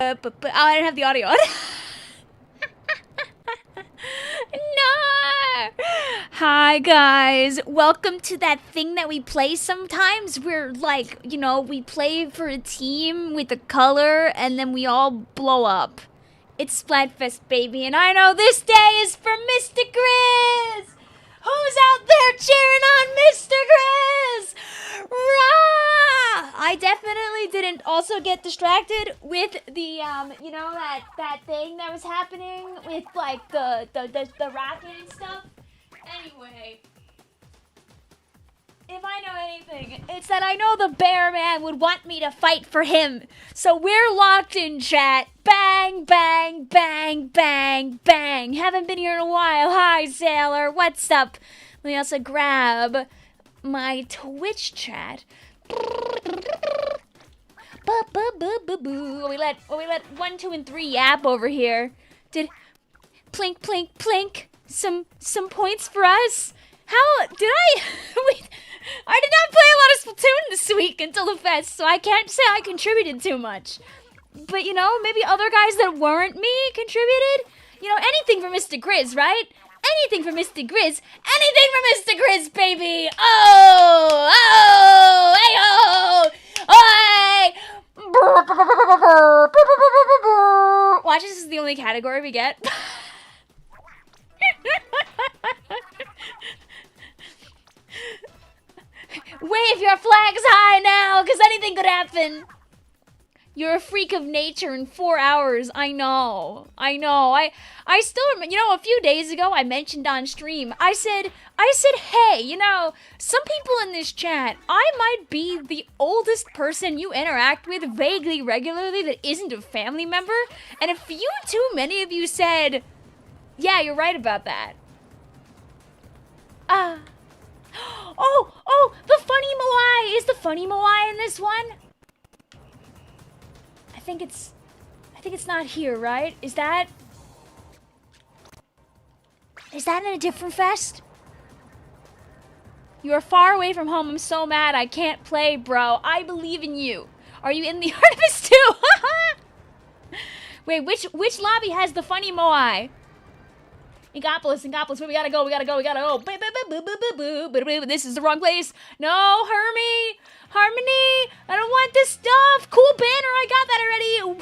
Oh, I didn't have the audio on. No! Hi guys, welcome to that thing that we play sometimes where, like, you know, we play for a team with a color and then we all blow up. It's Splatfest, baby, and I know this day is for Mr. Grizz! Who's out there cheering on Mr. Grizz? Rah! I definitely didn't also get distracted with the, you know, that thing that was happening with, like, the rocket and stuff. Anyway, if I know anything, it's that I know the bear man would want me to fight for him. So we're locked in, chat. Bang, bang, bang, bang, bang. Haven't been here in a while. Hi, Sailor. What's up? Let me also grab my Twitch chat. We let 1, 2, and 3 yap over here. Did plink, plink, plink. Some points for us. How did I? Wait, I did not play a lot of Splatoon this week until the fest, so I can't say I contributed too much. But, you know, maybe other guys that weren't me contributed? You know, anything for Mr. Grizz, right? Anything for Mr. Grizz. Anything for Mr. Grizz, baby! Oh! Oh! Hey-oh! Oi! Watch, this is the only category we get. Wave your flags high now, because anything could happen. You're a freak of nature in 4 hours. I know. I still remember, you know, a few days ago I mentioned on stream, I said, hey, you know, some people in this chat, I might be the oldest person you interact with vaguely regularly that isn't a family member. And a few too many of you said, yeah, you're right about that. Oh, the funny Moai! Is the funny Moai in this one? I think it's not here, right? Is that in a different fest? You are far away from home. I'm so mad I can't play, bro. I believe in you. Are you in the Artemis too? Wait, which lobby has the funny Moai? Ingopolis, where we gotta go. This is the wrong place. No, Harmony, I don't want this stuff. Cool banner, I got that already.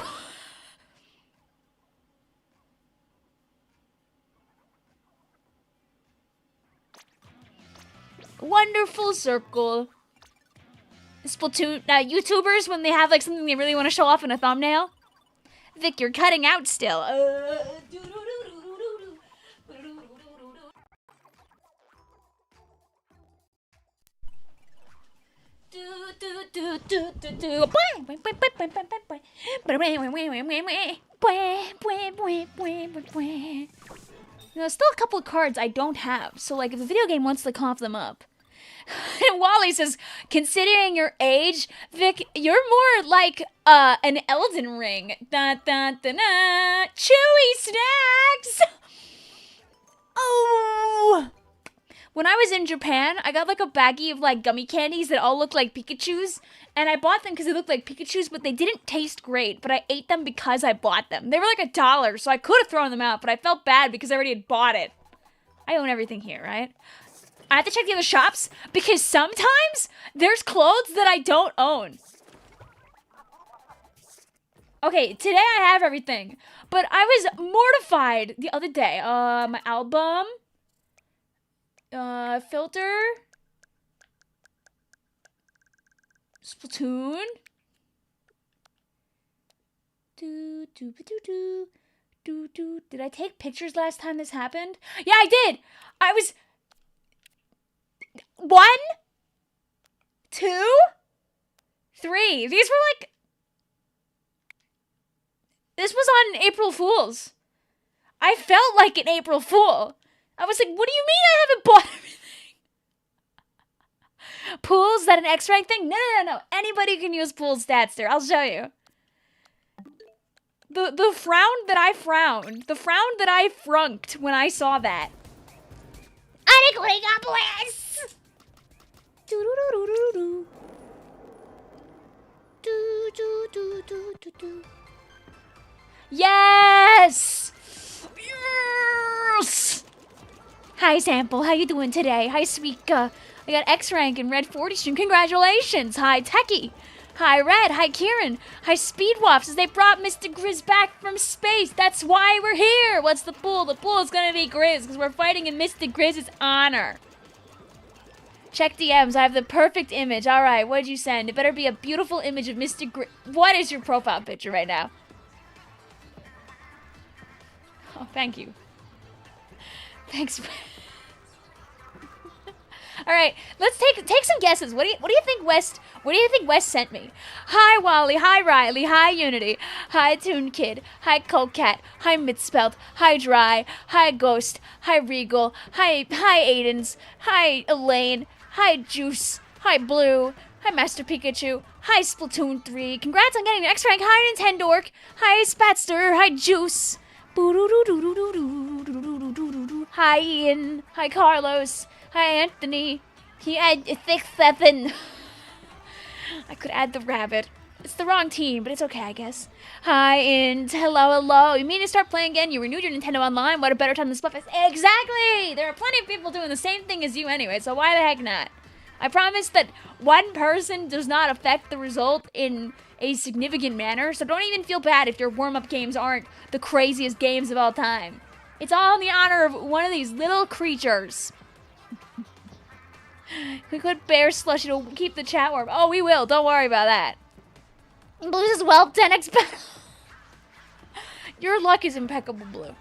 Wonderful circle. Splatoon, YouTubers, when they have like something they really want to show off in a thumbnail. Vic, you're cutting out still. There's still a couple of cards I don't have, so like if the video game wants to cough them up. And Wally says, considering your age, Vic, you're more like an Elden Ring. Chewy snacks! Oh! When I was in Japan, I got like a baggie of like gummy candies that all looked like Pikachus. And I bought them because they looked like Pikachus, but they didn't taste great. But I ate them because I bought them. They were like $1, so I could have thrown them out, but I felt bad because I already had bought it. I own everything here, right? I have to check the other shops because sometimes there's clothes that I don't own. Okay, today I have everything. But I was mortified the other day. My album... filter. Splatoon. Did I take pictures last time this happened? Yeah, I did! I was... 1, 2, 3. These were like... This was on April Fool's. I felt like an April Fool. I was like, what do you mean I haven't bought everything? Pools? Is that an X-rank thing? No. Anybody can use pool stats there. I'll show you. The frown that I frowned. The frown that I frunked when I saw that. Aniquigopolis! Yes! Yes! Hi, Sample. How you doing today? Hi, Suika. I got X rank in Red 40 stream. Congratulations. Hi, Techie. Hi, Red. Hi, Kieran. Hi, Speedwaffs. As they brought Mr. Grizz back from space. That's why we're here. What's the pool? The pool is gonna be Grizz because we're fighting in Mr. Grizz's honor. Check DMs. I have the perfect image. All right, what'd you send? It better be a beautiful image of Mr. Grizz. What is your profile picture right now? Oh, thank you. Thanks. All right, let's take some guesses. What do you think West sent me? Hi Wally, hi Riley, hi Unity, hi Toon Kid, hi Cocat, hi Mitspelt, hi Dry, hi Ghost, hi Regal, hi Aidens, hi Elaine, hi Juice, hi Blue, hi Master Pikachu, hi Splatoon 3. Congrats on getting an X rank. Hi Nintendork, hi Spatster, hi Juice. Hi Ian, hi Carlos. Hi, Anthony. He had a thick 7. I could add the rabbit. It's the wrong team, but it's okay, I guess. Hi, and hello. You mean to start playing again? You renewed your Nintendo Online. What a better time than Splatfest. Exactly! There are plenty of people doing the same thing as you anyway, so why the heck not? I promise that one person does not affect the result in a significant manner, so don't even feel bad if your warm-up games aren't the craziest games of all time. It's all in the honor of one of these little creatures. We could bear slushy to keep the chat warm. Oh, we will. Don't worry about that. Blue says, well, 10x battle. Your luck is impeccable, Blue.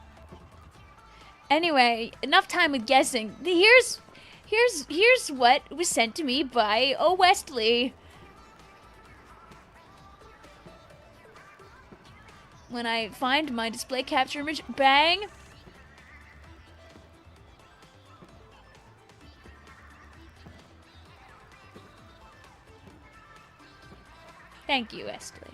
Anyway, enough time with guessing. Here's what was sent to me by O. Westley. When I find my display capture image, bang. Thank you, Westley.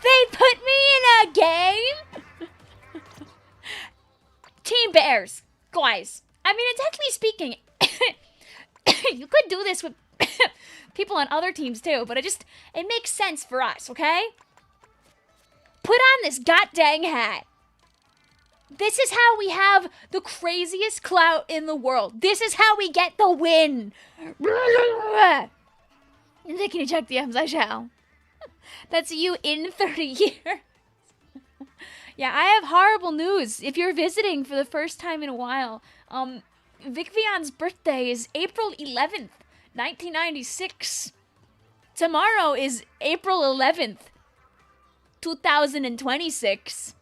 They put me in a game? Team Bears. Guys, I mean, technically speaking, you could do this with people on other teams too, but it makes sense for us, okay? Put on this goddamn hat. This is how we have the craziest clout in the world. This is how we get the win. And can you check DMs? I shall. That's you in 30 years. Yeah, I have horrible news. If you're visiting for the first time in a while, Vicvillon's birthday is April 11th, 1996. Tomorrow is April 11th. 2026.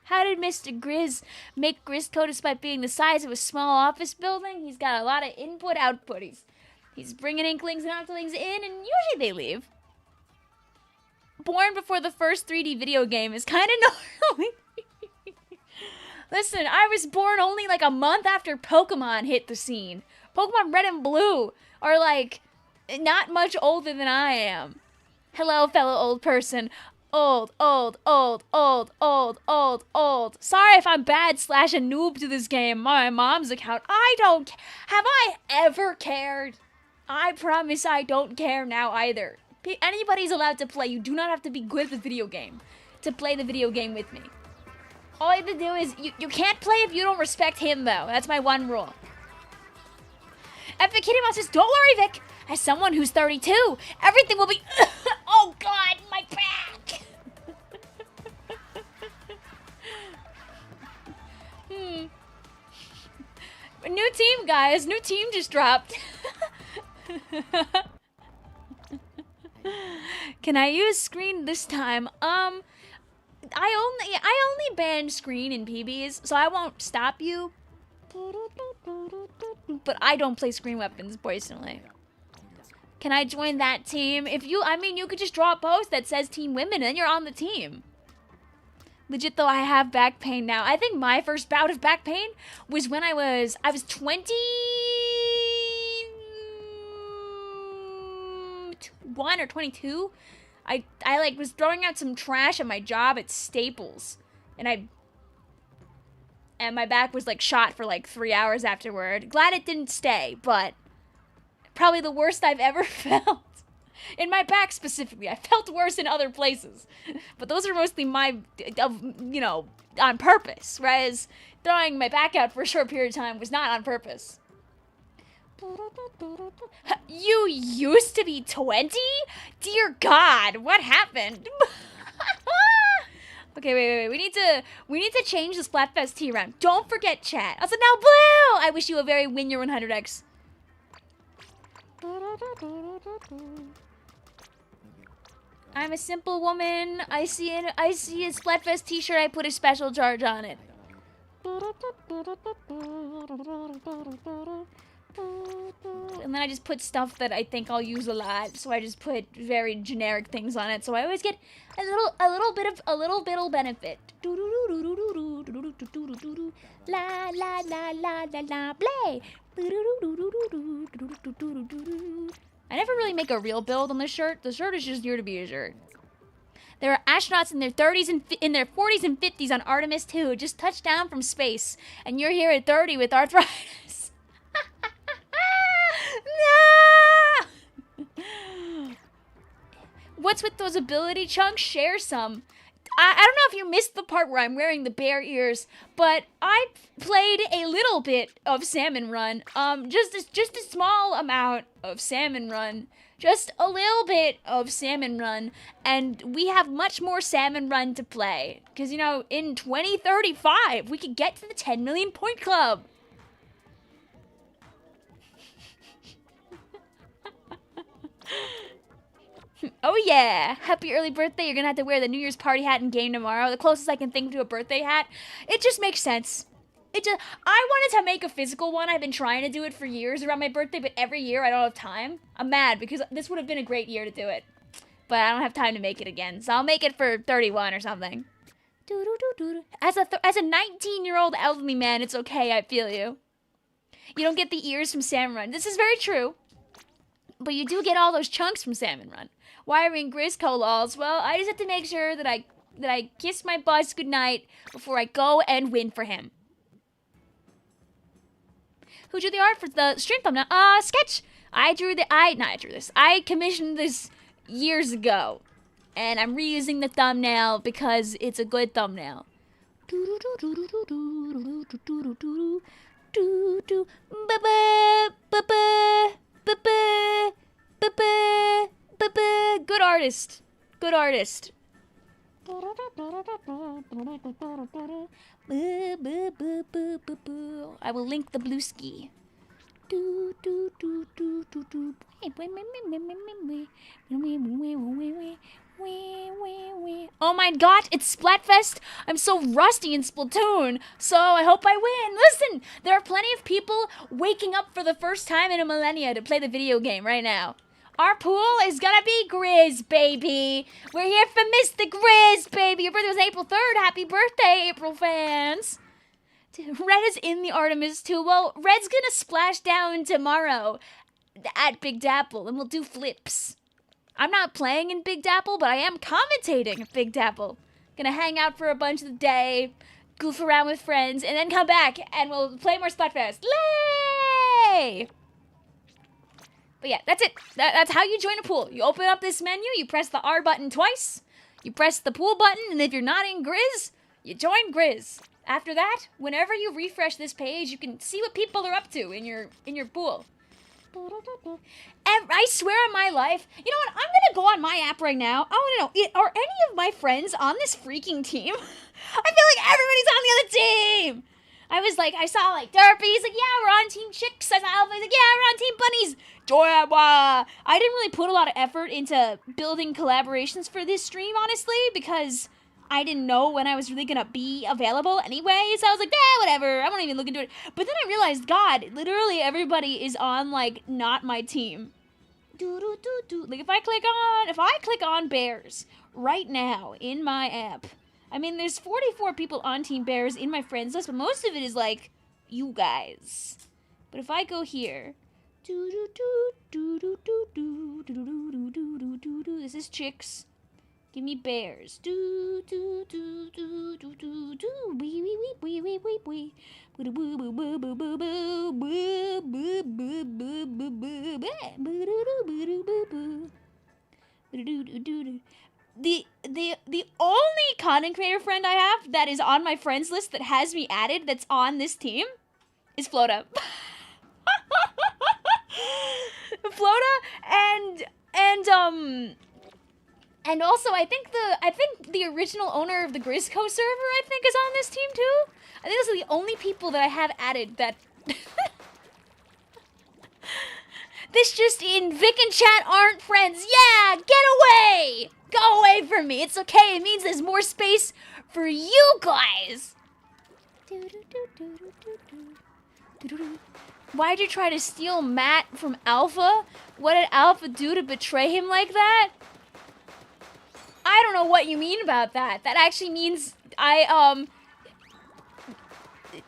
How did Mr. Grizz make Grizz code despite being the size of a small office building? He's got a lot of input-output. He's bringing inklings and octolings in, and usually they leave. Born before the first 3D video game is kind of gnarly. Listen, I was born only like a month after Pokemon hit the scene. Pokemon Red and Blue are like not much older than I am. Hello, fellow old person. Old. Sorry if I'm bad / a noob to this game. My mom's account. Have I ever cared? I promise I don't care now either. Anybody's allowed to play. You do not have to be good at the video game to play the video game with me. All you have to do is, you can't play if you don't respect him, though. That's my one rule. Epic Kitty Mouse says, don't worry, Vic. As someone who's 32, everything will be... Oh, God, my back! New team, guys. New team just dropped. Can I use screen this time? I only ban screen in PBs, so I won't stop you. But I don't play screen weapons personally. Can I join that team? You could just draw a post that says Team Women and then you're on the team. Legit though, I have back pain now. I think my first bout of back pain was when I was 22 21 or 22. I like was throwing out some trash at my job at Staples, and my back was like shot for like 3 hours afterward. Glad it didn't stay, but probably the worst I've ever felt. In my back specifically. I felt worse in other places. But those are mostly on purpose. Whereas throwing my back out for a short period of time was not on purpose. You used to be 20? Dear God, what happened? Okay, wait. We need to change the Splatfest tea round. Don't forget chat. Also, now Blue! I wish you a very win your 100x. I'm a simple woman. I see a Splatfest t-shirt, I put a special charge on it. And then I just put stuff that I think I'll use a lot, so I just put very generic things on it, so I always get a little bit of benefit. La la la la la la play. I never really make a real build on this shirt. The shirt is just here to be a shirt. There are astronauts in their 30s and in their 40s and 50s on Artemis 2 who just touched down from space, and you're here at 30 with arthritis. No! What's with those ability chunks? Share some. I don't know if you missed the part where I'm wearing the bear ears, but I played a little bit of Salmon Run. Just a small amount of Salmon Run. Just a little bit of Salmon Run, and we have much more Salmon Run to play. Because, you know, in 2035, we could get to the 10 million point club. Oh yeah, happy early birthday. You're gonna have to wear the New Year's party hat in game tomorrow. The closest I can think to a birthday hat. It just makes sense. I wanted to make a physical one. I've been trying to do it for years around my birthday, but every year I don't have time. I'm mad because this would have been a great year to do it. But I don't have time to make it again, so I'll make it for 31 or something. As a 19-year-old elderly man, it's okay, I feel you. You don't get the ears from Salmon Run. This is very true. But you do get all those chunks from Salmon Run. Wiring Grizz Colols. Well, I just have to make sure that I kiss my boss goodnight before I go and win for him. Who drew the art for the stream thumbnail? Sketch. I commissioned this years ago, and I'm reusing the thumbnail because it's a good thumbnail. Good artist. Good artist. I will link the blue ski. Oh my god, it's Splatfest! I'm so rusty in Splatoon, so I hope I win. Listen, there are plenty of people waking up for the first time in a millennia to play the video game right now. Our pool is gonna be Grizz, baby. We're here for Mr. Grizz, baby. Your birthday was April 3rd. Happy birthday, April fans. Red is in the Artemis too. Well, Red's gonna splash down tomorrow at Big Dapple, and we'll do flips. I'm not playing in Big Dapple, but I am commentating at Big Dapple. Gonna hang out for a bunch of the day, goof around with friends, and then come back, and we'll play more Splatfest. Lay! But yeah, that's it. That's how you join a pool. You open up this menu, you press the R button twice, you press the pool button, and if you're not in Grizz, you join Grizz. After that, whenever you refresh this page, you can see what people are up to in your pool. I swear on my life, you know what? I'm gonna go on my app right now. I want to know, are any of my friends on this freaking team? I feel like everybody's on the other team. I saw like Derpy, he's like, yeah, we're on Team Chicks. I saw Alpha, he's like, yeah, we're on Team Bunnies. I didn't really put a lot of effort into building collaborations for this stream, honestly, because I didn't know when I was really gonna be available anyway, so I was like, whatever, I won't even look into it. But then I realized, God, literally everybody is on, like, not my team. Like, if I click on Bears right now in my app, I mean, there's 44 people on Team Bears in my friends list, but most of it is, like, you guys. But if I go here, This is chicks. Give me bears. The only content creator friend I have that is on my friends list that has me added that's on this team is Flota. Flota and also I think the original owner of the Grizzco server I think is on this team too. I think those are the only people that I have added that this just in Vic and chat aren't friends. Yeah, get away! Go away from me. It's okay. It means there's more space for you guys. Why'd you try to steal Matt from Alpha? What did Alpha do to betray him like that? I don't know what you mean about that. That actually means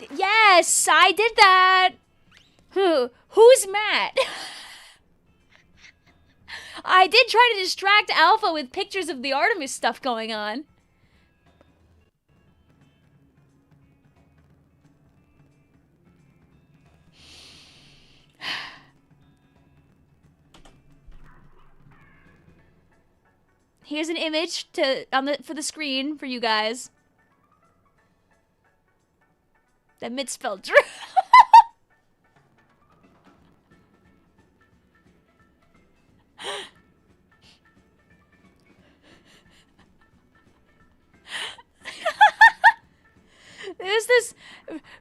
yes, I did that. Who's Matt? I did try to distract Alpha with pictures of the Artemis stuff going on. Here's an image for the screen for you guys. That misspelled Drew. There's this,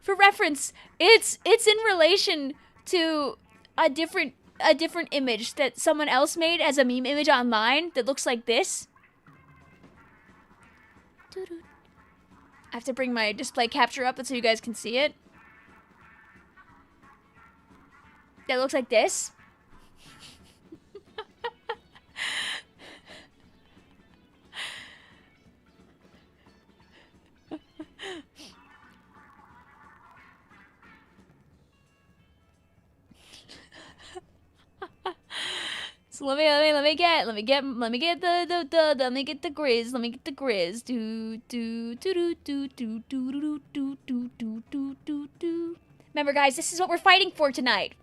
for reference, it's in relation to a different image that someone else made as a meme image online that looks like this. I have to bring my display capture up so you guys can see it. That looks like this. So let me get the grizz. Let me get the grizz. Remember, guys, this is what we're fighting for tonight.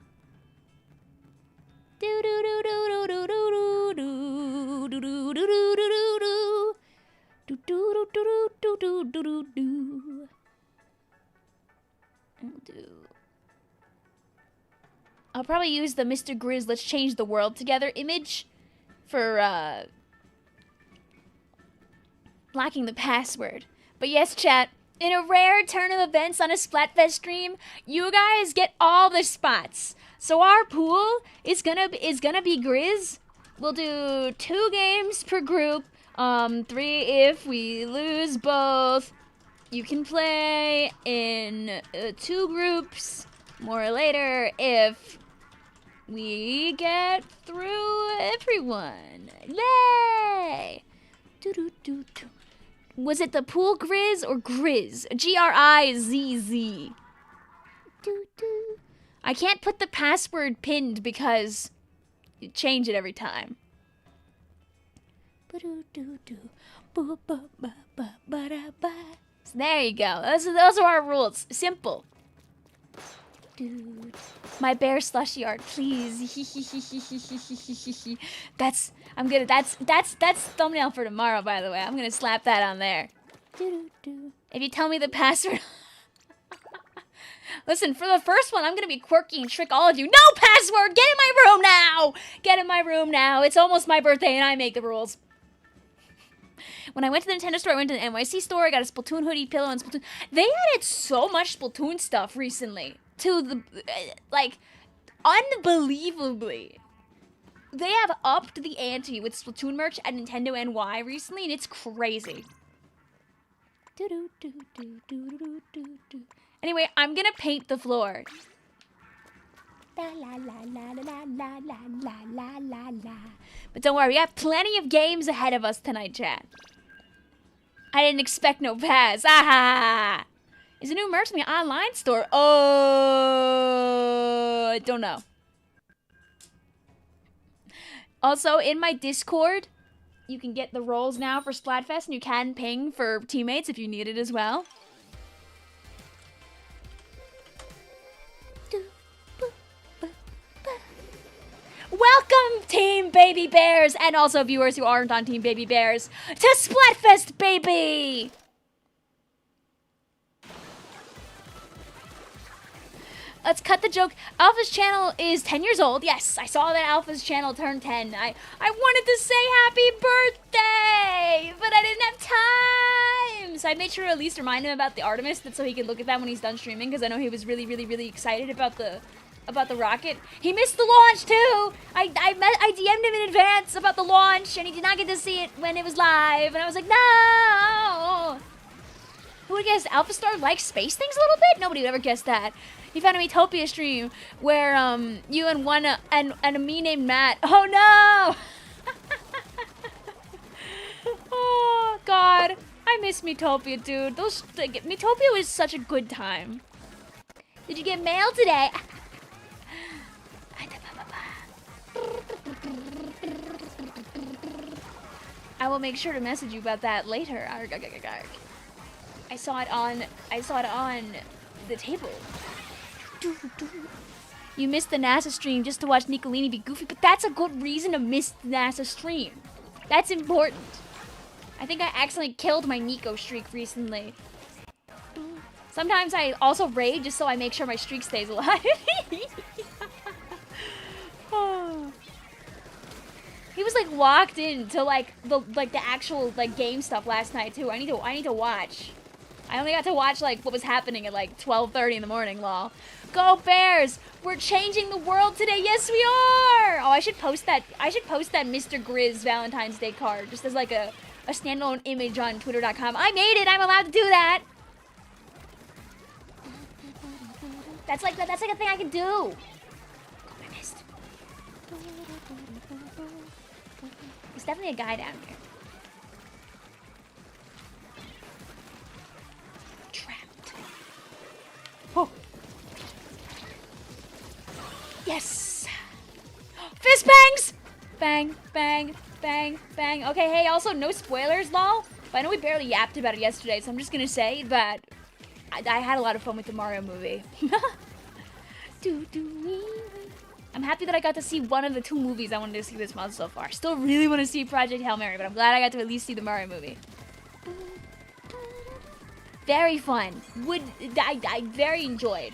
I'll probably use the Mr. Grizz Let's Change the World Together image for blocking the password. But yes, chat, in a rare turn of events on a Splatfest stream, you guys get all the spots. So our pool is gonna be Grizz. We'll do 2 games per group, 3 if we lose both. You can play in 2 groups, more later if we get through everyone. Yay! Was it the pool Grizz or Grizz? Grizz. I can't put the password pinned because you change it every time. So there you go. Those are our rules. Simple. Dude, my bear slushy art, please. That's thumbnail for tomorrow, by the way. I'm gonna slap that on there. If you tell me the password. Listen, for the first one, I'm gonna be quirky and trick all of you. No password! Get in my room now! Get in my room now. It's almost my birthday and I make the rules. When I went to the Nintendo store, I went to the NYC store, I got a Splatoon hoodie, pillow, and Splatoon. They added so much Splatoon stuff recently. To the, like, unbelievably. They have upped the ante with Splatoon merch at Nintendo NY recently, and it's crazy. Anyway, I'm gonna paint the floor. But don't worry, we have plenty of games ahead of us tonight, chat. I didn't expect no pass. Ah! Is a new merch in the online store? Oh, I don't know. Also, in my Discord, you can get the roles now for Splatfest, and you can ping for teammates if you need it as well. Welcome, Team Baby Bears, and also viewers who aren't on Team Baby Bears, to Splatfest, baby! Let's cut the joke. Alpha's channel is 10 years old. Yes, I saw that Alpha's channel turned 10. I wanted to say happy birthday, but I didn't have time. So I made sure to at least remind him about the Artemis, so he could look at that when he's done streaming, because I know he was really, really, really excited about the rocket. He missed the launch too. I DM'd him in advance about the launch, and he did not get to see it when it was live. And I was like, no. Who would guess Alpha Star likes space things a little bit? Nobody would ever guess that. He found a Metopia stream where you and one and a me named Matt. Oh no! Oh God, I miss Metopia, dude. Metopia was such a good time. Did you get mail today? I will make sure to message you about that later. I saw it on the table. You missed the NASA stream just to watch Nicolini be goofy, but that's a good reason to miss the NASA stream. That's important. I think I accidentally killed my Nico streak recently. Sometimes I also raid just so I make sure my streak stays alive. Oh. He was like locked into like the actual like game stuff last night too. I need to watch. I only got to watch like what was happening at like 12:30 in the morning, lol. Go Bears! We're changing the world today. Yes, we are. Oh, I should post that. Mr. Grizz Valentine's Day card just as like a standalone image on Twitter.com. I made it. I'm allowed to do that. That's like a thing I can do. Oh, I missed. There's definitely a guy down here. Trapped. Oh. Yes! Fist bangs! Bang, bang, bang, bang. Okay, hey, also no spoilers, lol. But I know we barely yapped about it yesterday, so I'm just gonna say that I had a lot of fun with the Mario movie. I'm happy that I got to see one of the 2 movies I wanted to see this month so far. Still really want to see Project Hail Mary, but I'm glad I got to at least see the Mario movie. Very fun. I very enjoyed.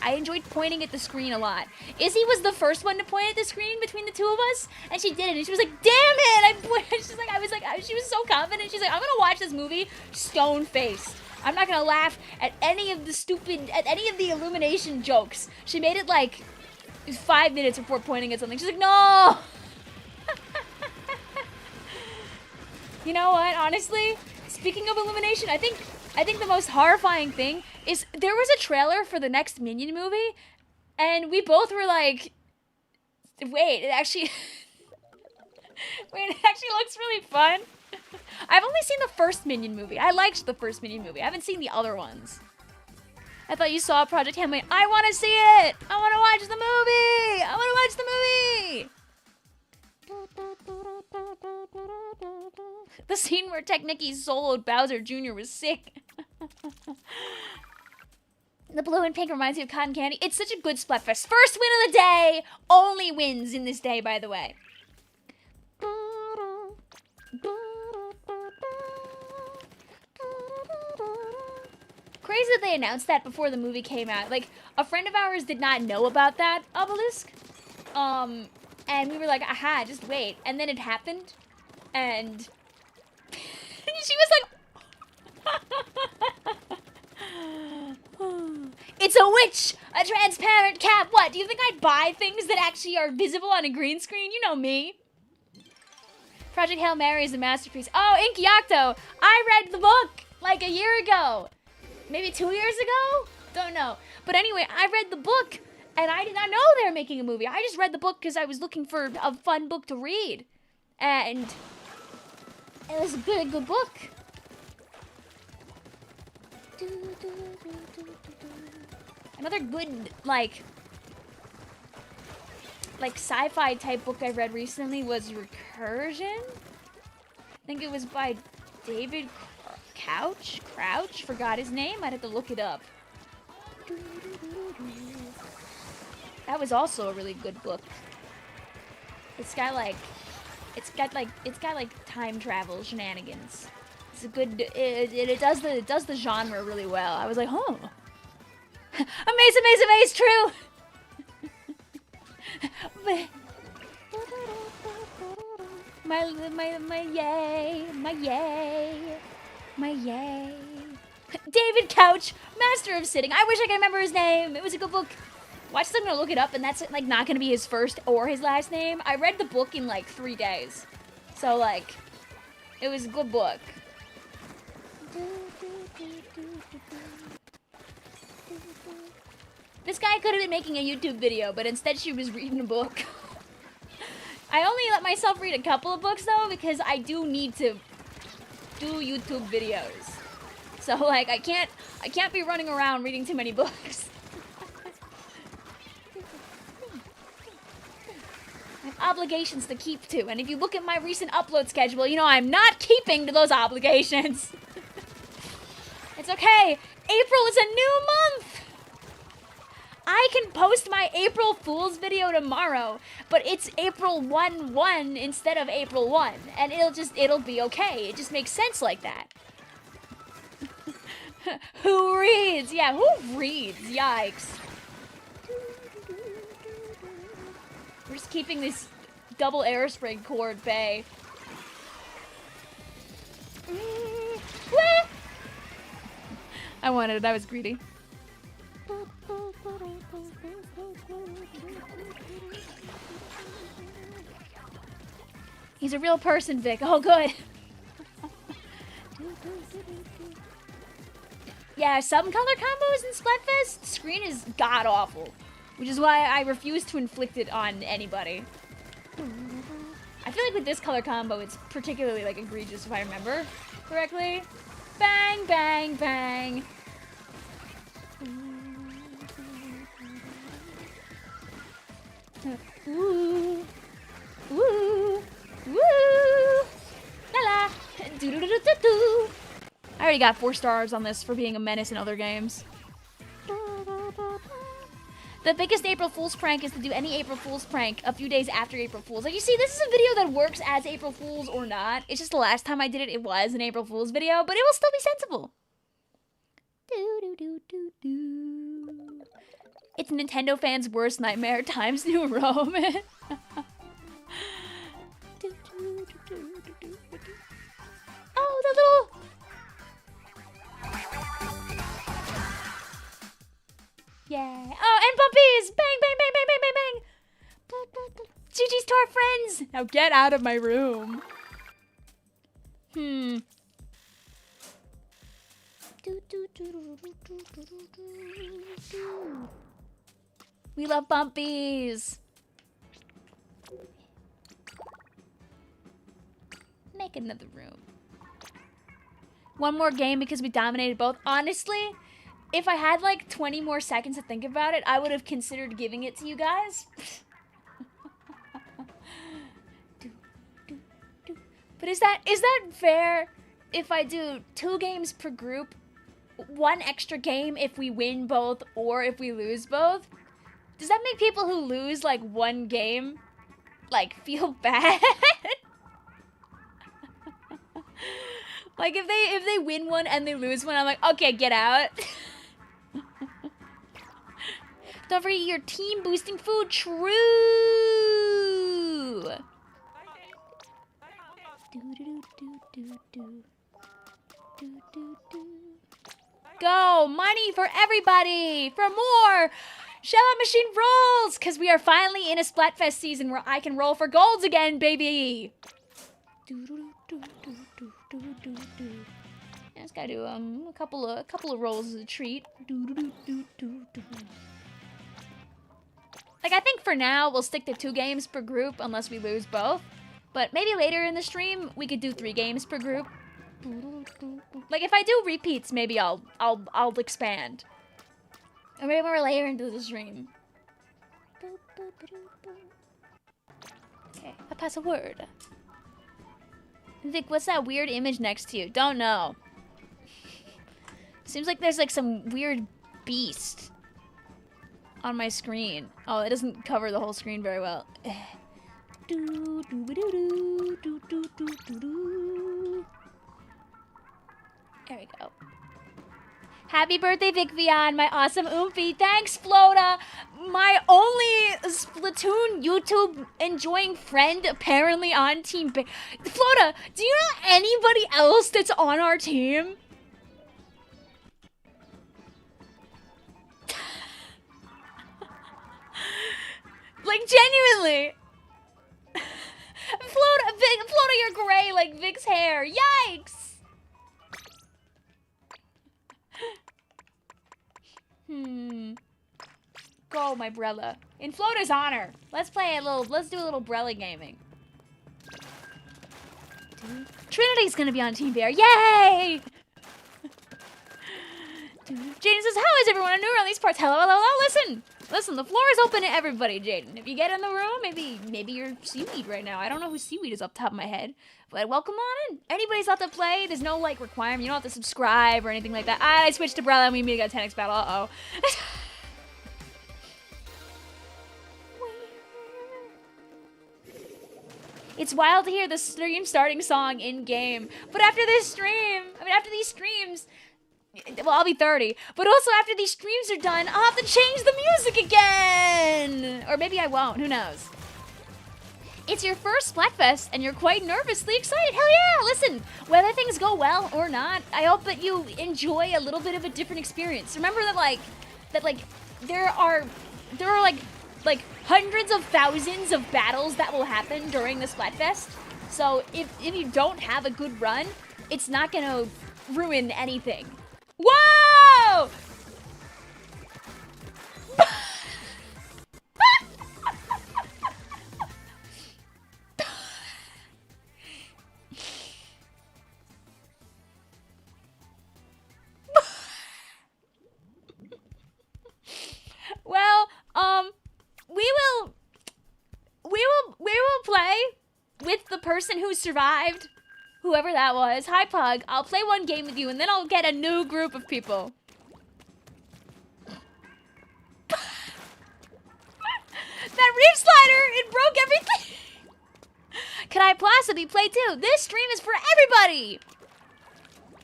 I enjoyed pointing at the screen a lot. Izzy was the first one to point at the screen between the 2 of us, and she did it, and she was like, damn it! She was so confident. She's like, I'm gonna watch this movie stone-faced. I'm not gonna laugh at any of the Illumination jokes. She made it like 5 minutes before pointing at something. She's like, no! You know what, honestly? Speaking of Illumination, I think the most horrifying thing is there was a trailer for the next Minion movie, and we both were like, wait, it actually looks really fun. I've only seen the first Minion movie. I liked the first Minion movie. I haven't seen the other ones. I thought you saw Project Hail Mary. I want to see it! I want to watch the movie! I want to watch the movie! The scene where Technicky soloed Bowser Jr. was sick. The blue and pink reminds me of cotton candy. It's such a good Splatfest. First win of the day! Only wins in this day, by the way. Crazy that they announced that before the movie came out. Like, a friend of ours did not know about that obelisk. And we were like, aha, just wait. And then it happened. And she was like, it's a witch! A transparent cap! What, do you think I'd buy things that actually are visible on a green screen? You know me. Project Hail Mary is a masterpiece. Oh, Inky Octo! I read the book like a year ago. Maybe 2 years ago? Don't know. But anyway, I read the book, and I did not know they were making a movie. I just read the book because I was looking for a fun book to read. And it was a good book. Another good, like, like sci-fi type book I read recently was Recursion. I think it was by David Crouch, forgot his name. I'd have to look it up. That was also a really good book. It's got like time travel shenanigans. It's a good. It does the genre really well. I was like, oh, amaze, true. my yay. David Couch, Master of Sitting. I wish I could remember his name. It was a good book. Watch, I'm gonna look it up, and that's like not gonna be his first or his last name. I read the book in like 3 days, so like, it was a good book. This guy could have been making a YouTube video, but instead she was reading a book. I only let myself read a couple of books though, because I do need to do YouTube videos. So like, I can't be running around reading too many books. I have obligations to keep to, and if you look at my recent upload schedule, you know I'm not keeping to those obligations. It's okay. April is a new month. I can post my April Fool's video tomorrow, but it's April 1/1 instead of April 1, and it'll be okay. It just makes sense like that. Who reads? Yeah, who reads? Yikes. We're just keeping this double airspring core at bay. I wanted it. I was greedy. He's a real person, Vic. Oh, good. Yeah, some color combos in Splatfest, screen is god-awful. Which is why I refuse to inflict it on anybody. I feel like with this color combo, it's particularly, like, egregious if I remember correctly. Bang, bang, bang. Ooh. Woo! Woo! La la! Do do do do do! I already got 4 stars on this for being a menace in other games. The biggest April Fool's prank is to do any April Fool's prank a few days after April Fool's. Like, you see, this is a video that works as April Fool's or not. It's just the last time I did it, it was an April Fool's video, but it will still be sensible. Do do do do do. It's Nintendo fans' worst nightmare times New Roman. Oh, the little... Yeah. Oh, and puppies! Bang, bang, bang, bang, bang, bang, bang! GG's to our friends! Now get out of my room. We love bumpies! Make another room. One more game because we dominated both. Honestly, if I had like 20 more seconds to think about it, I would have considered giving it to you guys. But is that fair if I do 2 games per group, 1 extra game if we win both or if we lose both? Does that make people who lose like 1 game like feel bad? Like if they win 1 and they lose 1, I'm like, okay, get out. Don't forget your team boosting food. True. Go, money for everybody, for more Shell Out Machine rolls, because we are finally in a Splatfest season where I can roll for golds again, baby. I just gotta do a couple of rolls as a treat. Like, I think for now we'll stick to 2 games per group unless we lose both. But maybe later in the stream we could do 3 games per group. Like if I do repeats, maybe I'll expand. Or maybe more later into the stream. Okay, I pass a word. Vic, what's that weird image next to you? Don't know. Seems like there's like some weird beast on my screen. Oh, it doesn't cover the whole screen very well. There we go. Happy birthday, Vicvillon, my awesome oomphy. Thanks, Flota. My only Splatoon YouTube enjoying friend apparently on Team Bear. Flota, do you know anybody else that's on our team? Like, genuinely. Flota, you're gray like Vic's hair. Yikes! Go, my Brella. In Flota's honor. Let's do a little Brella gaming. Trinity's gonna be on Team Bear. Yay! Jaden says, how is everyone? I'm new around these parts. Hello, hello, hello. Listen, the floor is open to everybody, Jaden. If you get in the room, maybe you're Seaweed right now. I don't know who Seaweed is off the top of my head. But welcome on in. Anybody's out to play. There's no, like, requirement. You don't have to subscribe or anything like that. I switched to Brella and we got a 10x battle. Uh-oh. It's wild to hear the stream starting song in-game. But after these streams, well, I'll be 30. But also after these streams are done, I'll have to change the music again. Or maybe I won't. Who knows? It's your first Splatfest, and you're quite nervously excited. Hell yeah! Listen, whether things go well or not, I hope that you enjoy a little bit of a different experience. Remember that, there are like hundreds of thousands of battles that will happen during the Splatfest. So if you don't have a good run, it's not gonna ruin anything. Whoa! Well, we will play with the person who survived, whoever that was. Hi, Pug. I'll play one game with you, and then I'll get a new group of people. That reef slider, it broke everything. Can I possibly play too? This stream is for everybody.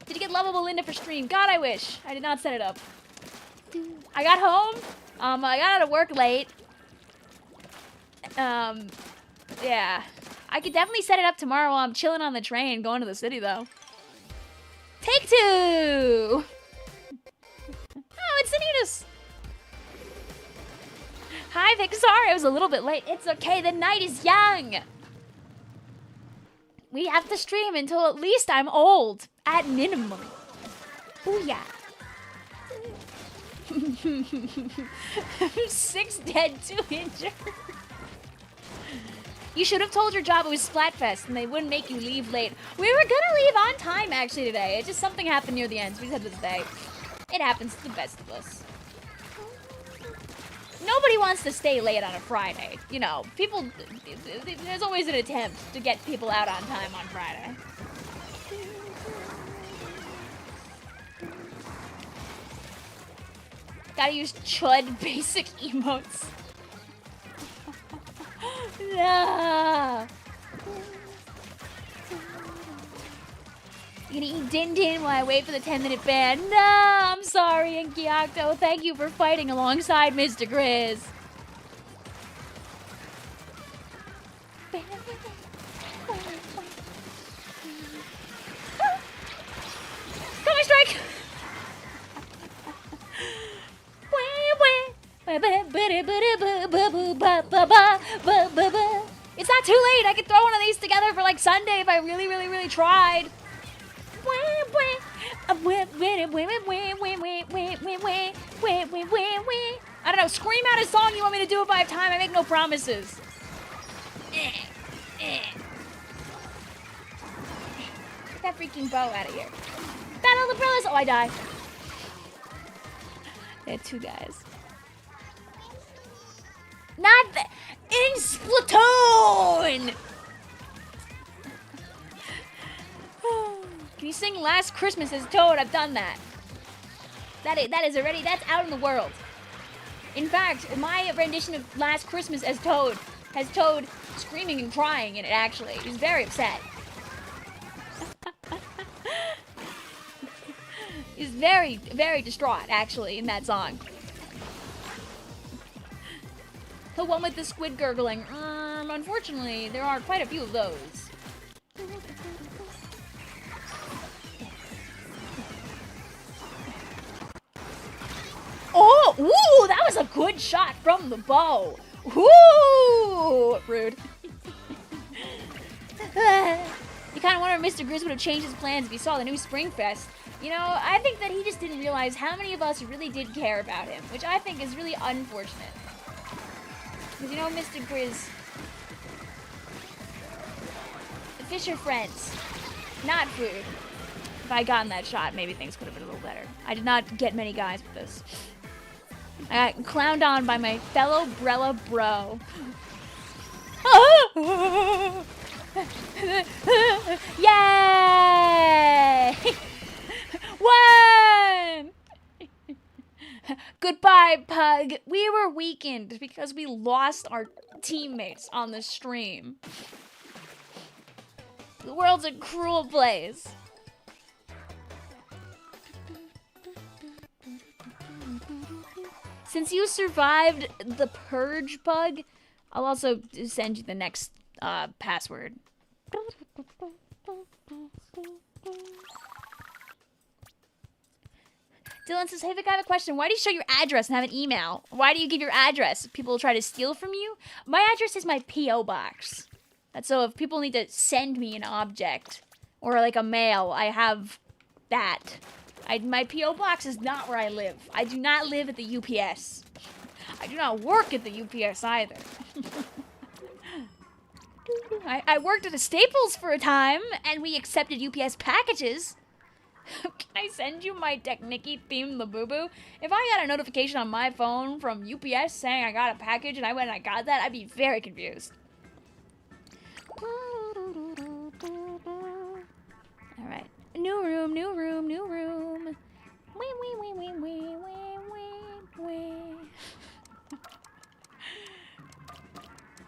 Did you get lovable Linda for stream? God, I wish. I did not set it up. I got home. I got out of work late. Yeah. I could definitely set it up tomorrow while I'm chilling on the train going to the city, though. Take two! Oh, it's Sanitas! Hi, Vic. Sorry, I was a little bit late. It's okay. The night is young. We have to stream until at least I'm old. At minimum. Booyah. 6 dead, 2 injured. You should have told your job it was Splatfest and they wouldn't make you leave late. We were gonna leave on time actually today. It just something happened near the end, so we just had to stay. It happens to the best of us. Nobody wants to stay late on a Friday. You know, people, there's always an attempt to get people out on time on Friday. Gotta use chud basic emotes. No. You gonna eat Din Din while I wait for the 10-minute ban? No, I'm sorry, Inky Octo. Thank you for fighting alongside Mr. Grizz. Coming strike! It's not too late. I could throw one of these together for like Sunday if I really, really, really tried. I don't know. Scream out a song you want me to do if I have time. I make no promises. Get that freaking bow out of here. Battle of the Brillas. Oh, I die. They had 2 guys. Not in Splatoon! on! Can you sing Last Christmas as Toad? I've done that. That is already, that's out in the world. In fact, my rendition of Last Christmas as Toad has Toad screaming and crying in it, actually. He's very upset. He's very, very distraught, actually, in that song. The one with the squid gurgling. Unfortunately, there are quite a few of those. Oh, ooh, that was a good shot from the bow. Ooh, rude. You kind of wonder if Mr. Grizz would have changed his plans if he saw the new Springfest. You know, I think that he just didn't realize how many of us really did care about him, which I think is really unfortunate. Because, you know, Mr. Grizz, fish are friends, not food. If I had gotten that shot, maybe things could have been a little better. I did not get many guys with this. I got clowned on by my fellow Brella bro. Yay! Won! Goodbye, Pug. We were weakened because we lost our teammates on the stream. The world's a cruel place. Since you survived the purge, Pug, I'll also send you the next password. Dylan says, hey Vic, I have a question. Why do you show your address and have an email? Why do you give your address? People will try to steal from you? My address is my P.O. box. That's so if people need to send me an object or like a mail, I have that. My P.O. box is not where I live. I do not live at the UPS. I do not work at the UPS either. I worked at a Staples for a time, and we accepted UPS packages. Can I send you my Technicky theme Labubu? If I got a notification on my phone from UPS saying I got a package and I went and I got that, I'd be very confused. Alright. New room, new room, new room. Wee, wee, wee, wee, wee, wee, wee, wee.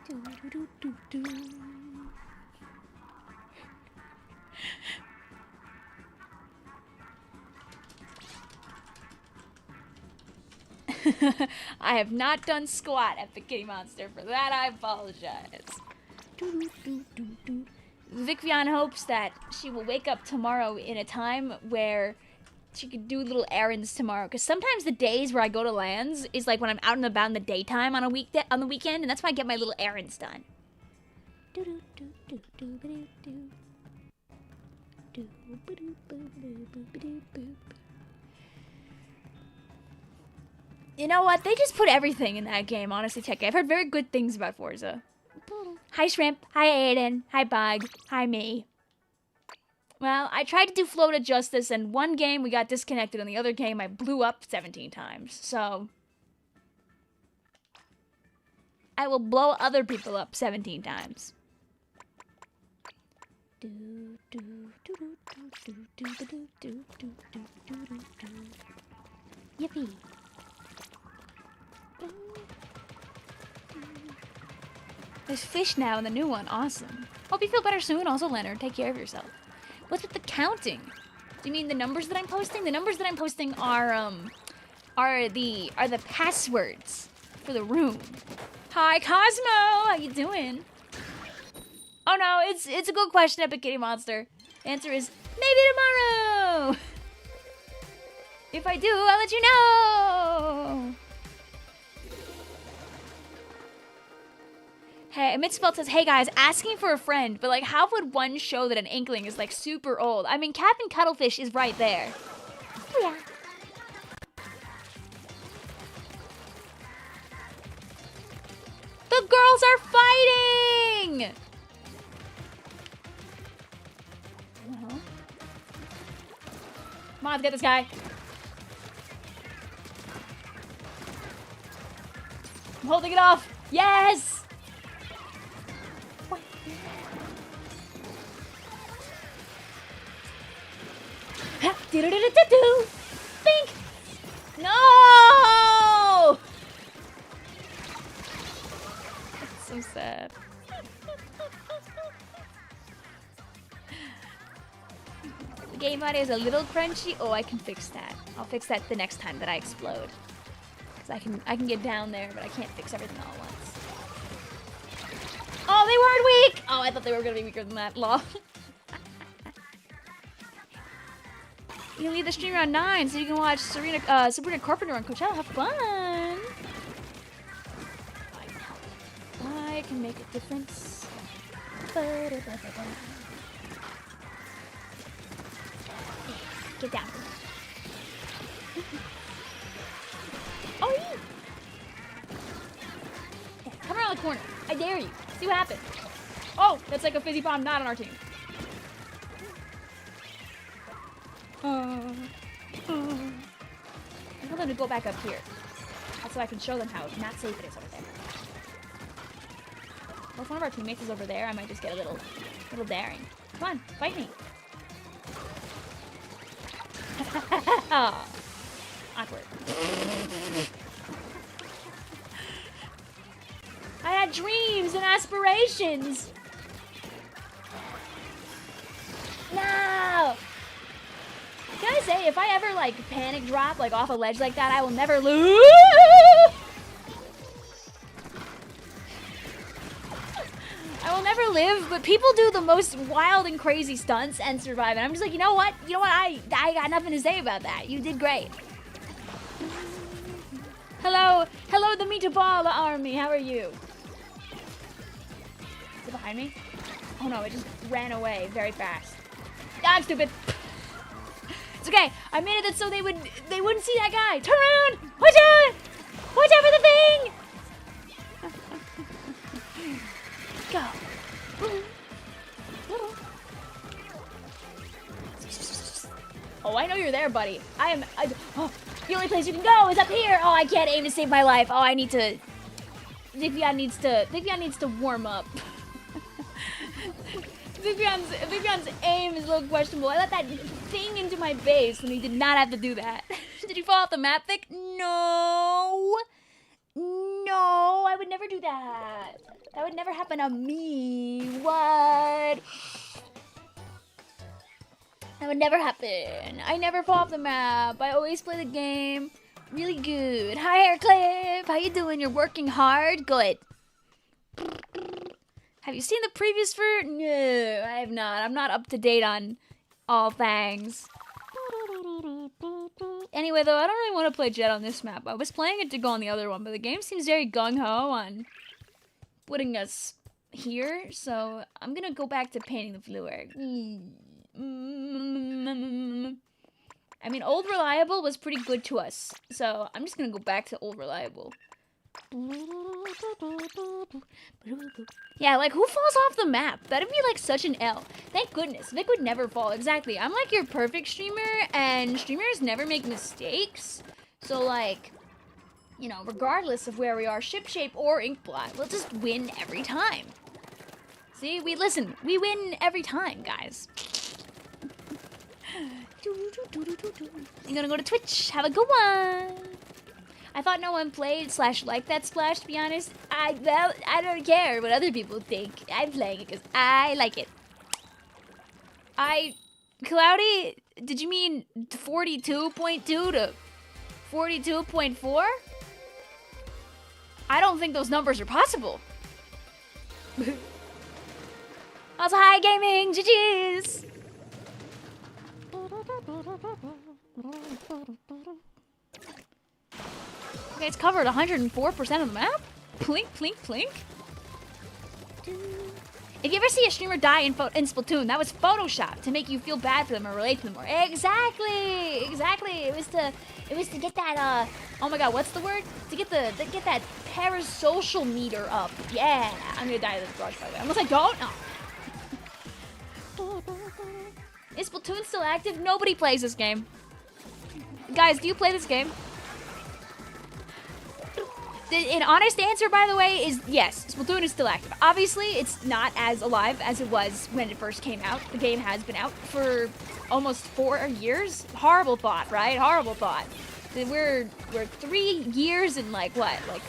Do, do, do, do, do. I have not done squat at the Kitty Monster. For that, I apologize. Vicvillon hopes that she will wake up tomorrow in a time where she could do little errands tomorrow. Because sometimes the days where I go to LANs is like when I'm out and about in the daytime on a on the weekend, and that's when I get my little errands done. You know what? They just put everything in that game, honestly, Tech. I've heard very good things about Forza. Hi, Shrimp. Hi, Aiden. Hi, Bug. Hi, me. Well, I tried to do Flow to Justice, and one game we got disconnected, and the other game I blew up 17 times. So, I will blow other people up 17 times. Yippee. There's fish now in the new one. Awesome. Hope you feel better soon. Also, Leonard, take care of yourself. What's with the counting? Do you mean the numbers that I'm posting? The numbers that I'm posting are the passwords for the room. Hi, Cosmo. How you doing? Oh no, it's a good question, Epic Kitty Monster. The answer is maybe tomorrow. If I do, I'll let you know. Hey, Mitspelt says, hey guys, asking for a friend, but like, how would one show that an inkling is like super old? I mean, Captain Cuttlefish is right there. Oh, yeah. The girls are fighting! Come on, let's get this guy. I'm holding it off. Yes! Do-do-do-do-do. Think. No! That's so sad. The game audio is a little crunchy. Oh, I can fix that. I'll fix that the next time that I explode. Cause I can get down there, but I can't fix everything all at once. Oh, they weren't weak! Oh, I thought they were gonna be weaker than that. Lol. You can leave the stream around 9 so you can watch Sabrina Carpenter on Coachella. Have fun! I can make a difference. Get down. Oh, yeah. Come around the corner. I dare you. See what happens. Oh, that's like a fizzy bomb not on our team. I told them to go back up here. That's so I can show them how not safe it is over there. Well, if one of our teammates is over there, I might just get a little daring. Come on, fight me. Oh, awkward. I had dreams and aspirations. No. Can I say, if I ever like panic drop like off a ledge like that, I will never lose. I will never live, but people do the most wild and crazy stunts and survive. And I'm just like, you know what? I got nothing to say about that. You did great. Hello, the Meatball Army. How are you? Is it behind me? Oh no, it just ran away very fast. I'm stupid. It's okay. I made it so they wouldn't see that guy. Turn around! Watch out! Watch out for the thing! Go. Oh, I know you're there, buddy. Oh, the only place you can go is up here. Oh, I can't aim to save my life. Oh, I need to. Vicvillon needs to warm up. Vicvillon's aim is a little questionable. I let that thing into my base when he did not have to do that. Did you fall off the map, Vic? No. No, I would never do that. That would never happen to me. What? That would never happen. I never fall off the map. I always play the game really good. Hi, Hairclip. How you doing? You're working hard? Good. Have you seen the previews for? No, I have not. I'm not up to date on all things. Anyway, though, I don't really want to play Jet on this map. I was playing it to go on the other one, but the game seems very gung-ho on putting us here, so I'm gonna go back to painting the floor. I mean, Old Reliable was pretty good to us, so I'm just gonna go back to Old Reliable. Yeah, like, who falls off the map? That'd be, like, such an L. Thank goodness. Vic would never fall. Exactly. I'm, like, your perfect streamer, and streamers never make mistakes. So, like, you know, regardless of where we are, ship shape or inkblot, we'll just win every time. See? We win every time, guys. I'm gonna go to Twitch. Have a good one. I thought no one played / liked that Splash, to be honest. Well, I don't care what other people think. I'm playing it because I like it. Cloudy, did you mean 42.2 to 42.4? I don't think those numbers are possible. Also, hi, gaming, GG's. Okay, it's covered 104% of the map. Plink, plink, plink. If you ever see a streamer die in Splatoon, that was Photoshop to make you feel bad for them or relate to them more. Exactly, exactly. It was to get that oh my god, what's the word? To get that parasocial meter up. Yeah, I'm gonna die in this brush by the way. Unless I don't. No. Is Splatoon still active? Nobody plays this game. Guys, do you play this game? An honest answer, by the way, is yes, Splatoon is still active. Obviously, it's not as alive as it was when it first came out. The game has been out for almost 4 years. Horrible thought, right? Horrible thought. We're 3 years and like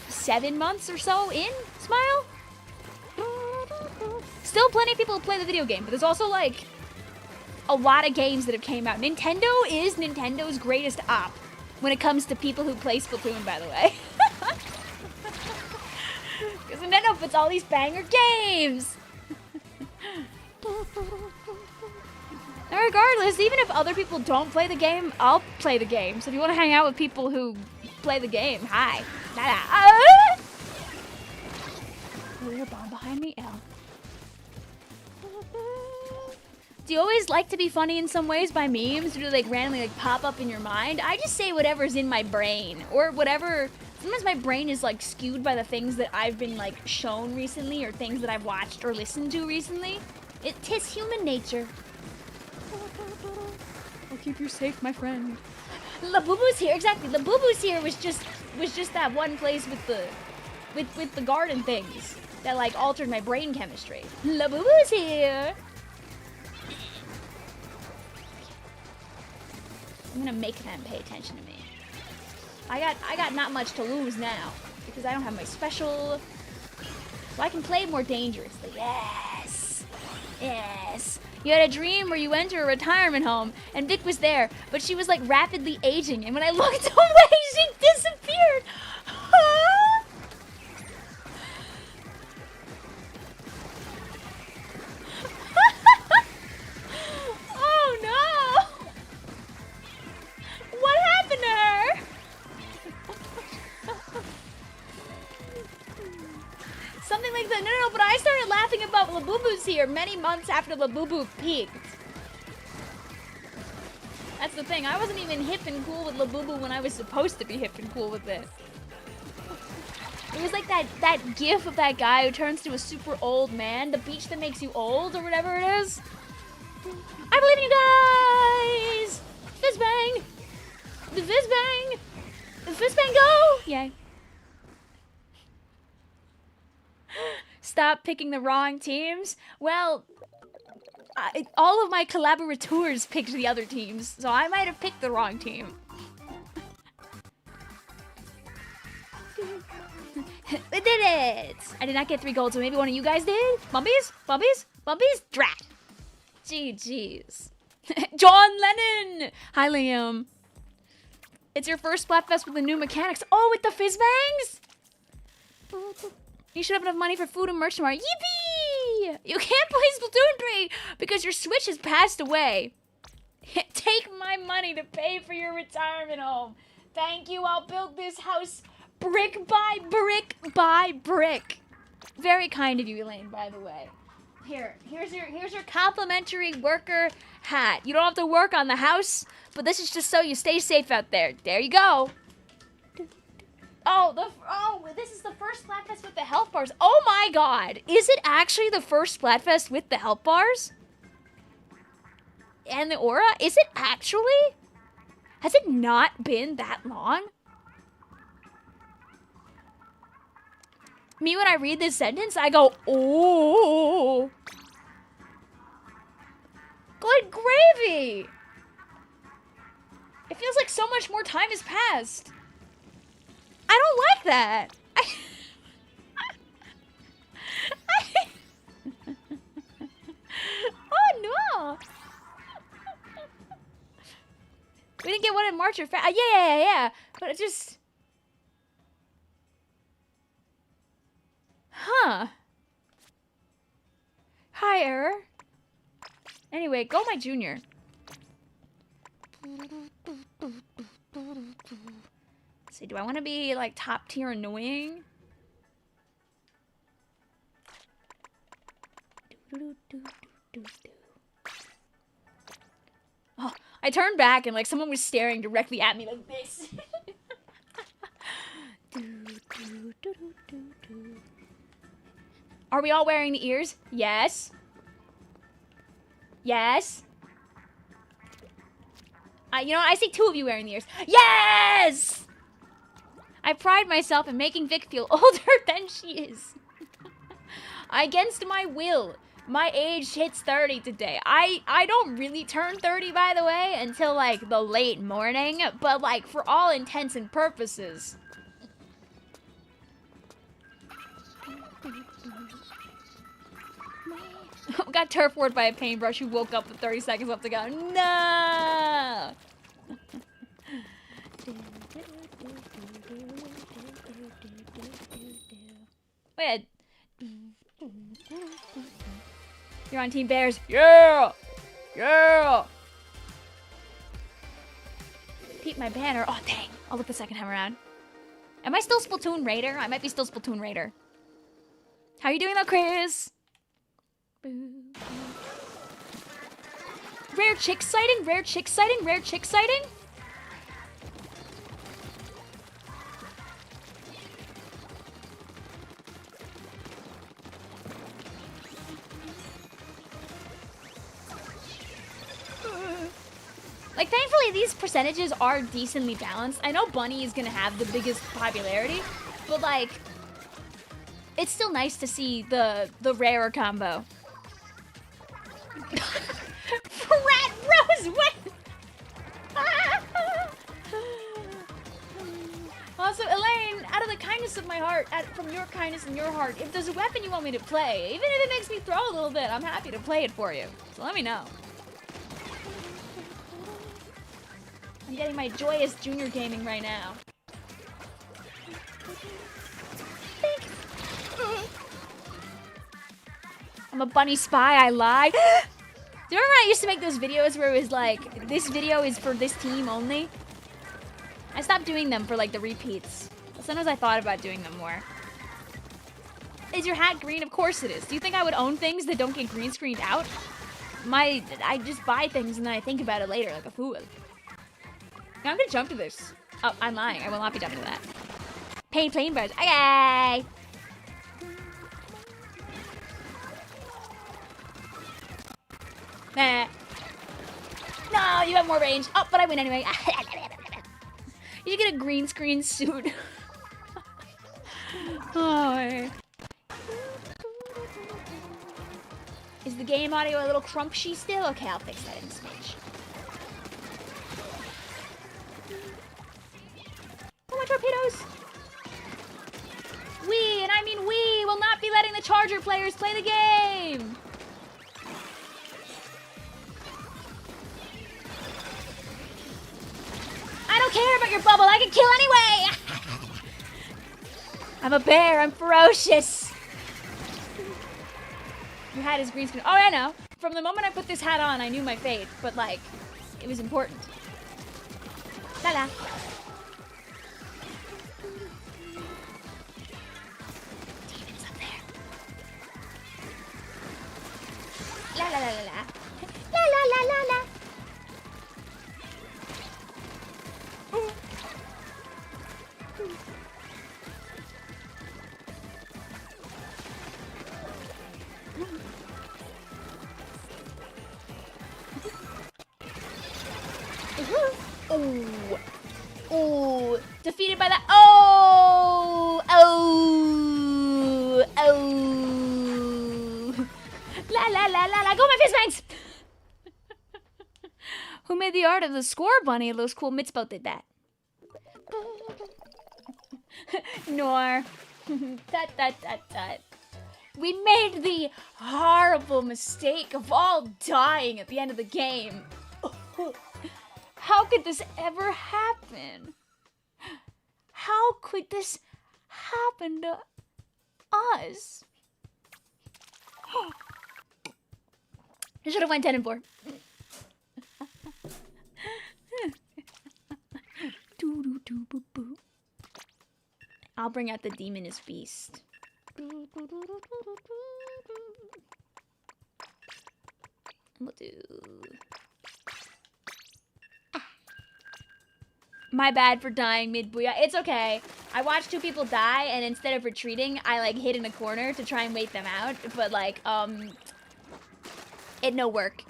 7 months or so in, Smile? Still plenty of people who play the video game, but there's also like a lot of games that have came out. Nintendo is Nintendo's greatest op when it comes to people who play Splatoon, by the way. Because Nintendo puts all these banger games. And regardless, even if other people don't play the game, I'll play the game. So if you want to hang out with people who play the game, hi. There's a bomb behind me. Ow. Do you always like to be funny in some ways by memes? Or do they like randomly like pop up in your mind? I just say whatever's in my brain or whatever. Sometimes my brain is like skewed by the things that I've been like shown recently or things that I've watched or listened to recently. Tis human nature. I'll keep you safe, my friend. Labubu's here, exactly. Labubu's here was just that one place with the garden things that like altered my brain chemistry. Labubu's here. I'm gonna make them pay attention to me. I got not much to lose now because I don't have my special, so I can play more dangerously. Yes, yes. You had a dream where you went to a retirement home and Vic was there, but she was like rapidly aging, and when I looked away, she disappeared. Huh? Oh no! What happened to her? Something like that. No, but I started laughing about Labubu's here many months after Labubu peaked. That's the thing. I wasn't even hip and cool with Labubu when I was supposed to be hip and cool with it. It was like that gif of that guy who turns to a super old man, the beach that makes you old or whatever it is. I believe in you guys! Fizz bang! The fizz bang! The fizz bang go! Yay. Stop picking the wrong teams. Well, all of my collaborators picked the other teams, so I might have picked the wrong team. We did it! I did not get 3 gold, so maybe one of you guys did? Bumpies? Bumpies? Bumpies? Drat! GG's. John Lennon! Hi, Liam. It's your first Splatfest with the new mechanics. Oh, with the fizz bangs? You should have enough money for food and merch tomorrow. Yippee! You can't play Splatoon 3 because your Switch has passed away. Take my money to pay for your retirement home. Thank you. I'll build this house brick by brick by brick. Very kind of you, Elaine, by the way. Here's your complimentary worker hat. You don't have to work on the house, but this is just so you stay safe out there. There you go. Oh, this is the first Splatfest with the health bars. Oh my god. Is it actually the first Splatfest with the health bars? And the aura? Is it actually? Has it not been that long? Me, when I read this sentence, I go, oh. Good gravy. It feels like so much more time has passed. I don't like that. Oh no. We didn't get one in March or yeah. But it just. Huh. Hi, error. Anyway, go my junior. Let's see, do I want to be like top tier annoying? Oh, I turned back and like someone was staring directly at me like this. Are we all wearing the ears? Yes. Yes. You know what? I see 2 of you wearing the ears. Yes! I pride myself in making Vic feel older than she is. Against my will. My age hits 30 today. I don't really turn 30, by the way, until, like, the late morning. But, like, for all intents and purposes. Got turf warred by a paintbrush who woke up with 30 seconds left to go. No! Wait. You're on Team Bears. Yeah! Yeah! Peep my banner. Oh, dang. I'll look the second time around. Am I still Splatoon Raider? I might be still Splatoon Raider. How you doing though, Chris? Rare chick sighting? Rare chick sighting? Rare chick sighting? Like, thankfully, these percentages are decently balanced. I know Bunny is gonna have the biggest popularity, but, like, it's still nice to see the rarer combo. Rat Rose, what? Also, Elaine, out of the kindness of my heart, from your kindness in your heart, if there's a weapon you want me to play, even if it makes me throw a little bit, I'm happy to play it for you. So let me know. I'm getting my joyous junior gaming right now. I'm a bunny spy, I lied. Do you remember I used to make those videos where it was like, this video is for this team only? I stopped doing them for like the repeats. Sometimes I thought about doing them more. Is your hat green? Of course it is. Do you think I would own things that don't get green screened out? I just buy things and then I think about it later like a fool. Now I'm gonna jump to this. Oh, I'm lying. I will not be jumping to that. Paint plane birds. Okay. Nah. No, you have more range. Oh, but I win anyway. You should get a green screen suit. Oh. Is the game audio a little crumpshy still? Okay, I'll fix that in a smidge. Oh, my torpedoes! We, and I mean we, will not be letting the Charger players play the game! I don't care about your bubble, I can kill anyway! I'm a bear, I'm ferocious! Your hat is green screen. Oh, I know. From the moment I put this hat on, I knew my fate, but like, it was important. La la. Demons up there. La la la la la. La la la la la. Oh, oh, defeated by that. Oh, oh, oh. La la la la la. Go my fist bangs. Who made the art of the score bunny? It looks cool. Mitzboth did that. Nor. Tut tut tut tut. We made the horrible mistake of all dying at the end of the game. How could this ever happen? How could this happen to us? I should have went 10 and 4. I'll bring out the demoness beast. We'll do... My bad for dying mid-booyah. It's okay. I watched 2 people die, and instead of retreating, I, like, hid in a corner to try and wait them out. But, like, it no work.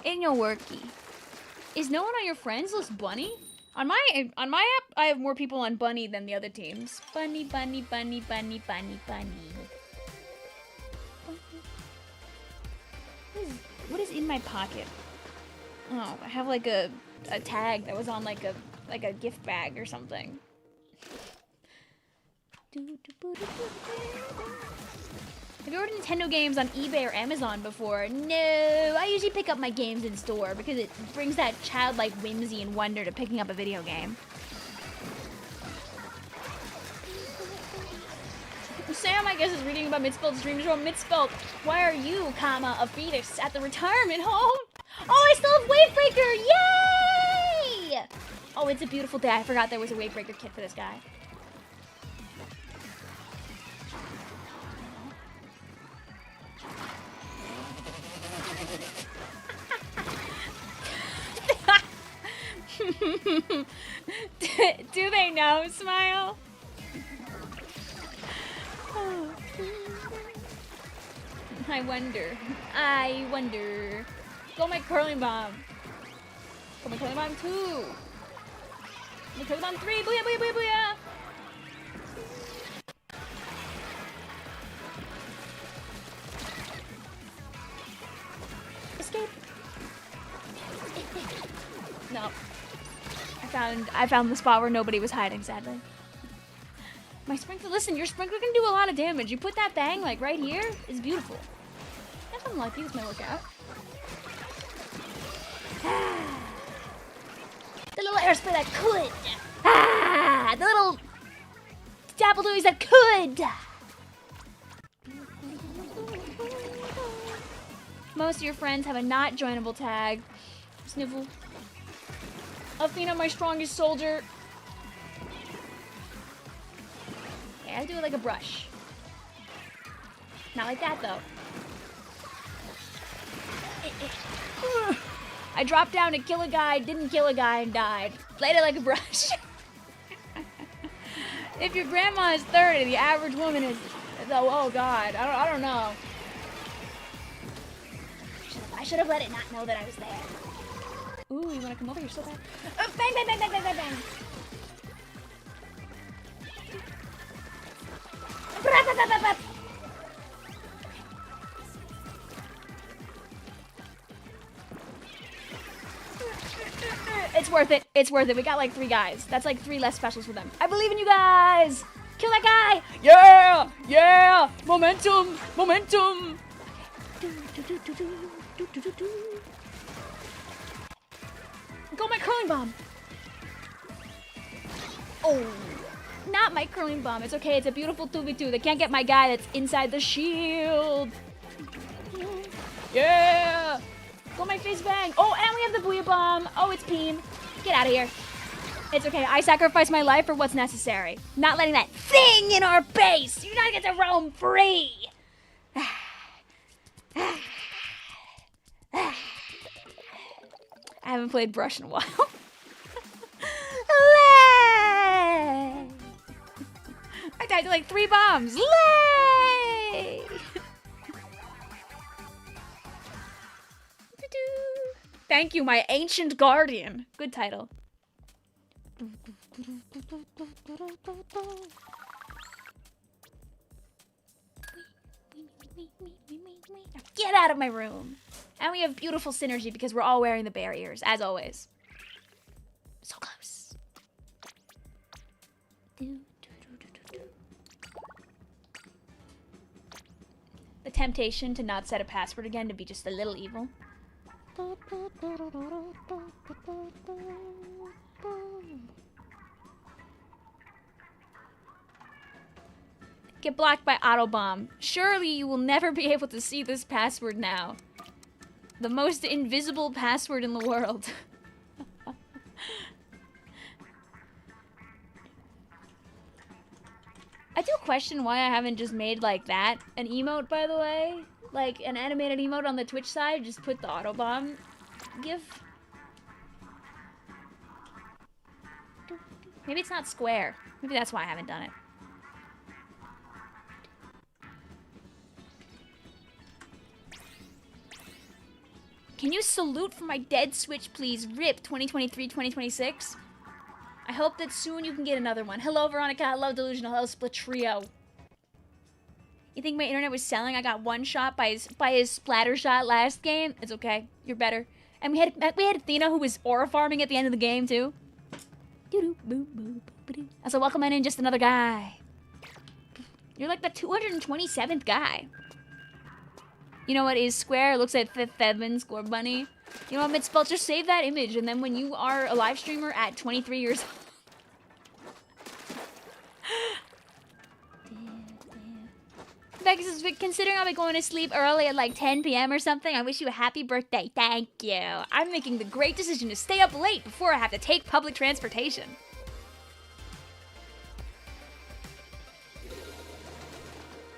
It no worky. Is no one on your friends list bunny? On my app, I have more people on Bunny than the other teams. Bunny, bunny, bunny, bunny, bunny, bunny. What is in my pocket? Oh, I have like a tag that was on like a gift bag or something. Have you ordered Nintendo games on eBay or Amazon before? No, I usually pick up my games in store because it brings that childlike whimsy and wonder to picking up a video game. Sam, I guess, is reading about Mitspelt's dream show. Mitspelt, why are you, comma, a fetus at the retirement home? Oh, I still have Wavebreaker! Yay! Oh, it's a beautiful day. I forgot there was a Wavebreaker kit for this guy. Do they know, Smile? Oh. I wonder. Go my curling bomb. Go my curling bomb 2. My curling bomb 3. Booyah, booyah, booyah, booyah. Escape. No. I found the spot where nobody was hiding, sadly. My sprinkler, listen, your sprinkler can do a lot of damage. You put that thing like right here, it's beautiful. That's unlucky with my workout. The little airspray that could. The little dapple doilies that could. Most of your friends have a not joinable tag. Sniffle. Athena, my strongest soldier. Okay, I do it like a brush. Not like that, though. I dropped down to kill a guy, didn't kill a guy, and died. Played it like a brush. If your grandma is 30, the average woman is... Oh, God. I don't know. I should have let it not know that I was there. Ooh, you want to come over here so bad? Bang, bang, bang, bang, bang, bang, bang. It's worth it. It's worth it. We got like 3 guys. That's like 3 less specials for them. I believe in you guys. Kill that guy. Yeah. Yeah. Momentum. Momentum. Go my curling bomb. Oh. Not my curling bomb. It's okay. It's a beautiful 2v2. They can't get my guy that's inside the shield. Yeah. Go my face bang. Oh, and we have the booyah bomb. Oh, it's Peen. Get out of here. It's okay. I sacrificed my life for what's necessary. Not letting that thing in our base. You not get to roam free. I haven't played Brush in a while. I died to like 3 bombs. Lay! Thank you, my ancient guardian. Good title. Get out of my room. And we have beautiful synergy because we're all wearing the barriers, as always. So close. The temptation to not set a password again, to be just a little evil. Get blocked by Autobomb. Surely you will never be able to see this password now. The most invisible password in the world. I do question why I haven't just made like that an emote, by the way. Like an animated emote on the Twitch side, just put the Autobomb gif. Maybe it's not square. Maybe that's why I haven't done it. Can you salute for my dead Switch, please? RIP 2023-2026. I hope that soon you can get another one. Hello, Veronica. Hello, Delusional. Hello, Split Trio. You think my internet was selling? I got one shot by his splatter shot last game. It's okay. You're better. And we had Athena who was aura farming at the end of the game too. So welcome in just another guy. You're like the 227th guy. You know what is square? It looks like Fifth Edmund Score Bunny. You know what, Mitspelt? Just save that image, and then when you are a live streamer at 23 years old. Becky says, considering I'll be going to sleep early at like 10 p.m. or something, I wish you a happy birthday. Thank you. I'm making the great decision to stay up late before I have to take public transportation.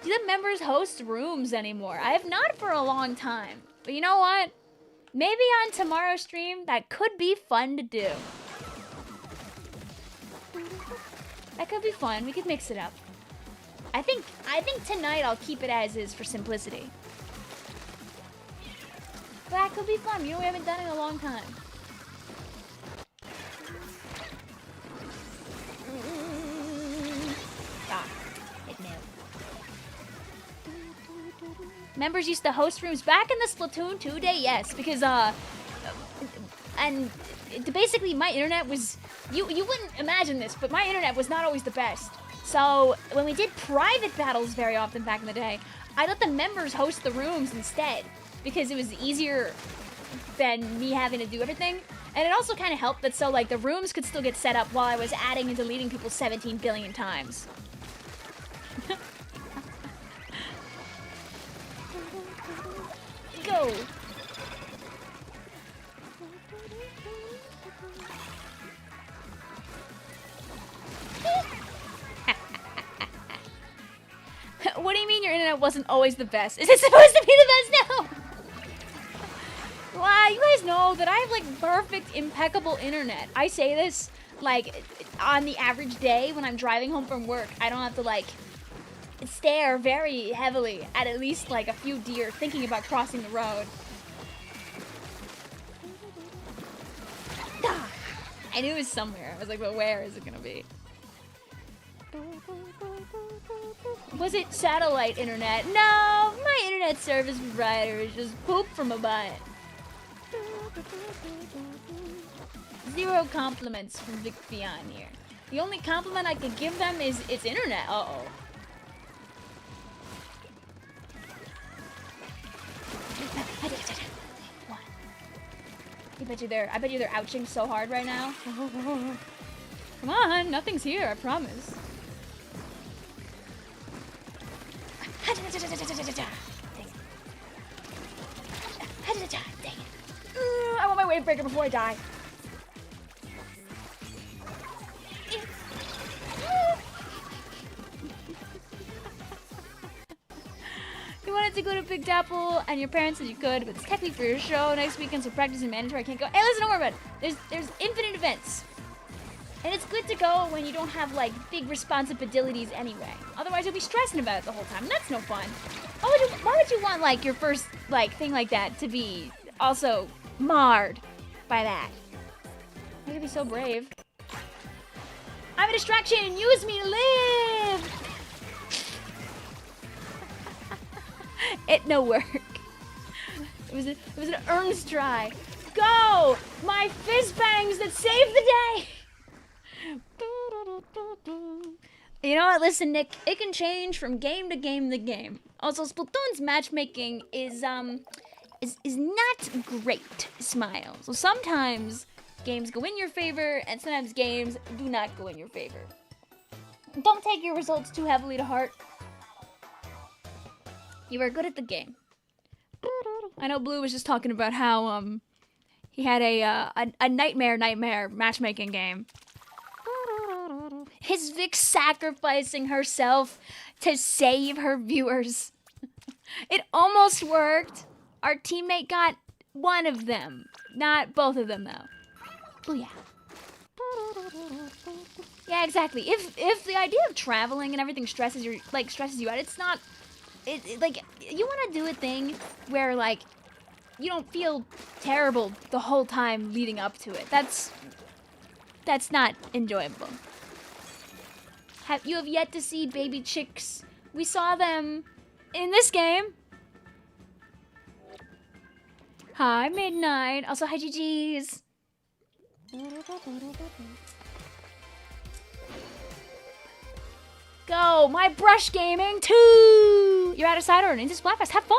Do the members host rooms anymore? I have not for a long time. But you know what? Maybe on tomorrow's stream, that could be fun to do. That could be fun. We could mix it up. I think tonight I'll keep it as is for simplicity. But that could be fun. You know, we haven't done it in a long time. Ah, it knew. Members used to host rooms back in the Splatoon 2 day, yes, because and basically my internet was you wouldn't imagine this, but my internet was not always the best. So when we did private battles very often back in the day, I let the members host the rooms instead because it was easier than me having to do everything. And it also kind of helped that so like the rooms could still get set up while I was adding and deleting people 17 billion times. Go! What do you mean your internet wasn't always the best? Is it supposed to be the best now? Wow, you guys know that I have like perfect, impeccable internet. I say this like on the average day when I'm driving home from work. I don't have to like stare very heavily at least like a few deer thinking about crossing the road. I knew it was somewhere. I was like, but where is it gonna be? Was it satellite internet? No, my internet service provider is just poop from a butt. 0 compliments from Vicvillon here. The only compliment I could give them is its internet. Uh-oh. I bet you they're ouching so hard right now. Come on, nothing's here, I promise. Dang it. I want my wave breaker before I die. You wanted to go to Big Apple, and your parents said you could, but it's technically for your show. Next weekend, so practice and mandatory. I can't go. Hey, listen, don't worry about it. There's infinite events. And it's good to go when you don't have, like, big responsibilities anyway. Otherwise, you'll be stressing about it the whole time, and that's no fun. Why would you want, like, your first, like, thing like that to be also marred by that? Why would you be so brave? I'm a distraction! Use me to live! It no work. It was an earnest try. Go! My fizz bangs that saved the day! You know what? Listen, Nick, it can change from game to game to game. Also, Splatoon's matchmaking is not great. Smile. So sometimes games go in your favor, and sometimes games do not go in your favor. Don't take your results too heavily to heart. You are good at the game. I know Blue was just talking about how he had a nightmare matchmaking game. Is Vic sacrificing herself to save her viewers? It almost worked. Our teammate got one of them, not both of them though. Oh yeah. Yeah, exactly. If the idea of traveling and everything stresses you out, it's not. Like, you want to do a thing where, like, you don't feel terrible the whole time leading up to it. That's That's not enjoyable. You have yet to see baby chicks. We saw them in this game. Hi, Midnight. Also, hi, GG's. Go, my brush gaming 2. You're out of side order into Splatfest. Have fun.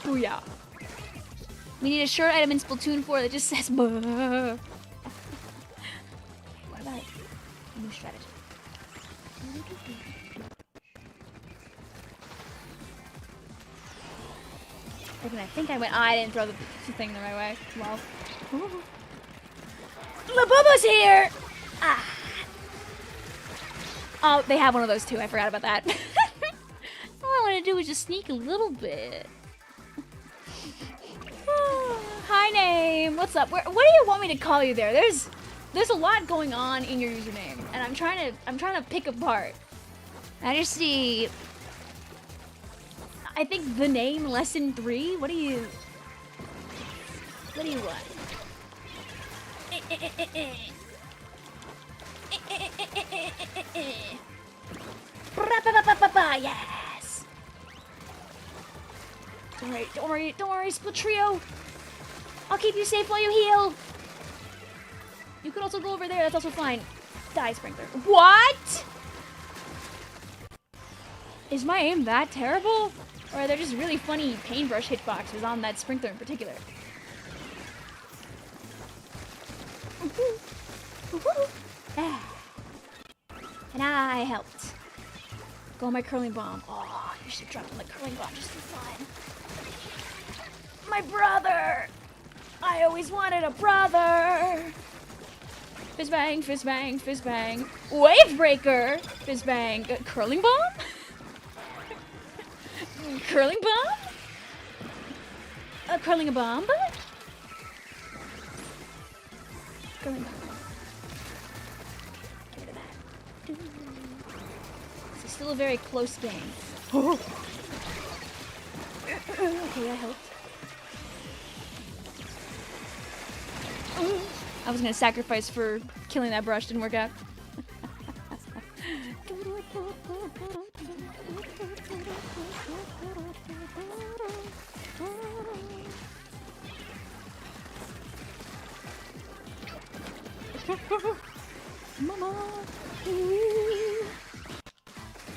Booyah. We need a shirt item in Splatoon 4 that just says "Buh." What about new strategy? I think I went. I didn't throw the thing the right way. Well, Labubu's here. Ah. Oh, they have one of those too. I forgot about that. All I want to do is just sneak a little bit. Hi, name. What's up? What do you want me to call you there? There's a lot going on in your username, and I'm trying to pick apart. I just see. I think the name lesson 3. What do you want? Yes. Don't worry, Split Trio. I'll keep you safe while you heal. You could also go over there. That's also fine. Die, Sprinkler. What? Is my aim that terrible? Or are there just really funny paintbrush hitboxes on that Sprinkler in particular? And I helped. Go on my curling bomb. Oh, you should drop on the curling bomb just for fun. My brother! I always wanted a brother! Fizz bang, fizz bang, fizz bang. Wave breaker! Fizz bang. Curling bomb? Curling bomb? Curling a bomb? Curling bomb. Get rid of that. This is still a very close game. Okay, I helped. I was gonna sacrifice for killing that brush, didn't work out. Mama. Is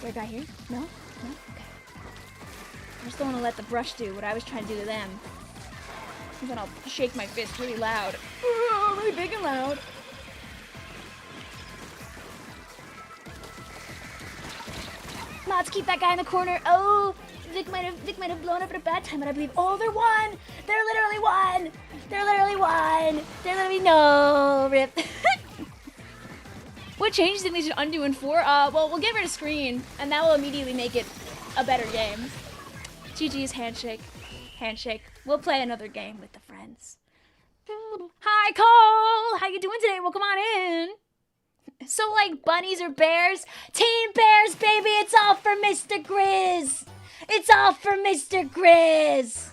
there a guy here? No? No? Okay. I just don't want to let the brush do what I was trying to do to them. And then I'll shake my fist really loud. Really big and loud. Let's keep that guy in the corner. Oh, Vic might have blown up at a bad time, but I believe. Oh, they're one. They're literally one. They're literally one. They're literally no rip. What changes do you think they should undo in 4? Well, we'll get rid of screen, and that will immediately make it a better game. GG's handshake. Handshake. We'll play another game with the friends. Hi, Cole! How you doing today? Well, come on in. So, like, bunnies or bears? Team Bears, baby! It's all for Mr. Grizz! It's all for Mr. Grizz!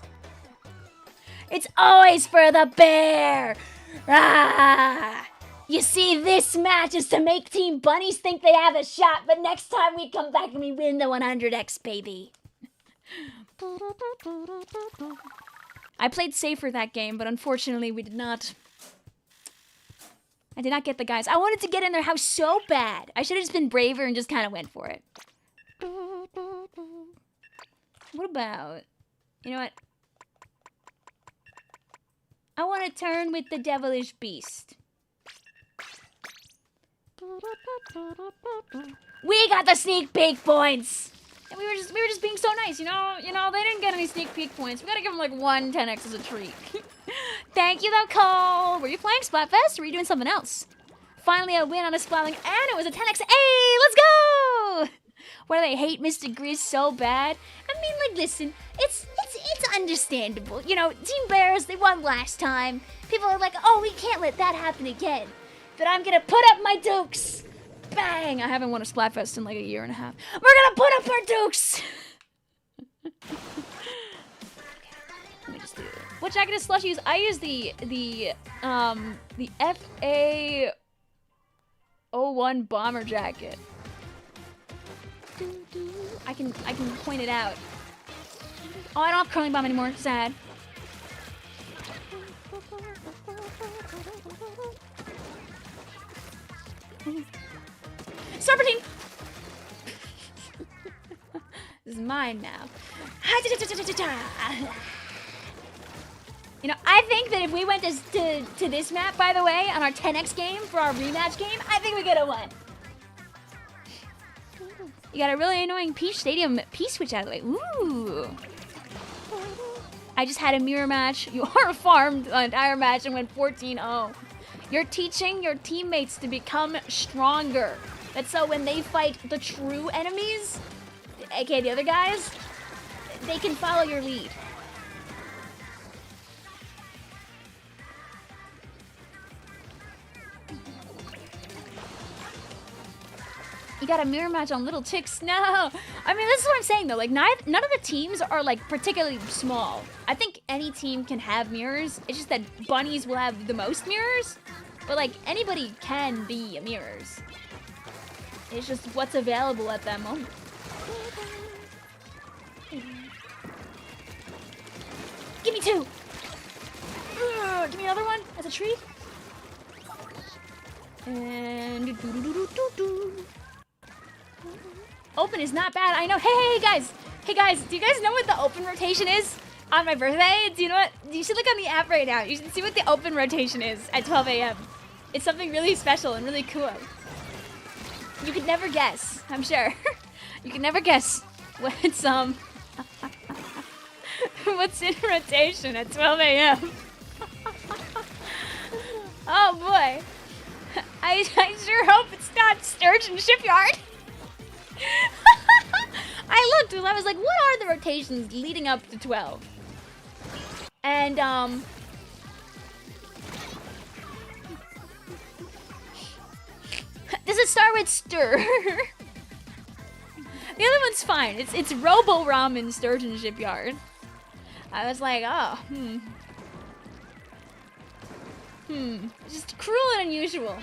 It's always for the bear! Ah! You see, this match is to make Team Bunnies think they have a shot, but next time we come back and we win the 100x, baby. I played safer that game, but unfortunately we did not. I did not get the guys. I wanted to get in their house so bad. I should have just been braver and just kind of went for it. What about... You know what? I want to turn with the devilish beast. We got the sneak peek points! And we were just being so nice, you know, they didn't get any sneak peek points. We gotta give them like 1 10x as a treat. Thank you though, Cole. Were you playing Splatfest or were you doing something else? Finally a win on a Splatling and it was a 10x. Hey, let's go! Why do they hate Mr. Grizz so bad? I mean, like, listen, it's understandable. You know, Team Bears, they won last time. People are like, oh, we can't let that happen again. But I'm gonna put up my dukes. Bang! I haven't won a Splatfest in like a year and a half. We're gonna put up our dukes! Let me just do it. What jacket does Slush use? I use the FA01 bomber jacket. I can point it out. Oh, I don't have curling bomb anymore. Sad. Serpentine! This is mine now. You know, I think that if we went to this map, by the way, on our 10x game for our rematch game, I think we could have won. You got a really annoying Peach Stadium P-switch out of the way. Ooh. I just had a mirror match. You are farmed an entire match and went 14-0. You're teaching your teammates to become stronger. That's so when they fight the true enemies, aka the other guys, they can follow your lead. You got a mirror match on Little Chicks? No! I mean, this is what I'm saying though, like none of the teams are like particularly small. I think any team can have mirrors. It's just that bunnies will have the most mirrors. But like anybody can be mirrors. It's just what's available at that moment. Give me two! Give me another one as a treat. And open is not bad. I know. Hey guys, do you guys know what the open rotation is on my birthday? Do you know what? You should look on the app right now. You should see what the open rotation is at 12 a.m. It's something really special and really cool. You could never guess, I'm sure. You could never guess what's what's in rotation at 12 a.m. Oh boy. I sure hope it's not Sturgeon Shipyard. I looked and I was like, what are the rotations leading up to 12? And does it start with stir? The other one's fine. It's Robo Ramen Sturgeon Shipyard. I was like, oh, just cruel and unusual.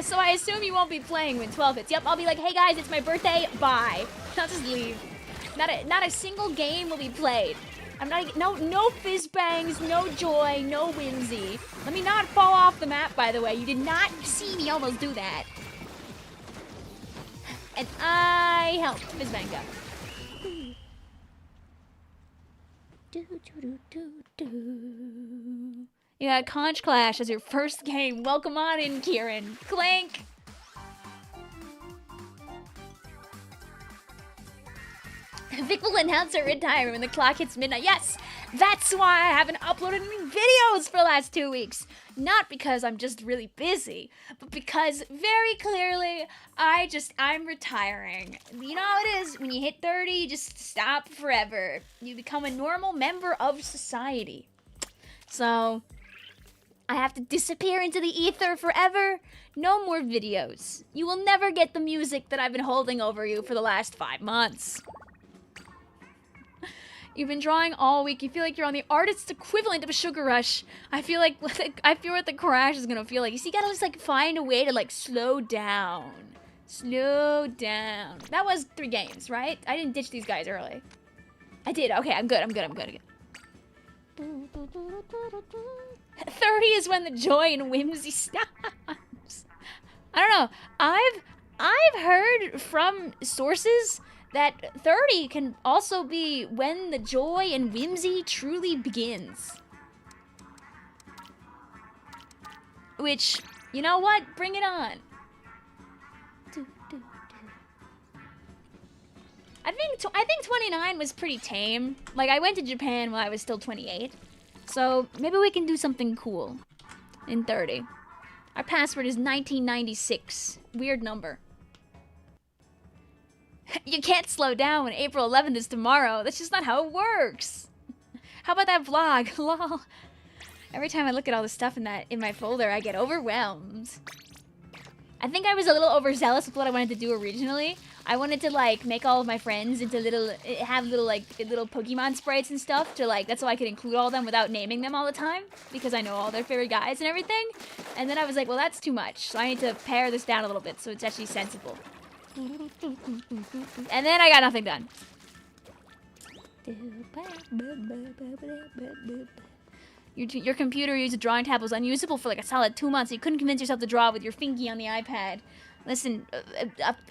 So I assume you won't be playing when 12 hits. Yep, I'll be like, hey guys, it's my birthday, bye. I'll just leave. Not a single game will be played. I'm not, no fizz bangs, no joy, no whimsy. Let me not fall off the map, by the way. You did not see me almost do that. And I helped fizz bang go. You got Conch Clash as your first game. Welcome on in, Kieran. Clank! Vic will announce her retire when the clock hits midnight. Yes! That's why I haven't uploaded any videos for the last 2 weeks. Not because I'm just really busy, but because very clearly I'm retiring. You know how it is, when you hit 30, you just stop forever. You become a normal member of society. So, I have to disappear into the ether forever. No more videos. You will never get the music that I've been holding over you for the last 5 months. You've been drawing all week. You feel like you're on the artist's equivalent of a sugar rush. I feel what the crash is gonna feel like. You see, you gotta just like find a way to like slow down. Slow down. That was 3 games, right? I didn't ditch these guys early. I did. Okay, I'm good. 30 is when the joy and whimsy stops. I don't know. I've heard from sources that 30 can also be when the joy and whimsy truly begins. Which, you know what? Bring it on. I think 29 was pretty tame. Like, I went to Japan while I was still 28. So, maybe we can do something cool in 30. Our password is 1996. Weird number. You can't slow down when April 11th is tomorrow. That's just not how it works. How about that vlog? Lol. Every time I look at all the stuff in my folder, I get overwhelmed. I think I was a little overzealous with what I wanted to do originally. I wanted to like make all of my friends into little, have little like little Pokemon sprites and stuff to like, that's so I could include all of them without naming them all the time because I know all their favorite guys and everything. And then I was like, well, that's too much. So I need to pare this down a little bit so it's actually sensible. And then I got nothing done. Your computer used a drawing tab was unusable for like a solid 2 months. You couldn't convince yourself to draw with your fingy on the iPad. Listen,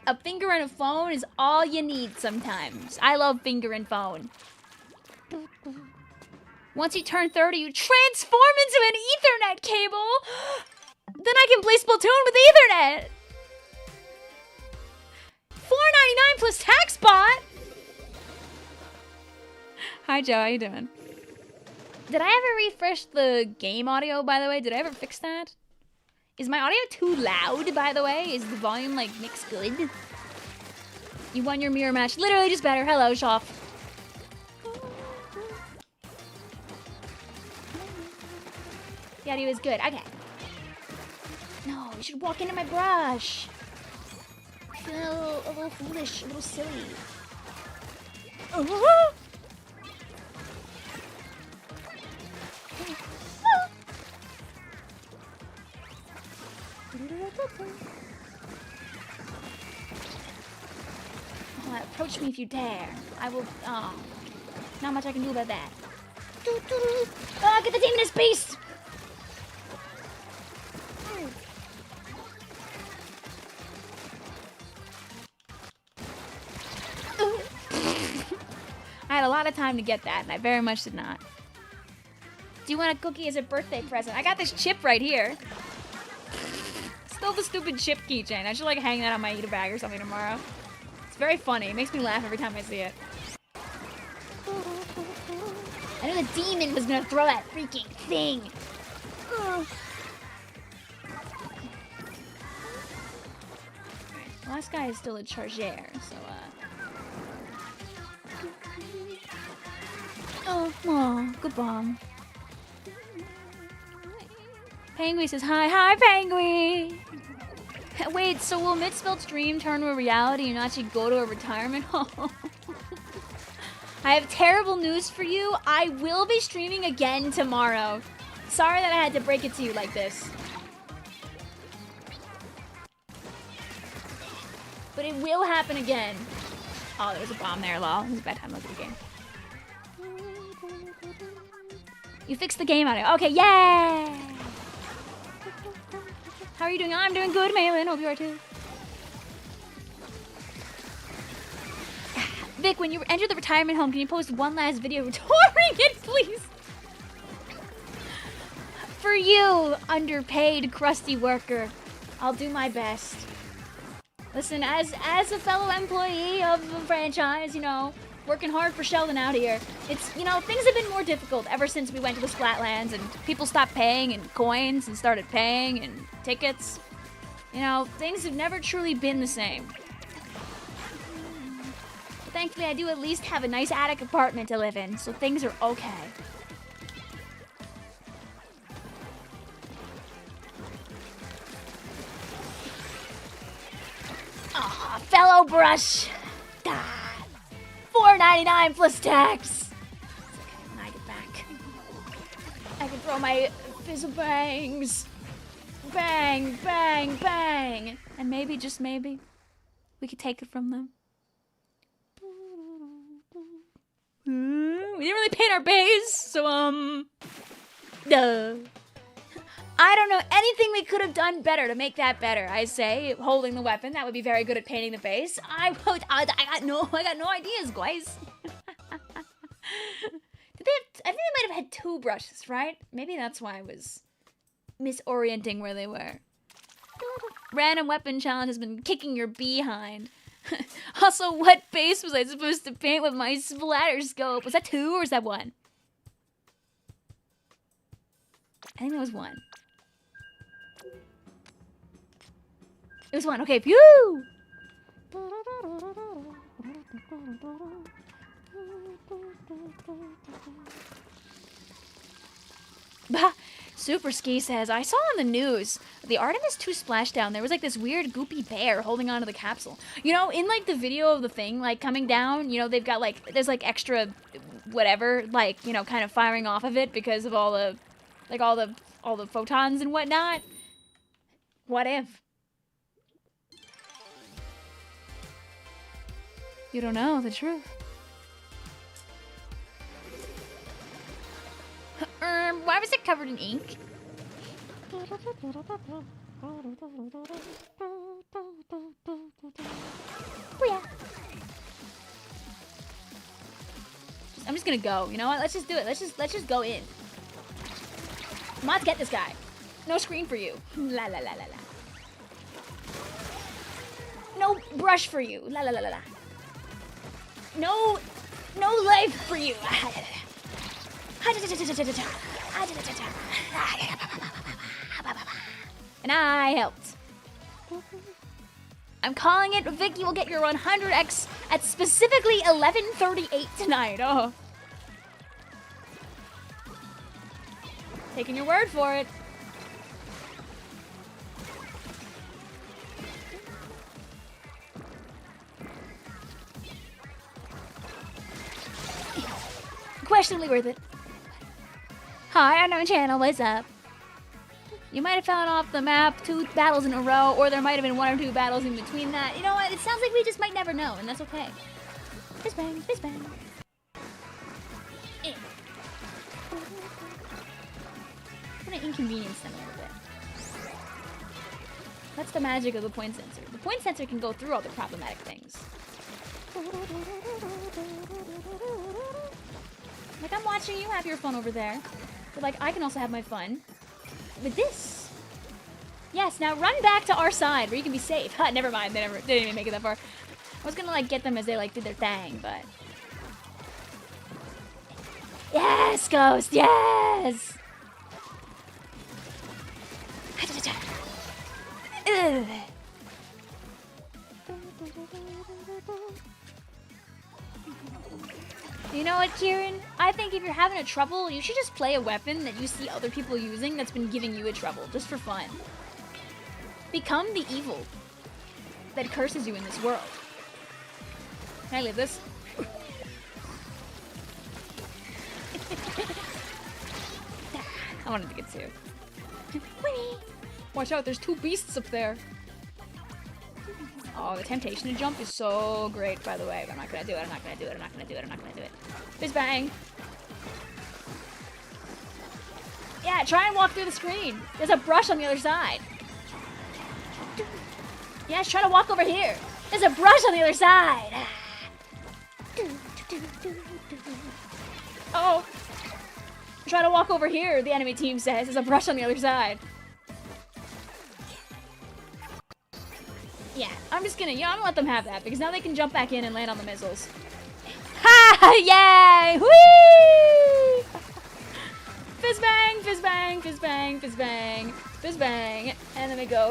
a finger and a phone is all you need sometimes. I love finger and phone. Once you turn 30, you transform into an Ethernet cable. Then I can play Splatoon with Ethernet. $4.99 plus tax bot. Hi, Joe. How you doing? Did I ever refresh the game audio, by the way? Did I ever fix that? Is my audio too loud, by the way? Is the volume, like, mixed good? You won your mirror match. Literally just better. Hello, Shoff. The audio is good. Okay. No, you should walk into my brush. I feel a little foolish, a little silly. Oh, approach me if you dare. I will. Oh, not much I can do about that. Oh, get the demoness beast! I had a lot of time to get that, and I very much did not. Do you want a cookie as a birthday present? I got this chip right here. Still the stupid chip keychain. I should like hang that on my eater bag or something tomorrow. It's very funny. It makes me laugh every time I see it. I knew the demon was gonna throw that freaking thing. Last guy is still a charger, so Oh, good bomb. Penguin says, hi, Penguin! Wait, so will Mitspelt's dream turn to a reality and actually go to a retirement home? I have terrible news for you. I will be streaming again tomorrow. Sorry that I had to break it to you like this. But it will happen again. Oh, there was a bomb there, lol. It was a bad time to look at the game. You fixed the game audio. Okay, yay! How are you doing? I'm doing good, Malin. Hope you are too. Vic, when you enter the retirement home, can you post one last video touring it, please? For you, underpaid, crusty worker, I'll do my best. Listen, as a fellow employee of the franchise, you know, working hard for Sheldon out here, it's, you know, things have been more difficult ever since we went to the Splatlands and people stopped paying in coins and started paying in tickets. You know, things have never truly been the same. But thankfully, I do at least have a nice attic apartment to live in, so things are okay. Ah, fellow brush. Ah, $4.99 plus tax. It's okay, when I get back, I can throw my fizzle bangs. Bang, bang, bang. And maybe, just maybe, we could take it from them. We didn't really paint our base, so, duh. I don't know anything we could have done better to make that better. I say, holding the weapon, that would be very good at painting the base. I got no ideas, guys. I think they might have had 2 brushes, right? Maybe that's why I was misorienting where they were. Random weapon challenge has been kicking your behind. Also, what base was I supposed to paint with my splatter scope? Was that 2 or was that 1? I think that was 1. It was 1. Okay, phew! Bah! Super Ski says, I saw on the news that The Artemis 2 splashdown, there was like this weird goopy bear holding onto the capsule. You know, in like the video of the thing like coming down, you know, they've got like, there's like extra whatever, like, you know, kind of firing off of it because of all the, like all the photons and whatnot. What if? You don't know the truth. Why was it covered in ink? Oh yeah. I'm just gonna go. You know what? Let's just do it. Let's just go in. Mods, get this guy. No screen for you. La la la la la. No brush for you. La la la la la. No life for you. And I helped. I'm calling it. Vicky will get your 100x at specifically 11:38 tonight. Oh. Taking your word for it. Questionably worth it. Hi, unknown channel, what's up? You might have fallen off the map 2 battles in a row, or there might have been 1 or 2 battles in between that. You know what? It sounds like we just might never know, and that's okay. Fizz bang, fizz bang. Eh. I'm gonna inconvenience them a little bit. That's the magic of the point sensor. The point sensor can go through all the problematic things. Like, I'm watching you have your fun over there. But, like, I can also have my fun with this. Yes, now run back to our side where you can be safe. Ha, never mind. They didn't even make it that far. I was gonna, like, get them as they, like, did their thing, but... Yes, Ghost! Yes! Ugh. You know what, Kieran? I think if you're having a trouble, you should just play a weapon that you see other people using that's been giving you a trouble, just for fun. Become the evil that curses you in this world. Can I leave this? I wanted to get two. Watch out, there's 2 beasts up there. Oh, the temptation to jump is so great, by the way. But I'm not gonna do it, I'm not gonna do it, I'm not gonna do it, I'm not gonna do it. Fizz bang! Yeah, try and walk through the screen. There's a brush on the other side. Yes, try to walk over here. There's a brush on the other side. Oh. Try to walk over here, the enemy team says. There's a brush on the other side. Yeah, I'm just gonna, I'm gonna let them have that, because now they can jump back in and land on the missiles. Ha! Yay! Whee! Fizz bang, fizz bang, fizz bang, fizz bang, fizz bang, and then we go.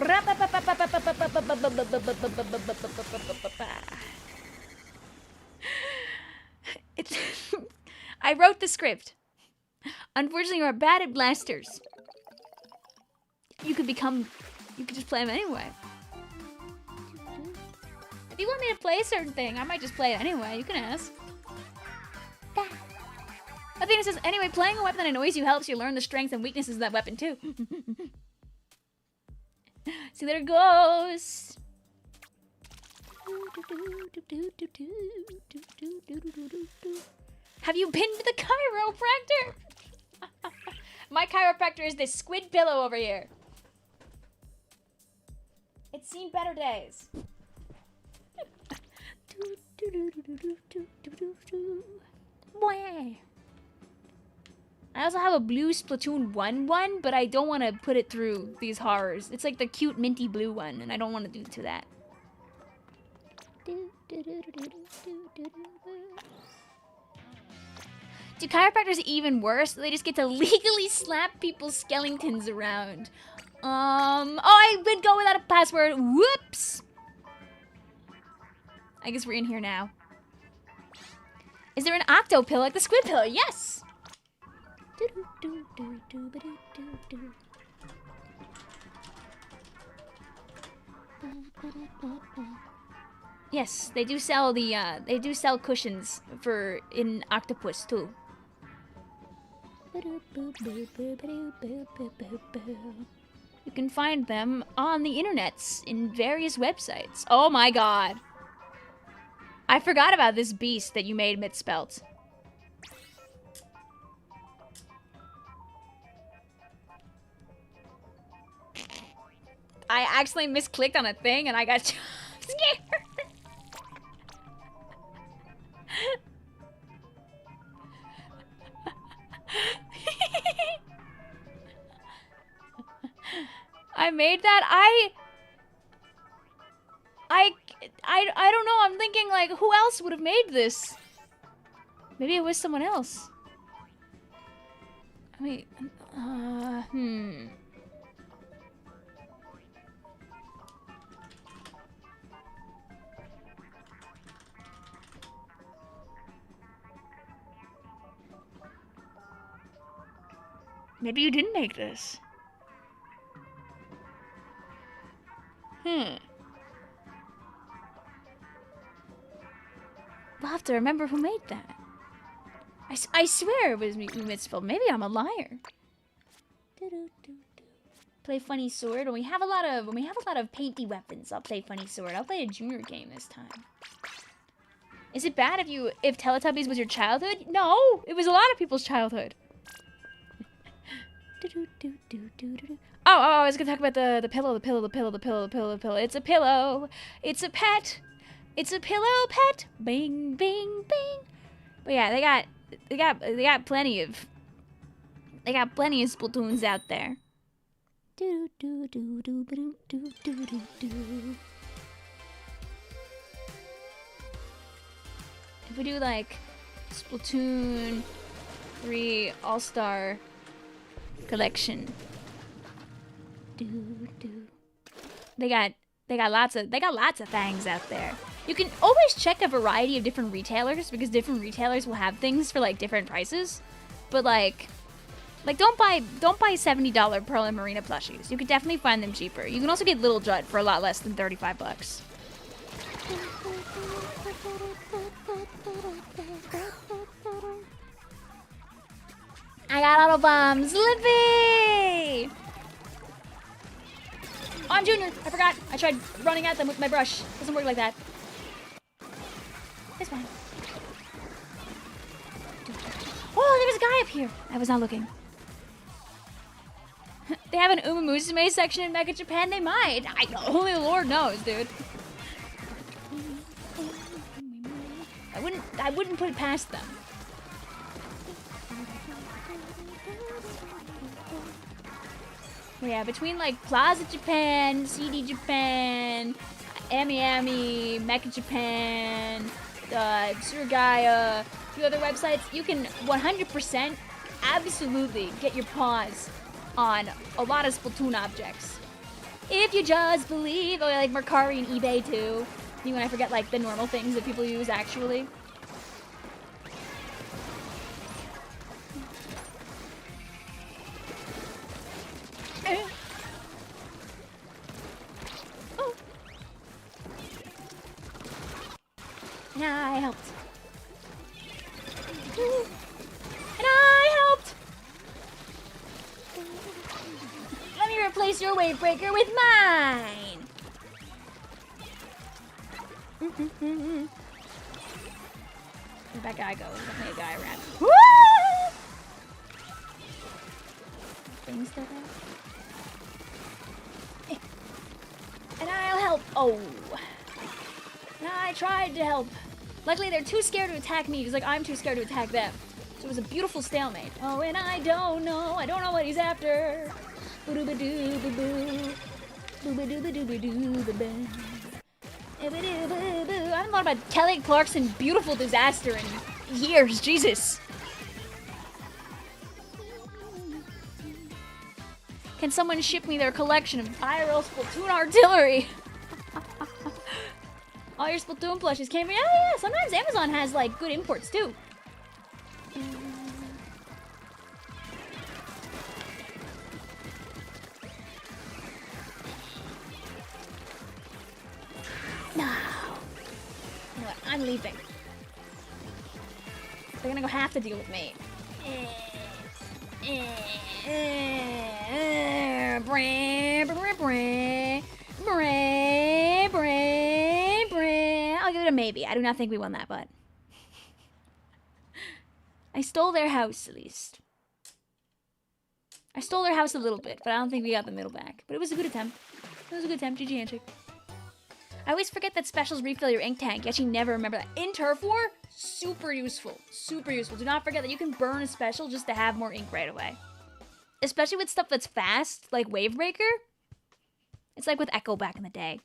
I wrote the script. Unfortunately, you are bad at blasters. You could just play them anyway. If you want me to play a certain thing, I might just play it anyway. You can ask. Athena says, anyway, playing a weapon that annoys you helps you learn the strengths and weaknesses of that weapon, too. See, there it goes. Have you been to the chiropractor? My chiropractor is this squid pillow over here. It's seen better days. I also have a blue Splatoon 1, but I don't want to put it through these horrors. It's like the cute minty blue one, and I don't want to do to that. Do chiropractors even worse? They just get to legally slap people's skeletons around. Oh, I would go without a password. Whoops. I guess we're in here now. Is there an octo pill like the squid pill? Yes. Yes, they do sell they do sell cushions in Octopus too. You can find them on the internets in various websites. Oh my god. I forgot about this beast that you made, Mitspelt. I accidentally misclicked on a thing and I got scared. I made that. I don't know. I'm thinking like, who else would have made this? Maybe it was someone else. I mean, Maybe you didn't make this. We'll have to remember who made that. I swear it was Mitzvah. Maybe I'm a liar. Play funny sword. When we have a lot of painty weapons, I'll play funny sword. I'll play a junior game this time. Is it bad if Teletubbies was your childhood? No, it was a lot of people's childhood. Oh, I was gonna talk about the pillow. It's a pillow. It's a pet. It's a pillow pet. Bing, bing, bing. But yeah, they got plenty of Splatoons out there. If we do like Splatoon 3 All-Star Collection, they got lots of things out there. You can always check a variety of different retailers because different retailers will have things for like different prices. But like don't buy $70 Pearl and Marina plushies. You could definitely find them cheaper. You can also get Little Judd for a lot less than $35. I got auto bombs, Lippy! Oh, I'm Junior. I forgot. I tried running at them with my brush. Doesn't work like that. It's fine. Oh, there was a guy up here. I was not looking. They have an Uma Musume section in Mega Japan. They might. Only the Lord knows, dude. I wouldn't put it past them. Well, yeah, between like Plaza Japan, CD Japan, Ami, Mecha Japan, Surugaya, a few other websites, you can 100% absolutely get your paws on a lot of Splatoon objects. If you just believe, like Mercari and eBay too. You and I forget like the normal things that people use actually. Oh. And I helped. And I helped. Let me replace your wave breaker with mine. Where'd that guy go? There's definitely a guy around. Woo! Things still there? And I'll help. Oh. And I tried to help. Luckily, they're too scared to attack me, just like I'm too scared to attack them. So it was a beautiful stalemate. Oh, and I don't know what he's after. I haven't thought about Kelly Clarkson's beautiful disaster in years. Jesus. Can someone ship me their collection of IRL Splatoon artillery? All your Splatoon plushies came from... Yeah. Sometimes Amazon has, like, good imports, too. I'm leaving. They're gonna go have to deal with me. I'll give it a maybe. I do not think we won that, but I stole their house, at least. I stole their house a little bit, but I don't think we got the middle back. But it was a good attempt. It was a good attempt. GG handshake. I always forget that specials refill your ink tank. You actually never remember that. In Turf War, super useful. Super useful. Do not forget that you can burn a special just to have more ink right away. Especially with stuff that's fast, like Wavebreaker. It's like with Echo back in the day.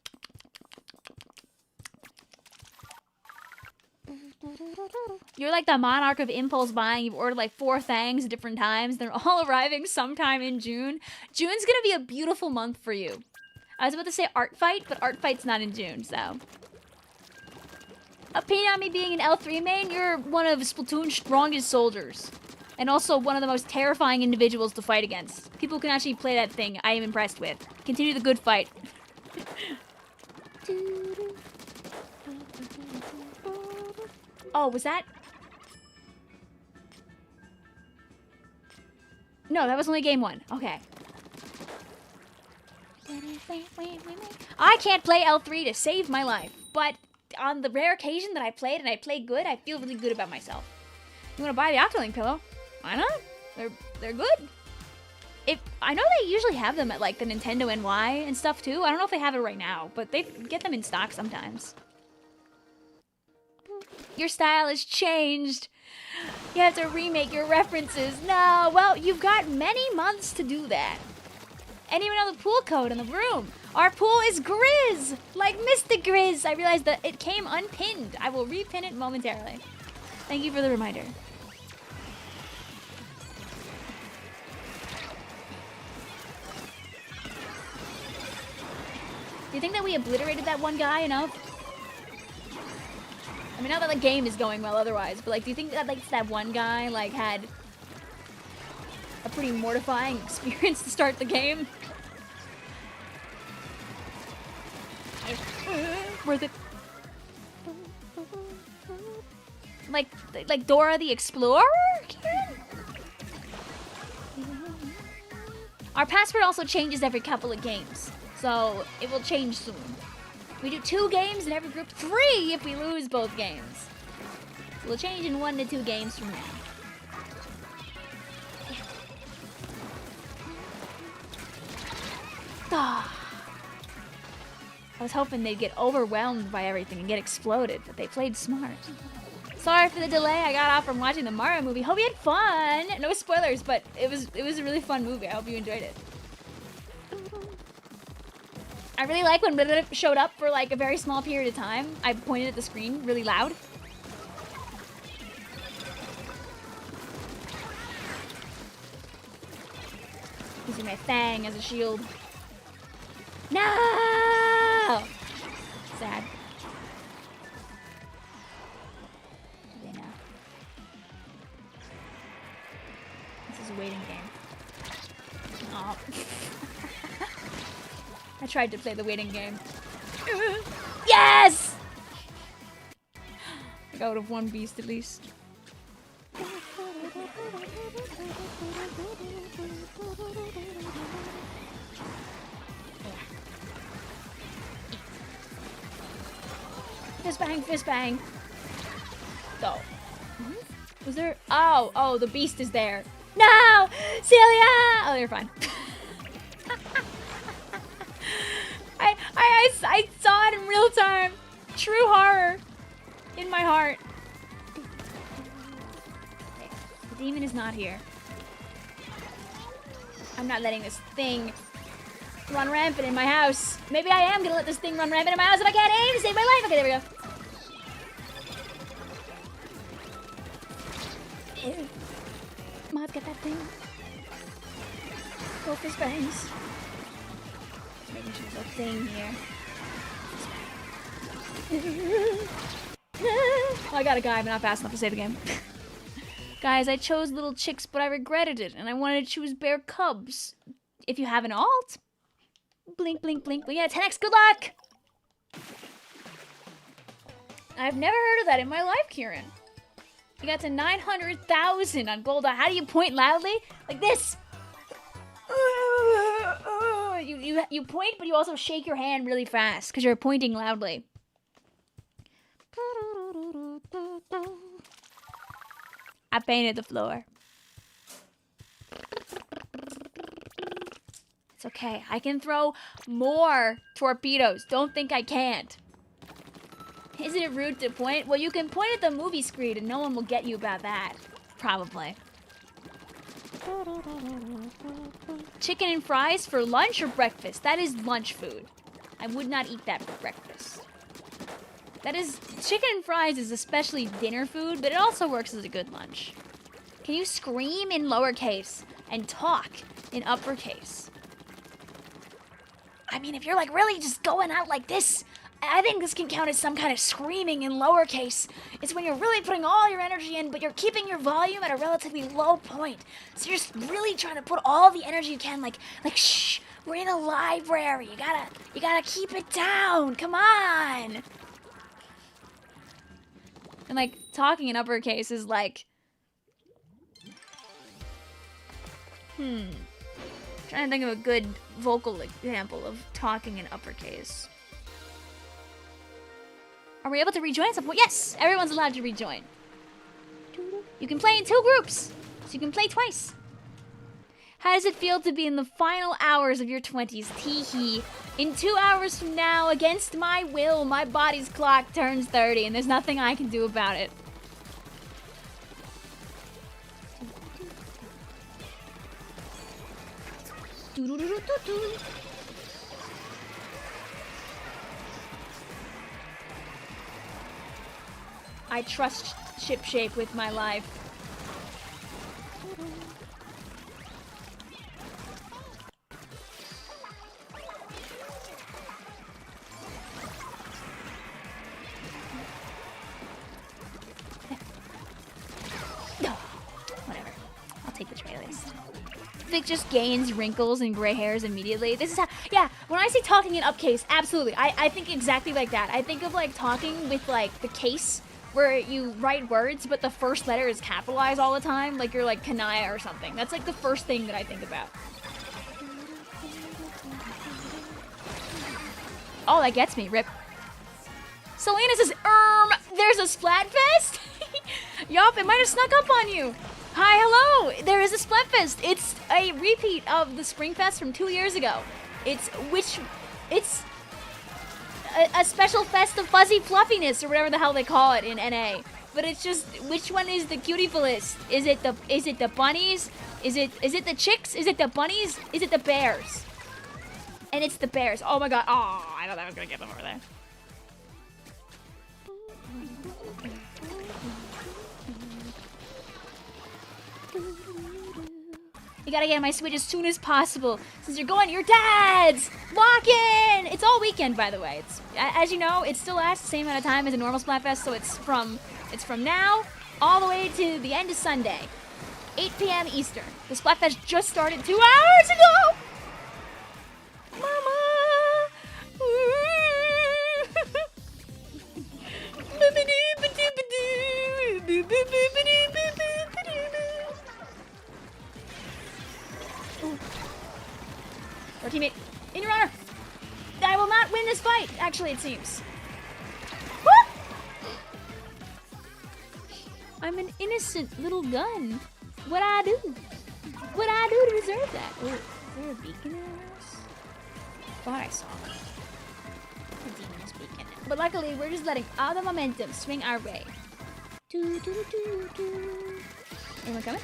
You're like the monarch of impulse buying. You've ordered like 4 things at different times. They're all arriving sometime in June. June's gonna be a beautiful month for you. I was about to say Art Fight, but Art Fight's not in June, so. Opinion on me being an L3 main, you're one of Splatoon's strongest soldiers. And also one of the most terrifying individuals to fight against. People who can actually play that thing, I am impressed with. Continue the good fight. Oh, was that? No, that was only game 1. Okay. I can't play L3 to save my life, but on the rare occasion that I played and I played good, I feel really good about myself. You want to buy the Octolink pillow? Why not? They're good. I know they usually have them at like the Nintendo NY and stuff too. I don't know if they have it right now, but they get them in stock sometimes. Your style has changed. You have to remake your references. No, well, you've got many months to do that. Anyone know the pool code in the room? Our pool is Grizz! Like Mr. Grizz! I realized that it came unpinned. I will repin it momentarily. Thank you for the reminder. Do you think that we obliterated that one guy enough? I mean, not that the game is going well otherwise, but like, do you think that like that one guy like had a pretty mortifying experience to start the game? Worth it. Like Dora the Explorer, Kieran? Our password also changes every couple of games, so it will change soon. We do 2 games in every group, 3 if we lose both games. So we'll change in 1 to 2 games from now. Ah. I was hoping they'd get overwhelmed by everything and get exploded, but they played smart. Sorry for the delay. I got off from watching the Mario movie. Hope you had fun. No spoilers, but it was a really fun movie. I hope you enjoyed it. I really like when Blip showed up for like a very small period of time. I pointed at the screen really loud. Using my fang as a shield. No! Sad. Okay, now. This is a waiting game. Oh. I tried to play the waiting game. Yes! I got out of 1 beast at least. Fist bang, fist bang. Go. Was there? Oh, the beast is there. No! Celia! Oh, you're fine. I saw it in real time. True horror in my heart. Okay, the demon is not here. I'm not letting this thing run rampant in my house. Maybe I am gonna let this thing run rampant in my house if I can't aim to save my life. Okay, there we go. Ew. Mod, get that thing. Go fist bangs. Making sure there's a thing here. Oh, I got a guy, but not fast enough to save the game. Guys, I chose little chicks, but I regretted it, and I wanted to choose bear cubs. If you have an alt, blink, blink, blink. But yeah, 10x, good luck! I've never heard of that in my life, Kieran. You got to 900,000 on gold. How do you point loudly? Like this. You point, but you also shake your hand really fast because you're pointing loudly. I painted the floor. It's okay. I can throw more torpedoes. Don't think I can't. Isn't it rude to point? Well, you can point at the movie screen and no one will get you about that. Probably. Chicken and fries for lunch or breakfast? That is lunch food. I would not eat that for breakfast. That is, chicken and fries is especially dinner food, but it also works as a good lunch. Can you scream in lowercase and talk in uppercase? I mean, if you're like really just going out like this, I think this can count as some kind of screaming in lowercase. It's when you're really putting all your energy in, but you're keeping your volume at a relatively low point. So you're just really trying to put all the energy you can, like shh, we're in a library. You gotta keep it down. Come on. And like talking in uppercase is like, trying to think of a good vocal example of talking in uppercase. Are we able to rejoin at some point? Yes, everyone's allowed to rejoin. You can play in 2 groups, so you can play twice. How does it feel to be in the final hours of your 20s? Tee-hee. In 2 hours from now, against my will, my body's clock turns 30, and there's nothing I can do about it. I trust Shipshape with my life. Whatever. I'll take the tray list. Vic just gains wrinkles and gray hairs immediately. This is how, yeah, when I say talking in upcase, absolutely. I think exactly like that. I think of like talking with like the case where you write words, but the first letter is capitalized all the time, like you're like Kanaya or something. That's like the first thing that I think about. Oh, that gets me, rip. Selena says, there's a Splatfest? Yup, it might have snuck up on you. Hi, hello, there is a Splatfest. It's a repeat of the Springfest from 2 years ago. It's a special fest of fuzzy fluffiness, or whatever the hell they call it in NA. But it's just, which one is the cutiefulest? Is it the bunnies? Is it the chicks? Is it the bunnies? Is it the bears? And it's the bears. Oh my god. Oh, I thought I was gonna get them over there. You gotta get on my Switch as soon as possible. Since you're going to your dad's! Lock in! It's all weekend, by the way. It's, as you know, it still lasts the same amount of time as a normal Splatfest, so it's from now all the way to the end of Sunday. 8 p.m. Eastern. The Splatfest just started 2 hours ago! Mama! Our teammate, in your honor! I will not win this fight, actually, it seems. Woo! I'm an innocent little gun. What'd I do? What'd I do to deserve that? Oh, is there a beacon in this? Thought I saw it. The demon's beacon. But luckily, we're just letting all the momentum swing our way. Anyone coming?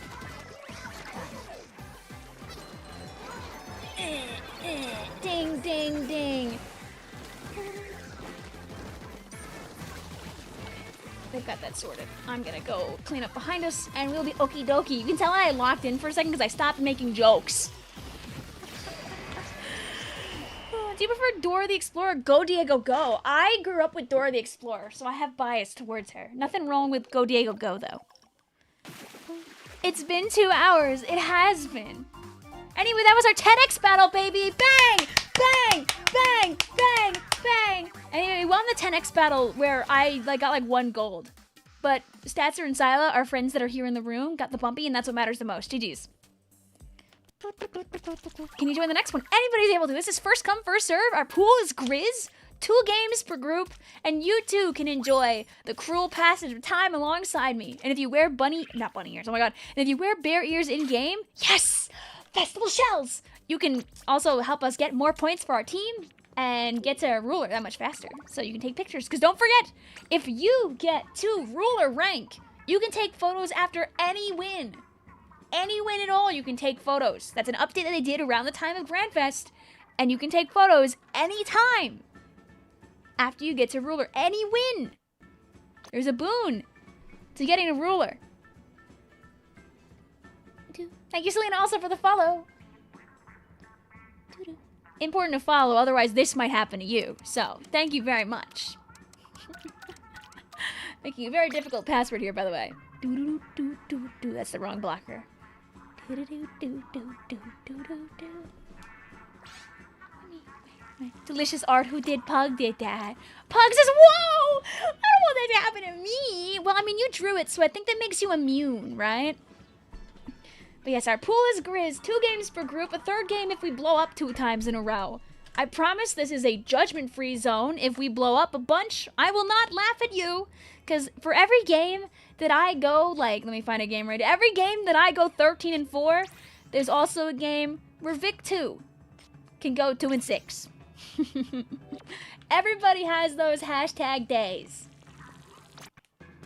Ding, ding, ding. They've got that sorted. I'm gonna go clean up behind us, and we'll be okie dokie. You can tell I locked in for a second because I stopped making jokes. Do you prefer Dora the Explorer? Go Diego Go. I grew up with Dora the Explorer, so I have bias towards her. Nothing wrong with Go Diego Go, though. It's been 2 hours. It has been. Anyway, that was our TEDx battle, baby. Bang! Bang! Bang! Bang! Bang! Anyway, we won the 10x battle where I got like 1 gold. But Statser and Sila, our friends that are here in the room, got the bumpy, and that's what matters the most. GG's. Can you join the next one? Anybody's able to. This is first come, first serve. Our pool is grizz. 2 games per group, and you too can enjoy the cruel passage of time alongside me. And if you wear not bunny ears, oh my god. And if you wear bear ears in game, yes! Festival shells! You can also help us get more points for our team and get to a ruler that much faster. So you can take pictures. Because don't forget, if you get to ruler rank, you can take photos after any win. Any win at all, you can take photos. That's an update that they did around the time of GrandFest. And you can take photos anytime after you get to ruler. Any win. There's a boon to getting a ruler. Thank you, Selena, also for the follow. Important to follow, otherwise this might happen to you. So, thank you very much. Making a very difficult password here, by the way. That's the wrong blocker. Delicious art. Who did? Pug did that. Pug says, whoa! I don't want that to happen to me. Well, I mean, you drew it, so I think that makes you immune, right? But yes, our pool is grizz. 2 games per group. A 3rd game if we blow up 2 times in a row. I promise this is a judgment-free zone. If we blow up a bunch, I will not laugh at you. Because for every game that I go, let me find a game right. Every game that I go 13-4, there's also a game where Vic 2 can go 2-6. Everybody has those hashtag days.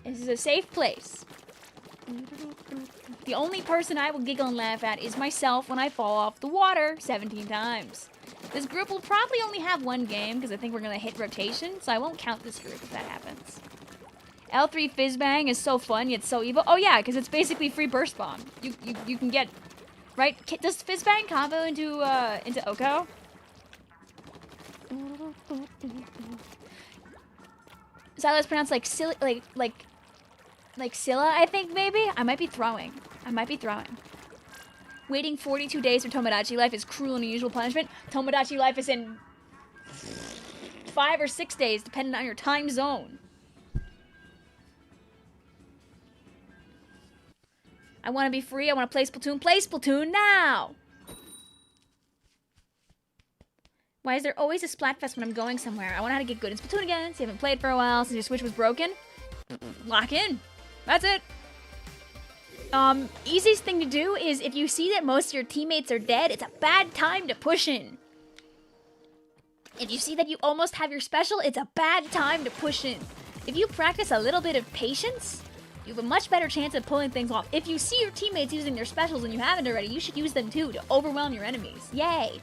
This is a safe place. The only person I will giggle and laugh at is myself when I fall off the water 17 times. This group will probably only have 1 game because I think we're going to hit rotation, so I won't count this group if that happens. L3 Fizzbang is so fun yet so evil. Oh yeah, because it's basically free burst bomb. You can get, right? Does Fizzbang combo into Oko? Sila's pronounced like silly, like Scylla, I think, maybe? I might be throwing. Waiting 42 days for Tomodachi life is cruel and unusual punishment. Tomodachi life is in 5 or 6 days, depending on your time zone. I want to be free. I want to play Splatoon. Play Splatoon now! Why is there always a Splatfest when I'm going somewhere? I want to know how to get good in Splatoon again. So you haven't played for a while since your Switch was broken. Lock in. That's it. Easiest thing to do is if you see that most of your teammates are dead, it's a bad time to push in. If you see that you almost have your special, it's a bad time to push in. If you practice a little bit of patience, you have a much better chance of pulling things off. If you see your teammates using their specials and you haven't already, you should use them too to overwhelm your enemies. Yay.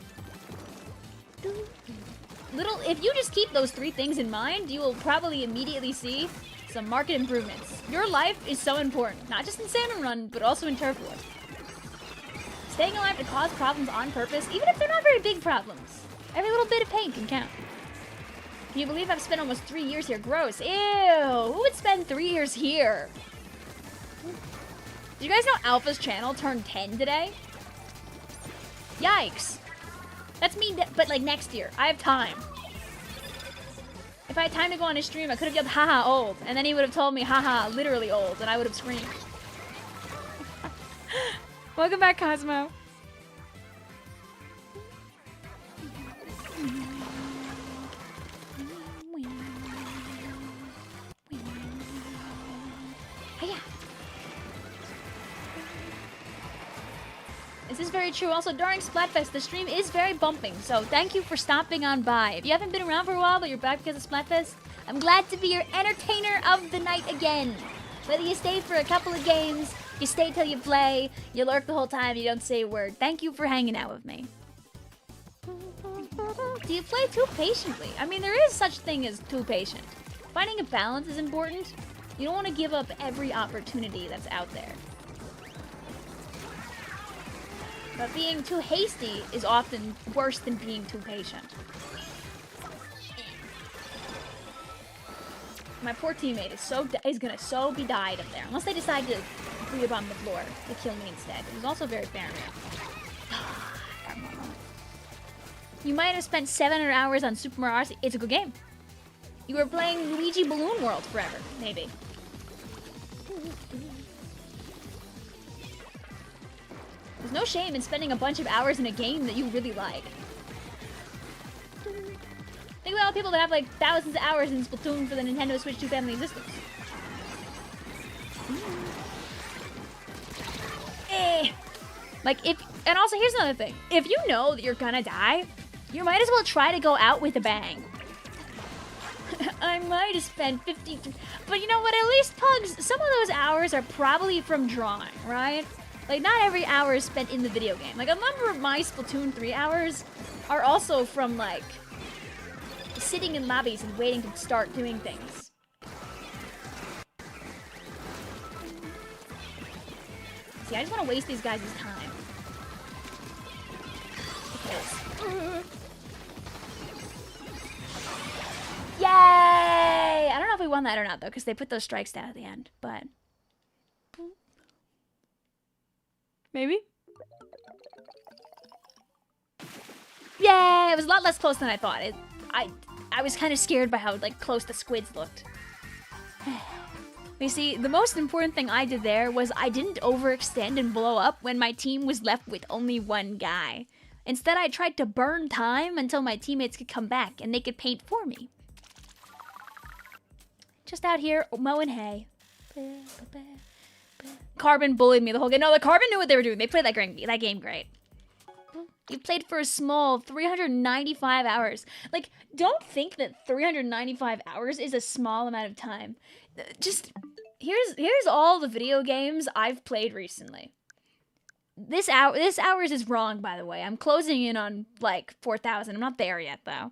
If you just keep those 3 things in mind, you will probably immediately see some marked improvements. Your life is so important, not just in Salmon Run, but also in Turf War. Staying alive to cause problems on purpose, even if they're not very big problems. Every little bit of pain can count. Can you believe I've spent almost 3 years here? Gross. Ew. Who would spend 3 years here? Did you guys know Alpha's channel turned 10 today? Yikes. That's me, but next year. I have time. If I had time to go on his stream, I could have yelled, haha, old. And then he would have told me, haha, literally old. And I would have screamed. Welcome back, Cosmo. Hiya. This is very true. Also, during Splatfest, the stream is very bumping, so thank you for stopping on by. If you haven't been around for a while, but you're back because of Splatfest, I'm glad to be your entertainer of the night again. Whether you stay for a couple of games, you stay till you play, you lurk the whole time, you don't say a word. Thank you for hanging out with me. Do you play too patiently? I mean, there is such thing as too patient. Finding a balance is important. You don't want to give up every opportunity that's out there. But being too hasty is often worse than being too patient. My poor teammate is gonna be died up there. Unless they decide to free on the floor to kill me instead. It was also very fair. You might have spent 700 hours on Super Mario Odyssey. It's a good game. You were playing Luigi Balloon World forever, maybe. There's no shame in spending a bunch of hours in a game that you really like. Think about all the people that have like thousands of hours in Splatoon for the Nintendo Switch 2 family existence. Like and also here's another thing. If you know that you're gonna die, you might as well try to go out with a bang. I might have spent 50, but you know what, at least Pugs, some of those hours are probably from drawing, right? Like not every hour is spent in the video game. Like a number of my Splatoon 3 hours are also from like sitting in lobbies and waiting to start doing things. See, I just want to waste these guys' time. Yay! I don't know if we won that or not, though, because they put those strikes down at the end, but... Maybe? Yay! It was a lot less close than I thought. I was kind of scared by how, like, close the squids looked. You see, the most important thing I did there was I didn't overextend and blow up when my team was left with only one guy. Instead, I tried to burn time until my teammates could come back and they could paint for me. Just out here mowing hay. Carbon bullied me the whole game. No, the Carbon knew what they were doing. They played that game great. You played for a small 395 hours. Like, don't think that 395 hours is a small amount of time. Just, here's all the video games I've played recently. This hours is wrong, by the way. I'm closing in on, like, 4,000. I'm not there yet, though.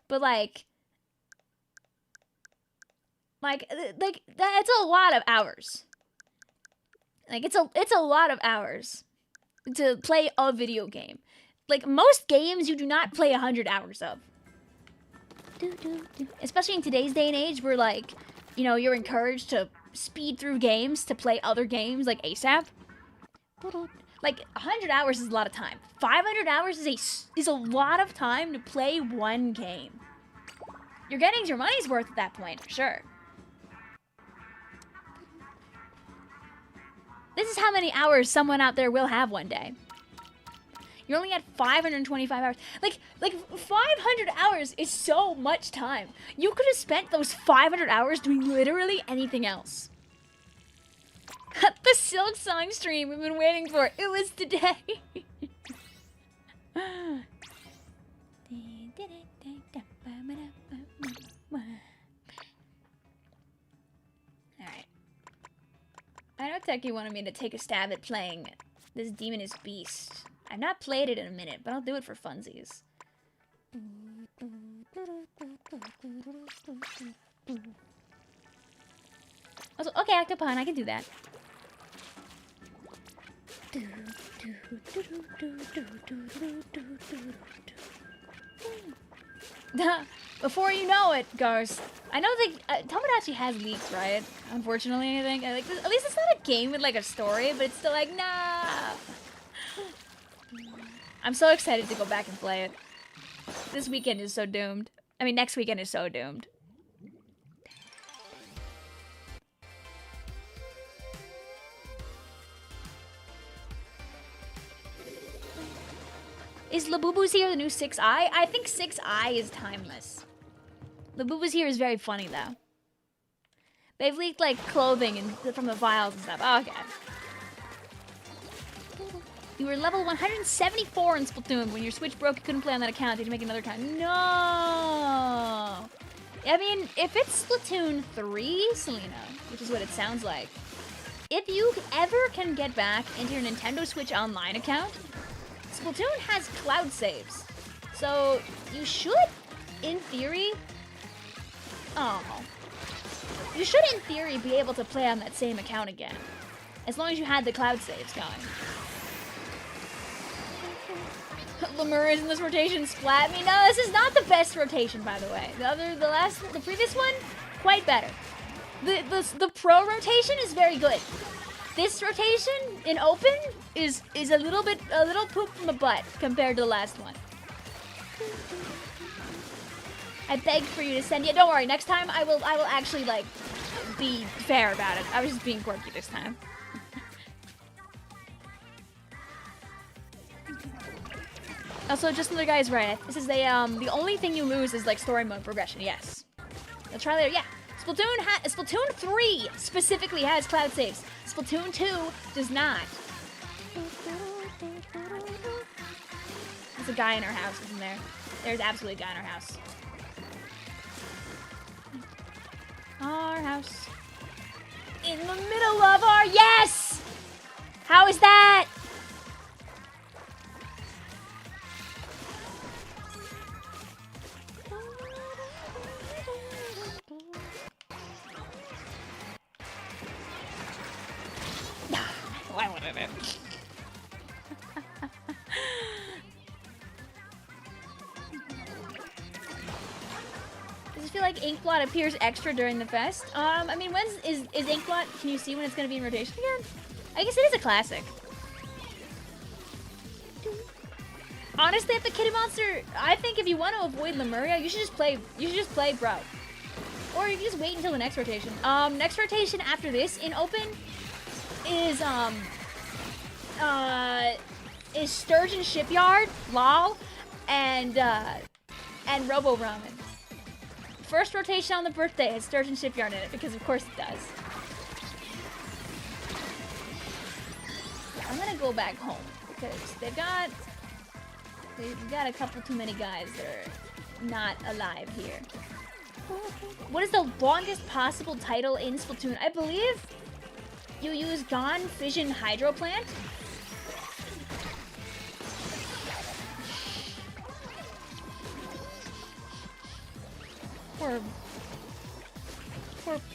But, like, that's a lot of hours. Like, it's a lot of hours to play a video game. Like, most games you do not play 100 hours of. Especially in today's day and age where, like, you know, you're encouraged to speed through games to play other games, like, ASAP. Like, 100 hours is a lot of time. 500 hours is a lot of time to play one game. You're getting your money's worth at that point, for sure. This is how many hours someone out there will have one day. You're only at 525 hours. Like 500 hours is so much time. You could have spent those 500 hours doing literally anything else. The Silk Song stream we've been waiting for. It was today. Alright. I know Techie wanted me to take a stab at playing this Demon is Beast. I've not played it in a minute, but I'll do it for funsies. Also, okay, Octopon, I can do that. Before you know it, Ghost. I know that Tomodachi has leaks, right? Unfortunately, I think. Like, at least it's not a game with like a story, but it's still like, nah. I'm so excited to go back and play it. This weekend is so doomed. I mean, next weekend is so doomed. Is Labubu's Here the new 6i? I think 6i is timeless. Labubu's Here is very funny, though. They've leaked, like, clothing and from the files and stuff. Oh, okay. You were level 174 in Splatoon. When your Switch broke, you couldn't play on that account. Did you make another account? No! I mean, if it's Splatoon 3, Selena, which is what it sounds like, if you ever can get back into your Nintendo Switch Online account, Splatoon has cloud saves. So, you should, in theory... Oh. You should, in theory, be able to play on that same account again. As long as you had the cloud saves going. Lemur is in this rotation. Splat me. No, this is not the best rotation, by the way. The previous one, quite better. The pro rotation is very good. This rotation in open is a little poop from the butt compared to the last one. I begged for you to send. Yeah, don't worry. Next time I will actually like be fair about it. I was just being quirky this time. Also, just another guy is right. This is the only thing you lose is like story mode progression. Yes. Let's try later. Yeah. Splatoon 3 specifically has cloud saves. Splatoon 2 does not. There's a guy in our house, isn't there? There's absolutely a guy in our house. Our house. In the middle of our... Yes! How is that? Why wouldn't it? Does it feel like Inkblot appears extra during the fest? I mean, when's is Inkblot? Can you see when it's gonna be in rotation again? I guess it is a classic. Honestly, at the Kitty Monster, I think if you want to avoid Lemuria, you should just play. Bro. Or you can just wait until the next rotation. Next rotation after this in open is Sturgeon Shipyard, lol, and Robo Ramen. First rotation on the birthday has Sturgeon Shipyard in it because of course it does. I'm gonna go back home because they've got a couple too many guys that are not alive here. What is the longest possible title in Splatoon? I believe you use Gone Fission Hydro Plant.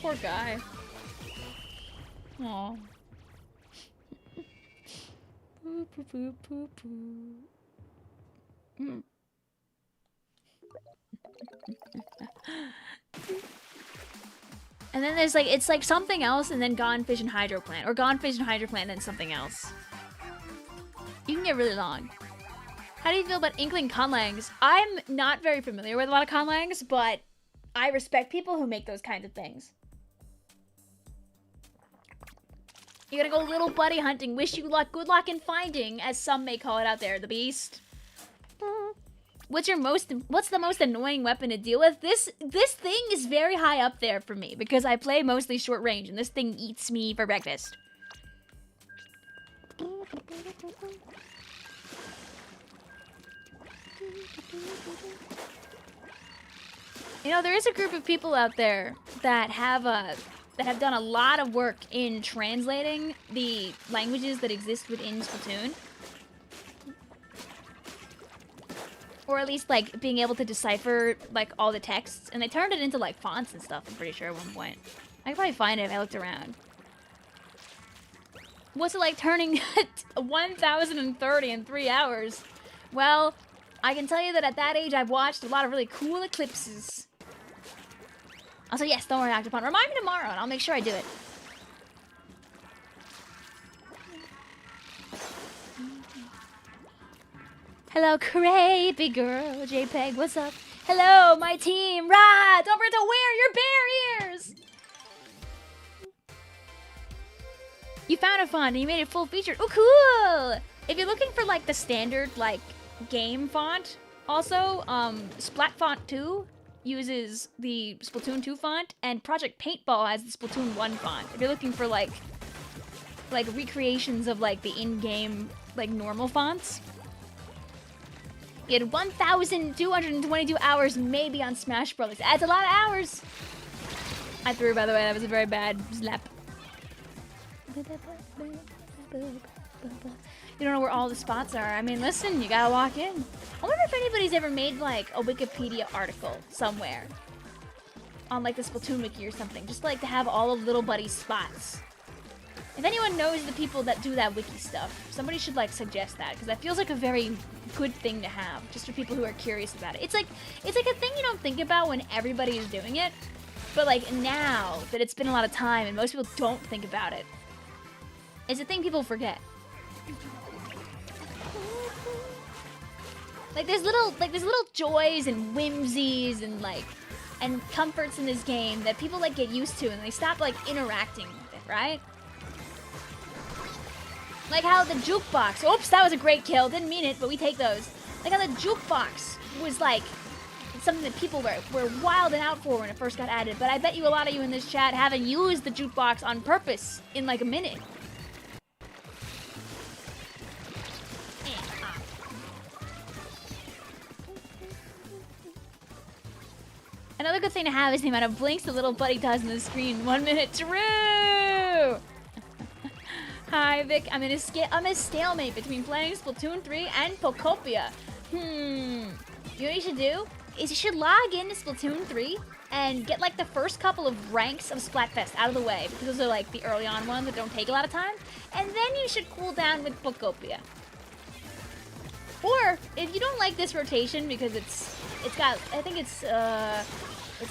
Poor guy. Aw. Poo poo poo poo poo. And then there's like, it's like something else and then Gone Fission Hydro Plant. Or Gone Fission Hydro Plant and then something else. You can get really long. How do you feel about Inkling conlangs? I'm not very familiar with a lot of conlangs, but I respect people who make those kinds of things. You gotta go little buddy hunting. Wish you luck. Good luck in finding, as some may call it out there, the beast. What's the most annoying weapon to deal with? This thing is very high up there for me because I play mostly short range and this thing eats me for breakfast. You know, there is a group of people out there that have done a lot of work in translating the languages that exist within Splatoon. Or at least, like, being able to decipher, like, all the texts. And they turned it into, like, fonts and stuff, I'm pretty sure, at one point. I could probably find it if I looked around. What's it like turning 1,030 in 3 hours? Well, I can tell you that at that age, I've watched a lot of really cool eclipses. Also, yes, don't worry, Octopon. Remind me tomorrow, and I'll make sure I do it. Hello, crazy girl. JPEG, what's up? Hello, my team. Rah! Don't forget to wear your barriers! You found a font and you made it full featured. Oh, cool! If you're looking for, like, the standard, like, game font, also, Splatfont 2 uses the Splatoon 2 font, and Project Paintball has the Splatoon 1 font. If you're looking for, like recreations of, like, the in-game, like, normal fonts. You had 1,222 hours maybe on Smash Brothers. That's a lot of hours. I threw, by the way. That was a very bad slap. You don't know where all the spots are. I mean, listen, you gotta walk in. I wonder if anybody's ever made, like, a Wikipedia article somewhere. On, like, the Splatoon wiki or something. Just, like, to have all of Little Buddy's spots. If anyone knows the people that do that wiki stuff, somebody should, like, suggest that, because that feels like a very good thing to have, just for people who are curious about it. It's like a thing you don't think about when everybody is doing it, but, like, now that it's been a lot of time and most people don't think about it, it's a thing people forget. Like there's little joys and whimsies and comforts in this game that people like get used to and they stop like interacting with it, right? Like how the jukebox, oops, that was a great kill, didn't mean it, but we take those. Like how the jukebox was like something that people were wilding out for when it first got added, but I bet you a lot of you in this chat haven't used the jukebox on purpose in like a minute. Another good thing to have is the amount of blinks the little buddy does in the screen. 1 minute. True! Hi, Vic. I'm in a stalemate between playing Splatoon 3 and Pokopia. You know what you should do? Is you should log into Splatoon 3 and get like the first couple of ranks of Splatfest out of the way, because those are like the early on ones that don't take a lot of time. And then you should cool down with Pokopia. Or if you don't like this rotation because it's got, I think it's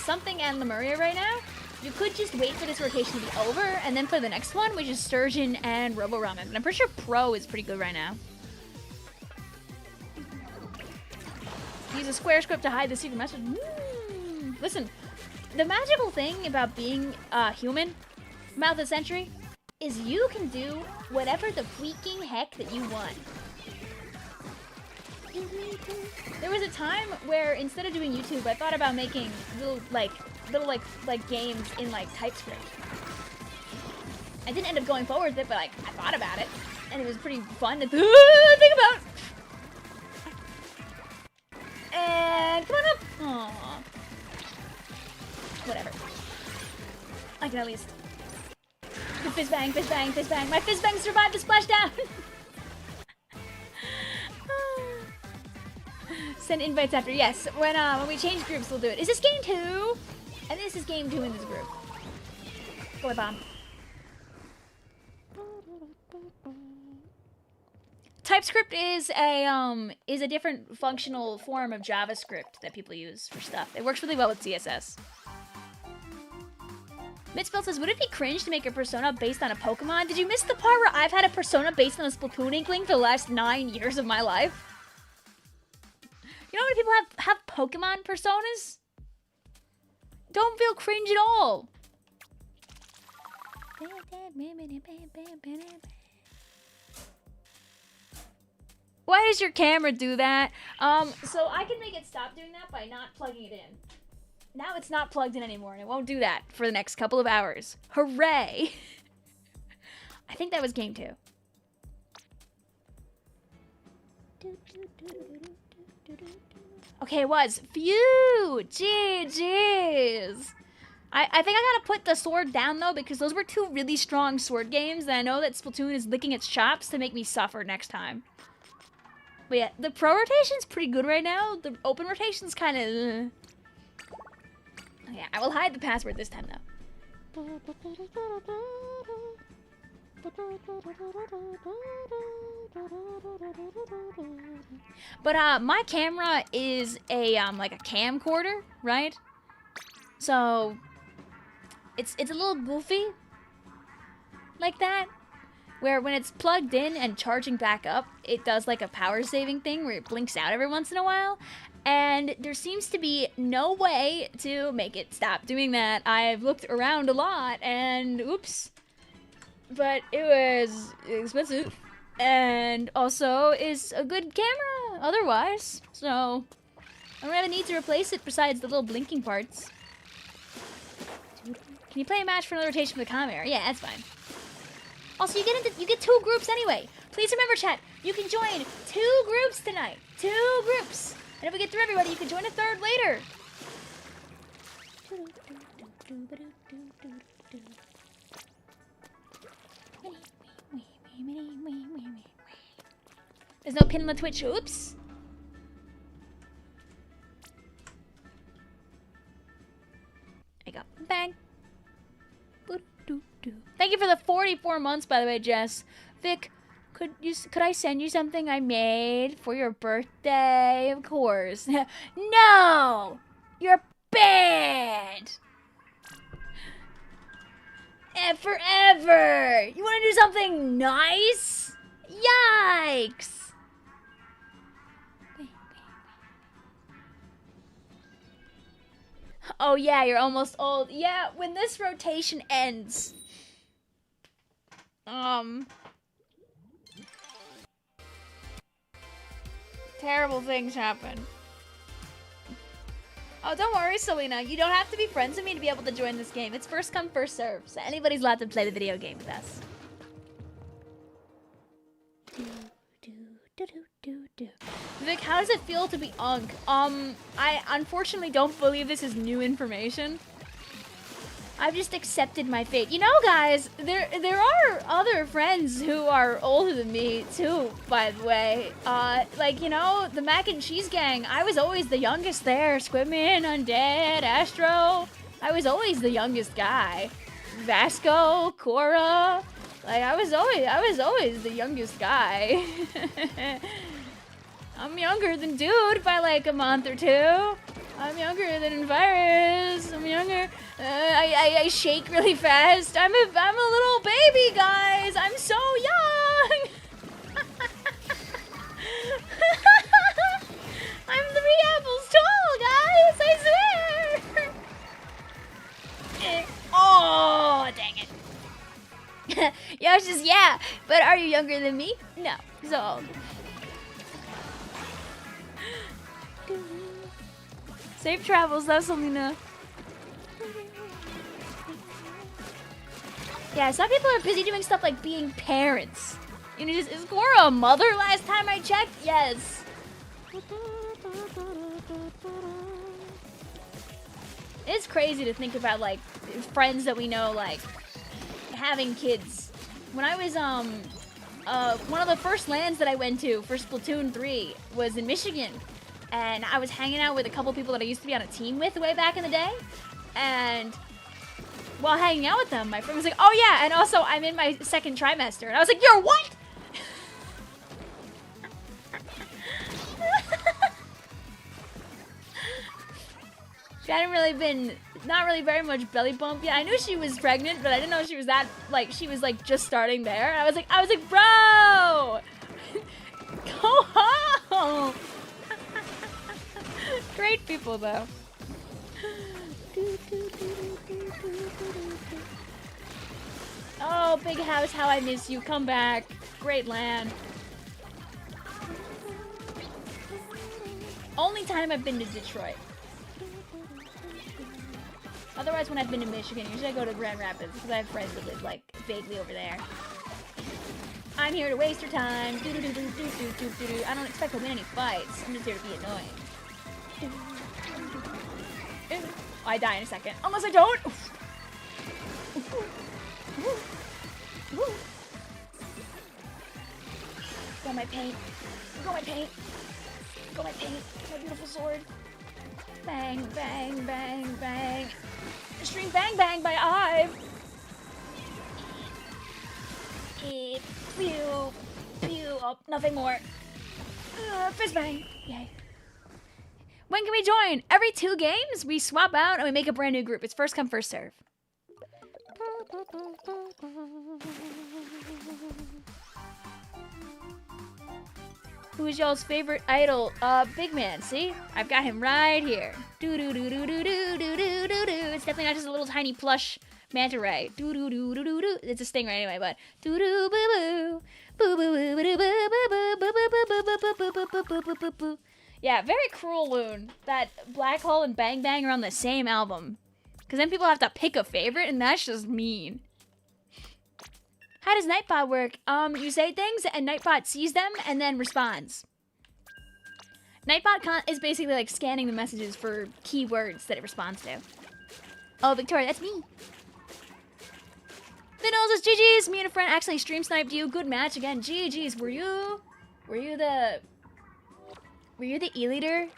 something and Lemuria right now, you could just wait for this rotation to be over and then play the next one, which is Sturgeon and Robo Ramen. And I'm pretty sure Pro is pretty good right now. Use a square script to hide the secret message. Listen, the magical thing about being human, Mouth of the Century, is you can do whatever the freaking heck that you want. There was a time where instead of doing YouTube, I thought about making little games in like TypeScript. I didn't end up going forward with it, but like I thought about it, and it was pretty fun to think about. And come on up. Aww. Whatever. I can at least. The fizz bang, fizz bang, fizz bang. My fizz bang survived the splashdown. Send invites after. Yes, when we change groups, we'll do it. Is this game 2? I think this is game 2 in this group. Boy bomb. TypeScript is a different functional form of JavaScript that people use for stuff. It works really well with CSS. Mitspell says, would it be cringe to make a persona based on a Pokemon? Did you miss the part where I've had a persona based on a Splatoon Inkling for the last 9 years of my life? You know how many people have Pokemon personas? Don't feel cringe at all. Why does your camera do that? So I can make it stop doing that by not plugging it in. Now it's not plugged in anymore, and it won't do that for the next couple of hours. Hooray! I think that was game 2. Okay, it was. Phew! GG's! I think I gotta put the sword down, though, because those were 2 really strong sword games, and I know that Splatoon is licking its chops to make me suffer next time. But yeah, the pro rotation's pretty good right now. The open rotation's kind of... Okay, I will hide the password this time, though. But my camera is a like a camcorder, right? So it's a little goofy like that, where when it's plugged in and charging back up, it does like a power saving thing where it blinks out every once in a while. And there seems to be no way to make it stop doing that. I've looked around a lot and oops. But it was expensive, and also is a good camera otherwise, so I don't have a need to replace it besides the little blinking parts. Can you play a match for another rotation with the camera? Yeah, that's fine. Also, you get 2 groups anyway. Please remember, chat, you can join 2 groups tonight. 2 groups. And if we get through everybody, you can join a 3rd later. There's no pin on the Twitch. Oops. There you go. Bang. Thank you for the 44 months, by the way, Jess. Vic, could I send you something I made for your birthday? Of course. No! You're banned! Forever! You want to do something nice? Yikes! Oh yeah, you're almost old. Yeah, when this rotation ends. Terrible things happen. Oh, don't worry, Selena. You don't have to be friends with me to be able to join this game. It's first come, first serve. So anybody's allowed to play the video game with us. Vic, how does it feel to be Unk? I unfortunately don't believe this is new information. I've just accepted my fate. You know, guys, there are other friends who are older than me, too, by the way. Like, you know, the Mac and Cheese Gang, I was always the youngest there. Squidman, Undead, Astro. I was always the youngest guy. Vasco, Cora. Like, I was always the youngest guy. I'm younger than Dude by, like, a month or two. I'm younger than Virus. I'm younger. I shake really fast. I'm a little baby, guys. I'm so young. I'm 3 apples tall, guys. I swear. Oh, dang it. Yosh says, yeah, but are you younger than me? No. So. Safe travels, though, Selena. Yeah, some people are busy doing stuff like being parents. You know, is Cora a mother last time I checked? Yes. It's crazy to think about, like, friends that we know, like, having kids. When I was, one of the first lands that I went to for Splatoon 3 was in Michigan. And I was hanging out with a couple people that I used to be on a team with way back in the day. And while hanging out with them, my friend was like, oh yeah, and also I'm in my 2nd trimester. And I was like, you're what? She hadn't really been, not really very much belly bump. Yeah, I knew she was pregnant, but I didn't know she was that, like, she was like just starting there. And I was like, bro, go home. Great people, though. Oh, Big House, how I miss you. Come back. Great land. Only time I've been to Detroit. Otherwise, when I've been to Michigan, usually I go to Grand Rapids because I have friends that live, like, vaguely over there. I'm here to waste your time. I don't expect to win any fights. I'm just here to be annoying. I die in a second. Unless I don't. Got my paint. Got my paint. Got my paint. My beautiful sword. Bang, bang, bang, bang. Stream bang, bang by Ive. Pew. Pew. Oh, nothing more. Fist bang. Yay. When can we join? Every 2 games, we swap out and we make a brand new group. It's first come, first serve. Who is y'all's favorite idol? Big Man, see? I've got him right here. Do-do-do-do-do-do-do-do-do. It's definitely not just a little tiny plush manta ray. Do-do-do-do-do-do. It's a stingray anyway, but do-do-boo-boo. Boo-boo-boo-boo-boo-boo-boo-boo-boo-boo-boo-boo-boo. Yeah, very cruel, Loon. That Black Hole and Bang Bang are on the same album. Because then people have to pick a favorite, and that's just mean. How does Nightbot work? You say things, and Nightbot sees them, and then responds. Nightbot is basically like scanning the messages for keywords that it responds to. Oh, Victoria, that's me. Vinos is GG's. Me and a friend actually stream sniped you. Good match again. GG's. Were you the E-leader?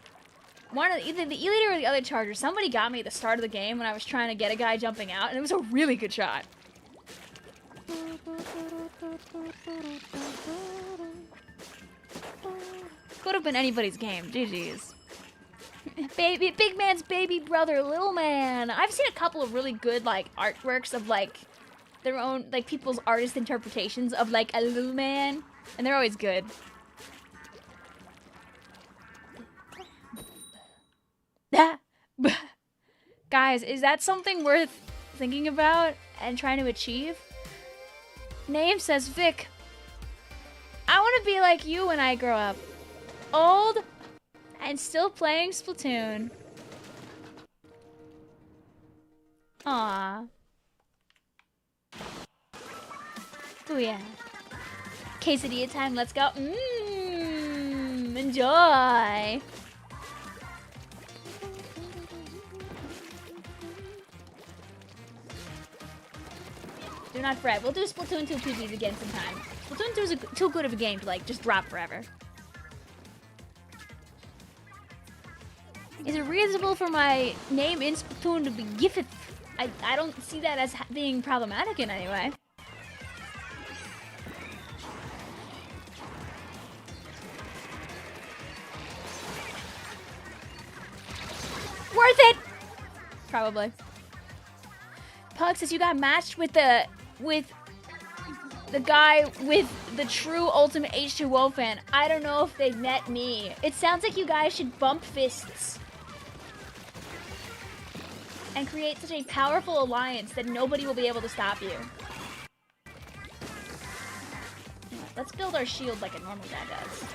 One of either the E-leader or the other charger. Somebody got me at the start of the game when I was trying to get a guy jumping out, and it was a really good shot. Could have been anybody's game. GG's. Baby, Big Man's baby brother, Little Man. I've seen a couple of really good like artworks of like their own like people's artist interpretations of like a Little Man, and they're always good. Got Guys, is that something worth thinking about and trying to achieve? Name says Vic. I want to be like you when I grow up. Old and still playing Splatoon. Aww. Oh yeah. Quesadilla time, let's go. Enjoy. Do not fret. We'll do Splatoon 2 PBs again sometime. Splatoon 2 is too good of a game to like just drop forever. Is it reasonable for my name in Splatoon to be Giffith? I don't see that as being problematic in any way. Worth it! Probably. Pug says you got matched with the guy with the true ultimate H2O fan. I don't know if they met me. It sounds like you guys should bump fists and create such a powerful alliance that nobody will be able to stop you. Let's build our shield like a normal guy does.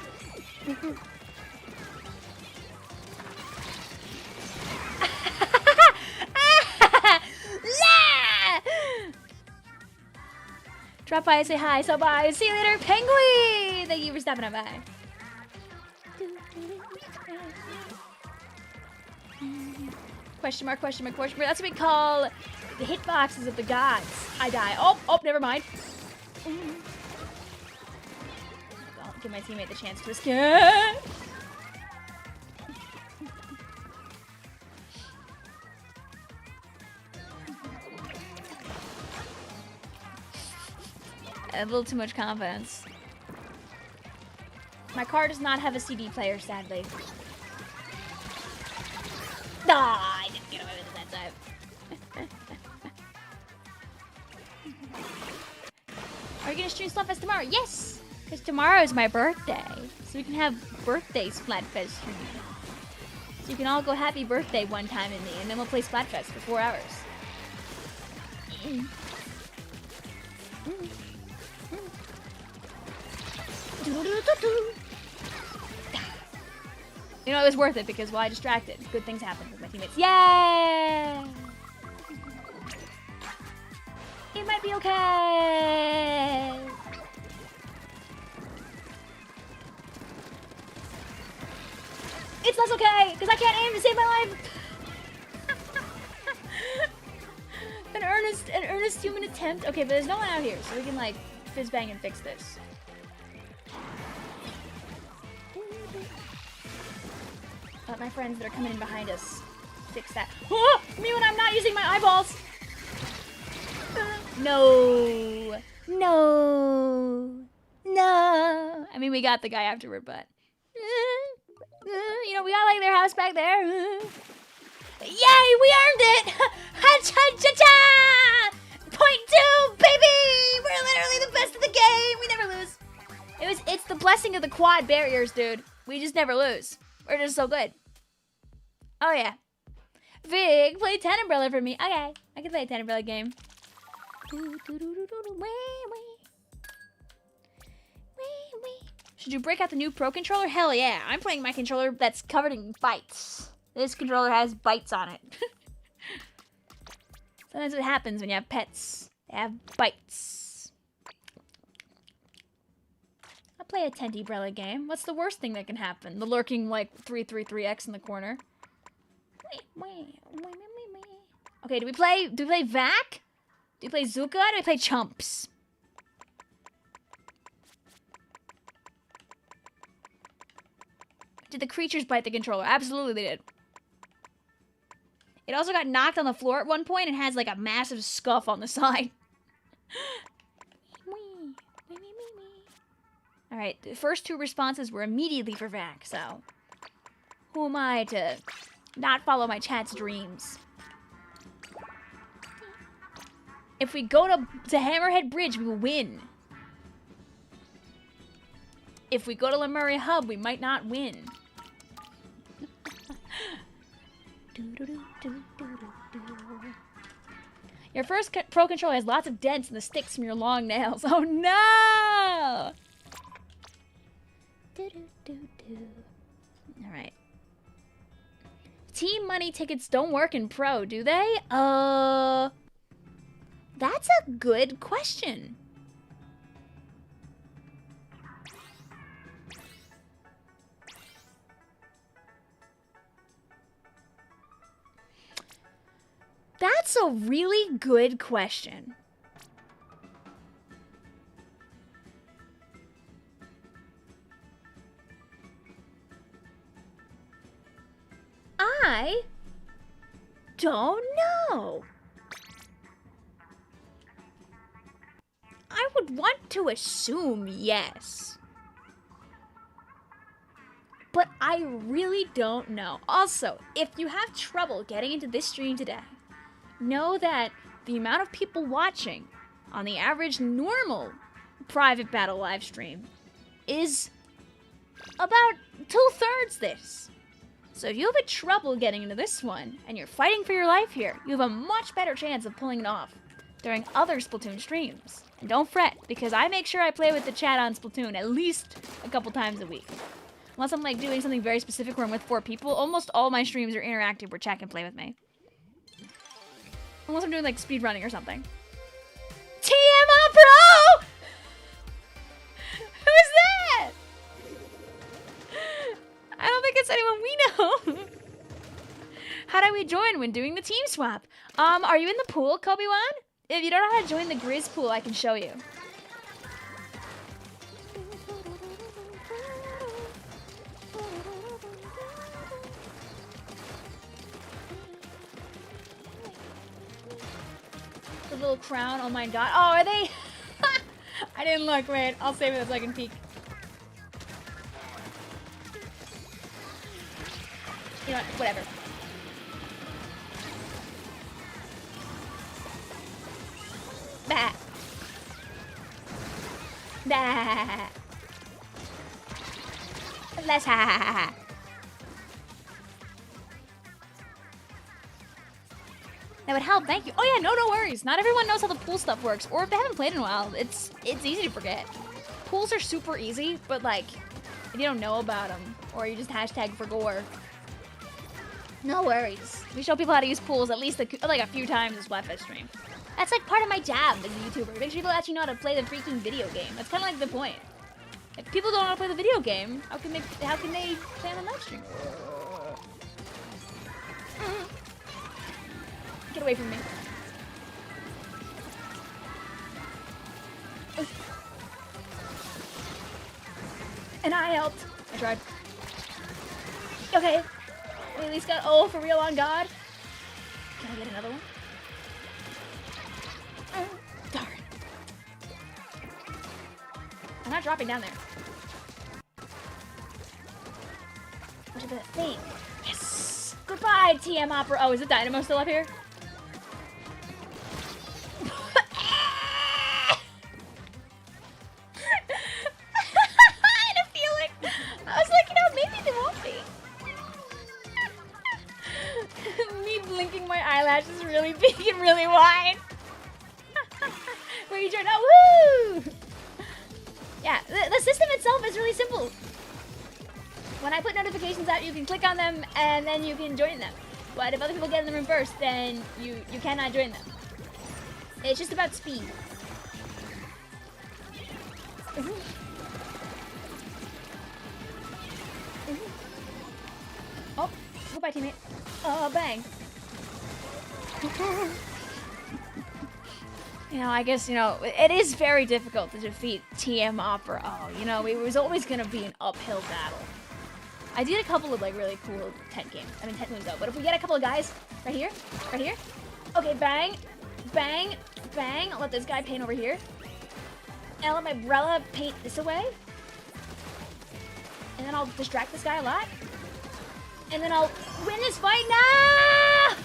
Drop by, say hi, so bye. See you later, Penguin! Thank you for stopping on by. Question mark, question mark, question mark. That's what we call the hitboxes of the gods. I die. Oh, never mind. Don't give my teammate the chance to escape. A little too much confidence. My car does not have a CD player, sadly. Ah, I didn't get away with it that time. Are you gonna stream Splatfest tomorrow? Yes! Because tomorrow is my birthday. So we can have birthday Splatfest stream. So you can all go happy birthday one time in me, and then we'll play Splatfest for 4 hours. You know, it was worth it because, well, I distracted. Good things happen with my teammates. Yay! It might be okay. It's less okay because I can't aim to save my life. An earnest human attempt. Okay, but there's no one out here, so we can like fizz bang and fix this. But my friends that are coming in behind us, fix that. Oh, me when I'm not using my eyeballs. No. I mean, we got the guy afterward, but you know, we got like their house back there. Yay, we earned it! Ha-cha-cha-cha! Point 2, baby! We're literally the best of the game. We never lose. It's the blessing of the quad barriers, dude. We just never lose. We're just so good. Oh yeah. Vic, play 10 Umbrella for me. Okay, I can play a 10 Umbrella game. Should you break out the new Pro controller? Hell yeah. I'm playing my controller that's covered in bites. This controller has bites on it. Sometimes it happens when you have pets. They have bites. I'll play a 10 Umbrella game. What's the worst thing that can happen? The lurking, like, 333X in the corner. Okay, do we play Vac? Do we play Zuka? Do we play Chumps? Did the creatures bite the controller? Absolutely they did. It also got knocked on the floor at one point and has like a massive scuff on the side. Alright, the first 2 responses were immediately for Vac, so who am I to not follow my chat's dreams? If we go to Hammerhead Bridge, we will win. If we go to Lemuria Hub, we might not win. Your first Pro Controller has lots of dents in the sticks from your long nails. Oh no! Alright. Team Money tickets don't work in Pro, do they? That's a good question. That's a really good question. I don't know. I would want to assume yes. But I really don't know. Also, if you have trouble getting into this stream today, know that the amount of people watching on the average normal private battle live stream is about 2/3 this. So if you have a trouble getting into this one and you're fighting for your life here, you have a much better chance of pulling it off during other Splatoon streams. And don't fret, because I make sure I play with the chat on Splatoon at least a couple times a week. Unless I'm like doing something very specific where I'm with 4 people, almost all my streams are interactive where chat can play with me. Unless I'm doing like speed running or something. TMO Pro! Who's that? I don't think it's anyone we know. How do we join when doing the team swap? Are you in the pool, Kobe-wan? If you don't know how to join the Grizz pool, I can show you. The little crown, oh my god. Oh, are they? I didn't look, wait. I'll save it so I can peek. You know what, whatever. Bah. Bah. Let's ha ha ha ha. That would help, thank you. Oh yeah, no worries. Not everyone knows how the pool stuff works, or if they haven't played in a while, it's easy to forget. Pools are super easy, but like, if you don't know about them, or you just hashtag for gore, no worries. We show people how to use pools at least like a few times this Splatfest stream. That's like part of my job as a YouTuber. Make sure people actually know how to play the freaking video game. That's kind of like the point. If people don't know how to play the video game, how can they play on the live stream? Get away from me. And I helped. I tried. Okay. We at least got for real on God. Can I get another one? Darn. I'm not dropping down there. What did that thing? Yes! Goodbye, TM Opera. Oh, is the dynamo still up here? Is really big and really wide. Where you turn out, woo! Yeah, the system itself is really simple. When I put notifications out, you can click on them and then you can join them. But if other people get in the room first, then you cannot join them. It's just about speed. Oh, goodbye, teammate. Oh, bang. You know, I guess, you know, it is very difficult to defeat TM Opera. Oh, you know, it was always going to be an uphill battle. I did a couple of, like, really cool tent games. I mean, tent moves out. But if we get a couple of guys right here. Okay, bang, bang, bang. I'll let this guy paint over here. And I'll let my umbrella paint this away. And then I'll distract this guy a lot. And then I'll win this fight. Nah!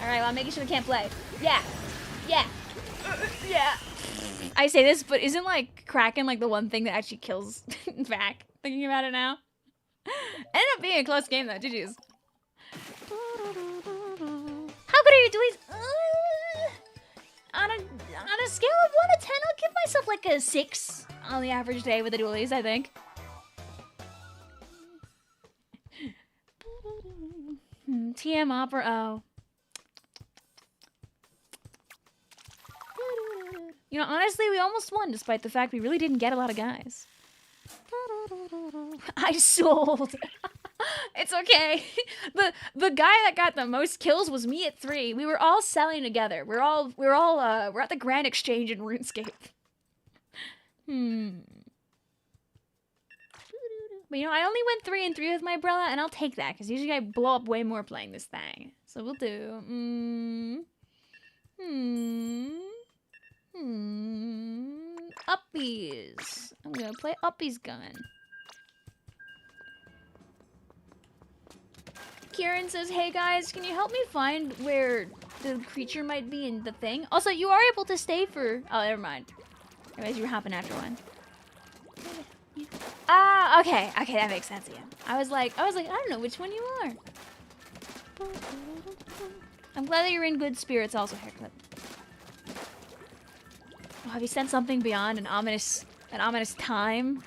Alright, well, I'm making sure they can't play. Yeah. Yeah. Yeah. I say this, but isn't, like, Kraken, like, the one thing that actually kills Vac? Thinking about it now. Ended up being a close game, though. GG's. How good are you doing? on a scale of 1 to 10, I'll give myself like a 6 on the average day with the dualies, I think. TM Opera O. You know, honestly, we almost won despite the fact we really didn't get a lot of guys. I sold. It's okay. The guy that got the most kills was me at 3. We were all selling together. We're at the Grand Exchange in RuneScape. But you know, I only went 3 and 3 with my umbrella, and I'll take that because usually I blow up way more playing this thing. So we'll do. Uppies. I'm gonna play Uppies gun. Kieran says, hey guys, can you help me find where the creature might be in the thing? Also, you are able to stay for... Oh, never mind. Anyways, you were hopping after one. Ah, okay. Okay, that makes sense, yeah. I was like, I don't know which one you are. I'm glad that you're in good spirits also, Haircut. Oh, have you sent something beyond an ominous time?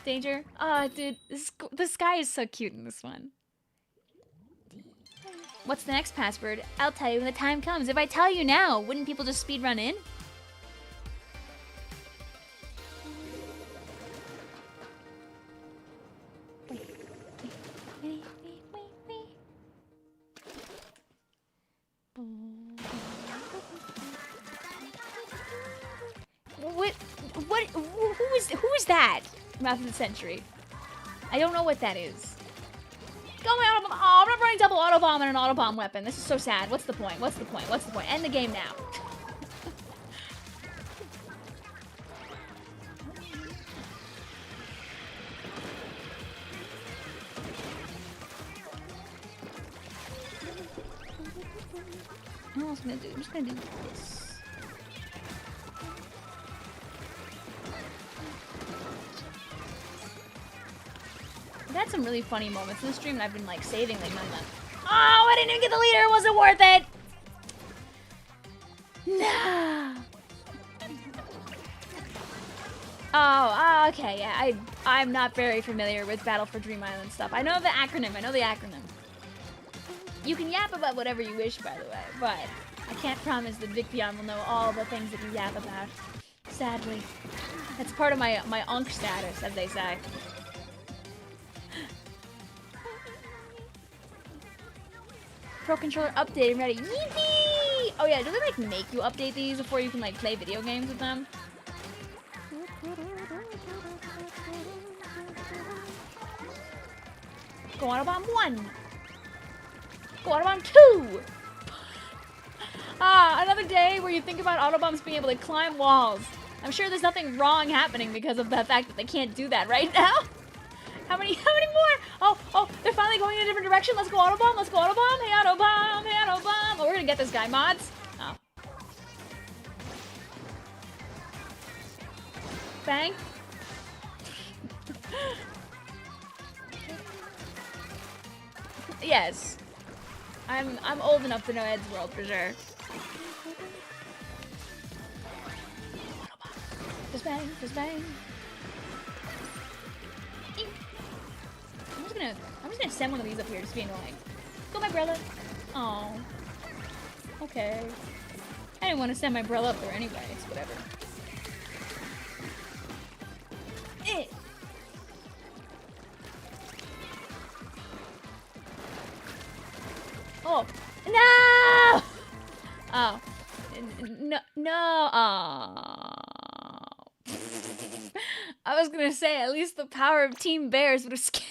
Danger? Ah, dude, this guy is so cute in this one. What's the next password? I'll tell you when the time comes. If I tell you now, wouldn't people just speedrun in? Who is that? Mouth of the Century. I don't know what that is. Go my autobomb. Oh, I'm not running double autobomb and an autobomb weapon. This is so sad. What's the point? What's the point? What's the point? End the game now. What else am I gonna do? I'm just gonna do this. I've had some really funny moments in the stream, and I've been like saving like none of them. Oh, I didn't even get the leader. It wasn't worth it. No. Oh, okay, yeah. I'm not very familiar with Battle for Dream Island stuff. I know the acronym. You can yap about whatever you wish, by the way, but I can't promise that Vicvillon will know all the things that you yap about. Sadly. That's part of my unk status, as they say. Pro Controller update and ready. Yee-hee! Oh yeah, do they like make you update these before you can like play video games with them? Go Autobomb 1! Go Autobomb 2! Ah, another day where you think about Autobombs being able to climb walls. I'm sure there's nothing wrong happening because of the fact that they can't do that right now. How many more? Oh, they're finally going in a different direction. Let's go Autobomb, let's go Autobomb. Hey Autobomb, hey Autobomb. Oh, we're gonna get this guy, mods. Oh. Bang. Yes. I'm old enough to know Ed's World for sure. Just bang, just bang. I'm just gonna send one of these up here just to be annoying. Go my brother. Oh. Okay. I didn't want to send my brother up there anyways, whatever. Eh. Oh. No! Oh. No. Oh. I was gonna say, at least the power of Team Bears would have scared.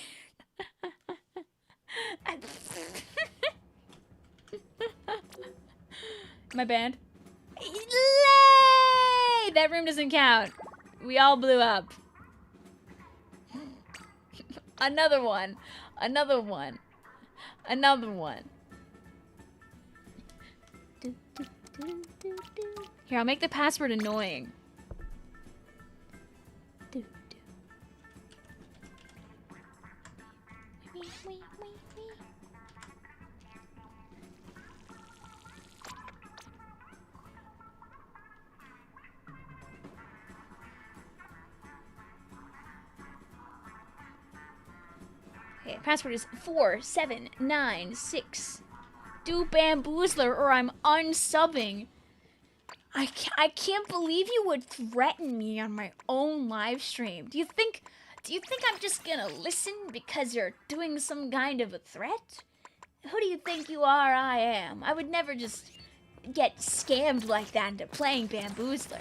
My band. Yay! That room doesn't count. We all blew up. Another one. Another one. Another one. Here, I'll make the password annoying. Okay, password is 4796. Do bamboozler or I'm unsubbing. I can't believe you would threaten me on my own live stream. Do you think I'm just gonna listen because you're doing some kind of a threat? Who do you think you are? I am. I would never just get scammed like that into playing bamboozler.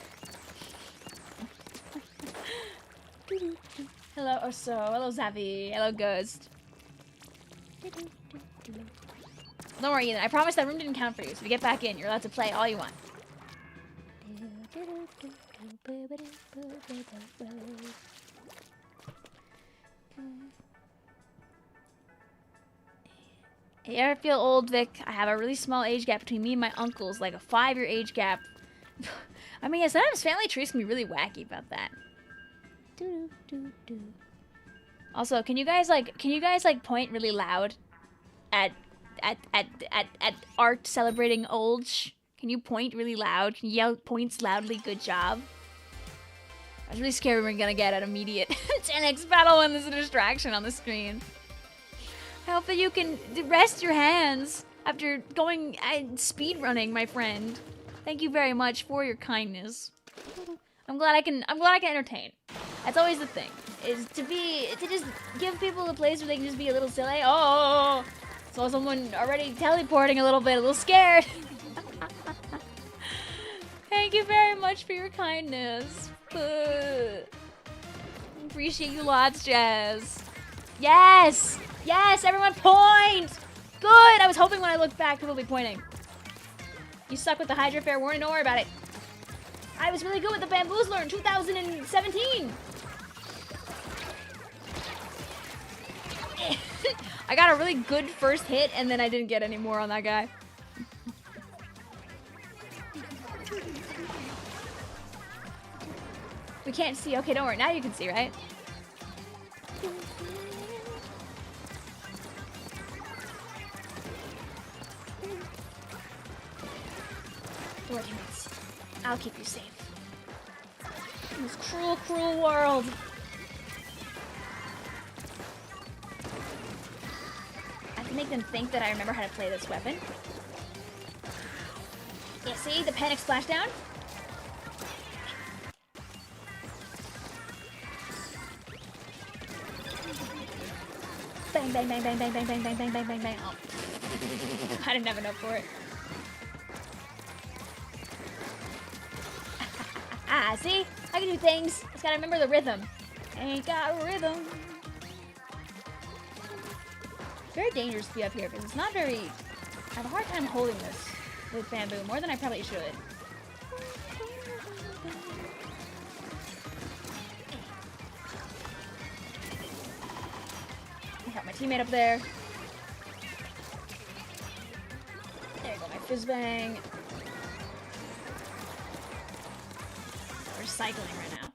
Hello, Oso. Hello, Zavi. Hello, Ghost. Don't worry, Ethan. I promise that room didn't count for you, so if you get back in, you're allowed to play all you want. You ever feel old, Vic? I have a really small age gap between me and my uncles, like a 5-year age gap. I mean, yeah, sometimes family trees can be really wacky about that. Also, can you guys point really loud at art celebrating old? Can you point really loud? Can you yell points loudly? Good job. I was really scared we were gonna get an immediate 10x battle when there's a distraction on the screen. I hope that you can rest your hands after going speed running, my friend. Thank you very much for your kindness. I'm glad I can entertain. That's always the thing, is to just give people a place where they can just be a little silly. Oh, saw someone already teleporting a little scared. Thank you very much for your kindness. Appreciate you lots, Jazz. Yes! Yes, everyone point! Good! I was hoping when I looked back, people would be pointing. You suck with the Hydra Fair warning, don't worry about it. I was really good with the Bamboozler in 2017. I got a really good first hit, and then I didn't get any more on that guy. We can't see. Okay, don't worry. Now you can see, right? Lord humans, I'll keep you safe. In this cruel, cruel world. I can make them think that I remember how to play this weapon. Yeah, see? The panic splashdown? Bang, bang, bang, bang, bang, bang, bang, bang, bang, bang, bang, bang. Oh. I didn't have enough for it. See? I can do things. Just gotta remember the rhythm. Ain't got rhythm. Very dangerous to be up here because it's not very... I have a hard time holding this with bamboo, more than I probably should. I got my teammate up there. There you go, my fizz bang. We're cycling right now.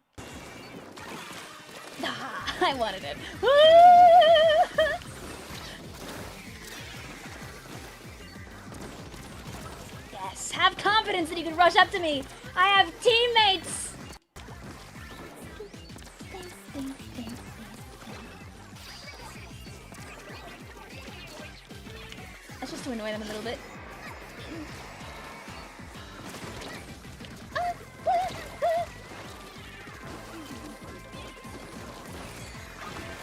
Ah, I wanted it. Yes, have confidence that you can rush up to me. I have teammates. That's just to annoy them a little bit.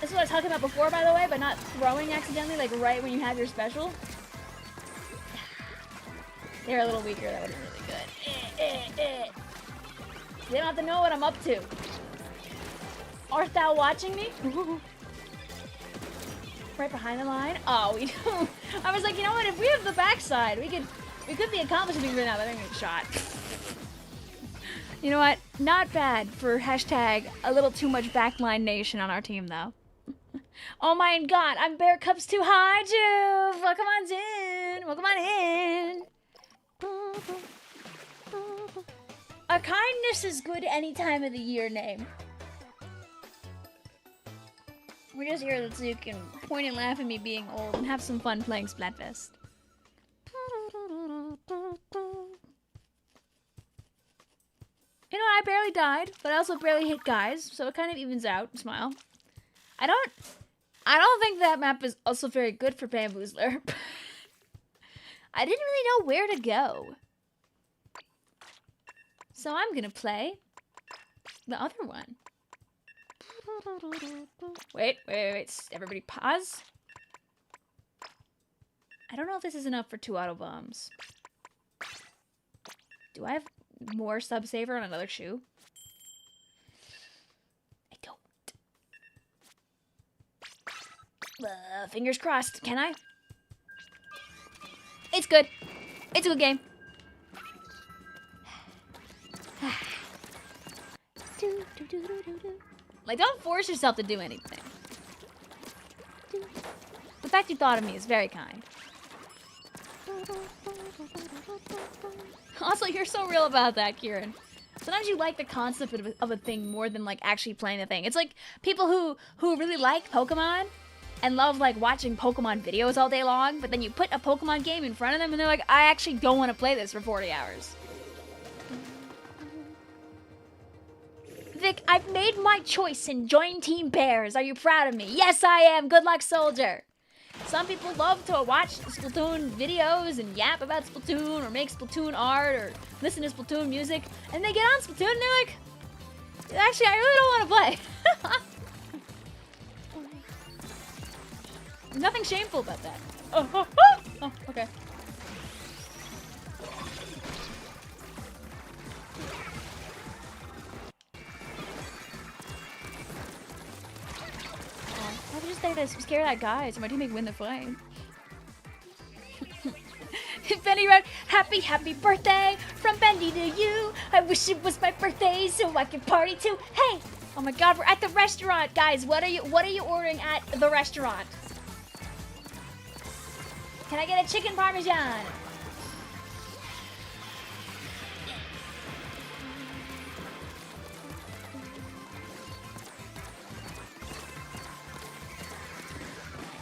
This is what I was talking about before, by the way, but not throwing accidentally, like right when you have your special. They're a little weaker, that would have been really good. They don't have to know what I'm up to. Art thou watching me? Right behind the line? Oh, we don't. I was like, you know what, if we have the backside, we could be accomplishing things right now, but then we get shot. You know what? Not bad for hashtag a little too much backline nation on our team, though. Oh my god, I'm Bear Cups too high, Juve! Welcome on in! Welcome on in! A kindness is good any time of the year, name. We're just here so you can point and laugh at me being old and have some fun playing Splatfest. You know, I barely died, but I also barely hit guys, so it kind of evens out. Smile. I don't think that map is also very good for Bamboozler. I didn't really know where to go. So I'm gonna play the other one. Wait. Everybody pause. I don't know if this is enough for 2 auto bombs. Do I have more sub saver on another shoe? I don't. Fingers crossed. Can I? It's good. It's a good game. Like, don't force yourself to do anything. The fact you thought of me is very kind. Also, you're so real about that, Kieran. Sometimes you like the concept of a thing more than, like, actually playing the thing. It's like people who really like Pokemon and love, like, watching Pokemon videos all day long, but then you put a Pokemon game in front of them and they're like, I actually don't want to play this for 40 hours. Vic, I've made my choice and joined Team Bears. Are you proud of me? Yes, I am. Good luck, soldier. Some people love to watch Splatoon videos and yap about Splatoon or make Splatoon art or listen to Splatoon music, and they get on Splatoon and they're like, actually, I really don't want to play. Nothing shameful about that. Oh, okay. I was just there to scare that guy so my teammate win the fight. Benny wrote, happy birthday from Bendy to you. I wish it was my birthday so I could party too. Hey, oh my God, we're at the restaurant, guys. What are you ordering at the restaurant? Can I get a chicken parmesan?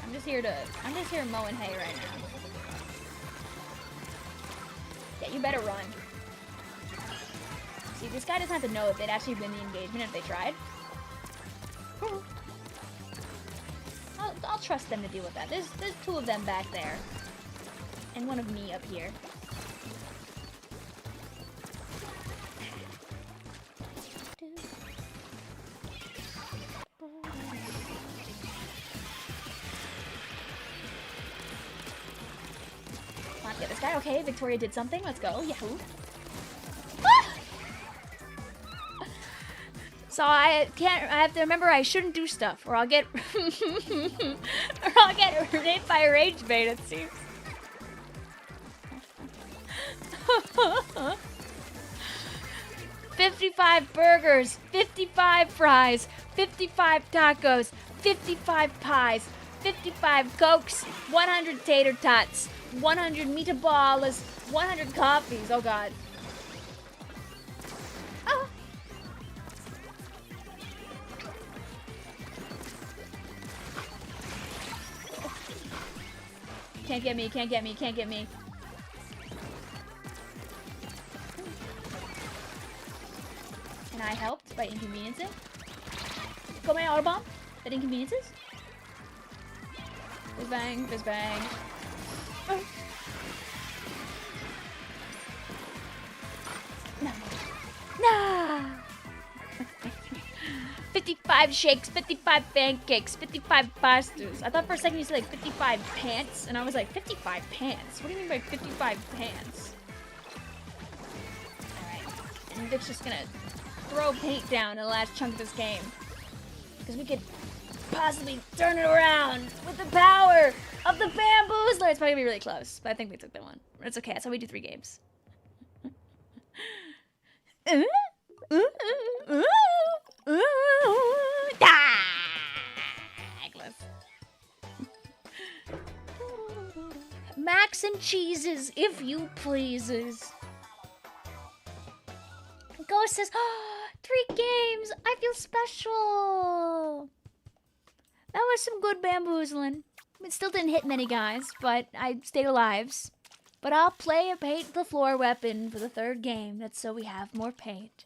I'm just here mowing hay right now. Yeah, you better run. See, this guy doesn't have to know if they'd actually win the engagement if they tried. I'll trust them to deal with that. There's 2 of them back there. And 1 of me up here. Let's get this guy. Okay, Victoria did something. Let's go. Yahoo! Ah! So I have to remember I shouldn't do stuff, or I'll get hit by a rage bait, it seems. 55 burgers, 55 fries, 55 tacos, 55 pies, 55 cokes, 100 tater tots, 100 meatballs, 100 coffees. Oh God. Oh. Can't get me, can't get me, can't get me. And I helped by inconveniencing. Got my auto bomb. That inconveniences. Fizz bang, fizz bang. Oh. No. No. 55 shakes, 55 pancakes, 55 pastas. I thought for a second you said like 55 pants, and I was like, 55 pants? What do you mean by 55 pants? Alright. And Vic's just gonna throw paint down in the last chunk of this game. Because we could possibly turn it around with the power of the bamboozler. It's probably gonna be really close, but I think we took that one. It's okay, that's how we do 3 games. Macs and cheeses, if you pleases. Ghost says, oh, 3 games. I feel special. That was some good bamboozling. It still didn't hit many guys, but I stayed alive. But I'll play a paint the floor weapon for the 3rd game. That's so we have more paint.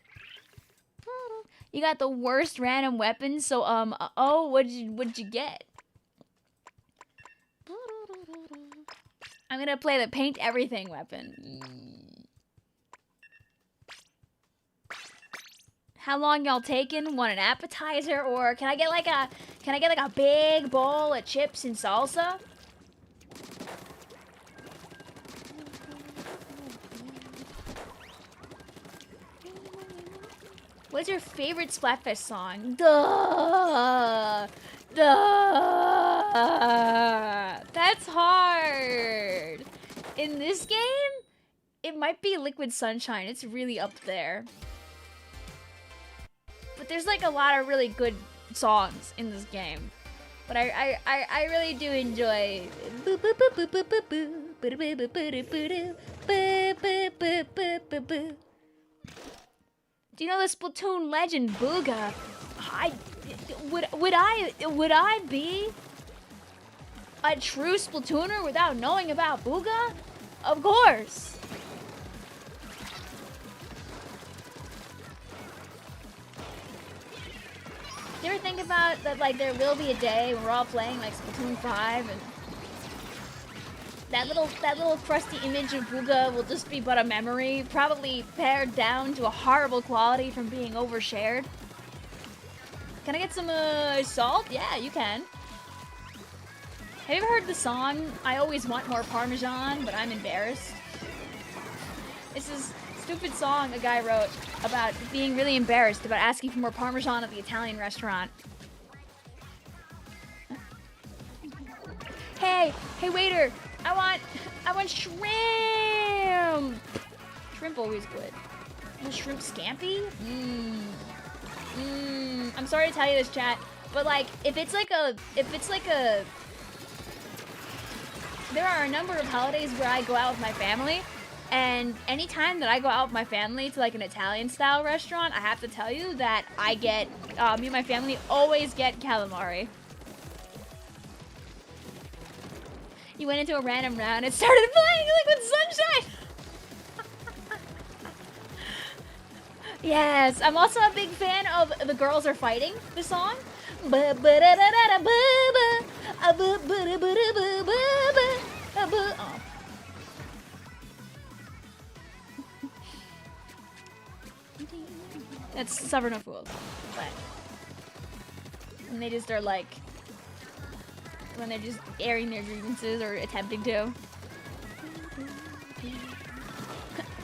You got the worst random weapons, so oh, what'd you get? I'm gonna play the paint everything weapon. How long y'all taking? Want an appetizer, or can I get like a big bowl of chips and salsa? What's your favorite Splatfest song? Duh! Duh! That's hard! In this game, it might be Liquid Sunshine. It's really up there. But there's like a lot of really good songs in this game. But I really do enjoy. Do you know the Splatoon legend Booga? Would I be a true Splatooner without knowing about Booga? Of course. Do you ever think about that, like, there will be a day when we're all playing like Splatoon 5 and that little crusty image of Booga will just be but a memory, probably pared down to a horrible quality from being overshared? Can I get some salt? Yeah, you can. Have you ever heard the song, I always want more Parmesan, but I'm embarrassed? This is a stupid song a guy wrote about being really embarrassed about asking for more Parmesan at the Italian restaurant. Hey waiter, I want shrimp. Shrimp always good. A shrimp scampi? I'm sorry to tell you this, chat, but like if it's like a there are a number of holidays where I go out with my family, and anytime that I go out with my family to like an Italian style restaurant, I have to tell you that I get me and my family always get calamari. You went into a random round and started playing Liquid Sunshine! Yes, I'm also a big fan of The Girls Are Fighting, the song. Oh. That's Suffer No Fools. But and they just are like when they're just airing their grievances or attempting to.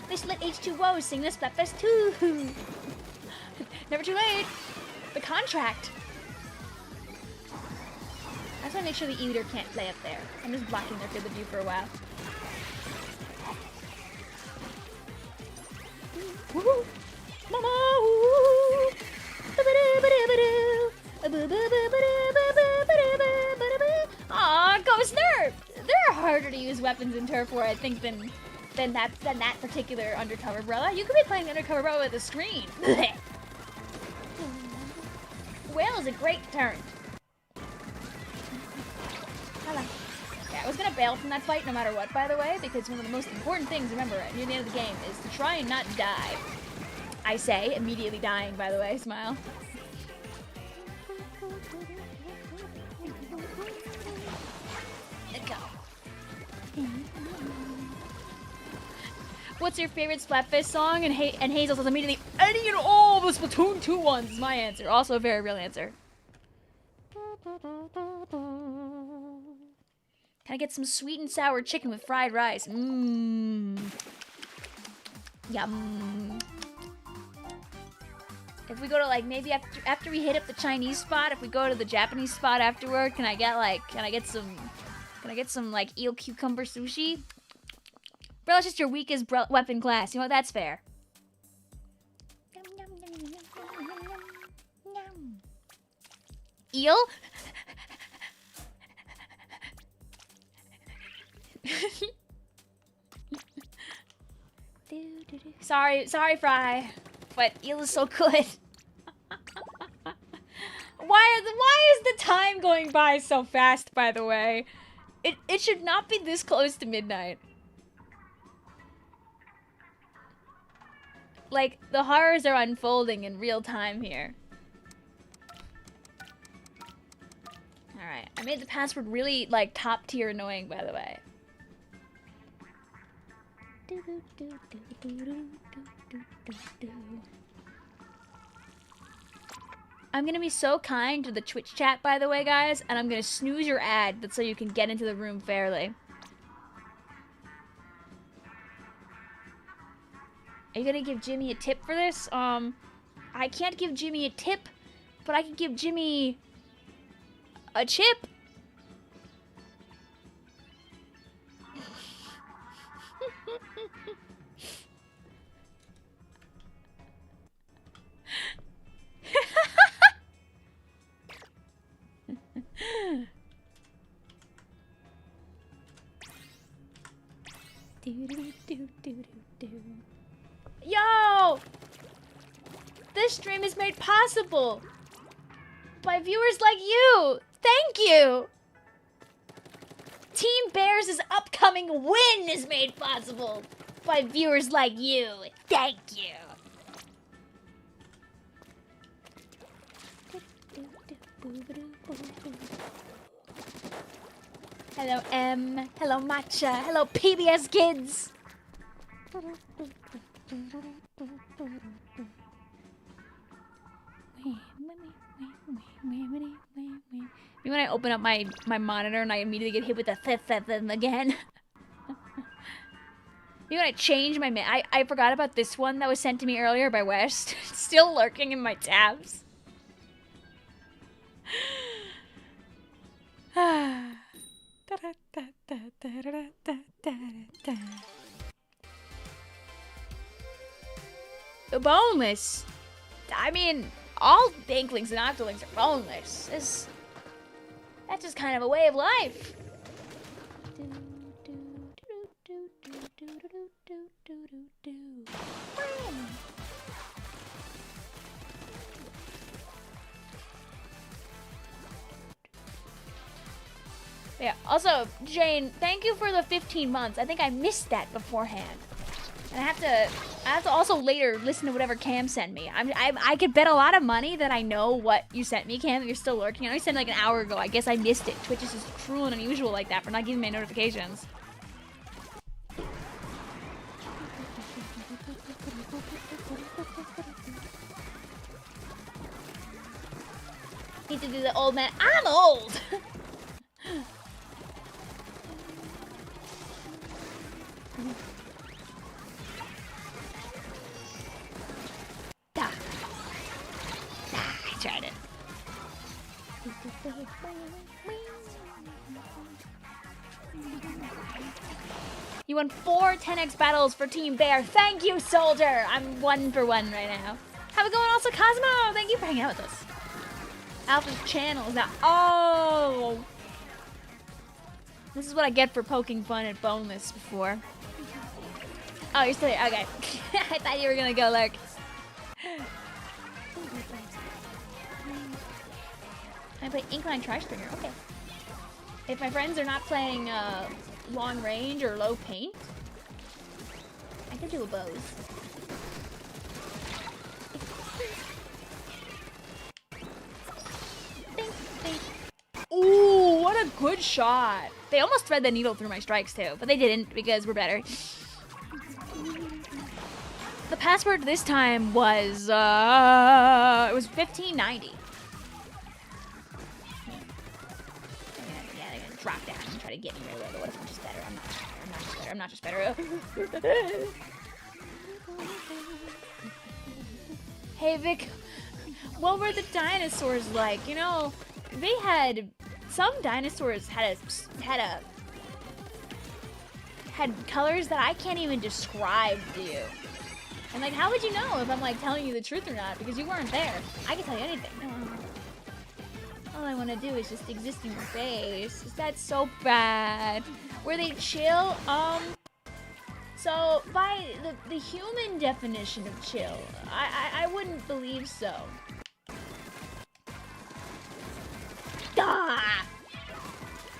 They should let H2O sing this Splatfest too. Never too late. The contract. I just want to make sure the Eater can't play up there. I'm just blocking their field of view for a while. Woo! Mama! Aw, Ghost Nerf! There are harder to use weapons in Turf War, I think, than that particular undercover brother. You could be playing undercover brother with a screen. Whale is a great turn. Hello. Yeah, I was gonna bail from that fight no matter what, by the way, because one of the most important things, remember, near the end of the game is to try and not die. I say, immediately dying, by the way, smile. Let's go. What's your favorite Splatfest song? And Hazel says immediately, any and all the Splatoon 2 ones is my answer. Also a very real answer. Can I get some sweet and sour chicken with fried rice? Mmm. Yum. If we go to like maybe after we hit up the Chinese spot, if we go to the Japanese spot afterward, can I get some like eel cucumber sushi? Bro, it's just your weakest weapon class. You know what? That's fair. Eel? Sorry, Fry, but eel is so good. Why is the time going by so fast, by the way? It should not be this close to midnight. Like, the horrors are unfolding in real time here. Alright, I made the password really, like, top tier annoying, by the way. I'm gonna be so kind to the Twitch chat, by the way, guys, and I'm gonna snooze your ad so you can get into the room fairly. Are you gonna give Jimmy a tip for this? I can't give Jimmy a tip, but I can give Jimmy a chip. Yo! This stream is made possible by viewers like you. Thank you. Team Bears' upcoming win is made possible by viewers like you. Thank you. Hello, M. Hello, Matcha. Hello, PBS Kids. When I open up my monitor and I immediately get hit with the th again. When I change my I forgot about this one that was sent to me earlier by West. It's still lurking in my tabs. Boneless. I mean, all banklings and octolings are boneless. That's just kind of a way of life. Yeah, also, Jane, thank you for the 15 months. I think I missed that beforehand. And I have to also later listen to whatever Cam sent me. I could bet a lot of money that I know what you sent me, Cam, if you're still lurking. I sent like an hour ago. I guess I missed it. Twitch is just cruel and unusual like that for not giving me notifications. Need to do the old man. I'm old! I tried it. You won 4 10x battles for Team Bear. Thank you, soldier. I'm 1 for 1 right now. How's it going, also Cosmo? Thank you for hanging out with us. Alpha's channel is now. Oh, this is what I get for poking fun at Boneless before. Oh, you're still here. Okay. I thought you were gonna go lurk. I play Incline Tri-Stringer. Okay. If my friends are not playing long range or low paint, I can do a bows. Ooh, what a good shot. They almost thread the needle through my strikes too, but they didn't because we're better. The password this time was, it was 1590. Yeah, they're gonna drop down and try to get me right away, but what if I'm just better? I'm not just better. Hey, Vic, what were the dinosaurs like? You know, they had, some dinosaurs had colors that I can't even describe to you. And like, how would you know if I'm like telling you the truth or not? Because you weren't there. I can tell you anything. All I want to do is just exist in your face. That's so bad. Were they chill? So by the human definition of chill, I wouldn't believe so. Ah!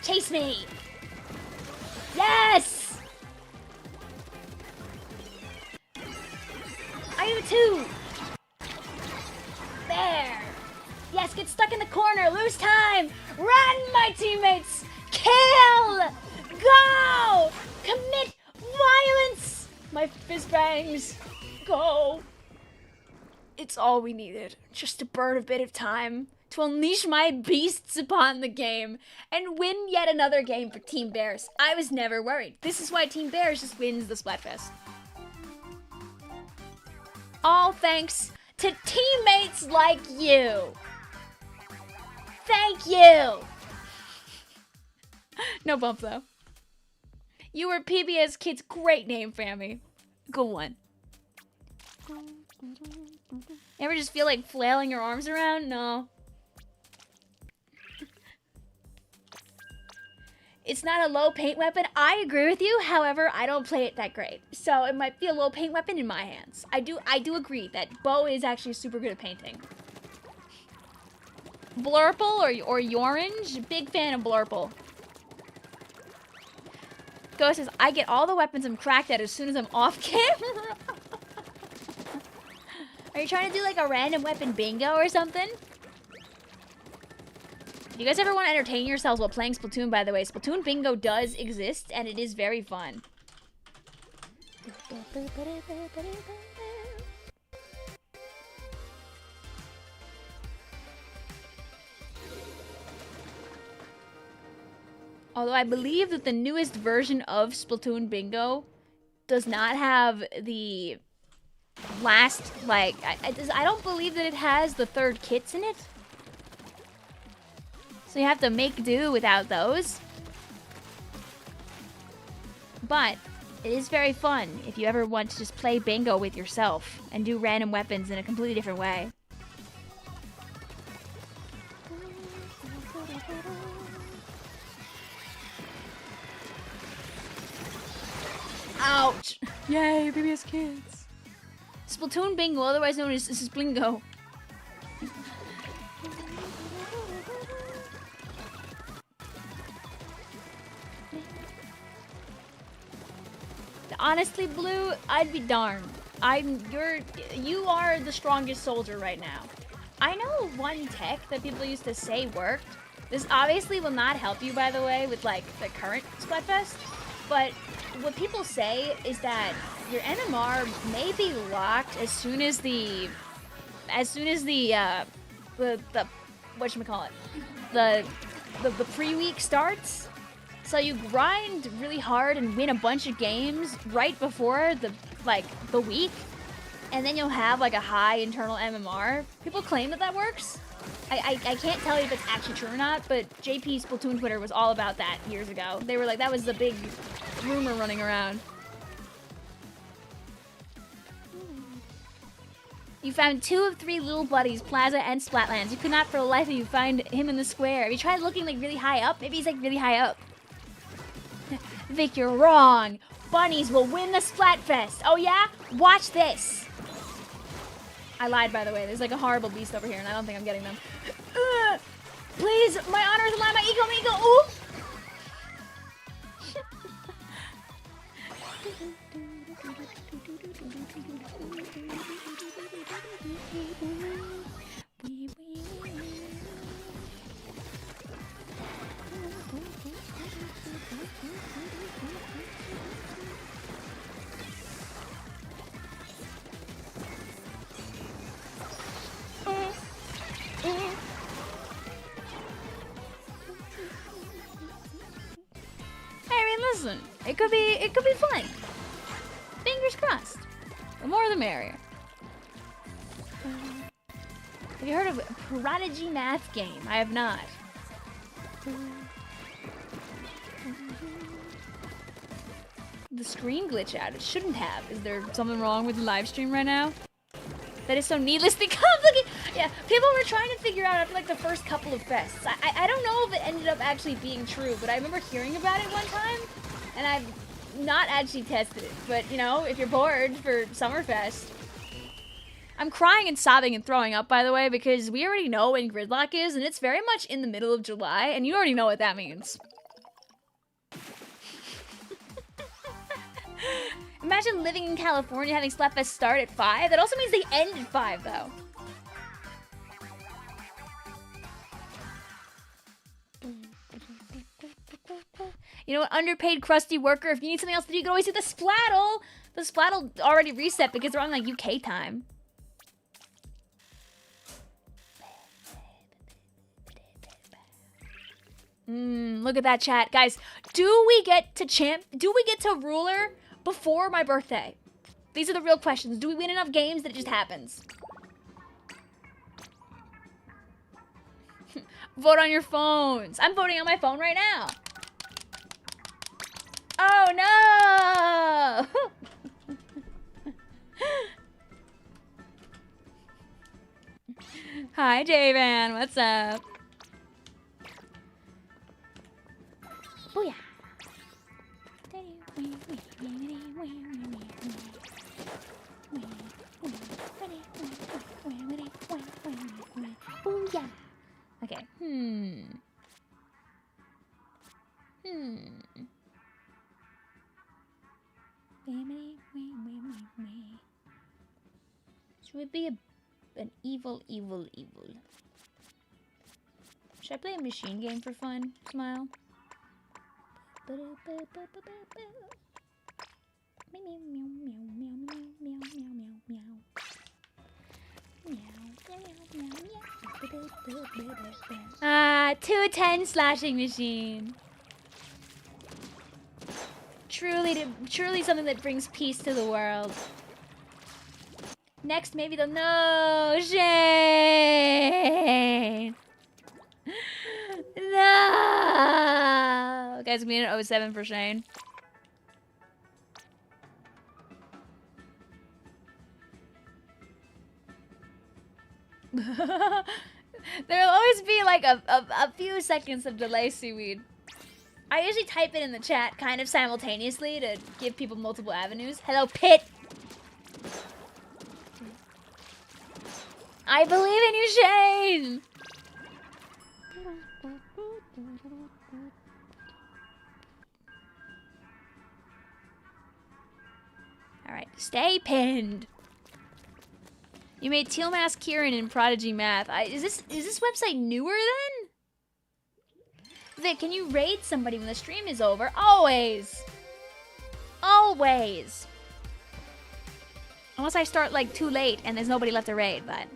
Chase me! Yes! I do too! There! Yes, get stuck in the corner, lose time! Run, my my teammates! Kill! Go! Commit violence! My fizz bangs. Go. It's all we needed. Just to burn a bit of time. To unleash my beasts upon the game. And win yet another game for Team Bears. I was never worried. This is why Team Bears just wins the Splatfest. All thanks to teammates like you. Thank you. No bump though. You were PBS Kids' great name, Fammy. Good one. Ever just feel like flailing your arms around? No. It's not a low paint weapon. I agree with you. However, I don't play it that great. So it might be a low paint weapon in my hands. I do agree that Bo is actually super good at painting. Blurple or Yorange? Big fan of Blurple. Ghost says, I get all the weapons I'm cracked at as soon as I'm off camera. Are you trying to do like a random weapon bingo or something? Do you guys ever want to entertain yourselves while playing Splatoon, by the way? Splatoon bingo does exist, and it is very fun. Although I believe that the newest version of Splatoon bingo does not have the last, like, I don't believe that it has the third kits in it. So you have to make do without those. But it is very fun if you ever want to just play bingo with yourself and do random weapons in a completely different way. Ouch! Yay, PBS Kids. Splatoon bingo, otherwise known as Splingo. Honestly, Blue, I'd be darned. You are the strongest soldier right now. I know one tech that people used to say worked. This obviously will not help you, by the way, with like the current Splatfest. But what people say is that your NMR may be locked as soon as the whatchamacallit, the pre-week starts. So you grind really hard and win a bunch of games right before the week, and then you'll have like a high internal MMR. People claim that that works. I can't tell you if it's actually true or not, but JP Splatoon Twitter was all about that years ago. They were like, that was the big rumor running around. You found 2 of 3 little buddies, Plaza and Splatlands. You could not for the life of you find him in the square. Have you tried looking like really high up? Maybe he's like really high up. Vic, you're wrong. Bunnies will win the Splatfest. Oh yeah? Watch this. I lied, by the way. There's like a horrible beast over here, and I don't think I'm getting them. Please, my honor is alive. My ego. Ooh. Listen, it could be fun. Fingers crossed. The more the merrier. Have you heard of Prodigy Math Game? I have not. The screen glitch out. It shouldn't have. Is there something wrong with the live stream right now? That is so needlessly complicated. Yeah, people were trying to figure out after like the first couple of fests. I don't know if it ended up actually being true, but I remember hearing about it one time, and I've not actually tested it. But you know, if you're bored for Summerfest, I'm crying and sobbing and throwing up, by the way, because we already know when Gridlock is, and it's very much in the middle of July, and you already know what that means. Imagine living in California having Splatfest start at 5. That also means they end at 5, though. You know what? Underpaid, crusty worker. If you need something else to do, you can always do the Splattle. The Splattle already reset because they're on like UK time. Look at that chat. Guys, do we get to ruler before my birthday? These are the real questions. Do we win enough games that it just happens? Vote on your phones. I'm voting on my phone right now. Oh no! Hi, J-Van. What's up? Booyah. Booyah. Okay. Should we be an evil? Should I play a machine game for fun? Smile. Ah, 210 slashing machine. Truly something that brings peace to the world. Next, maybe they'll no Shane. No, guys, we need an 07 for Shane. There'll always be like a few seconds of delay, seaweed. I usually type it in the chat kind of simultaneously to give people multiple avenues. Hello, Pit. I believe in you, Shane. All right, stay pinned. You made Teal Mask Kieran in Prodigy Math. Is this website newer then? Vic, can you raid somebody when the stream is over? Always. Always. Unless I start like too late and there's nobody left to raid, but.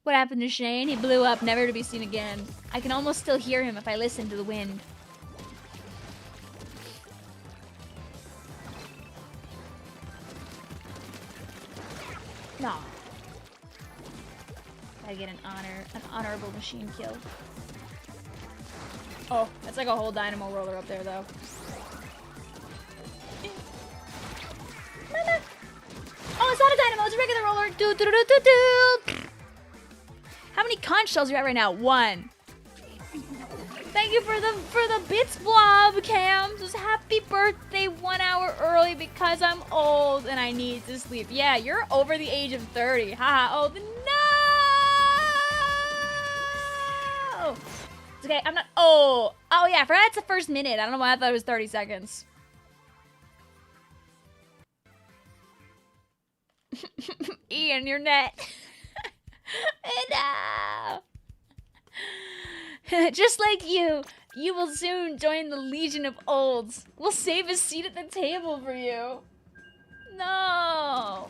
What happened to Shane? He blew up, never to be seen again. I can almost still hear him if I listen to the wind. No. Gotta get an honorable machine kill. Oh, that's like a whole dynamo roller up there, though. Mama. Oh, it's not a dynamo, it's a regular roller. Do do do do do. How many conch shells are you at right now? 1. Thank you for the bits, blob cams. Just happy birthday 1 hour early because I'm old and I need to sleep. Yeah, you're over the age of 30. Haha. Oh no! It's okay. I'm not. Oh yeah. I forgot it's the first minute. I don't know why I thought it was 30 seconds. Ian, you're net. No. Just like you will soon join the Legion of Olds. We'll save a seat at the table for you. No.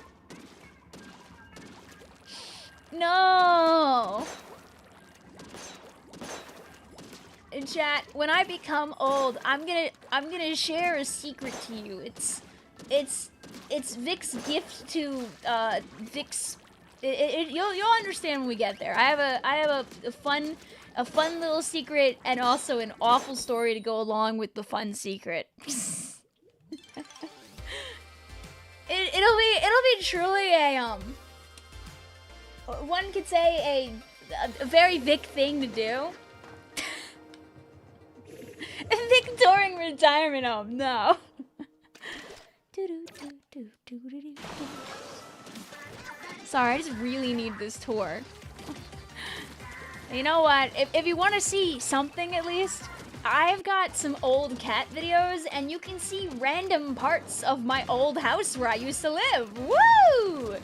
No. In chat, when I become old, I'm gonna share a secret to you. It's Vic's gift to Vic's. You'll understand when we get there. I have a fun little secret and also an awful story to go along with the fun secret. It'll be truly a one could say a very Vic thing to do. Vic touring retirement home. No. Sorry, I just really need this tour. You know what? If you want to see something at least, I've got some old cat videos and you can see random parts of my old house where I used to live. Woo!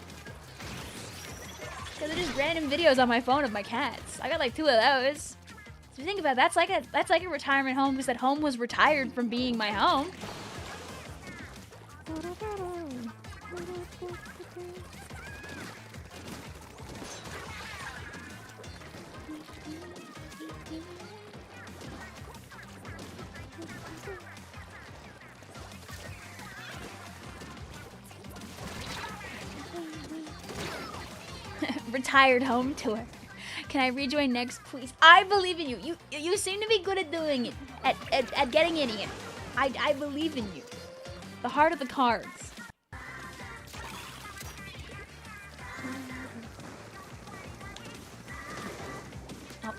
They're just random videos on my phone of my cats. I got like 2 of those. So if you think about it, that's like a retirement home because that home was retired from being my home. Retired home tour. Can I rejoin next, please? I believe in you. You seem to be good at doing it, at getting in it. I believe in you. The heart of the cards. Oh.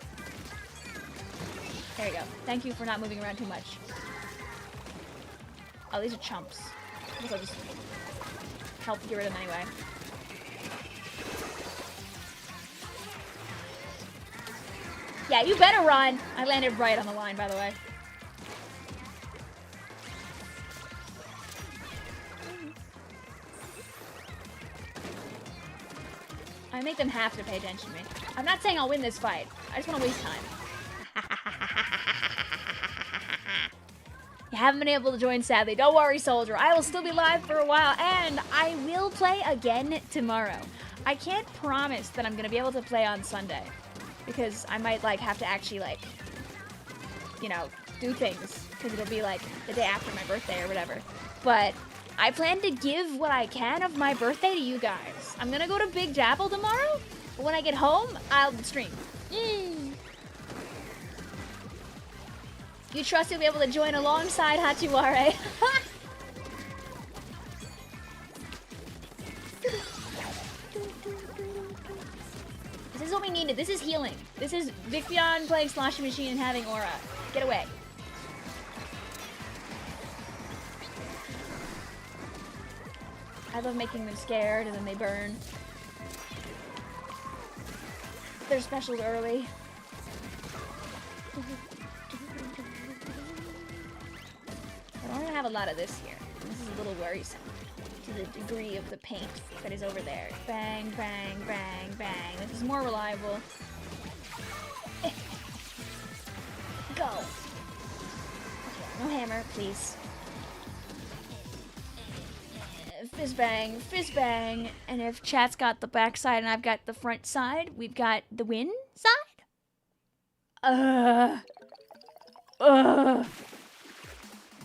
There you go. Thank you for not moving around too much. Oh, these are chumps. I guess I'll just help get rid of them anyway. Yeah, you better run. I landed right on the line, by the way. I make them have to pay attention to me. I'm not saying I'll win this fight. I just want to waste time. You haven't been able to join, sadly. Don't worry, soldier. I will still be live for a while, and I will play again tomorrow. I can't promise that I'm going to be able to play on Sunday. Because I might, like, have to actually, like, you know, do things. Because it'll be, like, the day after my birthday or whatever. But I plan to give what I can of my birthday to you guys. I'm gonna go to Big Dapple tomorrow. But when I get home, I'll stream. You trust you'll be able to join alongside Hachiware. This is what we needed. This is healing. This is Vicvillon playing Sloshing Machine and having aura. Get away. I love making them scared and then they burn. They're specials early. I don't have a lot of this here. This is a little worrisome to the degree of the paint that is over there. Bang, bang, bang, bang. This is more reliable. Go. Okay, no hammer, please. Fizz bang, fizz bang. And if chat's got the back side and I've got the front side, we've got the win side?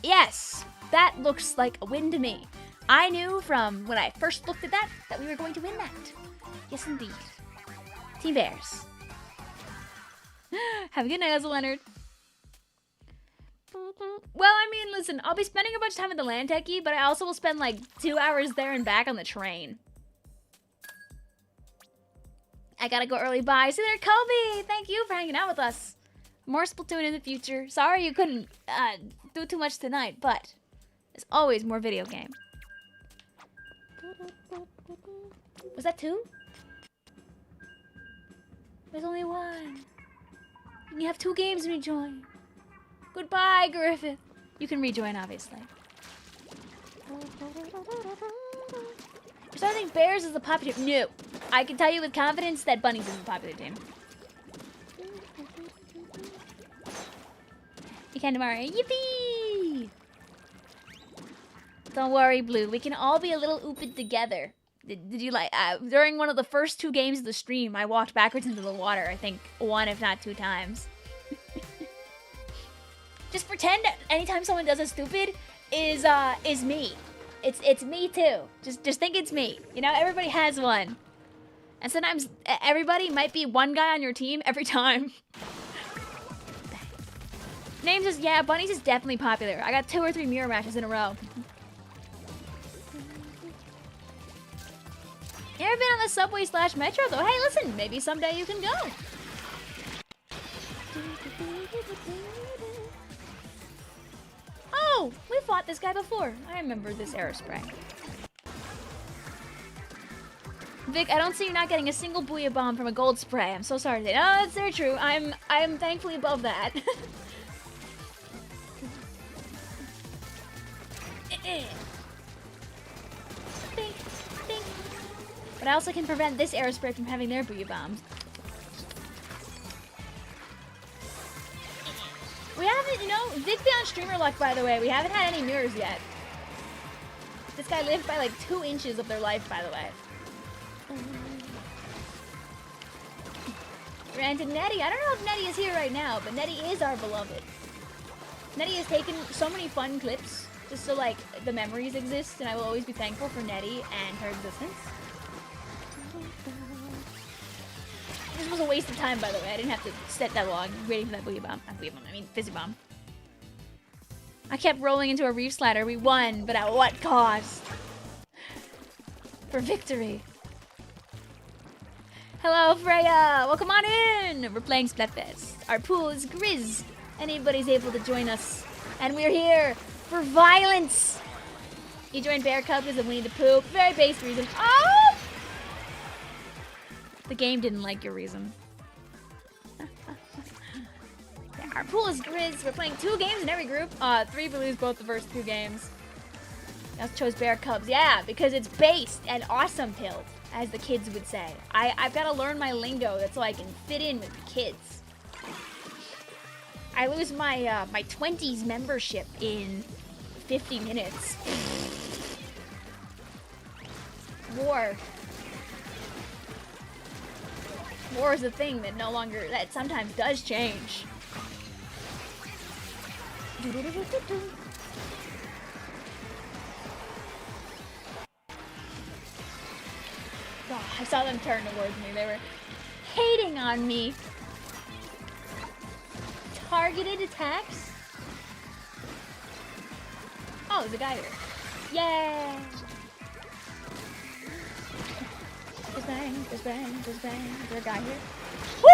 Yes, that looks like a win to me. I knew from when I first looked at that we were going to win that. Yes, indeed. Team Bears. Have a good night, Leonard. Well, I mean, listen, I'll be spending a bunch of time at the Land Techie, but I also will spend like 2 hours there and back on the train. I gotta go early. Bye. See there, Kobe. Thank you for hanging out with us. More Splatoon in the future. Sorry you couldn't do too much tonight, but there's always more video game. Was that 2? There's only 1. And you have 2 games to rejoin. Goodbye, Griffith. You can rejoin, obviously. You're starting to think Bears is the popular team. No. I can tell you with confidence that Bunnies is the popular team. You can tomorrow. Yippee! Don't worry, Blue. We can all be a little ooped together. Did you like... during one of the first 2 games of the stream, I walked backwards into the water, I think 1 if not 2 times. Just pretend anytime someone does a stupid is me. It's me too. Just think it's me. You know, everybody has one. And sometimes everybody might be one guy on your team every time. Names is, yeah, Bunnies is definitely popular. I got 2 or 3 mirror matches in a row. You ever been on the subway / metro though? Hey, listen, maybe someday you can go. Oh, we fought this guy before. I remember this aerospray. Vic, I don't see you not getting a single booyah bomb from a gold spray. I'm so sorry to say. No, that's very true. I'm thankfully above that. Think. But But I also can prevent this aerospray from having their booyah bombs. We haven't, you know, Vicvillon streamer luck, by the way. We haven't had any mirrors yet. This guy lived by like 2 inches of their life, by the way. Granted, Nettie, I don't know if Nettie is here right now, but Nettie is our beloved. Nettie has taken so many fun clips just so like the memories exist, and I will always be thankful for Nettie and her existence. This was a waste of time, by the way. I didn't have to sit that long waiting for that booyah bomb. Not booyah bomb, I mean fizzy bomb. I kept rolling into a reef slider. We won, but at what cost? For victory. Hello, Freya! Welcome on in! We're playing Splatfest. Our pool is grizz. Anybody's able to join us. And we're here for violence! You joined Bear Cub because of Winnie the Pooh. Very base reason. Oh! The game didn't like your reason. Yeah, our pool is grizz. We're playing 2 games in every group. 3 we lose both the first 2 games. I chose Bear Cubs. Yeah, because it's based and awesome pilled, as the kids would say. I've got to learn my lingo that's so I can fit in with the kids. I lose my my 20s membership in 50 minutes. War. War is a thing that no longer, that sometimes does change. Oh, I saw them turn towards me. They were hating on me. Targeted attacks? Oh, there's a guy here. Yay! Just bang, just bang, just bang. Is there a guy here? Woo!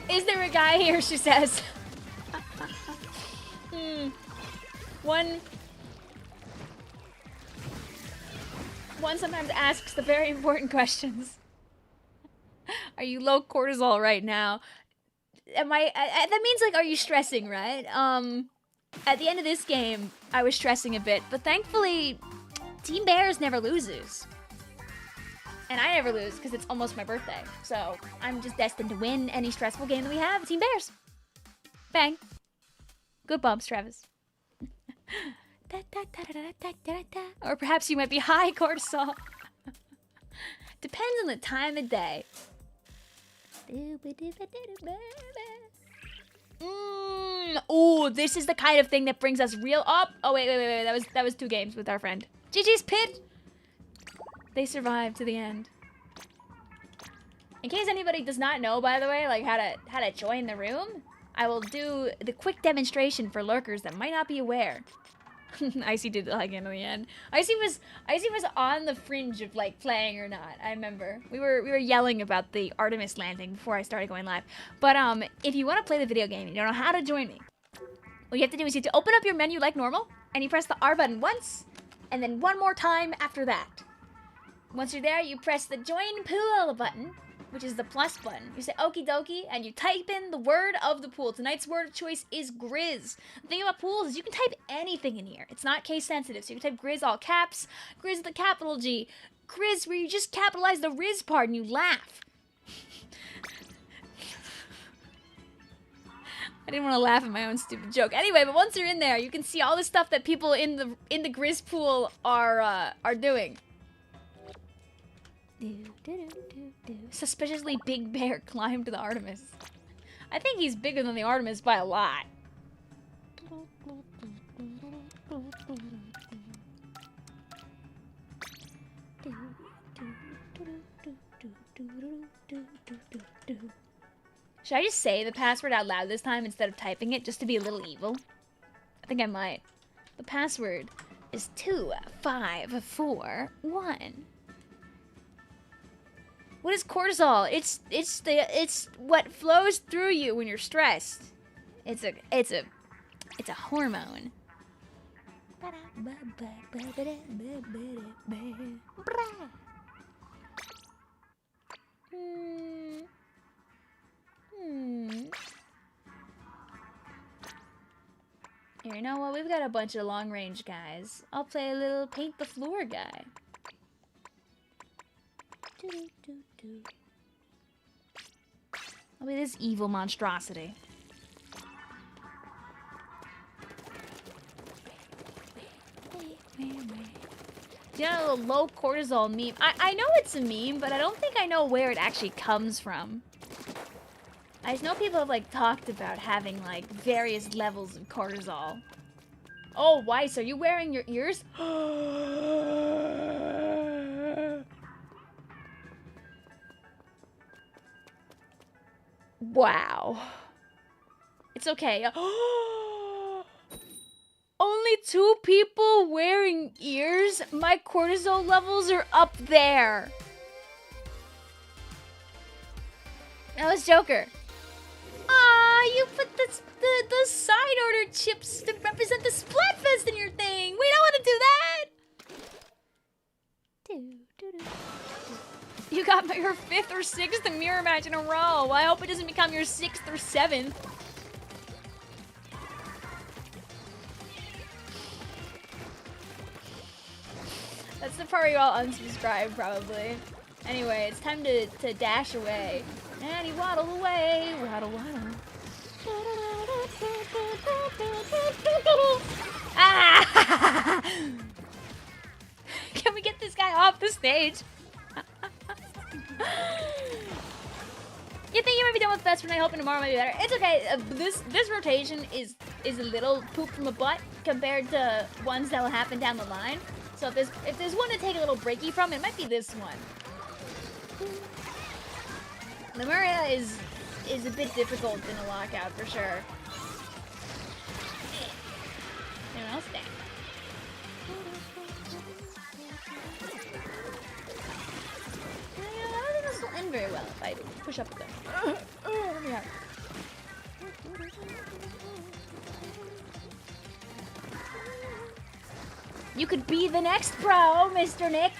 Is there a guy here, she says. One sometimes asks the very important questions. Are you low cortisol right now? Am I, that means like, are you stressing, right? At the end of this game, I was stressing a bit, but thankfully, Team Bears never loses. And I never lose because it's almost my birthday. So I'm just destined to win any stressful game that we have. Team Bears. Bang. Good bumps, Travis. Or perhaps you might be high cortisol. Depends on the time of day. Ooh, this is the kind of thing that brings us real up. Oh wait. That was 2 games with our friend. GG's Pit. They survived to the end. In case anybody does not know, by the way, like how to join the room, I will do the quick demonstration for lurkers that might not be aware. Icy did like in the end. Icy was on the fringe of like playing or not. I remember we were yelling about the Artemis landing before I started going live. But if you want to play the video game and you don't know how to join me, what you have to do is you have to open up your menu like normal, and you press the R button once, and then one more time after that. Once you're there, you press the join pool button, which is the plus button. You say okie dokie, and you type in the word of the pool. Tonight's word of choice is grizz. The thing about pools is you can type anything in here. It's not case sensitive, so you can type grizz all caps, grizz with a capital G, grizz where you just capitalize the riz part and you laugh. I didn't want to laugh at my own stupid joke. Anyway, but once you're in there, you can see all the stuff that people in the grizz pool are doing. Suspiciously big bear climbed to the Artemis. I think he's bigger than the Artemis by a lot. Should I just say the password out loud this time instead of typing it just to be a little evil? I think I might. The password is 2541. What is cortisol? It's what flows through you when you're stressed. It's a hormone. Here, you know what? We've got a bunch of long-range guys. I'll play a little paint the floor guy. I'll be this evil monstrosity. You know, a low cortisol meme. I know it's a meme, but I don't think I know where it actually comes from. I just know people have, like, talked about having, like, various levels of cortisol. Oh, Weiss, are you wearing your ears? Wow. It's okay. Only 2 people wearing ears? My cortisol levels are up there. That was Joker. Ah, you put the side order chips to represent the Splatfest in your thing. We don't want to do that. You got your 5th or 6th mirror match in a row. Well, I hope it doesn't become your 6th or 7th. That's the part where you all unsubscribe, probably. Anyway, it's time to dash away. And he waddled away. Waddle, waddle. Ah! Can we get this guy off the stage? You think you might be done with Fest for night, hoping tomorrow might be better? It's okay. This rotation is a little poop from a butt compared to ones that will happen down the line. So if there's one to take a little breaky from, it might be this one. The Maria is a bit difficult in a lockout for sure. Anyone else there? I don't think this will end very well if I push up with them. Let me out. You could be the next pro, Mr. Nick.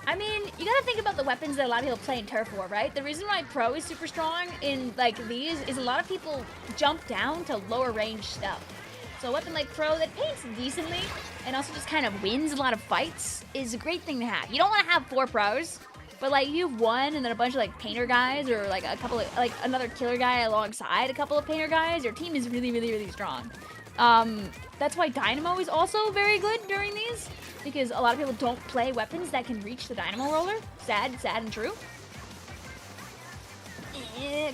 I mean, you gotta think about the weapons that a lot of people play in Turf War, right? The reason why pro is super strong in, like, these is a lot of people jump down to lower range stuff. So a weapon like pro that paints decently and also just kind of wins a lot of fights is a great thing to have. You don't want to have 4 pros, but, like, you have 1 and then a bunch of, like, painter guys or, like, a couple of, like, another killer guy alongside a couple of painter guys. Your team is really, really, really strong. That's why Dynamo is also very good during these, because a lot of people don't play weapons that can reach the Dynamo roller. Sad and true.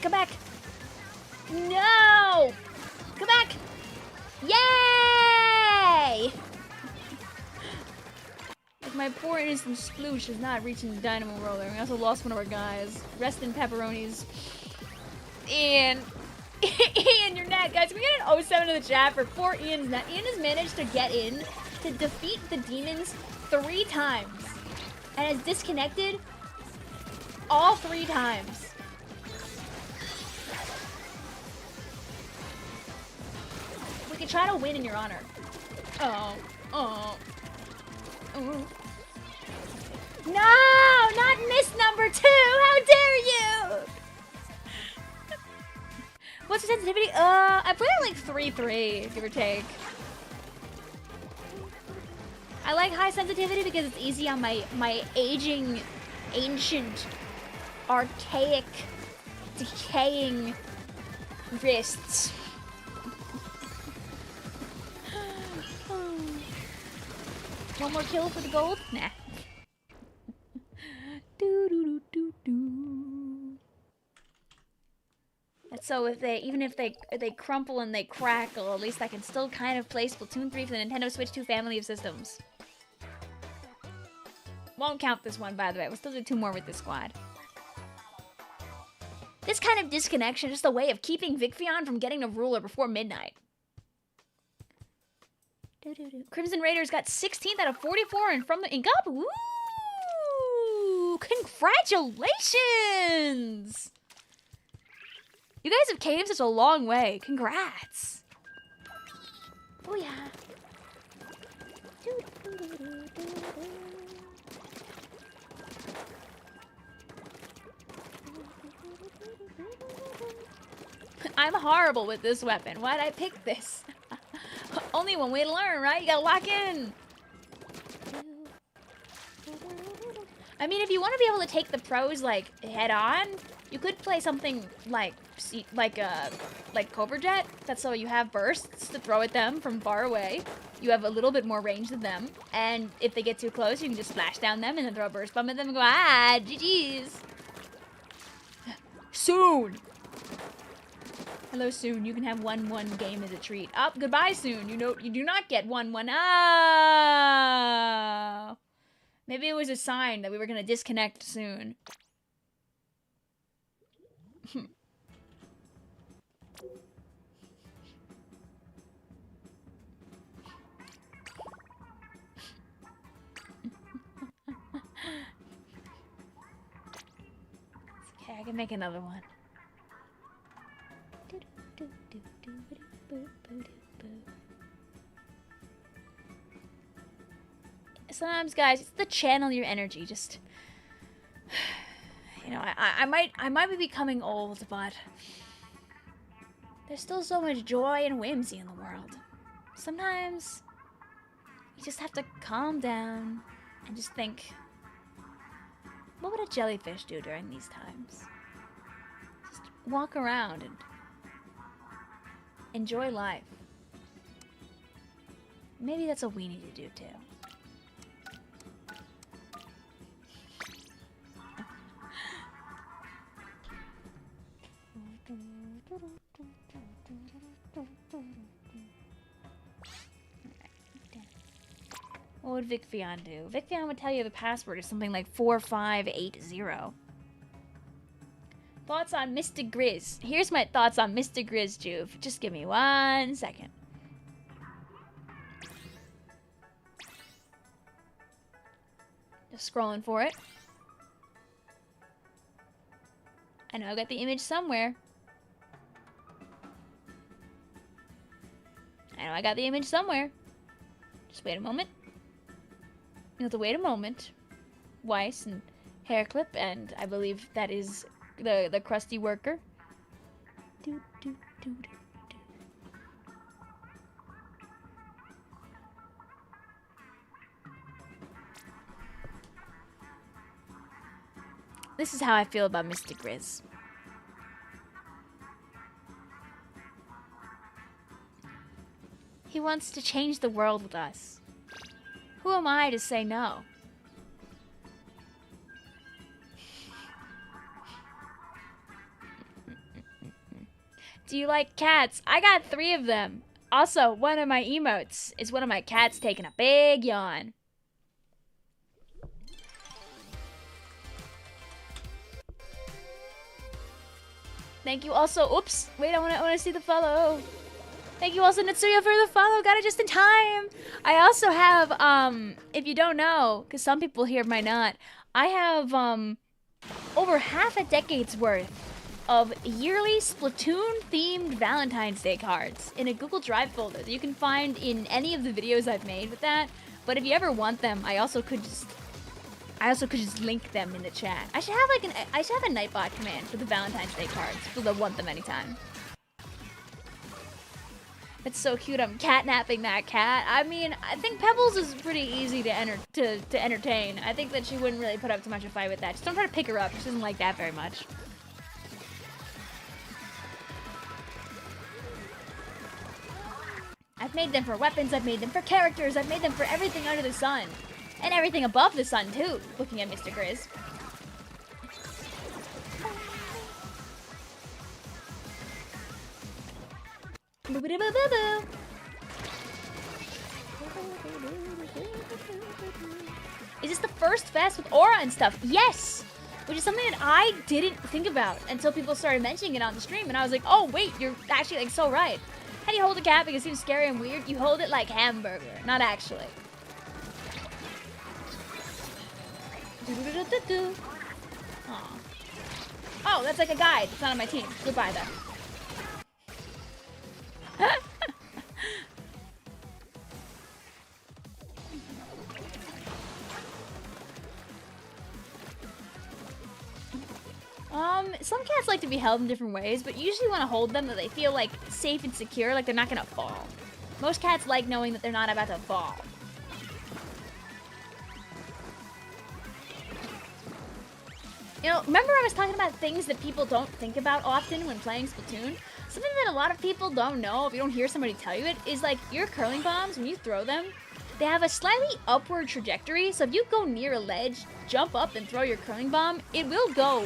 Come back. No! Come back! Yay! Like, my poor innocent sploosh is not reaching the Dynamo roller. We also lost one of our guys. Rest in pepperonis. Ian, you're net, guys. We get an 07 in the chat for poor Ian's net. Ian has managed to get in to defeat the demons 3 times and has disconnected all 3 times. We could try to win in your honor. Oh. No, not miss number 2. How dare you? What's the sensitivity? I put it like 3-3, give or take. I like high sensitivity because it's easy on my aging, ancient, archaic, decaying wrists. One more kill for the gold? Nah. So even if they crumple and they crackle, at least I can still kind of play Splatoon 3 for the Nintendo Switch 2 family of systems. Won't count this one, by the way. We'll still do 2 more with this squad. This kind of disconnection is just a way of keeping Vicvillon from getting a ruler before midnight. Crimson Raiders got 16th out of 44 and from the ink up. Woo! Congratulations! You guys have came such a long way. Congrats. Oh yeah. I'm horrible with this weapon. Why'd I pick this? Only one way to learn, right? You gotta lock in. I mean, if you want to be able to take the pros like head on, you could play something like Cobra Jet. That's so you have bursts to throw at them from far away. You have a little bit more range than them, and if they get too close, you can just splash down them and then throw a burst bomb at them and go, ah, GG's. Soon. Hello, Soon. You can have 1-1 game as a treat. Oh, goodbye, Soon. You do not get 1-1. Oh. Maybe it was a sign that we were gonna disconnect soon. Okay, I can make another one. Sometimes, guys, it's to channel your energy. Just, you know, I might be becoming old, but there's still so much joy and whimsy in the world. Sometimes you just have to calm down and just think, what would a jellyfish do during these times? Just walk around and enjoy life. Maybe that's what we need to do too. What would Vicvillon do? Vicvillon would tell you the password is something like 4580. Thoughts on Mr. Grizz. Here's my thoughts on Mr. Grizz, Juve. Just give me 1 second. Just scrolling for it. I know I got the image somewhere. I know I got the image somewhere. Just wait a moment. You have to wait a moment. Weiss and hair clip, and I believe that is the crusty worker. Do, do, do, do, do. This is how I feel about Mr. Grizz. He wants to change the world with us. Who am I to say no? Do you like cats? I got 3 of them. Also, one of my emotes is one of my cats taking a big yawn. Thank you also. Oops. Wait, I wanna see the follow. Thank you also, Natsuya, for the follow. Got it just in time. I also have, if you don't know, because some people here might not, I have, over half a decade's worth of yearly Splatoon-themed Valentine's Day cards in a Google Drive folder that you can find in any of the videos I've made with that. But if you ever want them, I also could just link them in the chat. I should have I should have a Nightbot command for the Valentine's Day cards for people that want them anytime. It's so cute. I'm catnapping that cat. I mean, I think Pebbles is pretty easy to entertain. I think that she wouldn't really put up too much of a fight with that. Just don't try to pick her up. She doesn't like that very much. I've made them for weapons. I've made them for characters. I've made them for everything under the sun. And everything above the sun, too. Looking at Mr. Grizz. Is this the first fest with aura and stuff? Yes! Which is something that I didn't think about until people started mentioning it on the stream, and I was like, oh wait, you're actually like so right. How do you hold a cat because it seems scary and weird? You hold it like hamburger, not actually. Aw. Oh, that's like a guide. It's not on my team. Goodbye then. Some cats like to be held in different ways, but you usually want to hold them that they feel like safe and secure, like they're not gonna fall. Most cats like knowing that they're not about to fall. You know, remember I was talking about things that people don't think about often when playing Splatoon? Something that a lot of people don't know, if you don't hear somebody tell you it, is like your curling bombs, when you throw them, they have a slightly upward trajectory, so if you go near a ledge, jump up and throw your curling bomb, it will go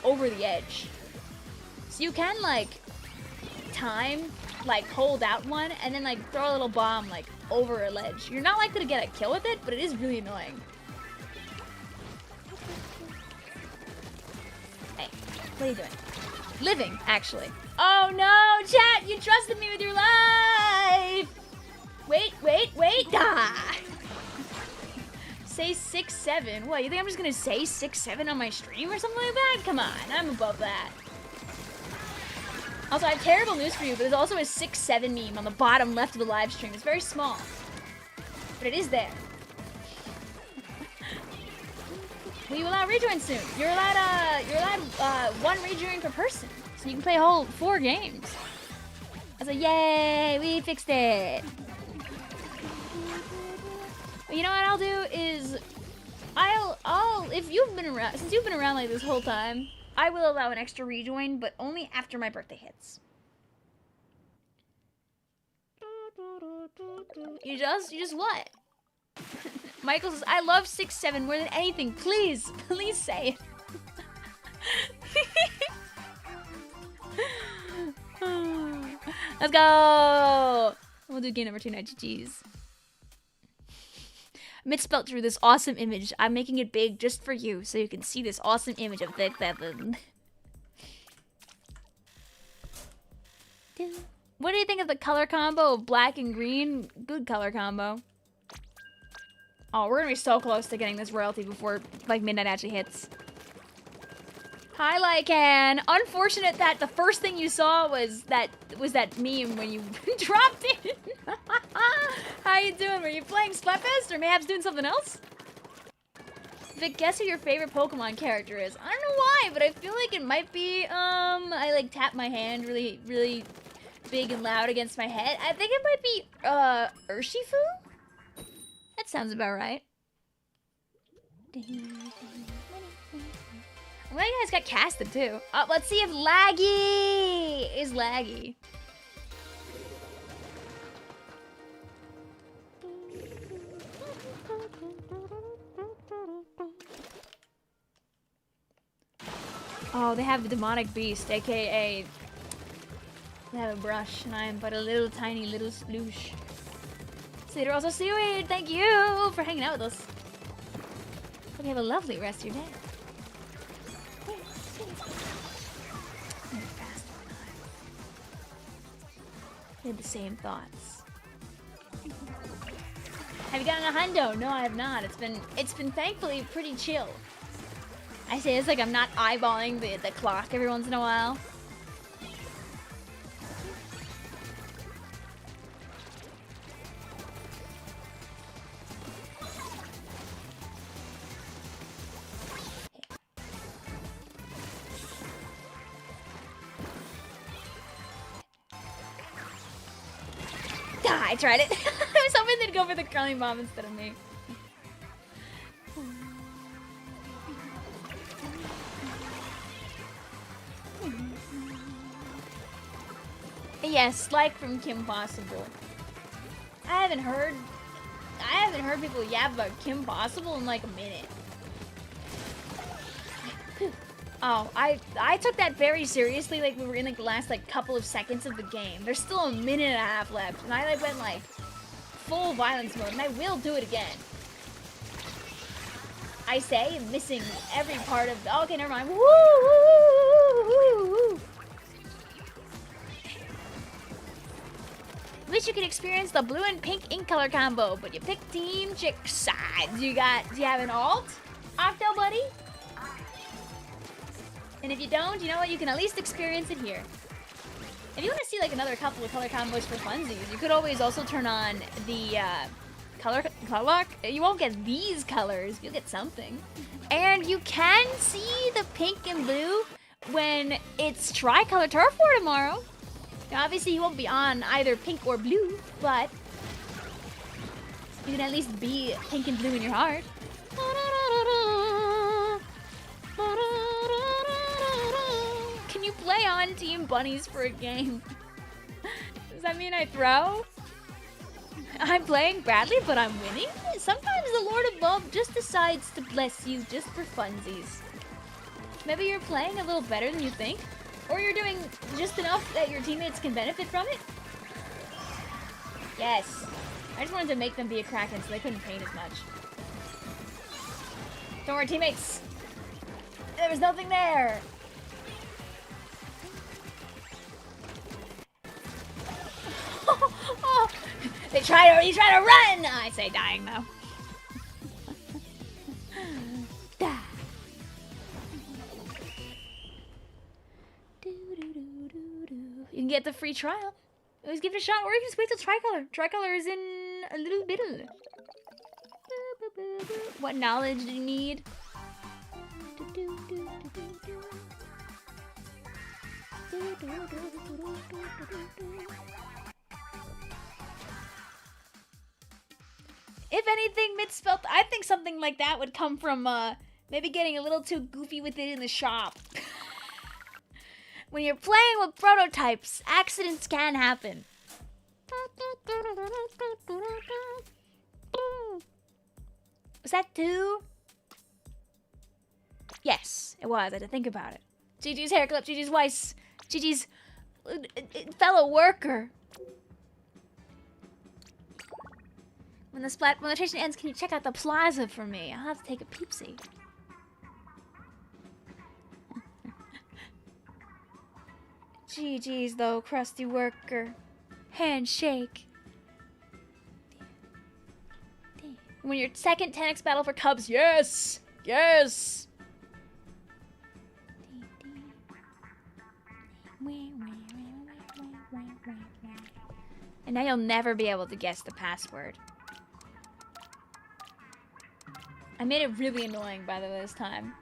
over the edge. So you can, like, hold out one, and then, like, throw a little bomb, like, over a ledge. You're not likely to get a kill with it, but it is really annoying. Hey, what are you doing? Living, actually. Oh no, chat, you trusted me with your life! Wait, ah! Say 6-7. What, you think I'm just gonna say 6-7 on my stream or something like that? Come on, I'm above that. Also, I have terrible news for you, but there's also a 6-7 meme on the bottom left of the live stream. It's very small, but it is there. We will allow rejoin soon. You're allowed one rejoin per person, so you can play a whole 4 games. I was like, yay, we fixed it. But you know what I'll do is, if you've been around, since you've been around like this whole time, I will allow an extra rejoin, but only after my birthday hits. You just what? Michael says, I love 6-7 more than anything. Please say it. Let's go. We'll do game number 2 now. GG's. Misspelled through this awesome image. I'm making it big just for you, so you can see this awesome image of Vicvillon. What do you think of the color combo of black and green? Good color combo. Oh, we're gonna be so close to getting this royalty before like midnight actually hits. Hi, Lycan. Unfortunate that the first thing you saw was that meme when you dropped it. How you doing? Were you playing Splatfest or mayhaps doing something else? Vic, guess who your favorite Pokemon character is? I don't know why, but I feel like it might be, I like tap my hand really, really big and loud against my head. I think it might be, Urshifu? That sounds about right. I'm glad you guys got casted too. Let's see if Laggy is Laggy. Oh, they have the demonic beast, aka they have a brush, and I am but a little tiny little sploosh. Slater also seaweed, thank you for hanging out with us. Hope you have a lovely rest of your day. We had the same thoughts. Have you gotten a hundo? No, I have not. It's been thankfully pretty chill. I say this like I'm not eyeballing the clock every once in a while. I tried it. I was hoping they'd go for the curling bomb instead of me. Yes, like from Kim Possible. I haven't heard people yap about Kim Possible in like a minute. Oh, I took that very seriously, like we were in like the last like couple of seconds of the game. There's still a minute and a half left, and I like went like full violence mode, and I will do it again. I say, missing every part of the, okay, never mind. Woo, woo, woo, woo, woo. Wish you could experience the blue and pink ink color combo, but you picked Team Chick side. Do you have an alt, Octo buddy? And if you don't, you know what? You can at least experience it here. If you want to see like another couple of color combos for funsies, you could always also turn on the color lock. You won't get these colors, you'll get something. And you can see the pink and blue when it's tricolor turf war tomorrow. Now, obviously, you won't be on either pink or blue, but you can at least be pink and blue in your heart. Can you play on Team Bunnies for a game? Does that mean I throw? I'm playing badly, but I'm winning? Sometimes the Lord above just decides to bless you just for funsies. Maybe you're playing a little better than you think, or you're doing just enough that your teammates can benefit from it. Yes. I just wanted to make them be a Kraken so they couldn't paint as much. Don't worry, teammates. There was nothing there. Oh, you try to run! I say dying though. You can get the free trial. Always give it a shot, or you can just wait till tricolor. Tricolor is in a little bit. What knowledge do you need? If anything, Mitzfelt, I think something like that would come from maybe getting a little too goofy with it in the shop. When you're playing with prototypes, accidents can happen. Was that 2? Yes, it was. I had to think about it. GG's hair clip, GG's Weiss, GG's fellow worker. When the splat rotation ends, can you check out the plaza for me? I'll have to take a peepsy. GG's though, crusty worker. Handshake. When your second 10x battle for Cubs, yes! Yes! And now you'll never be able to guess the password. I made it really annoying, by the way, this time.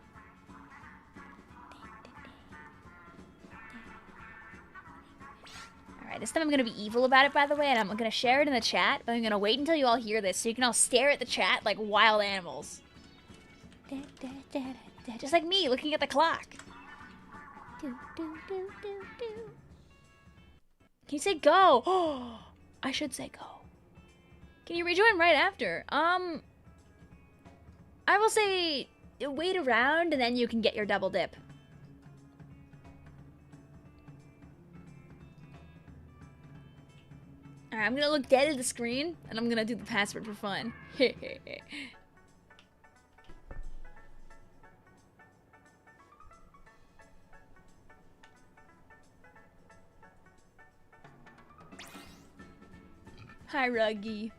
Alright, this time I'm gonna be evil about it, by the way, and I'm gonna share it in the chat, but I'm gonna wait until you all hear this so you can all stare at the chat like wild animals. Just like me, looking at the clock. Can you say go? Oh, I should say go. Can you rejoin right after? I will say wait around and then you can get your double dip. Alright, I'm gonna look dead at the screen and I'm gonna do the password for fun. Hi, Ruggy.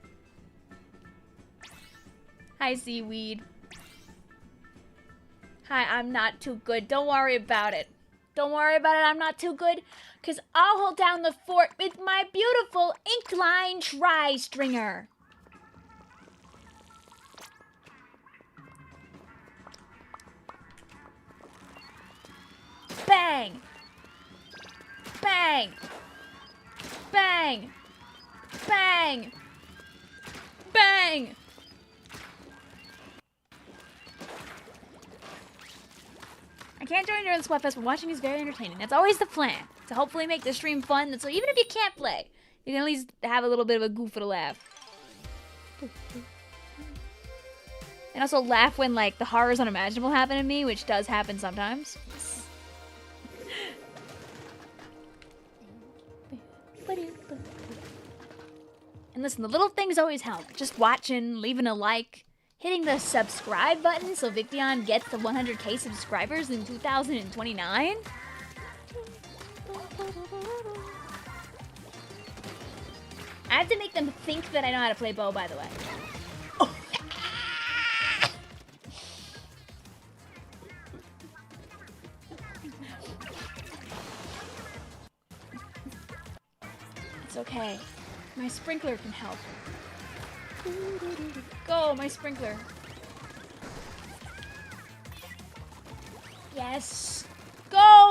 Hi, Seaweed. Hi, I'm not too good. Don't worry about it. Don't worry about it, I'm not too good. Because I'll hold down the fort with my beautiful ink-line tri-stringer. Bang! Bang! Bang! Bang! Bang! I can't join during the Splatfest, but watching is very entertaining. That's always the plan, to hopefully make the stream fun, so even if you can't play, you can at least have a little bit of a goof and a laugh. And also laugh when, like, the horrors unimaginable happen to me, which does happen sometimes. And listen, the little things always help. Just watching, leaving a like, hitting the subscribe button so Vicvillon gets the 100k subscribers in 2029. I have to make them think that I know how to play bow, by the way. Oh. It's okay. My sprinkler can help. Go, my sprinkler. Yes. Go!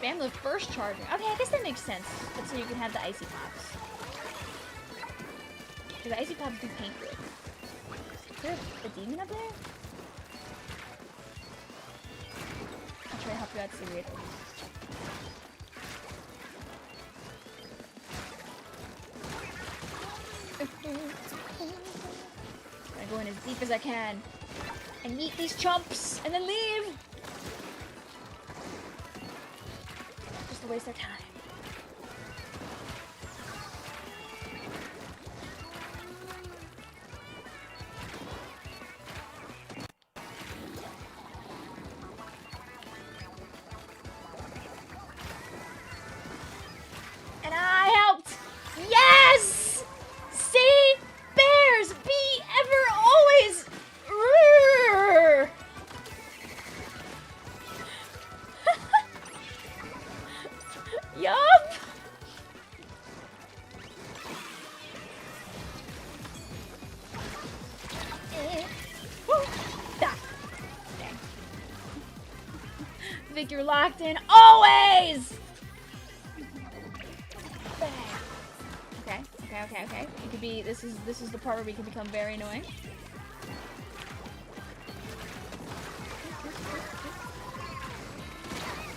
spam the first charging. Okay, I guess that makes sense. But so you can have the icy pops. Because the icy pops do paint good. Is there a demon up there? I'll try to help you out, Sigrid. I'm gonna go in as deep as I can and eat these chumps and then leave. Just to waste our time. And I helped. Yes! See? Bears be ever always. Roar. Yup. Vic, you're locked in always. Okay. It could be. This is the part where we can become very annoying.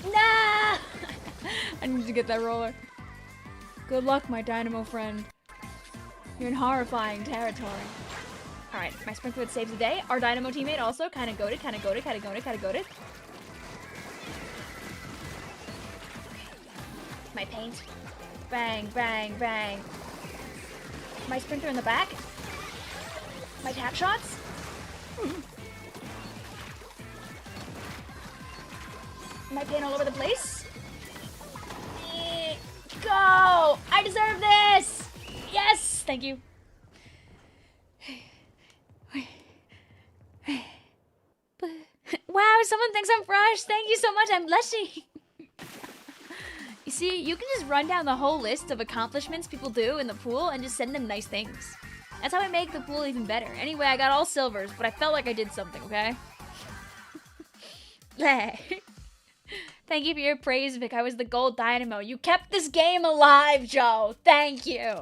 Nah! I need to get that roller. Good luck, my dynamo friend. You're in horrifying territory. All right, my Springfest saves the day. Our dynamo teammate also kind of goated. My paint. Bang, bang, bang. My sprinter in the back. My tap shots. My paint all over the place. Go! I deserve this! Yes! Thank you. Wow, someone thinks I'm fresh. Thank you so much. I'm blushing. You see, you can just run down the whole list of accomplishments people do in the pool and just send them nice things. That's how I make the pool even better. Anyway, I got all silvers, but I felt like I did something, okay? Thank you for your praise, Vic. I was the gold dynamo. You kept this game alive, Joe. Thank you.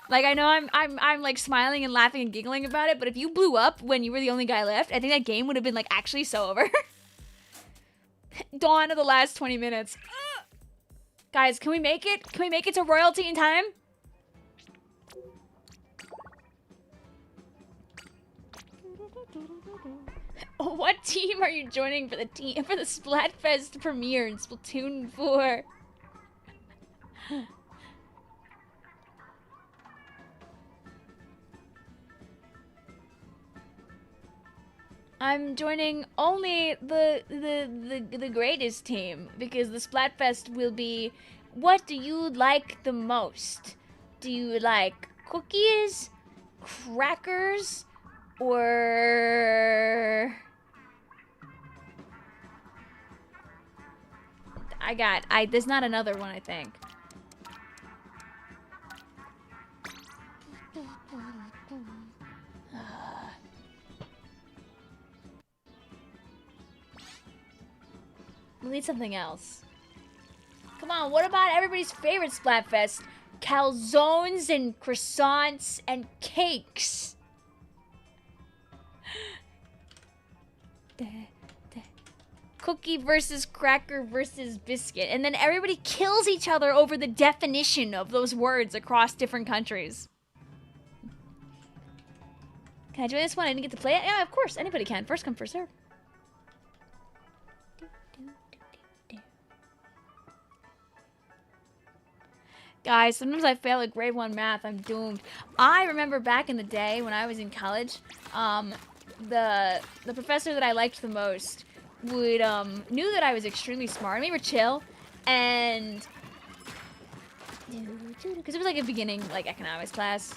Like, I know I'm like smiling and laughing and giggling about it, but if you blew up when you were the only guy left, I think that game would have been like actually so over. Dawn of the last 20 minutes. Guys, can we make it? Can we make it to royalty in time? What team are you joining for the Splatfest premiere in Splatoon 4? I'm joining only the greatest team because the Splatfest will be, what do you like the most? Do you like cookies, crackers, or there's not another one, I think. We need something else. Come on, what about everybody's favorite Splatfest? Calzones and croissants and cakes. Cookie versus cracker versus biscuit. And then everybody kills each other over the definition of those words across different countries. Can I join this one? I didn't get to play it? Yeah, of course. Anybody can. First come, first serve. Guys, sometimes I fail at grade 1 math. I'm doomed. I remember back in the day when I was in college, the professor that I liked the most would knew that I was extremely smart. We were chill, and because it was like a beginning like economics class,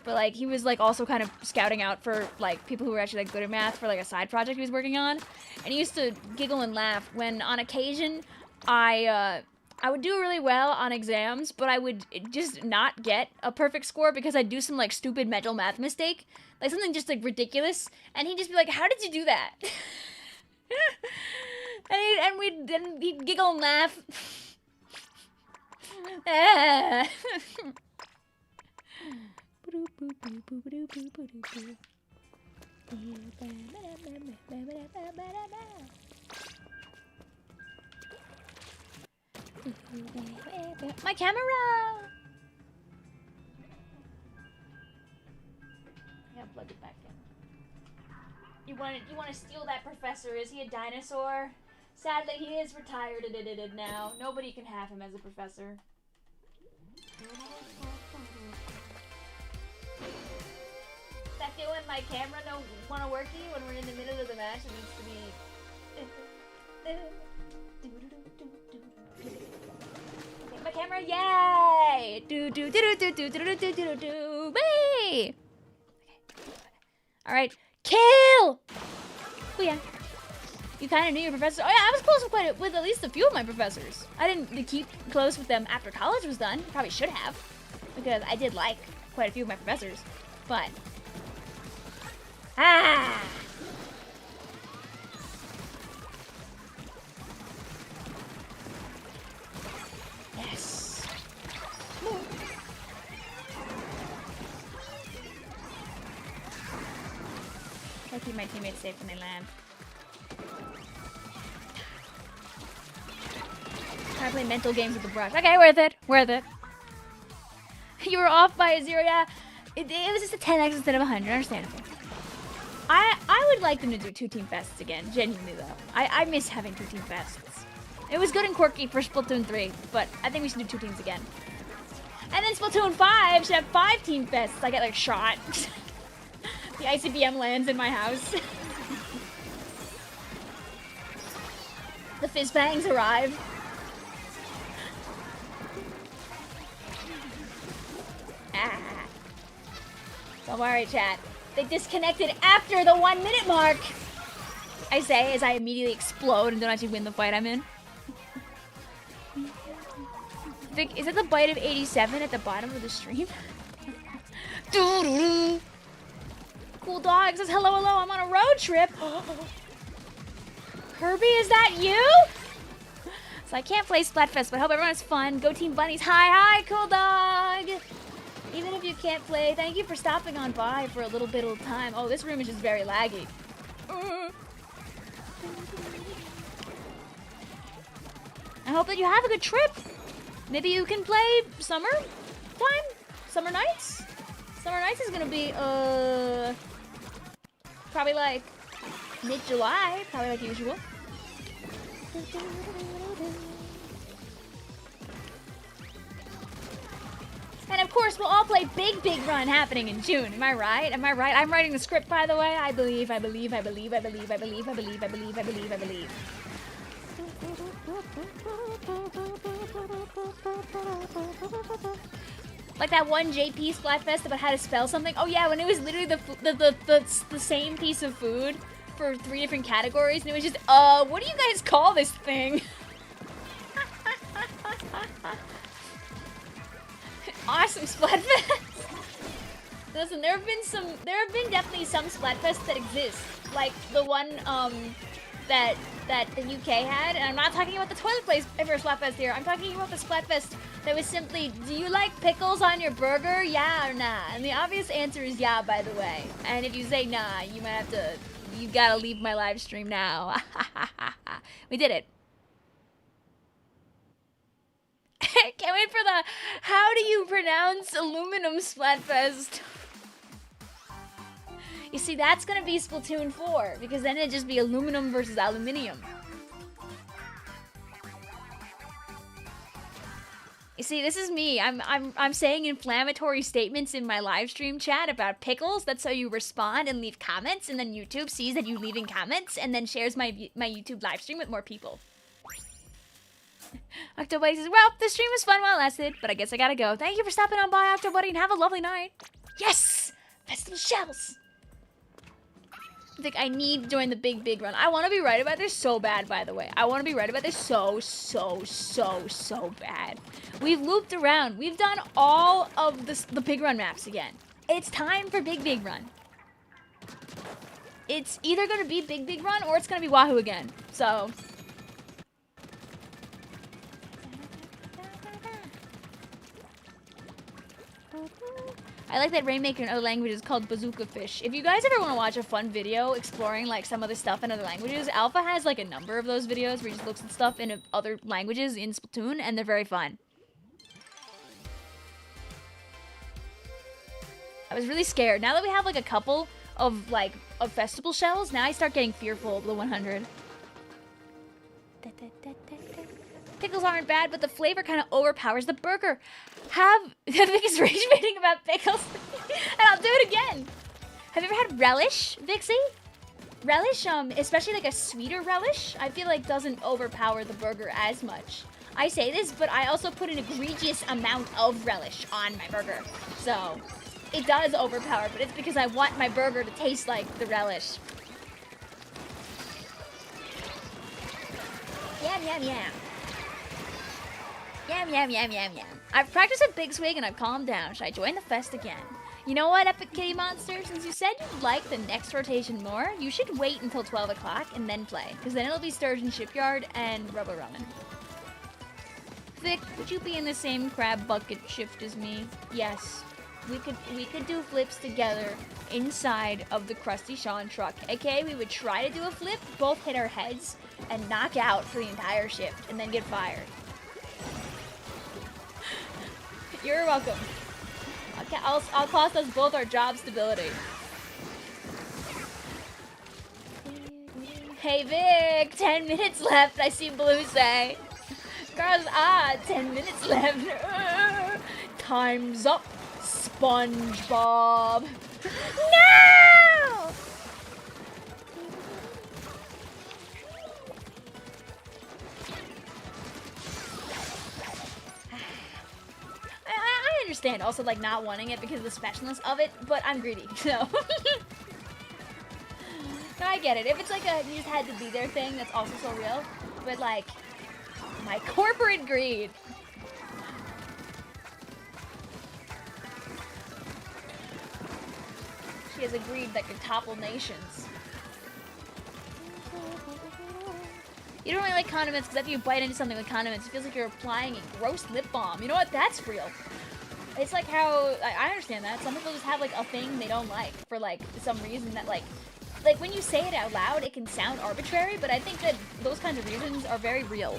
but like he was like also kind of scouting out for like people who were actually like good at math for like a side project he was working on, and he used to giggle and laugh when on occasion I would do really well on exams, but I would just not get a perfect score because I'd do some like stupid mental math mistake, like something just like ridiculous, and he'd just be like, "How did you do that?" and he'd giggle and laugh. Ah. My camera! I gotta plug it back in. You want to steal that professor? Is he a dinosaur? Sadly, he is retired now. Nobody can have him as a professor. That feel when my camera don't want to worky when we're in the middle of the match. It needs to be. My camera, yay! Do do do do do do do do do do. Hey! Okay. All right, kill! Oh yeah. You kind of knew your professor. Oh yeah, I was close with at least a few of my professors. I didn't keep close with them after college was done. Probably should have, because I did like quite a few of my professors. But yes. I keep my teammates safe when they land. I play mental games with the brush. Okay, worth it. Worth it. You were off by a 0, yeah. It was just a 10x instead of 100. Understandable. I would like them to do 2-team fests again. Genuinely, though. I miss having 2-team fests. It was good and quirky for Splatoon 3, but I think we should do 2 teams again. And then Splatoon 5 should have 5-team fests. I get, like, shot. The ICBM lands in my house. The fizz bangs arrive. Don't worry, chat. They disconnected after the 1 minute mark. I say as I immediately explode and don't actually win the fight I'm in. Vic, is it the bite of 87 at the bottom of the stream? Cool dog says hello, hello. I'm on a road trip. Kirby, is that you? So I can't play Splatfest, but I hope everyone has fun. Go Team Bunnies. Hi, cool dog. Even if you can't play, thank you for stopping on by for a little bit of time. Oh, this room is just very laggy. I hope that you have a good trip. Maybe you can play summer time? Summer nights? Summer nights is gonna be, probably like mid-July, probably like usual. And of course, we'll all play Big Run happening in June. Am I right? Am I right? I'm writing the script, by the way. I believe. Like that one JP Splatfest about how to spell something. Oh yeah, when it was literally the same piece of food for 3 different categories, and it was just, what do you guys call this thing? Awesome Splatfest. Listen, there have been definitely some Splatfests that exist, like the one that the UK had, and I'm not talking about the toilet place for Splatfest here. I'm talking about the Splatfest that was simply, do you like pickles on your burger? Yeah or nah? And the obvious answer is yeah, by the way. And if you say nah, you might have to, you gotta leave my live stream now. We did it. Can't wait for the, how do you pronounce aluminum Splatfest? You see, that's gonna be Splatoon 4, because then it'd just be aluminum versus aluminium. You see, this is me. I'm saying inflammatory statements in my live stream chat about pickles. That's how you respond and leave comments, and then YouTube sees that you leaving comments and then shares my YouTube live stream with more people. Octobuddy says, well, the stream was fun while it lasted, but I guess I gotta go. Thank you for stopping on by, Octobuddy, and have a lovely night. Yes! Festival shells! I think I need to join the big run. I want to be right about this so bad, by the way. I want to be right about this so bad. We've looped around. We've done all of the big run maps again. It's time for big run. It's either going to be big run or it's going to be Wahoo again. So, I like that Rainmaker in other languages called bazooka fish. If you guys ever want to watch a fun video exploring like some of the stuff in other languages, Alpha has like a number of those videos where he just looks at stuff in other languages in Splatoon, and they're very fun. I was really scared. Now that we have like a couple of festival shells, now I start getting fearful of the 100. Pickles aren't bad, but the flavor kind of overpowers the burger. The biggest rage baiting about pickles. And I'll do it again. Have you ever had relish, Vixie? Relish, especially like a sweeter relish, I feel like doesn't overpower the burger as much. I say this, but I also put an egregious amount of relish on my burger. So it does overpower, but it's because I want my burger to taste like the relish. Yum, yum, yum. Yum, yum, yum, yum, yum. I've practiced a big swig and I've calmed down. Should I join the fest again? You know what, Epic Kitty Monster? Since you said you'd like the next rotation more, you should wait until 12 o'clock and then play. Because then it'll be Sturgeon Shipyard and Rubber Ramen. Vic, would you be in the same crab bucket shift as me? Yes. We could do flips together inside of the Krusty Sean truck. AKA, we would try to do a flip, both hit our heads, and knock out for the entire shift, and then get fired. You're welcome. I'll cost us both our job stability. Hey Vic, 10 minutes left, I see Blue say. Girls, 10 minutes left. Time's up, SpongeBob. No! I understand also like not wanting it because of the specialness of it, but I'm greedy, so. No, I get it. If it's like a you just had to be there thing, that's also so real. But like, my corporate greed. She has a greed that could topple nations. You don't really like condiments because after you bite into something with condiments, it feels like you're applying a gross lip balm. You know what? That's real. It's like how, I understand that. Some people just have like a thing they don't like for like some reason that like when you say it out loud, it can sound arbitrary, but I think that those kinds of reasons are very real.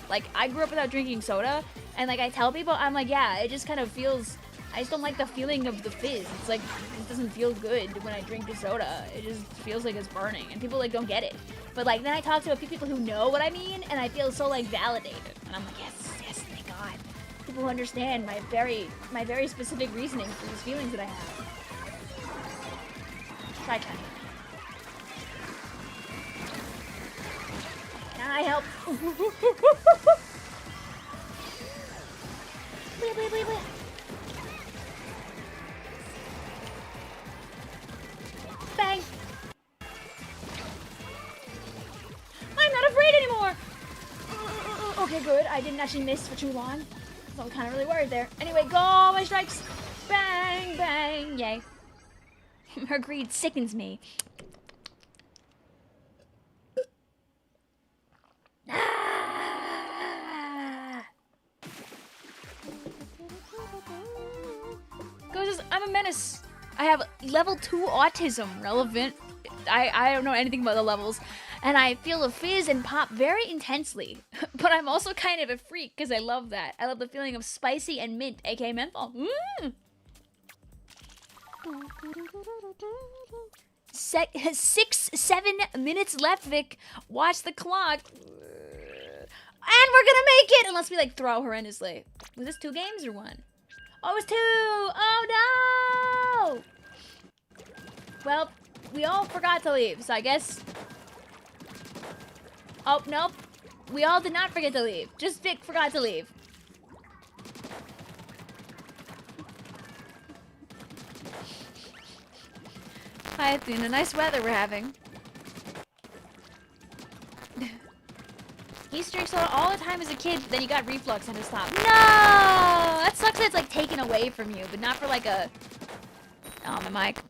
Like, I grew up without drinking soda, and like I tell people, I'm like, yeah, it just kind of feels, I just don't like the feeling of the fizz. It's like, it doesn't feel good when I drink the soda. It just feels like it's burning, and people like don't get it. But like, then I talk to a few people who know what I mean, and I feel so like validated. And I'm like, yes, yes, thank God. People who understand my very specific reasoning for these feelings that I have. Try. Can I help? Wait. Bang! I'm not afraid anymore! Okay, good. I didn't actually miss for too long. So I'm kind of really worried there. Anyway, go my strikes! Bang, bang, yay. Her greed sickens me. Goes, I'm a menace. I have level 2 autism. Relevant. I don't know anything about the levels. And I feel a fizz and pop very intensely. But I'm also kind of a freak because I love that. I love the feeling of spicy and mint, aka menthol. 7 minutes left, Vic. Watch the clock. And we're gonna make it! Unless we like throw horrendously. Was this 2 games or 1? Oh, it was 2! Oh no! Well, we all forgot to leave, so I guess... Oh, nope. We all did not forget to leave. Just Vic forgot to leave. Hi, Athena. Nice weather we're having. He used to drink soda all the time as a kid, but then he got reflux and it stopped. No! That sucks that it's like taken away from you, but not for like a... Oh, my mic.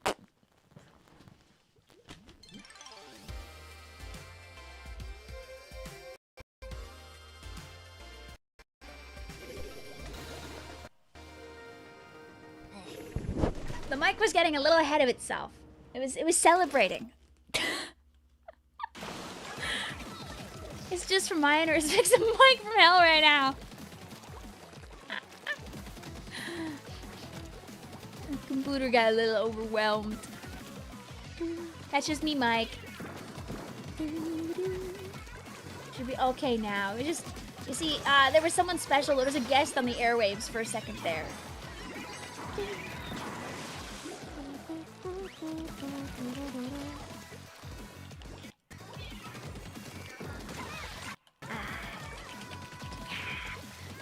mic was getting a little ahead of itself. It was celebrating. It's just for mine, or is fix a mic from hell right now. The computer got a little overwhelmed. That's just me, Mike. Should be okay now. It just, you see, there was someone special. There was a guest on the airwaves for a second there.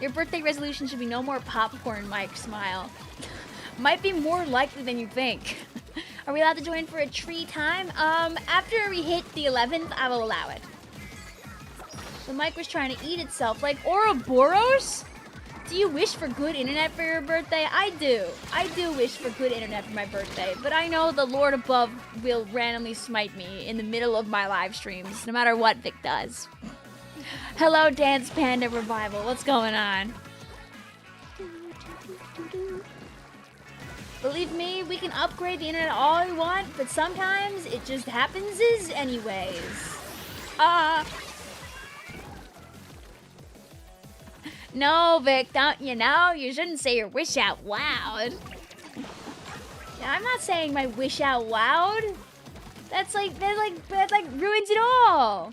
Your birthday resolution should be no more popcorn, Mike. Smile. Might be more likely than you think. Are we allowed to join for a tree time? After we hit the 11th, I will allow it. The mic was trying to eat itself. Like Ouroboros? Do you wish for good internet for your birthday? I do. I do wish for good internet for my birthday. But I know the Lord above will randomly smite me in the middle of my live streams, no matter what Vic does. Hello, Dance Panda Revival. What's going on? Believe me, we can upgrade the internet all we want, but sometimes it just happens anyways. No, Vic, don't you know? You shouldn't say your wish out loud. Yeah, I'm not saying my wish out loud. That ruins it all.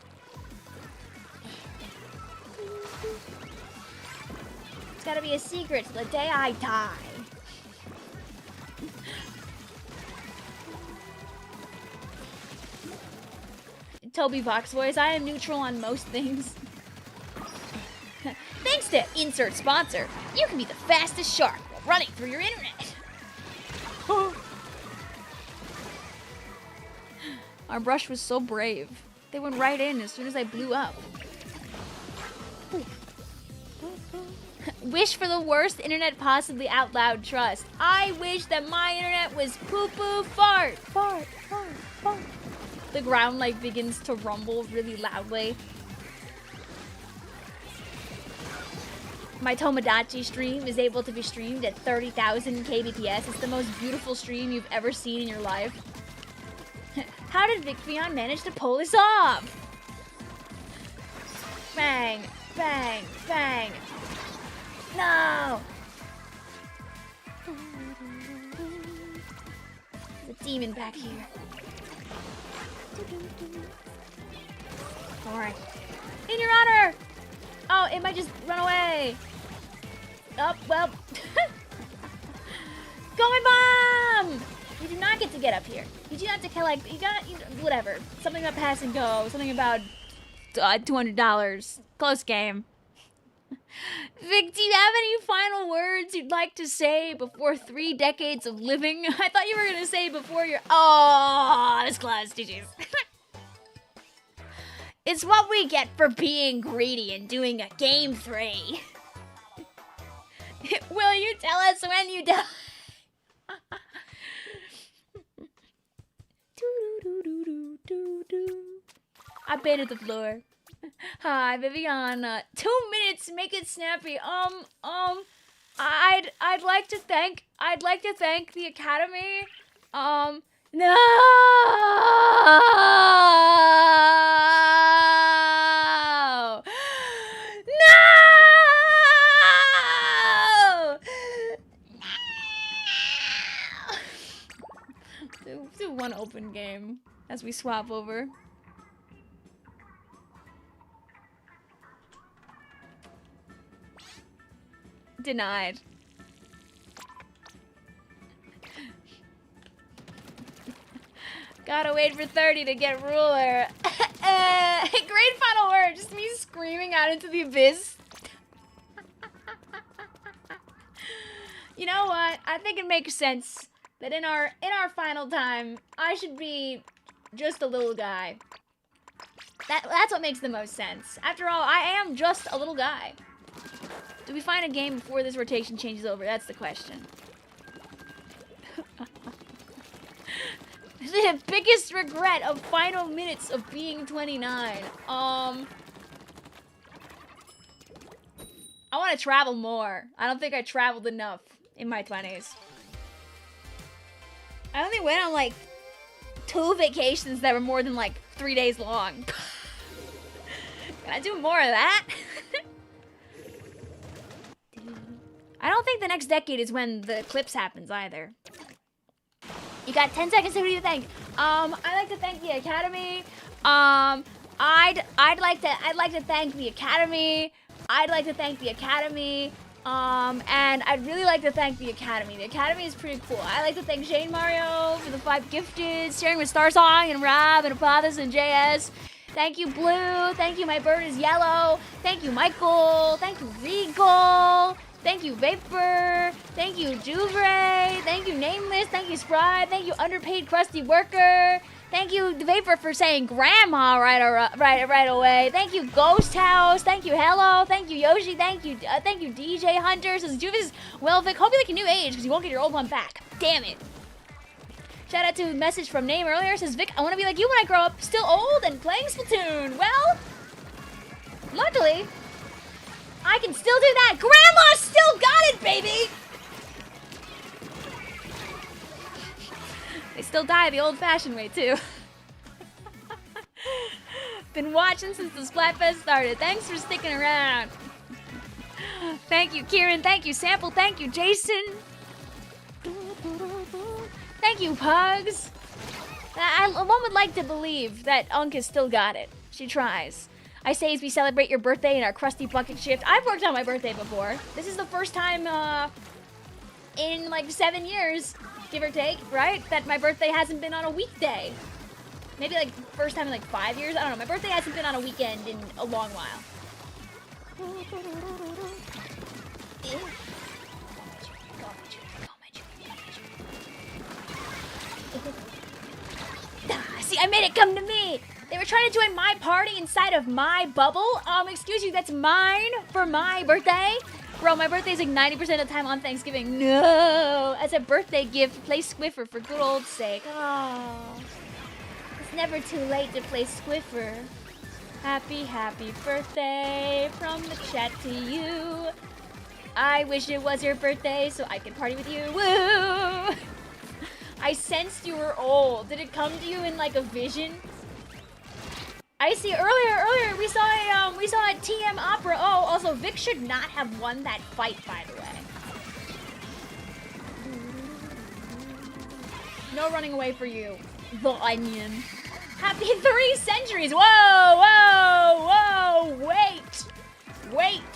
It's gotta be a secret till the day I die. Toby Vox voice, I am neutral on most things. Thanks to insert sponsor, you can be the fastest shark while running through your internet. Our brush was so brave. They went right in as soon as I blew up. Wish for the worst internet possibly out loud, trust. I wish that my internet was poo-poo fart. Fart, fart, fart. The ground like begins to rumble really loudly. My Tomodachi stream is able to be streamed at 30,000 kbps. It's the most beautiful stream you've ever seen in your life. How did Vicvillon manage to pull this off? Bang, bang, bang. No! There's a demon back here. Alright. In your honor! Oh, it might just run away. Oh, well. Going bomb! You do not get to get up here. You do not get to like, whatever. Something about pass and go. Something about $200. Close game. Vic, do you have any final words you'd like to say before 3 decades of living? I thought you were going to say before your... Oh, it's close, GG's. It's what we get for being greedy and doing a game 3. Will you tell us when you die? I painted the floor. Hi, Viviana. 2 minutes, make it snappy. I'd like to thank the Academy. No! No! Do one open game as we swap over. Denied. Gotta wait for 30 to get ruler. Great final word. Just me screaming out into the abyss. You know what? I think it makes sense that in our final time, I should be just a little guy. That's what makes the most sense. After all, I am just a little guy. Do we find a game before this rotation changes over? That's the question. The biggest regret of final minutes of being 29. I want to travel more. I don't think I traveled enough in my 20s. I only went on like 2 vacations that were more than like 3 days long. Can I do more of that? I don't think the next decade is when the eclipse happens either. You got 10 seconds. Who do you thank? I'd like to thank the Academy. I'd like to thank the Academy. I'd like to thank the Academy. And I'd really like to thank the Academy. The Academy is pretty cool. I'd like to thank Shane Mario for the 5 gifted, sharing with Star Song and Rob and Apothis and JS. Thank you, Blue. Thank you, My Bird is Yellow. Thank you, Michael. Thank you, Regal. Thank you, Vapor. Thank you, Juvray. Thank you, Nameless. Thank you, Sprite. Thank you, Underpaid Crusty Worker. Thank you, Vapor, for saying Grandma right away. Thank you, Ghost House. Thank you, Hello. Thank you, Yoshi. Thank you, DJ Hunter. Says Juvis, well, Vic, hope you like a new age because you won't get your old one back. Damn it. Shout out to a message from Name earlier. Says Vic, I want to be like you when I grow up, still old and playing Splatoon. Well, luckily, I can still do that. Grandma still got it, baby. They still die the old-fashioned way, too. Been watching since the Splatfest started. Thanks for sticking around. Thank you, Kieran. Thank you, Sample. Thank you, Jason. Thank you, Pugs. One would like to believe that Unk has still got it. She tries. I say as we celebrate your birthday in our crusty bucket shift. I've worked on my birthday before. This is the first time in like 7 years, give or take, right? That my birthday hasn't been on a weekday. Maybe like first time in like 5 years. I don't know. My birthday hasn't been on a weekend in a long while. See, I made it come to me. They were trying to join my party inside of my bubble. Excuse you, that's mine for my birthday. Bro, my birthday's like 90% of the time on Thanksgiving. No! As a birthday gift, play Squiffer for good old sake. Oh. It's never too late to play Squiffer. Happy, happy birthday from the chat to you. I wish it was your birthday so I could party with you. Woo! I sensed you were old. Did it come to you in like a vision? I see. Earlier we saw a TM Opera. Oh, also Vic should not have won that fight, by the way. No running away for you, the onion. Happy 3 centuries. Whoa, whoa, whoa. Wait.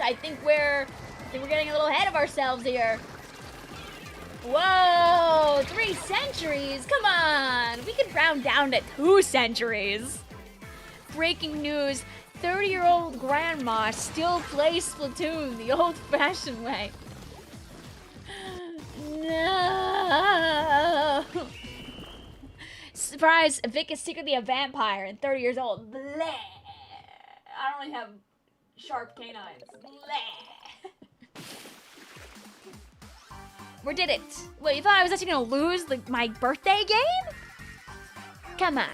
I think we're getting a little ahead of ourselves here. Whoa, 3 centuries. Come on. We could round down to 2 centuries. Breaking news, 30-year-old grandma still plays Splatoon the old-fashioned way. No. Surprise, Vic is secretly a vampire and 30 years old. Bleh. I don't really have sharp canines. Bleh. We did it. Wait, you thought I was actually gonna lose my birthday game? Come on.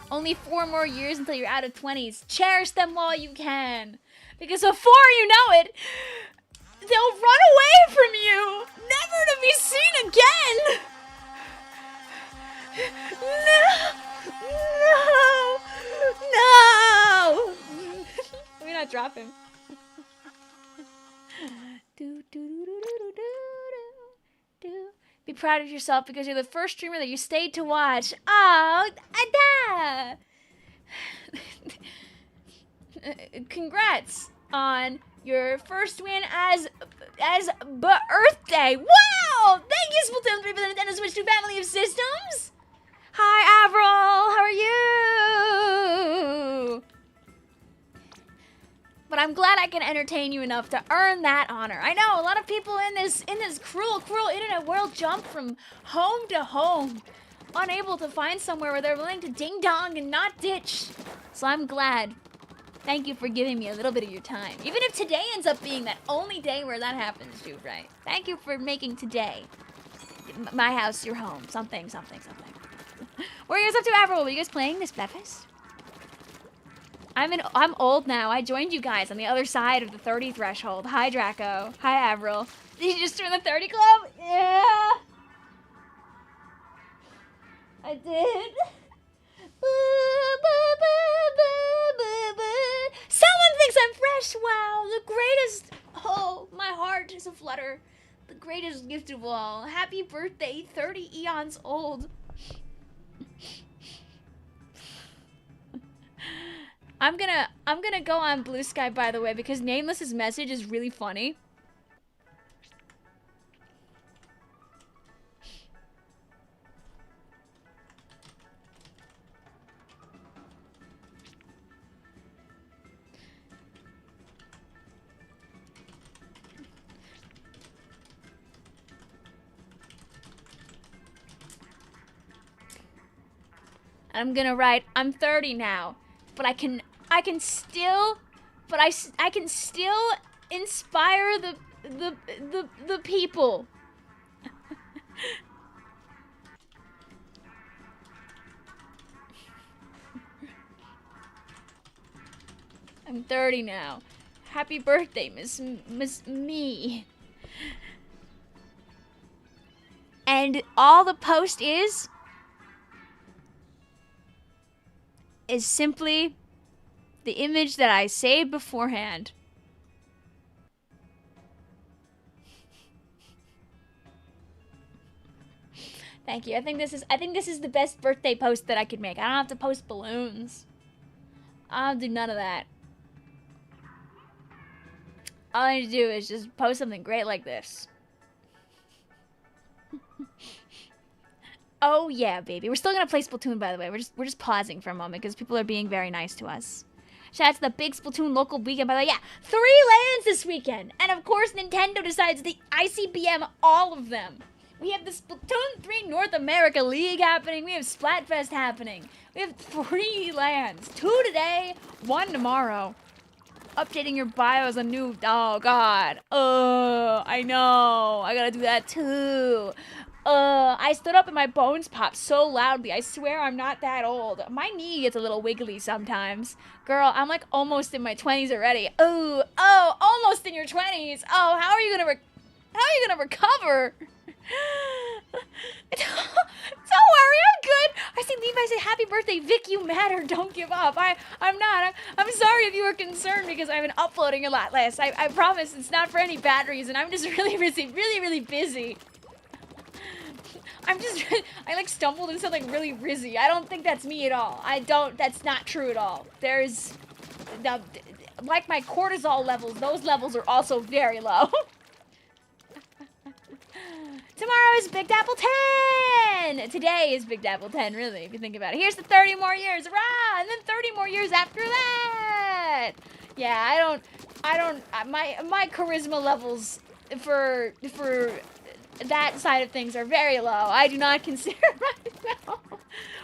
Only 4 more years until you're out of 20s. Cherish them while you can. Because before you know it, they'll run away from you. Never to be seen again. No. Let me not drop him. Be proud of yourself because you're the first streamer that you stayed to watch. Oh, congrats on your first win as birthday. Wow! Thank you, Splatoon 3 for the Nintendo Switch 2 family of systems. Hi, Avril. How are you? But I'm glad I can entertain you enough to earn that honor. I know a lot of people in this cruel internet world jump from home to home, unable to find somewhere where they're willing to ding dong and not ditch. So I'm glad. Thank you for giving me a little bit of your time. Even if today ends up being that only day where that happens, too, right? Thank you for making today my house your home. Something. What are you guys up to, Avril? Are you guys playing this Splatfest? I'm old now. I joined you guys on the other side of the 30 threshold. Hi, Draco. Hi, Avril. Did you just join the 30 club? Yeah. I did. Someone thinks I'm fresh. Wow, the greatest. Oh, my heart is aflutter. The greatest gift of all. Happy birthday, 30 eons old. I'm gonna go on Blue Sky, by the way, because Nameless's message is really funny. I'm gonna write, I'm 30 now, but I can still, I can still inspire the people. I'm 30 now. Happy birthday, Miss Me. And all the post is simply the image that I saved beforehand. Thank you. I think this is the best birthday post that I could make. I don't have to post balloons. I'll do none of that. All I need to do is just post something great like this. Oh yeah, baby. We're still gonna play Splatoon, by the way. We're just pausing for a moment because people are being very nice to us. Shout out to the big Splatoon local weekend, by the way. Yeah, 3 lands this weekend. And of course, Nintendo decides the ICBM all of them. We have the Splatoon 3 North America League happening. We have Splatfest happening. We have 3 lands. 2 today, 1 tomorrow. Updating your bio is a new... Oh, God. I know. I gotta do that, too. I stood up and my bones popped so loudly. I swear I'm not that old. My knee gets a little wiggly sometimes. Girl, I'm like almost in my 20s already. Oh, almost in your 20s. Oh, how are you gonna recover? Don't worry, I'm good. I see Levi say, happy birthday, Vic, you matter, don't give up. I'm not. I'm sorry if you were concerned because I've been uploading a lot less. I promise it's not for any bad reason. I'm just really busy. I like stumbled into something really rizzy. I don't think that's me at all. That's not true at all. There's, like my cortisol levels, those levels are also very low. Tomorrow is Big Apple 10! Today is Big Apple 10, really, if you think about it. Here's the 30 more years, hurrah! And then 30 more years after that! Yeah, my charisma levels for that side of things are very low. I do not consider myself.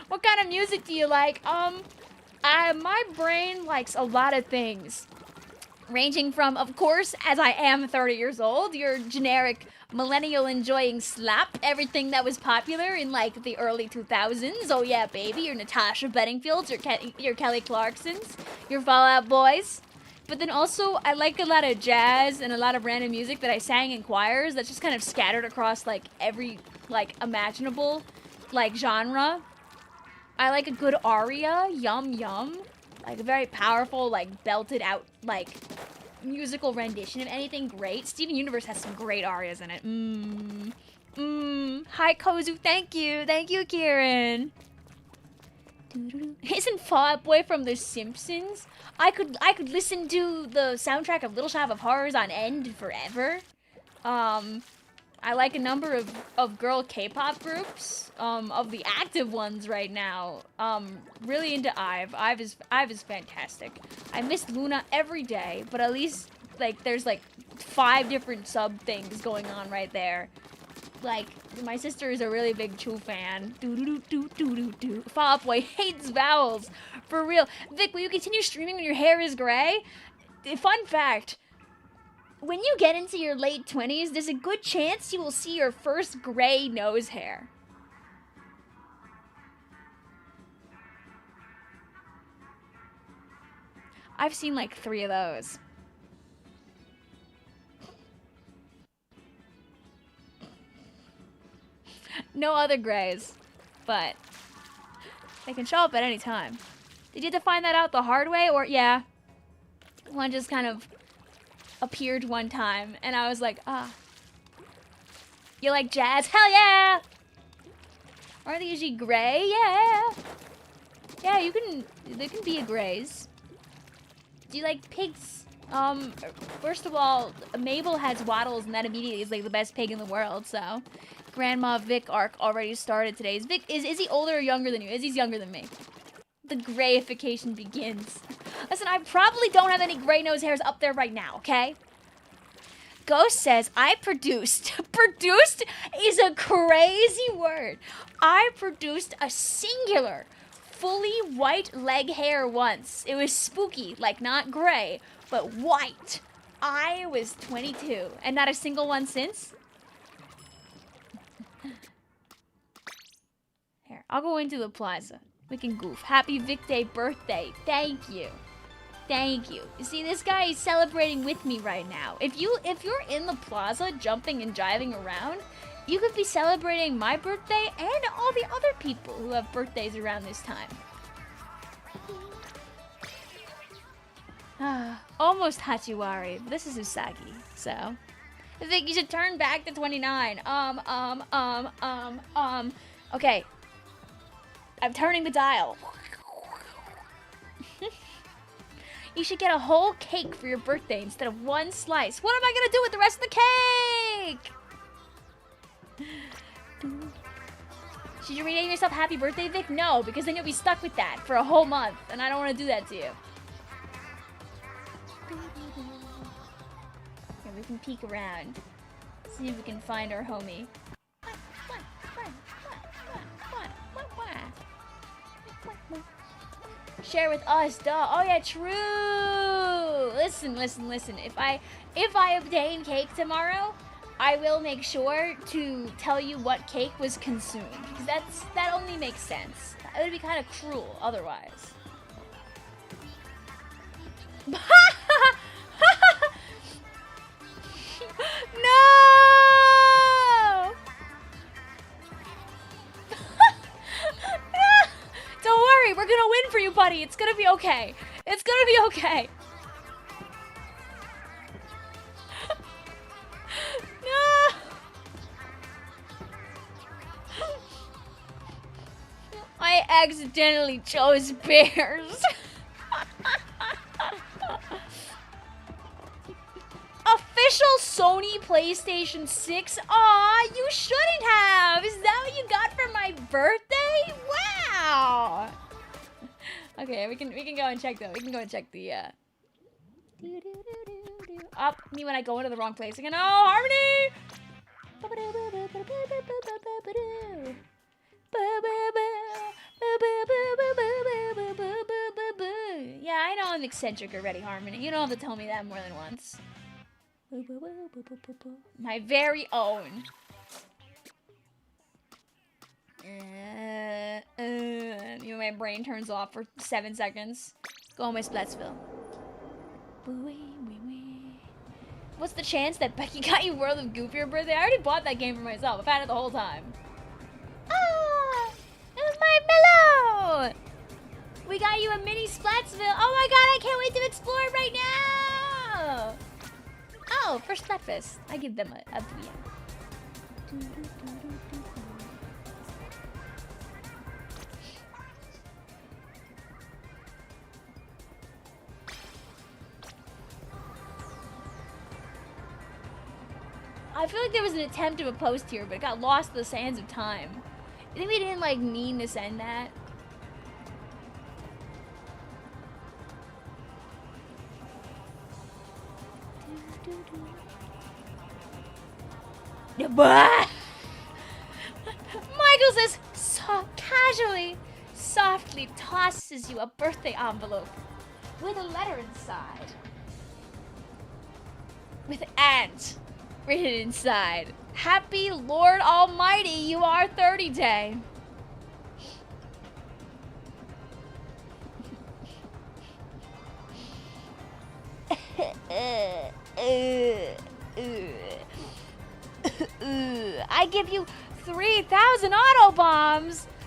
What kind of music do you like? My brain likes a lot of things. Ranging from, of course, as I am 30 years old, your generic millennial enjoying slap, everything that was popular in like the early 2000s. Oh yeah, baby, your Natasha Bedingfields, your Kelly Clarksons, your Fall Out Boys. But then also, I like a lot of jazz and a lot of random music that I sang in choirs that's just kind of scattered across like every like imaginable like genre. I like a good aria, yum yum. Like a very powerful, like belted out, like musical rendition of anything great. Steven Universe has some great arias in it. Hi Kozu, thank you, Kieran. Isn't Fall Out Boy from The Simpsons? I could listen to the soundtrack of Little Shop of Horrors on end forever. I like a number of girl K-pop groups, of the active ones right now. Really into IVE. IVE is fantastic. I miss Luna every day, but at least like there's like 5 different sub things going on right there. Like my sister is a really big Chu fan. Fall Out Boy hates vowels, for real. Vic, will you continue streaming when your hair is gray? Fun fact. When you get into your late 20s, there's a good chance you will see your first gray nose hair. I've seen like 3 of those. No other grays, but They can show up at any time. Did you have to find that out the hard way, or yeah? One just kind of appeared one time, and I was like, ah. You like jazz? Hell yeah! Aren't they usually gray? Yeah. Yeah, they can be a grays. Do you like pigs? First of all, Mabel has waddles, and that immediately is like the best pig in the world, so. Grandma Vic arc already started today. Is he older or younger than you? Izzy's younger than me. The grayification begins. Listen, I probably don't have any gray nose hairs up there right now, okay? Ghost says, I produced. Produced is a crazy word. I produced a singular, fully white leg hair once. It was spooky, like not gray, but white. I was 22, and not a single one since. Here, I'll go into the plaza. We can goof. Happy Vic Day birthday. Thank you. Thank you. You see, this guy is celebrating with me right now. If you're in the plaza jumping and jiving around, you could be celebrating my birthday and all the other people who have birthdays around this time. Almost Hachiwari. This is Usagi, so. I think you should turn back to 29. Okay. I'm turning the dial. You should get a whole cake for your birthday instead of one slice. What am I gonna do with the rest of the cake? Should you rename yourself Happy Birthday, Vic? No, because then you'll be stuck with that for a whole month, and I don't want to do that to you. Here, we can peek around. See if we can find our homie. Share with us, duh. Oh yeah, true. Listen. If I obtain cake tomorrow, I will make sure to tell you what cake was consumed, because that only makes sense. It would be kind of cruel otherwise. No! Don't worry, we're gonna win for you, buddy. It's gonna be okay. It's gonna be okay. No! I accidentally chose bears. Official Sony PlayStation 6? Aw, you shouldn't have. Is that what you got for my birthday? Wow. Okay, we can go and check though. We can go and check the Up me when I go into the wrong place again. Oh, Harmony! Yeah, I know I'm eccentric already, Harmony. You don't have to tell me that more than once. My very own. My brain turns off for 7 seconds. Go on my Splitsville. What's the chance that Becky got you World of Goo for your birthday? I already bought that game for myself. I've had it the whole time. Ah! It was my pillow! We got you a mini Splitsville. Oh my god, I can't wait to explore it right now! Oh, for Splatfest. I give them a 3. I feel like there was an attempt of a post here, but it got lost in the sands of time. You think they didn't, like, mean to send that? Michael says, casually, softly tosses you a birthday envelope with a letter inside. With "and" written inside. Happy Lord Almighty, you are 30 day. I give you 3,000 auto bombs.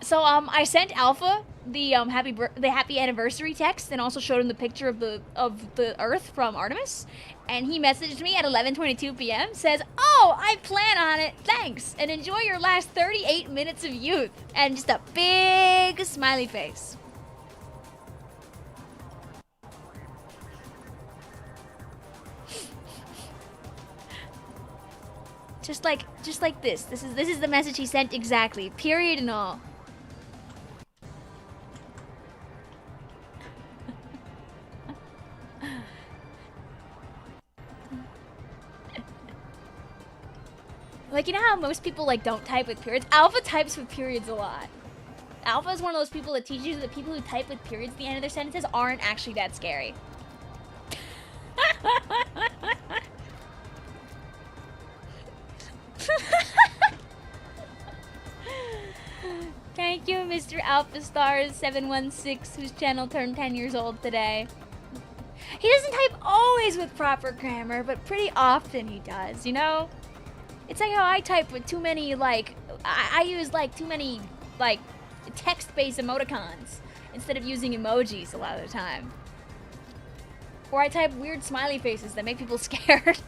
So I sent Alpha the happy anniversary text and also showed him the picture of the Earth from Artemis, and he messaged me at 11:22 p.m. says, "Oh, I plan on it. Thanks, and enjoy your last 38 minutes of youth," and just a big smiley face. Just like this. This is the message he sent exactly. Period and all. Like, you know how most people like don't type with periods? Alpha types with periods a lot. Alpha is one of those people that teaches you that people who type with periods at the end of their sentences aren't actually that scary. Thank you, Mr. Alpha Stars 716, whose channel turned 10 years old today. He doesn't type always with proper grammar, but pretty often he does, you know? It's like how I type with too many, like, I use, like, too many, like, text-based emoticons instead of using emojis a lot of the time. Or I type weird smiley faces that make people scared.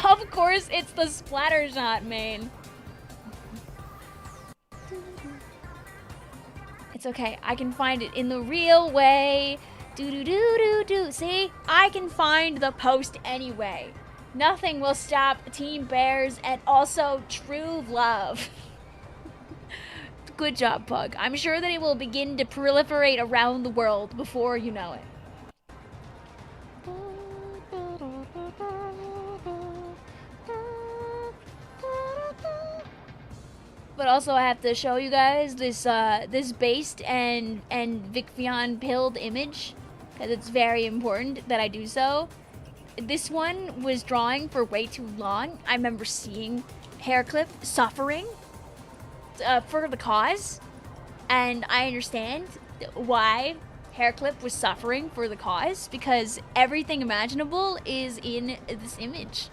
Of course, it's the splatter shot main. It's okay, I can find it in the real way. Do-do-do-do-do. See? I can find the post anyway. Nothing will stop Team Bears and also true love. Good job, Pug. I'm sure that it will begin to proliferate around the world before you know it. But also I have to show you guys this this based and Vicvillon pilled image, because it's very important that I do so. This one was drawing for way too long. I remember seeing Hairclip suffering for the cause, and I understand why Hairclip was suffering for the cause, because everything imaginable is in this image.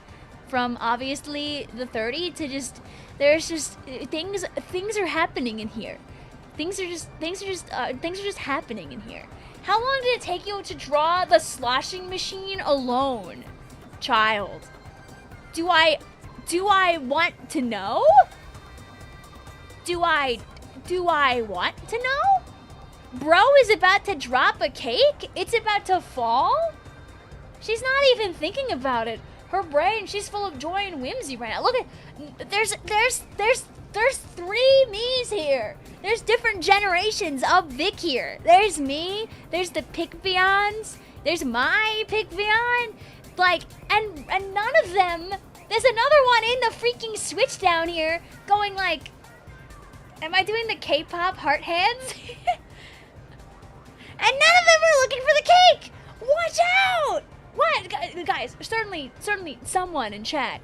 From obviously the 30 to just, there's just things are happening in here. Things are just happening in here. How long did it take you to draw the sloshing machine alone, child? Do I want to know? Do I want to know? Bro is about to drop a cake? It's about to fall? She's not even thinking about it. Her brain, she's full of joy and whimsy right now. Look at, there's 3 me's here. There's different generations of Vic here. There's me, there's the Vicvillons, there's my Vicvillon, like, and none of them, there's another one in the freaking Switch down here going like, am I doing the K-pop heart hands? And none of them are looking for the cake! Watch out! What? Guys, certainly someone in chat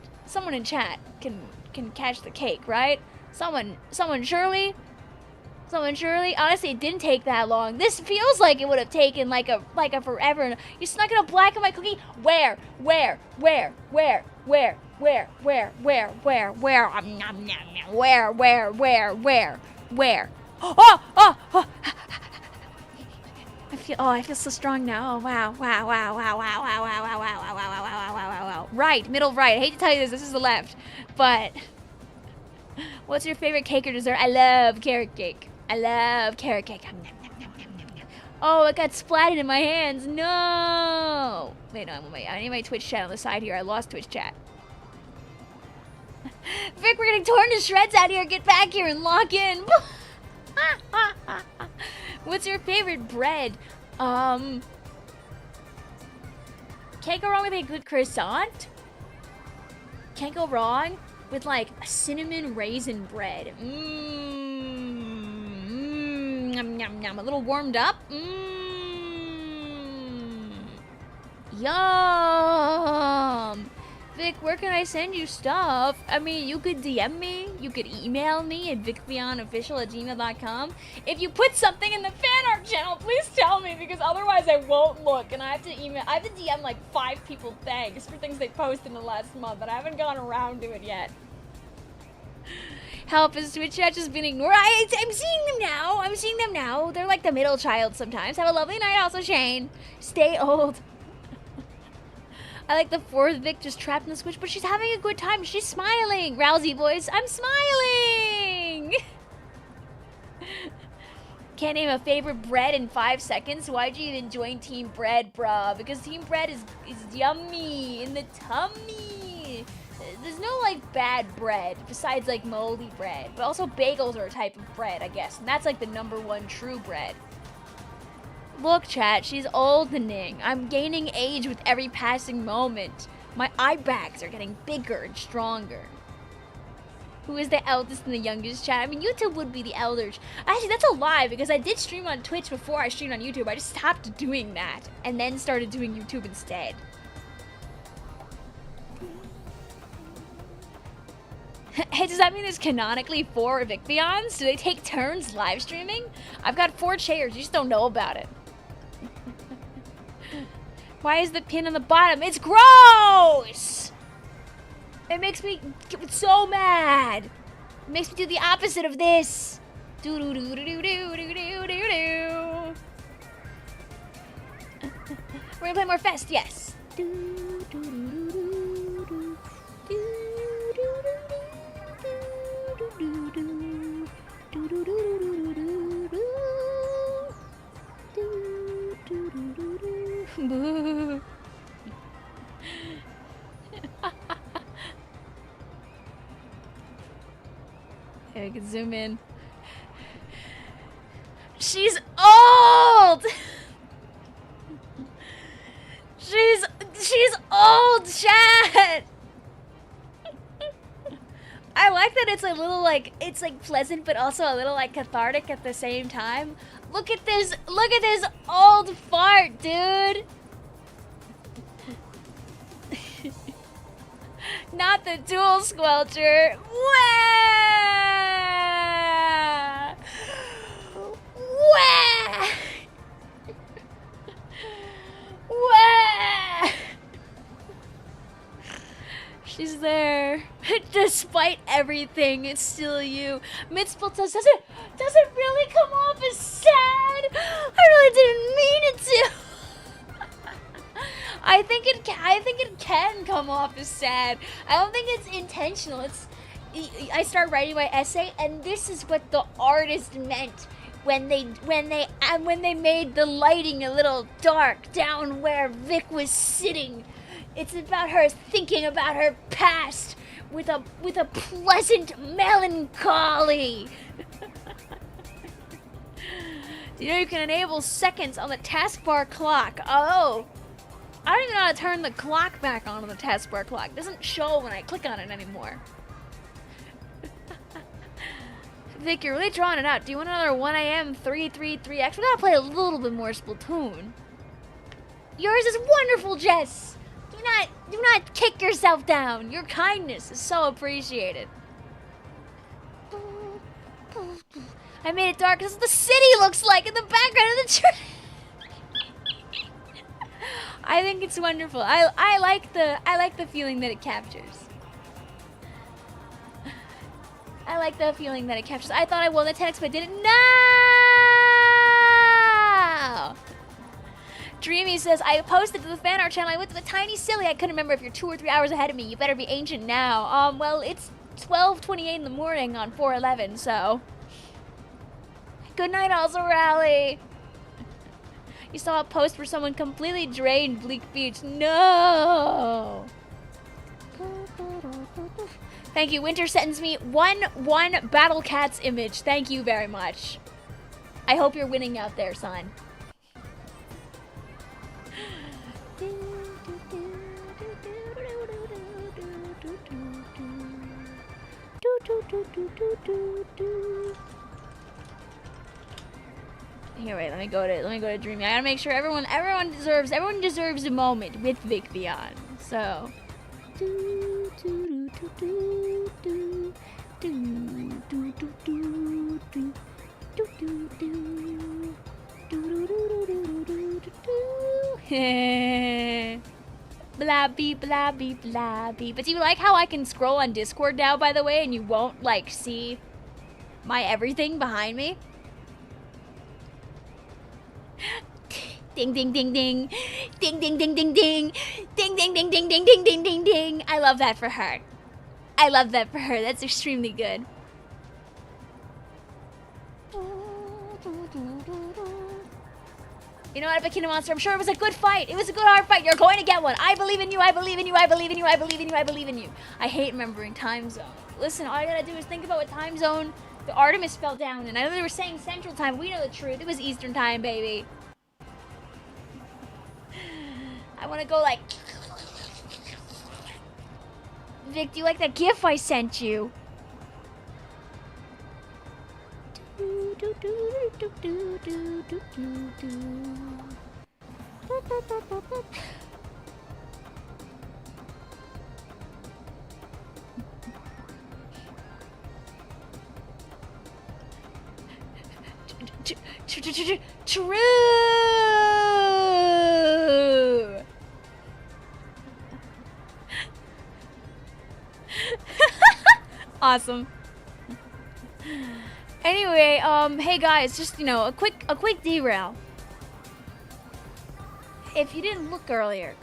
can catch the cake, right? Someone surely. Honestly, it didn't take that long. This feels like it would have taken like a forever. You snuck in a black and white cookie? Where? Where? Oh! I feel so strong now. Oh, wow. Right, middle right. I hate to tell you this is the left. But what's your favorite cake or dessert? I love carrot cake. Oh, it got splatted in my hands. No. Wait, no, I need my Twitch chat on the side here. I lost Twitch chat. Vic, we're getting torn to shreds out here. Get back here and lock in. What's your favorite bread? Can't go wrong with a good croissant. Can't go wrong with like a cinnamon raisin bread. Yum, yum, yum. A little warmed up. Yum. Vic, where can I send you stuff? I mean, you could DM me. You could email me at vicvillonofficial@gmail.com. If you put something in the fan art channel, please tell me, because otherwise I won't look, and I have to DM like 5 people thanks for things they posted in the last month, and I haven't gone around to it yet. Help, is Twitch chat just been ignored? I'm seeing them now. I'm seeing them now. They're like the middle child sometimes. Have a lovely night also, Shane. Stay old. I like the 4th Vic just trapped in the Switch, but she's having a good time. She's smiling. Rousey boys, I'm smiling. Can't name a favorite bread in 5 seconds. Why'd you even join Team Bread, bruh? Because Team Bread is yummy in the tummy. There's no like bad bread besides like moldy bread, but also bagels are a type of bread, I guess, and that's like the #1 true bread. Look, chat, she's oldening. I'm gaining age with every passing moment. My eye bags are getting bigger and stronger. Who is the eldest and the youngest, chat? I mean, YouTube would be the elders. Actually, that's a lie, because I did stream on Twitch before I streamed on YouTube. I just stopped doing that, and then started doing YouTube instead. Hey, does that mean there's canonically 4 Vicvillons? Do they take turns live streaming? I've got 4 chairs, you just don't know about it. Why is the pin on the bottom? It's gross! It makes me so mad. It makes me do the opposite of this. Do do do do do do do do do do. We're gonna play more Fest, yes. Do do do do do do do. Okay, we can zoom in. She's old! She's old, chat! I like that it's a little like, it's like pleasant, but also a little like cathartic at the same time. Look at this old fart, dude! Not the dual squelcher. Wah! Wah! Wah! She's there. Despite everything, it's still you. Midspill says, does it really come off as sad? I really didn't mean it to. I think it can come off as sad. I don't think it's intentional. I start writing my essay, and this is what the artist meant when they made the lighting a little dark down where Vic was sitting. It's about her thinking about her past with a pleasant melancholy. Do you know you can enable seconds on the taskbar clock? Oh. I don't even know how to turn the clock back on the taskbar clock. It doesn't show when I click on it anymore. Vic, you're really drawing it out. Do you want another 1 AM 333X? We gotta play a little bit more Splatoon. Yours is wonderful, Jess. Do not kick yourself down. Your kindness is so appreciated. I made it dark because the city looks like in the background of the tree. I think it's wonderful. I like the feeling that it captures. I like the feeling that it captures. I thought I won the 10x, but I didn't. No! Dreamy says, I posted to the fan art channel. I went to the tiny silly. I couldn't remember if you're 2 or 3 hours ahead of me. You better be ancient now. Well, it's 12:28 in the morning on 4/11, so. Good night, also, Rally. You saw a post for someone completely drained Bleak Beach. No! Thank you. Winter sends me one Battle Cats image. Thank you very much. I hope you're winning out there, son. Here, wait. Let me go to Dreamy. I gotta make sure everyone deserves a moment with Vicvillon. So. Blabby, blabby, blabby. But do you like how I can scroll on Discord now, by the way, and you won't, like, see my everything behind me? Ding, ding, ding, ding. Ding, ding, ding, ding, ding. Ding, ding, ding, ding, ding, ding, ding, ding, ding. I love that for her. I love that for her. That's extremely good. You know what, Bikini Monster? I'm sure it was a good fight. It was a good hard fight. You're going to get one. I believe in you. I believe in you. I believe in you. I believe in you. I believe in you. I hate remembering time zone. Listen, all I gotta do is think about what time zone the Artemis fell down in. I know they were saying Central Time. We know the truth. It was Eastern Time, baby. I want to go like... Vic, do you like that GIF I sent you? True. Awesome. Anyway, hey guys, just, you know, a quick derail. If you didn't look earlier,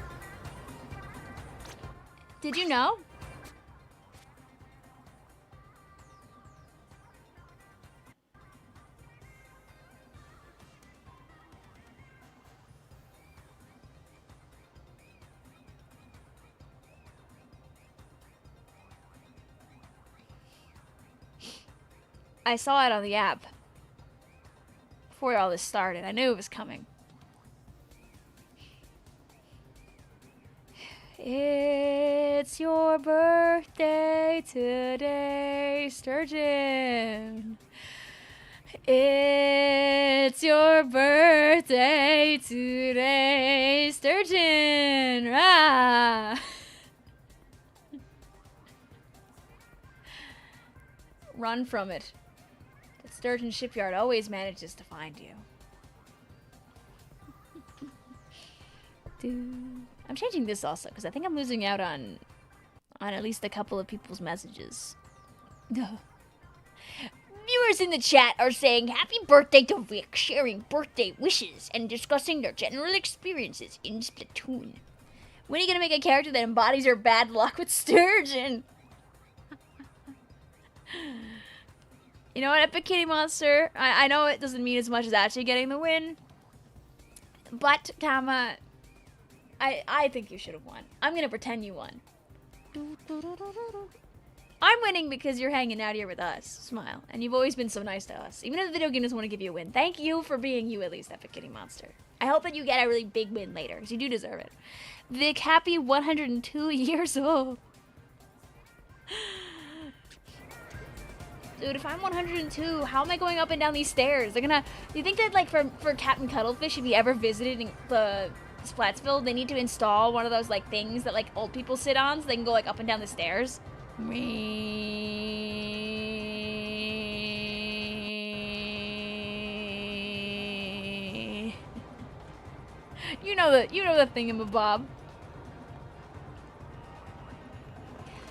did you know? I saw it on the app before all this started. I knew it was coming. It's your birthday today, Sturgeon. It's your birthday today, Sturgeon. Ah. Run from it. The Sturgeon Shipyard always manages to find you. I'm changing this also because I think I'm losing out on at least a couple of people's messages. Viewers in the chat are saying happy birthday to Vic, sharing birthday wishes and discussing their general experiences in Splatoon. When are you gonna make a character that embodies your bad luck with Sturgeon? You know what, Epic Kitty Monster? I know it doesn't mean as much as actually getting the win, but Tama, I think you should have won. I'm gonna pretend you won. I'm winning because you're hanging out here with us, Smile, and you've always been so nice to us. Even if the video game doesn't want to give you a win, thank you for being you at least, Epic Kitty Monster. I hope that you get a really big win later, because you do deserve it. Vic, happy 102 years old. Dude, if I'm 102, how am I going up and down these stairs? They're gonna... Do you think that, like, for Captain Cuttlefish, if he ever visited the Splatsville, they need to install one of those, like, things that, like, old people sit on so they can go, like, up and down the stairs? You know the thingamabob.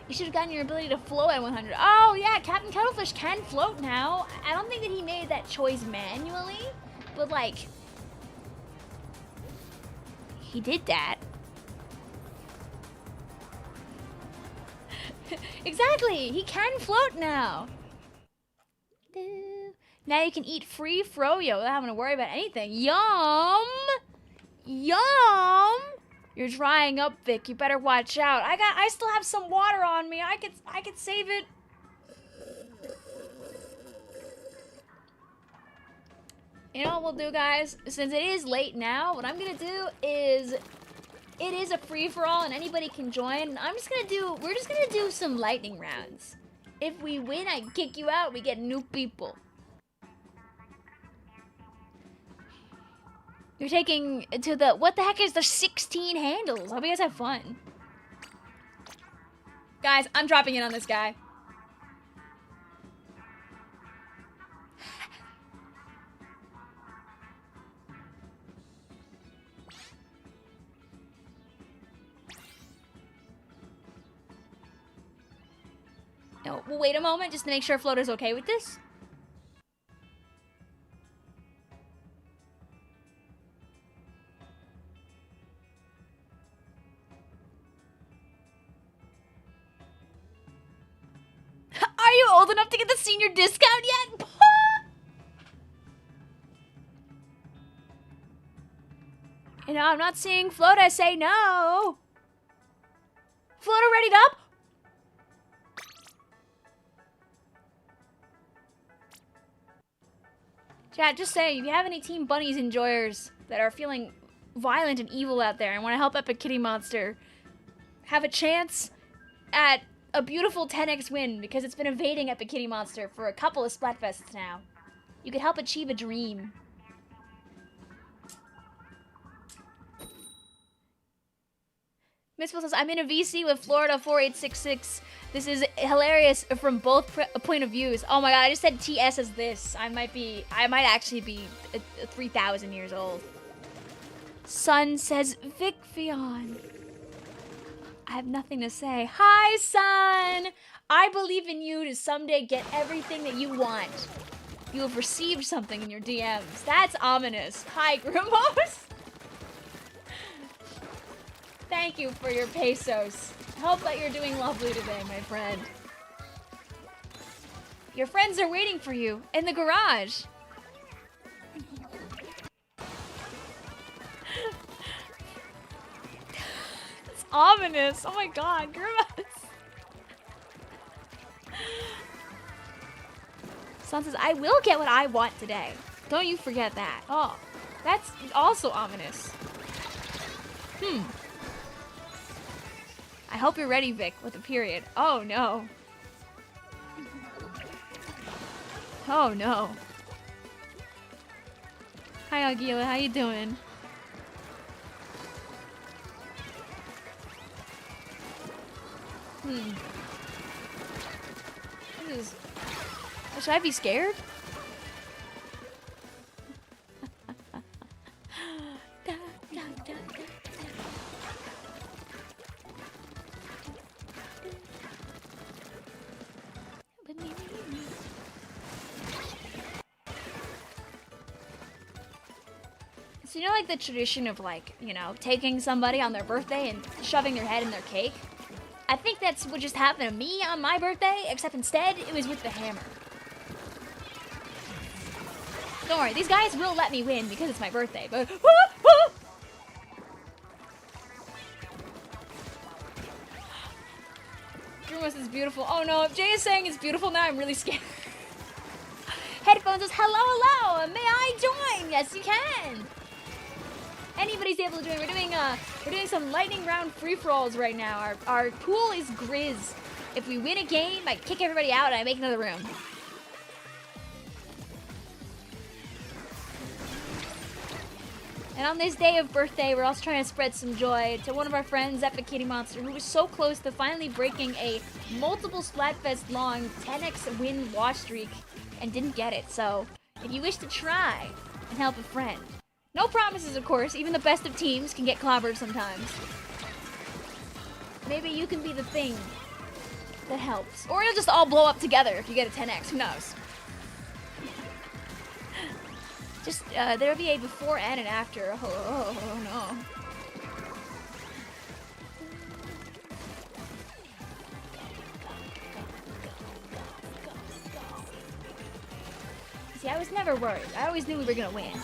You should have gotten your ability to float at 100. Oh, yeah, Captain Cuttlefish can float now. I don't think that he made that choice manually, but, like, he did that. Exactly, he can float now. Now you can eat free froyo without having to worry about anything. Yum! Yum! You're drying up, Vic. You better watch out. I still have some water on me. I could save it. You know what we'll do, guys? Since it is late now, what I'm gonna do is, it is a free-for-all and anybody can join. We're just gonna do some lightning rounds. If we win, I kick you out. We get new people. You're taking to the... What the heck is the 16 handles? I hope you guys have fun. Guys, I'm dropping in on this guy. No, we'll wait a moment just to make sure Floata's okay with this. Are you old enough to get the senior discount yet? You know, I'm not seeing Flota say no. Flota readied up? Chat, just saying, if you have any Team Bunnies enjoyers that are feeling violent and evil out there and want to help Epic Kitty Monster have a chance at a beautiful 10x win because it's been evading Epic Kitty Monster for a couple of Splatfests now, you could help achieve a dream. Miss Will says, I'm in a VC with Florida 4866. This is hilarious from both point of views. Oh my god, I just said TS as this. I might actually be 3,000 years old. Sun says, Vicvillon. I have nothing to say. Hi, Sun! I believe in you to someday get everything that you want. You have received something in your DMs. That's ominous. Hi, Grimos! Thank you for your pesos. Hope that you're doing lovely today, my friend. Your friends are waiting for you in the garage. It's ominous. Oh my god, Grimace. Son says, I will get what I want today. Don't you forget that. Oh, that's also ominous. I hope you're ready, Vic, with a period. Oh, no. Oh, no. Hi, Aguila. How you doing? Should I be scared? So you know, like the tradition of like, you know, taking somebody on their birthday and shoving their head in their cake? I think that's what just happened to me on my birthday, except instead it was with the hammer. Don't worry, these guys will let me win because it's my birthday, but... Grimace is beautiful. Oh no, if Jay is saying it's beautiful now, I'm really scared. Headphones says, hello, hello, may I join? Yes, you can. Anybody's able to join. We're doing some lightning round free-for-alls right now. Our pool is grizz. If we win a game, I kick everybody out and I make another room. And on this day of birthday, we're also trying to spread some joy to one of our friends, Epic Kitty Monster, who was so close to finally breaking a multiple Splatfest long 10x win watch streak and didn't get it. So, if you wish to try and help a friend, no promises, of course. Even the best of teams can get clobbered sometimes. Maybe you can be the thing that helps. Or you'll just all blow up together if you get a 10x. Who knows? Just, there'll be a before and an after. Oh no. See, I was never worried. I always knew we were gonna win.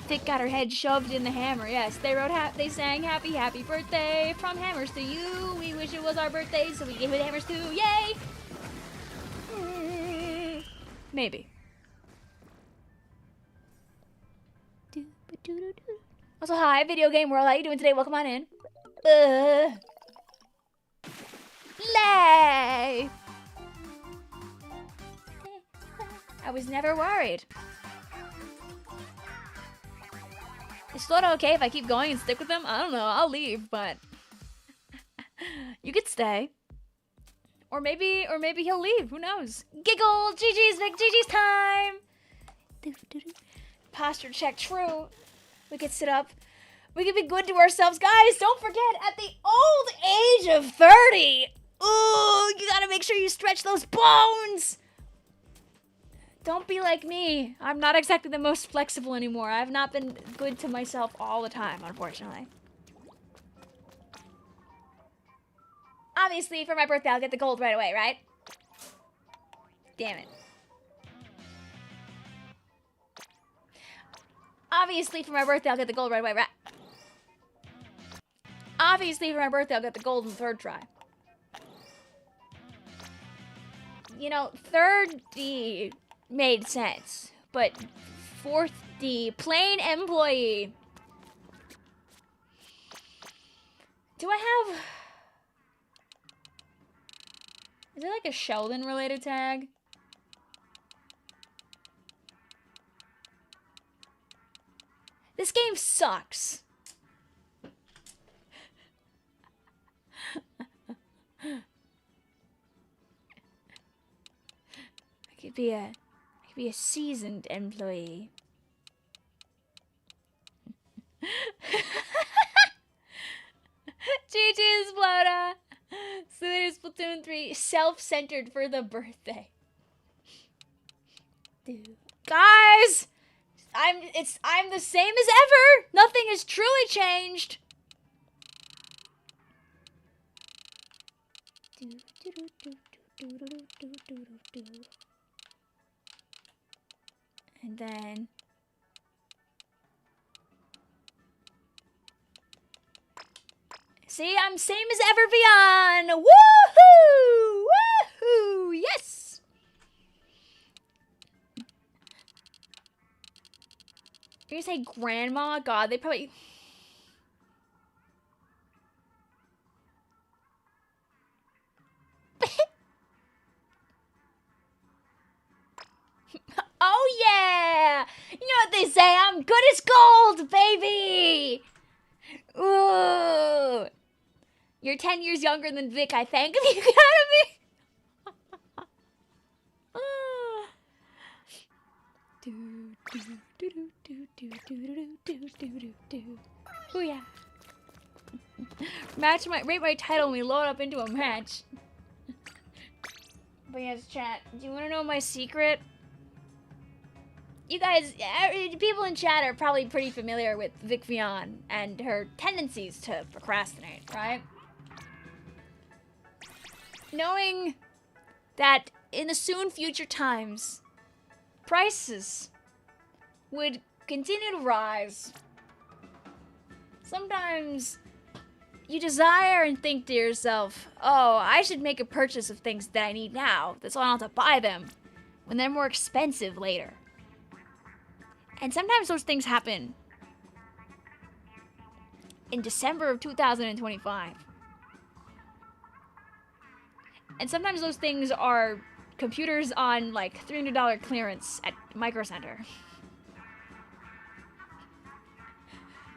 Vic got her head shoved in the hammer. Yes, they sang happy, happy birthday from hammers to you. We wish it was our birthday, so we gave it hammers too. Yay! Maybe. Also, hi, Video Game World. How you doing today? Welcome on in. Lay! I was never worried. Is Florida okay if I keep going and stick with them? I don't know. I'll leave, but you could stay. Or maybe he'll leave. Who knows? Giggle! GG's, Vic! GG's time! Posture check. True. We could sit up. We could be good to ourselves. Guys, don't forget, at the old age of 30, Ooh, you gotta make sure you stretch those bones. Don't be like me. I'm not exactly the most flexible anymore. I've not been good to myself all the time, unfortunately. Obviously, for my birthday, I'll get the gold right away, right? Damn it. Obviously, for my birthday, I'll get the gold right away, right? Obviously, for my birthday, I'll get the gold in the third try. You know, third D made sense, but fourth D, plain employee. Do I have... Is there like a Sheldon related tag? This game sucks. I could be a seasoned employee. GG's, Splota. So there's Splatoon 3, self-centered for the birthday. Dude. Guys, I'm the same as ever. Nothing has truly changed. And then see, I'm same as ever, Villon. Woohoo! Woohoo! Yes. You're gonna say grandma? God, they probably. Oh yeah! You know what they say, I'm good as gold, baby! Ooh! You're 10 years younger than Vic, I thank the Academy! Oh yeah. Rate my title when we load up into a match. But yes, chat, do you want to know my secret? You guys, people in chat are probably pretty familiar with Vicvillon and her tendencies to procrastinate, right? Knowing that in the soon future times, prices would continue to rise. Sometimes you desire and think to yourself, oh, I should make a purchase of things that I need now, so I don't have to buy them when they're more expensive later. And sometimes those things happen in December of 2025. And sometimes those things are computers on like $300 clearance at Micro Center.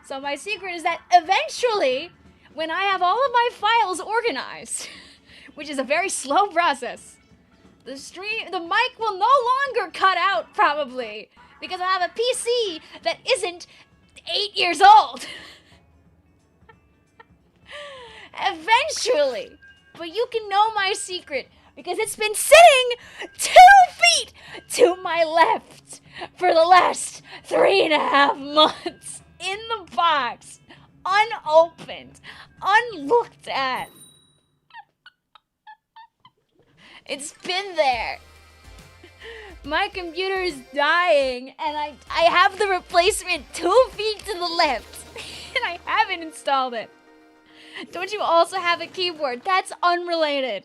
So my secret is that eventually, when I have all of my files organized, which is a very slow process, the mic will no longer cut out probably, because I have a PC that isn't 8 years old. Eventually. But you can know my secret because it's been sitting 2 feet to my left for the last 3.5 months in the box, unopened, unlooked at. It's been there. My computer is dying, and I have the replacement 2 feet to the left, and I haven't installed it. Don't you also have a keyboard? That's unrelated.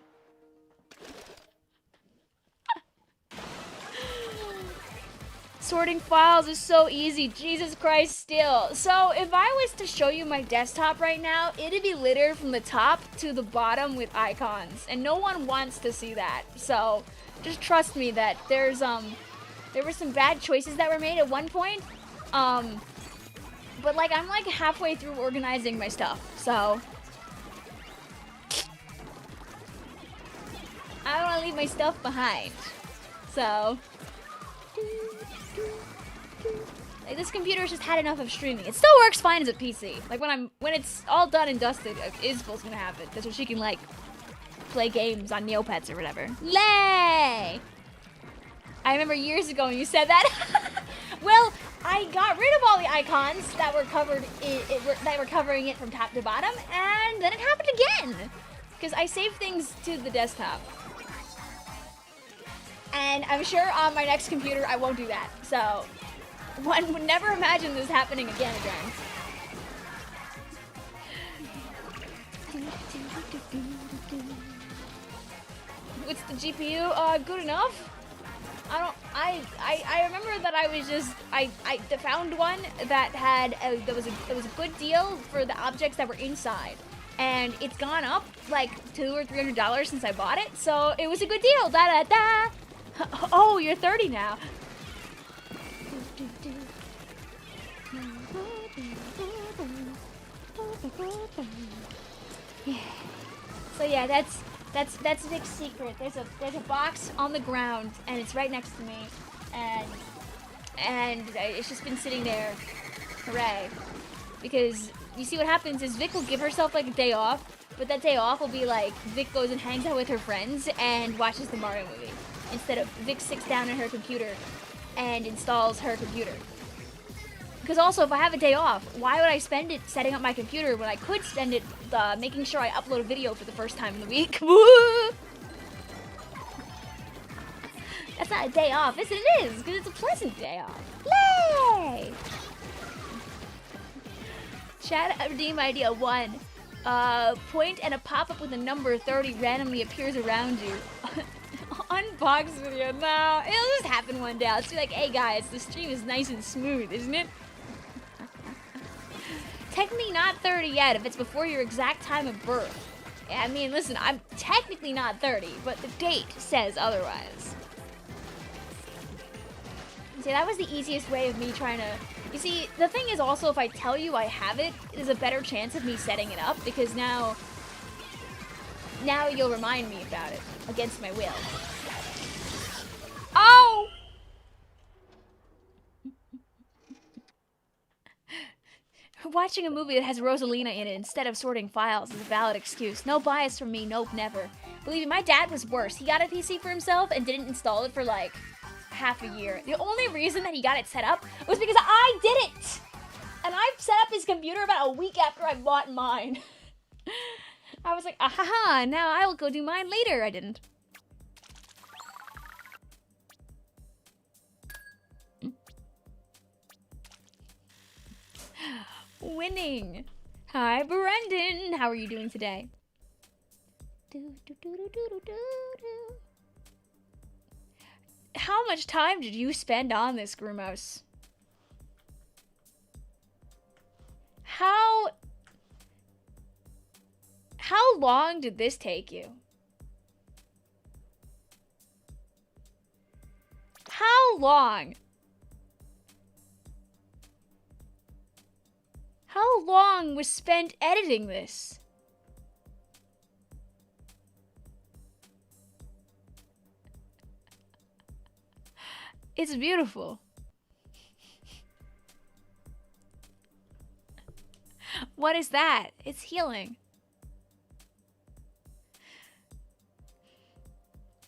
Sorting files is so easy. Jesus Christ, still. So if I was to show you my desktop right now, it'd be littered from the top to the bottom with icons, and no one wants to see that. So just trust me that there were some bad choices that were made at one point. But like I'm like halfway through organizing my stuff, so I don't want to leave my stuff behind. So like this computer's just had enough of streaming. It still works fine as a PC. Like when it's all done and dusted, Isabel's gonna have it. That's what she can like play games on Neopets or whatever. Lay! I remember years ago when you said that. Well, I got rid of all the icons that were covered that were covering it from top to bottom, and then it happened again. Because I saved things to the desktop. And I'm sure on my next computer I won't do that. So, one would never imagine this happening again. What's the GPU? Good enough? I remember that I was just, I found one that had, that was a good deal for the objects that were inside. And it's gone up like $200 or $300 since I bought it, so it was a good deal. Da da da. Oh, you're 30 now. Yeah. So yeah, that's Vic's secret. There's a box on the ground, and it's right next to me, and it's just been sitting there. Hooray! Because you see what happens is Vic will give herself like a day off, but that day off will be like Vic goes and hangs out with her friends and watches the Mario movie, instead of Vic sits down at her computer and installs her computer. Because also, if I have a day off, why would I spend it setting up my computer when I could spend it making sure I upload a video for the first time in the week? That's not a day off. Yes, it is, because it's a pleasant day off. Yay! Chat redeem idea 1. Point and a pop-up with a number 30 randomly appears around you. Unbox video. No, it'll just happen one day. I'll just be like, hey guys, the stream is nice and smooth, isn't it? Technically not 30 yet if it's before your exact time of birth. I mean, listen, I'm technically not 30, but the date says otherwise. See, that was the easiest way of me trying to... You see, the thing is also, if I tell you I have it, there's a better chance of me setting it up, because now you'll remind me about it, against my will. Oh! Watching a movie that has Rosalina in it instead of sorting files is a valid excuse. No bias from me, nope, never. Believe me, my dad was worse. He got a PC for himself and didn't install it for like half a year. The only reason that he got it set up was because I did it! And I set up his computer about a week after I bought mine. I was like, ahaha, now I will go do mine later. I didn't. Winning. Hi, Brendan. How are you doing today? How much time did you spend on this, Grumos? How long did this take you? How long? How long was spent editing this? It's beautiful. What is that? It's healing.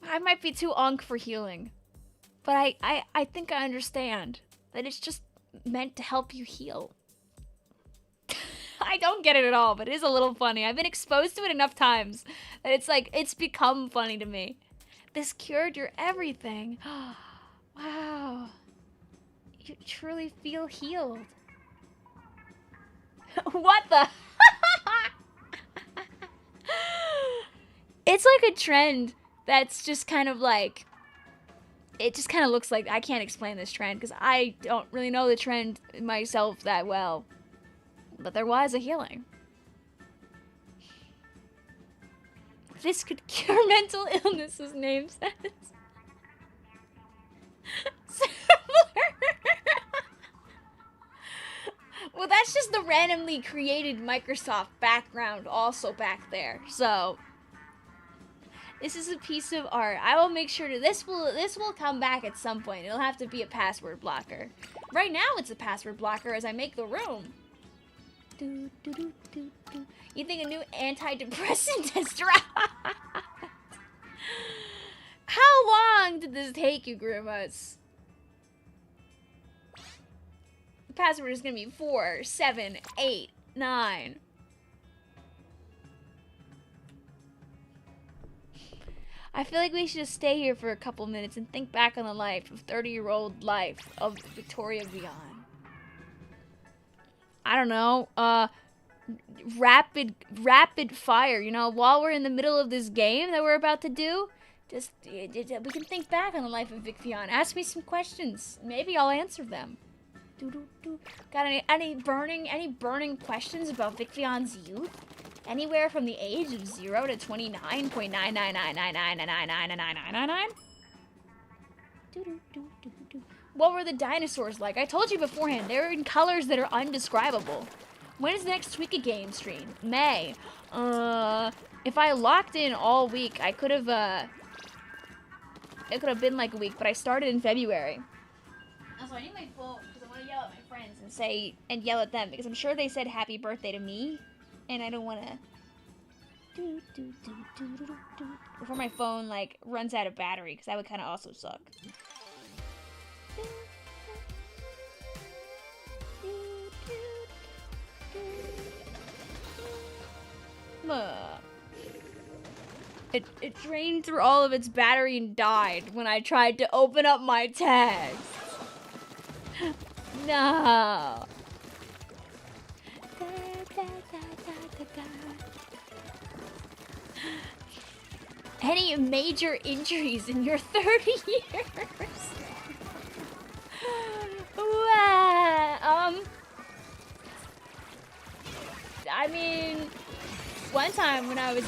I might be too onk for healing, but I think I understand that it's just meant to help you heal. I don't get it at all, but it is a little funny. I've been exposed to it enough times that it's like, it's become funny to me. This cured your everything. Wow. You truly feel healed. What the? It's like a trend that's just kind of like, it just kind of looks like, I can't explain this trend because I don't really know the trend myself that well. But there was a healing. This could cure mental illnesses, name says. Well, that's just the randomly created Microsoft background also back there. So this is a piece of art. I will make sure to this will come back at some point. It'll have to be a password blocker. Right now it's a password blocker as I make the room. You think a new antidepressant has dropped? How long did this take you, Grimace? The password is gonna be 4789. I feel like we should just stay here for a couple minutes and think back on the life of 30-year-old life of Victoria Villon. I don't know, rapid fire, you know, while we're in the middle of this game that we're about to do, just, we can think back on the life of Vicvillon. Ask me some questions. Maybe I'll answer them. Got any burning questions about Vicvillon's youth? Anywhere from the age of 0 to 29.9999999999999. What were the dinosaurs like? I told you beforehand, they're in colors that are undescribable. When is the next Tweaka game stream? May. If I locked in all week, I could have, it could have been like a week, but I started in February. Also, I need my phone because I want to yell at my friends and yell at them because I'm sure they said happy birthday to me. And I don't want to before my phone like runs out of battery, because that would kind of also suck. It drained through all of its battery and died when I tried to open up my tags. No. Any major injuries in your 30 years? I mean, one time when I was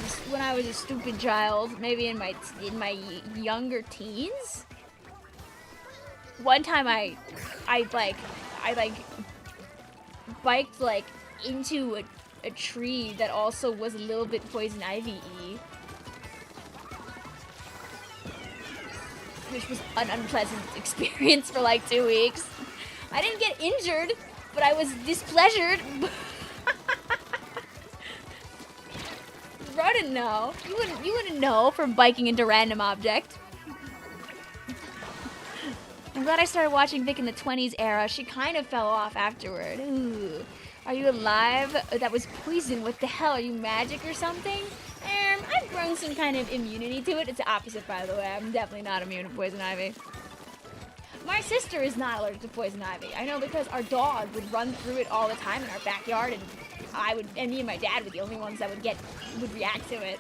a stupid child, maybe in my younger teens. One time I biked like into a tree that also was a little bit poison ivy-y, which was an unpleasant experience for like 2 weeks. I didn't get injured, but I was displeasured. I didn't know. You wouldn't know from biking into random object. I'm glad I started watching Vic in the 20s era. She kind of fell off afterward. Ooh. Are you alive? That was poison. What the hell? Are you magic or something? I've grown some kind of immunity to it. It's the opposite, by the way. I'm definitely not immune to poison ivy. My sister is not allergic to poison ivy. I know because our dog would run through it all the time in our backyard, and me and my dad were the only ones that would react to it.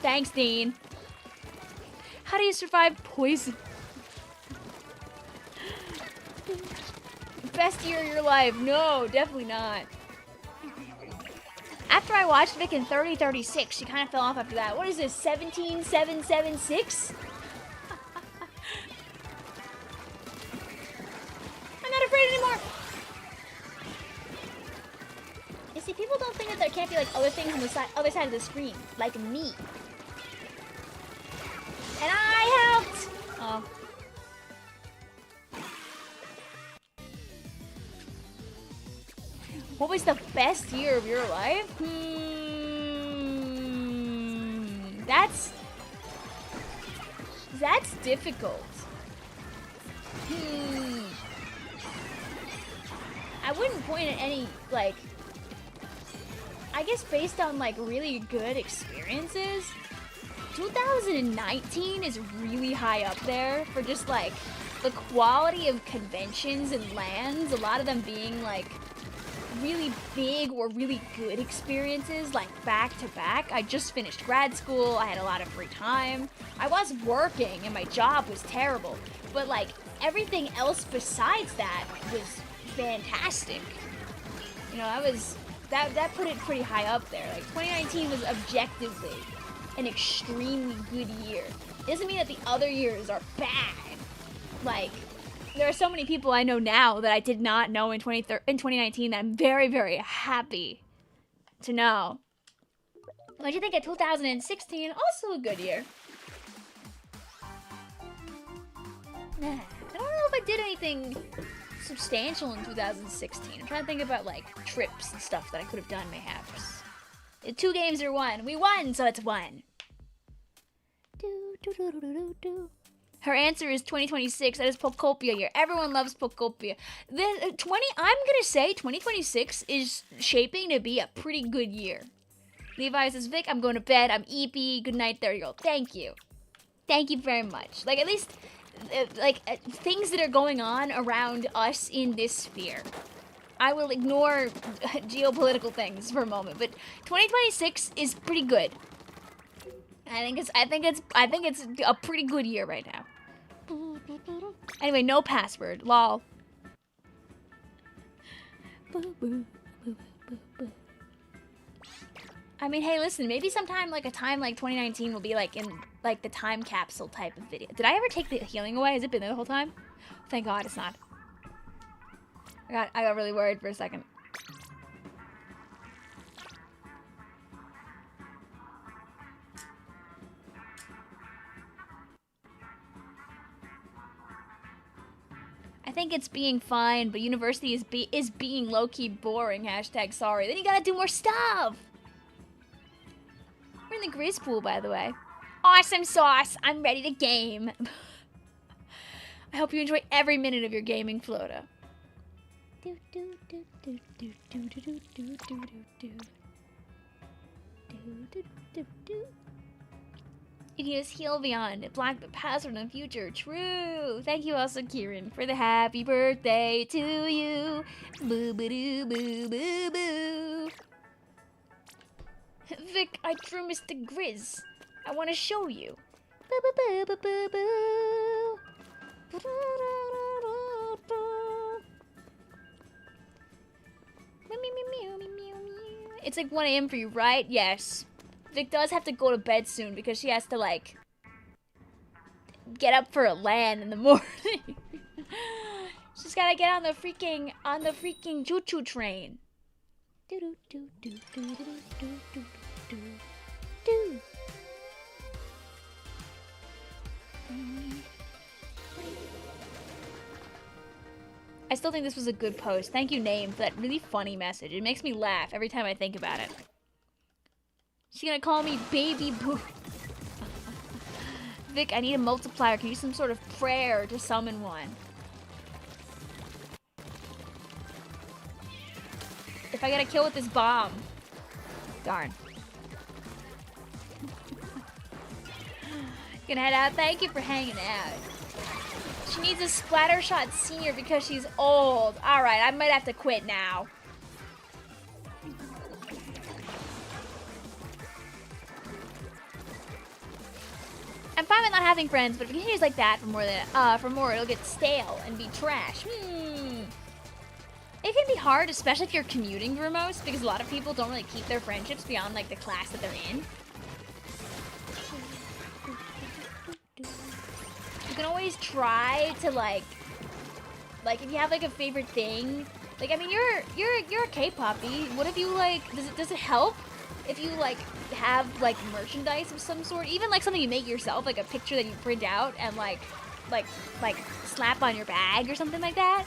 Thanks, Dean. How do you survive poison? Best year of your life. No, definitely not. After I watched Vic in 3036, she kind of fell off after that. What is this, 17776? I'm not afraid anymore. You see, people don't think that there can't be like other things on the other side of the screen, like me. And I helped. Oh. What was the best year of your life? That's difficult. I wouldn't point at any, like, I guess based on, like, really good experiences, 2019 is really high up there for just, like, the quality of conventions and lands, a lot of them being, like, really big or really good experiences, like back to back. I just finished grad school. I had a lot of free time. I was working and my job was terrible, but like everything else besides that was fantastic. You know, that put it pretty high up there. Like 2019 was objectively an extremely good year. It doesn't mean that the other years are bad. Like, there are so many people I know now that I did not know in 2019 that I'm very, very happy to know. What do you think of 2016? Also a good year. I don't know if I did anything substantial in 2016. I'm trying to think about like trips and stuff that I could have done mayhaps. 2 games are 1. We won, so it's 1. Her answer is 2026. That is Pokopia year. Everyone loves Pokopia. I'm gonna say 2026 is shaping to be a pretty good year. Levi says, Vic, I'm going to bed. I'm EP. Good night. There you go. Thank you. Thank you very much. Like, at least, things that are going on around us in this sphere. I will ignore geopolitical things for a moment, but 2026 is pretty good. I think it's a pretty good year right now. Anyway, no password. Lol. I mean, hey, listen, maybe sometime, like, a time like 2019 will be, like, in, like, the time capsule type of video. Did I ever take the healing away? Has it been there the whole time? Thank God it's not. I got really worried for a second. I think it's being fine, but university is being low-key boring. # sorry. Then you gotta do more stuff. We're in the grizz pool, by the way. Awesome sauce. I'm ready to game. I hope you enjoy every minute of your gaming, Flota. You can use heal beyond, block the password in the future. True. Thank you also, Kieran, for the happy birthday to you. Boo boo doo boo boo boo. Vic, I drew Mr. Grizz. I want to show you. Boo boo boo boo boo boo. It's like 1 AM for you, right? Yes. Vic does have to go to bed soon because she has to, like, get up for a LAN in the morning. She's gotta get on the freaking choo-choo train. I still think this was a good post. Thank you, Name, for that really funny message. It makes me laugh every time I think about it. She's gonna call me Baby Boo. Vic, I need a multiplier. Can you use some sort of prayer to summon one? If I get a kill with this bomb. Darn. Gonna head out. Thank you for hanging out. She needs a Splattershot senior because she's old. Alright, I might have to quit now. I'm fine with not having friends, but if it continues like that for more, it'll get stale and be trash. It can be hard, especially if you're commuting for most, because a lot of people don't really keep their friendships beyond, like, the class that they're in. You can always try to, like, if you have, like, a favorite thing, like, I mean, you're a K-poppy. What if you, like, does it help if you, like, have, like, merchandise of some sort? Even, like, something you make yourself, like a picture that you print out and, like, slap on your bag or something like that?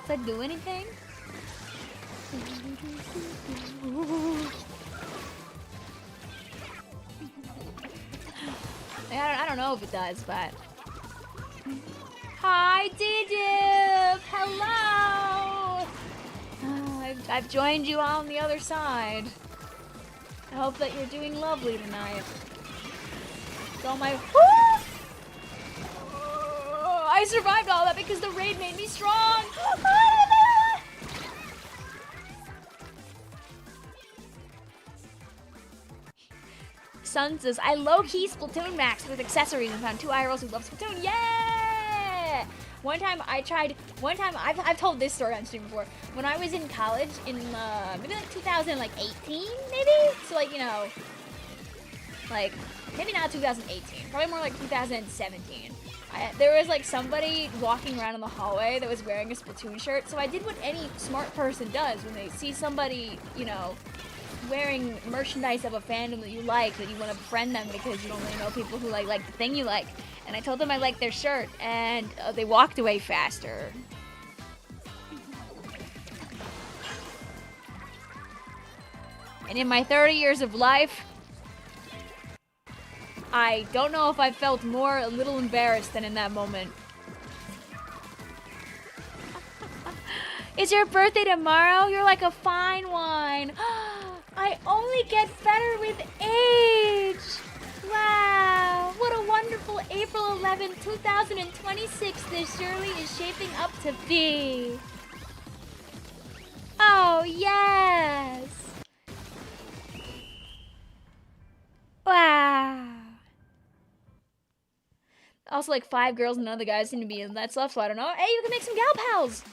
Does that do anything? I don't know if it does, but... Hi, Didip! Hello! I've joined you on the other side. I hope that you're doing lovely tonight. So my... I survived all that because the raid made me strong! Sun says, I low-key Splatoon maxed with accessories and found 2 IRLs who love Splatoon. Yeah! One time I've told this story on stream before. When I was in college in maybe like 2018, maybe? So like, you know, like maybe not 2018, probably more like 2017. There was like somebody walking around in the hallway that was wearing a Splatoon shirt. So I did what any smart person does when they see somebody, you know, wearing merchandise of a fandom that you like, that you want to befriend them because you don't really know people who like the thing you like. And I told them I liked their shirt, and they walked away faster. And in my 30 years of life, I don't know if I felt more a little embarrassed than in that moment. Is your birthday tomorrow? You're like a fine wine. I only get better with age. Wow, what a wonderful April 11th, 2026 this surely is shaping up to be. Oh, yes. Wow. Also, like 5 girls and none of the guys seem to be in that stuff, so I don't know. Hey, you can make some gal pals.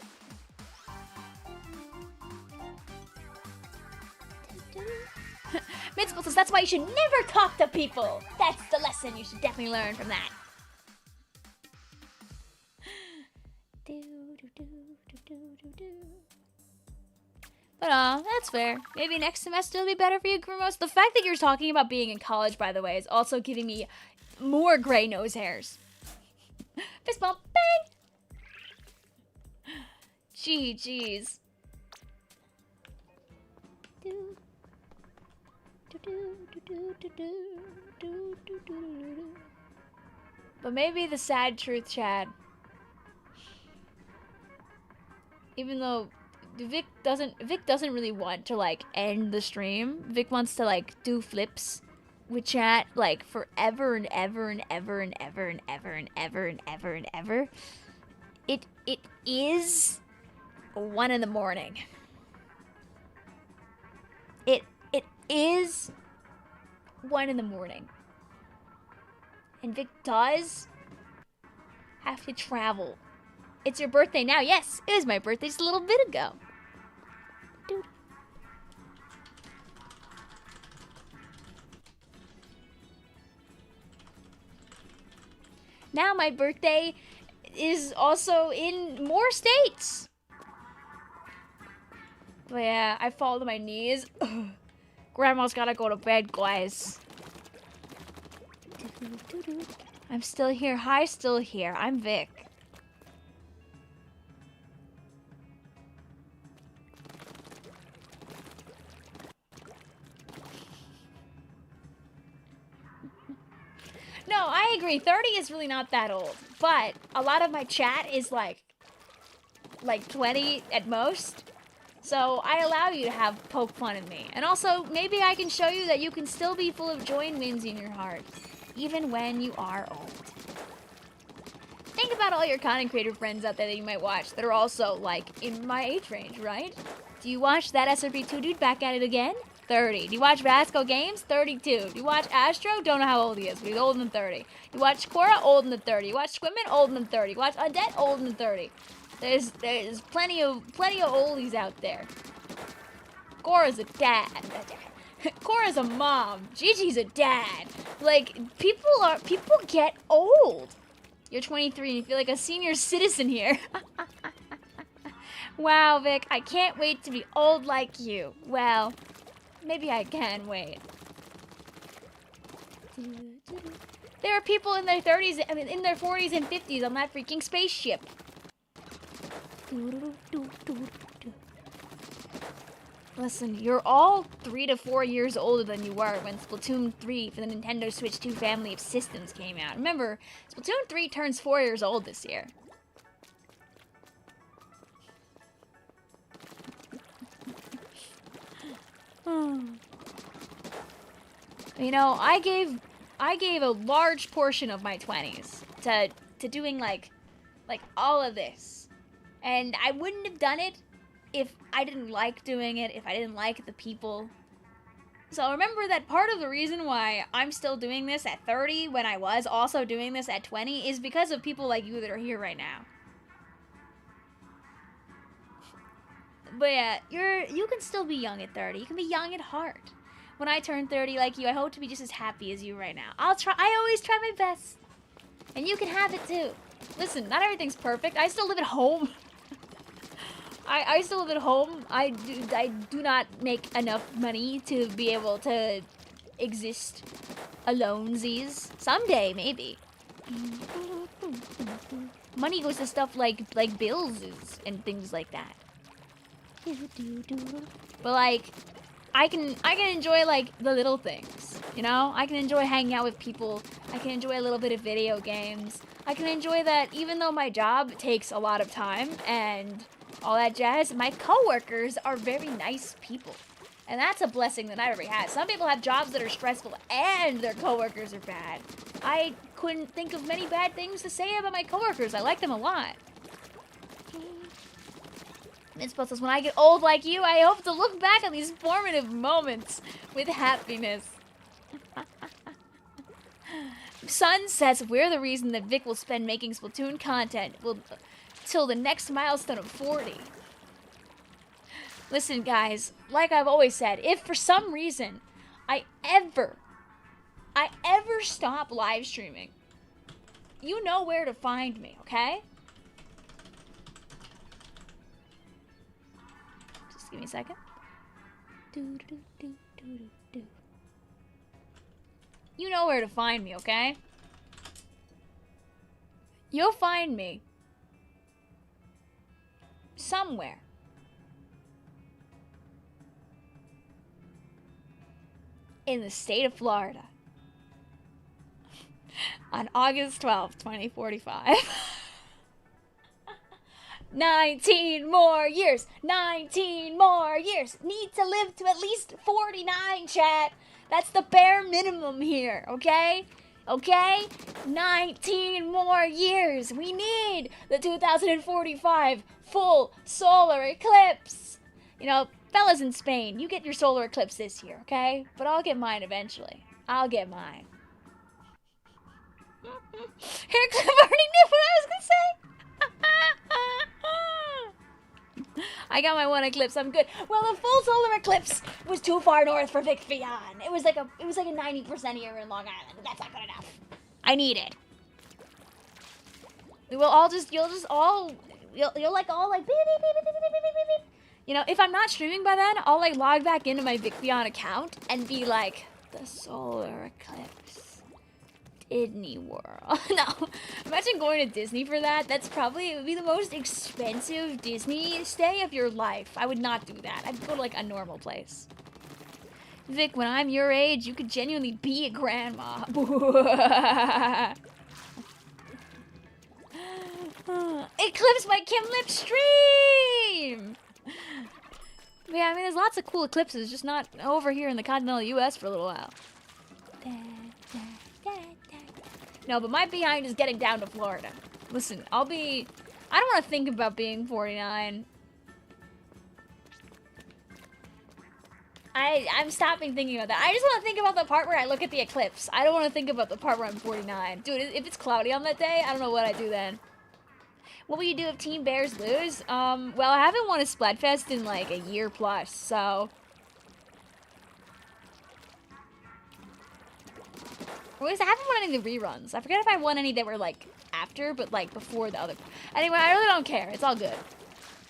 Mitzvah says that's why you should never talk to people. That's the lesson you should definitely learn from that. But that's fair. Maybe next semester will be better for you, Grimos. The fact that you're talking about being in college, by the way, is also giving me more gray nose hairs. Fist bump, bang! Jeez. But maybe the sad truth, Chad. Even though Vic doesn't really want to like end the stream. Vic wants to like do flips with chat like forever and ever and ever and ever and ever and ever and ever and ever. It is 1 in the morning. It is 1 in the morning. And Vic does have to travel. It's your birthday now. Yes, it is my birthday just a little bit ago. Dude. Now my birthday is also in more states. But yeah, I fall to my knees. Ugh. Grandma's gotta go to bed, guys. I'm still here. Hi, still here. I'm Vic. No, I agree. 30 is really not that old. But a lot of my chat is like 20 at most. So I allow you to have poke fun at me. And also, maybe I can show you that you can still be full of joy and whimsy in your heart, even when you are old. Think about all your content creator friends out there that you might watch that are also, like, in my age range, right? Do you watch that SRP2 dude back at it again? 30. Do you watch Vasco Games? 32. Do you watch Astro? Don't know how old he is, but he's older than 30. You watch Cora? Older than 30. You watch Squidman? Older than 30. You watch Undead? Older than 30. There's plenty of oldies out there. Cora's a dad. Cora's a mom. Gigi's a dad. Like, people get old. You're 23 and you feel like a senior citizen here. Wow, Vic, I can't wait to be old like you. Well, maybe I can wait. There are people in their 30s, I mean, in their 40s and 50s on that freaking spaceship. Listen, you're all 3 to 4 years older than you were when Splatoon 3 for the Nintendo Switch 2 family of systems came out. Remember, Splatoon 3 turns 4 years old this year. You know, I gave a large portion of my 20s to doing like all of this. And I wouldn't have done it if I didn't like doing it, if I didn't like the people. So remember that part of the reason why I'm still doing this at 30 when I was also doing this at 20 is because of people like you that are here right now. But yeah, you can still be young at 30. You can be young at heart. When I turn 30 like you, I hope to be just as happy as you right now. I always try my best. And you can have it too. Listen, not everything's perfect. I still live at home. I still live at home. I do not make enough money to be able to exist alonesies. Someday, maybe. Money goes to stuff like bills and things like that. But like, I can enjoy like the little things. You know, I can enjoy hanging out with people. I can enjoy a little bit of video games. I can enjoy that even though my job takes a lot of time and all that jazz, my coworkers are very nice people. And that's a blessing that I've ever had. Some people have jobs that are stressful and their coworkers are bad. I couldn't think of many bad things to say about my coworkers. I like them a lot. Mitzvah says, when I get old like you, I hope to look back on these formative moments with happiness. Sun says, we're the reason that Vic will spend making Splatoon content till the next milestone of 40. Listen, guys, like I've always said, if for some reason I ever stop live streaming, you know where to find me, okay? Just give me a second. You know where to find me, okay? You'll find me somewhere. In the state of Florida. On August 12th, 2045. 19 more years. 19 more years. Need to live to at least 49, chat. That's the bare minimum here, okay? Okay? 19 more years. We need the 2045 full solar eclipse. You know, fellas in Spain, you get your solar eclipse this year, okay? But I'll get mine eventually. I'll get mine. Here, Cliff already knew what I was gonna say. I got my one eclipse. I'm good. Well, the full solar eclipse was too far north for Vicvillon. It was like a 90% here in Long Island. That's not good enough. I need it. You'll like all like beep, beep, beep, beep, beep, beep, beep, beep. You know, if I'm not streaming by then, I'll like log back into my Vicvillon account and be like, the solar eclipse, Disney World. No, imagine going to Disney for that. That's probably, it would be the most expensive Disney stay of your life. I would not do that. I'd go to like a normal place. Vic, when I'm your age, you could genuinely be a grandma. Eclipse by Kim Lip stream! Yeah, I mean, there's lots of cool eclipses, just not over here in the continental US for a little while. No, but my behind is getting down to Florida. Listen, I don't want to think about being 49. I'm stopping thinking about that. I just want to think about the part where I look at the eclipse. I don't want to think about the part where I'm 49. Dude, if it's cloudy on that day, I don't know what I do then. What will you do if Team Bears lose? Well, I haven't won a Splatfest in like a year plus, so... I haven't won any of the reruns. I forget if I won any that were like after, but like before the other... Anyway, I really don't care. It's all good.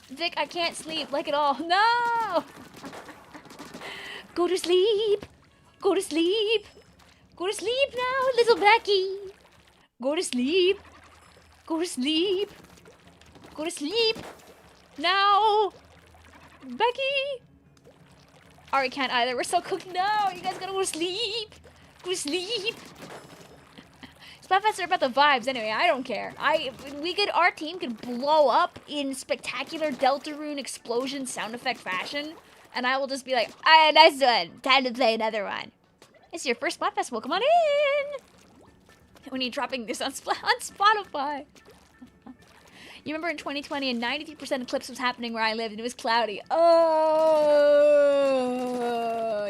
Vic, I can't sleep like at all. No! Go to sleep. Go to sleep. Go to sleep now, little Becky. Go to sleep. Go to sleep. Go to sleep. Now. Becky. Ari can't either. We're still cooking now. You guys gotta go to sleep. Go to sleep. Splatfests are about the vibes anyway. I don't care. Our team could blow up in spectacular Deltarune explosion sound effect fashion. And I will just be like, alright, nice one. Time to play another one. It's your first Splatfest. Welcome on in. When you're dropping this on Spotify. You remember in 2020, a 93% eclipse was happening where I lived, and it was cloudy. Oh,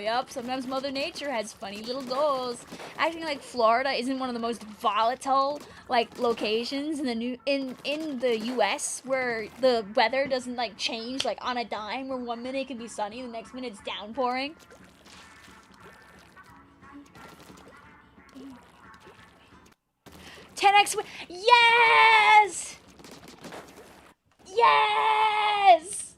yep. Sometimes Mother Nature has funny little goals. Acting like Florida isn't one of the most volatile like locations in the U.S. where the weather doesn't like change like on a dime. Where 1 minute it can be sunny, the next minute it's downpouring. Yes! Yes!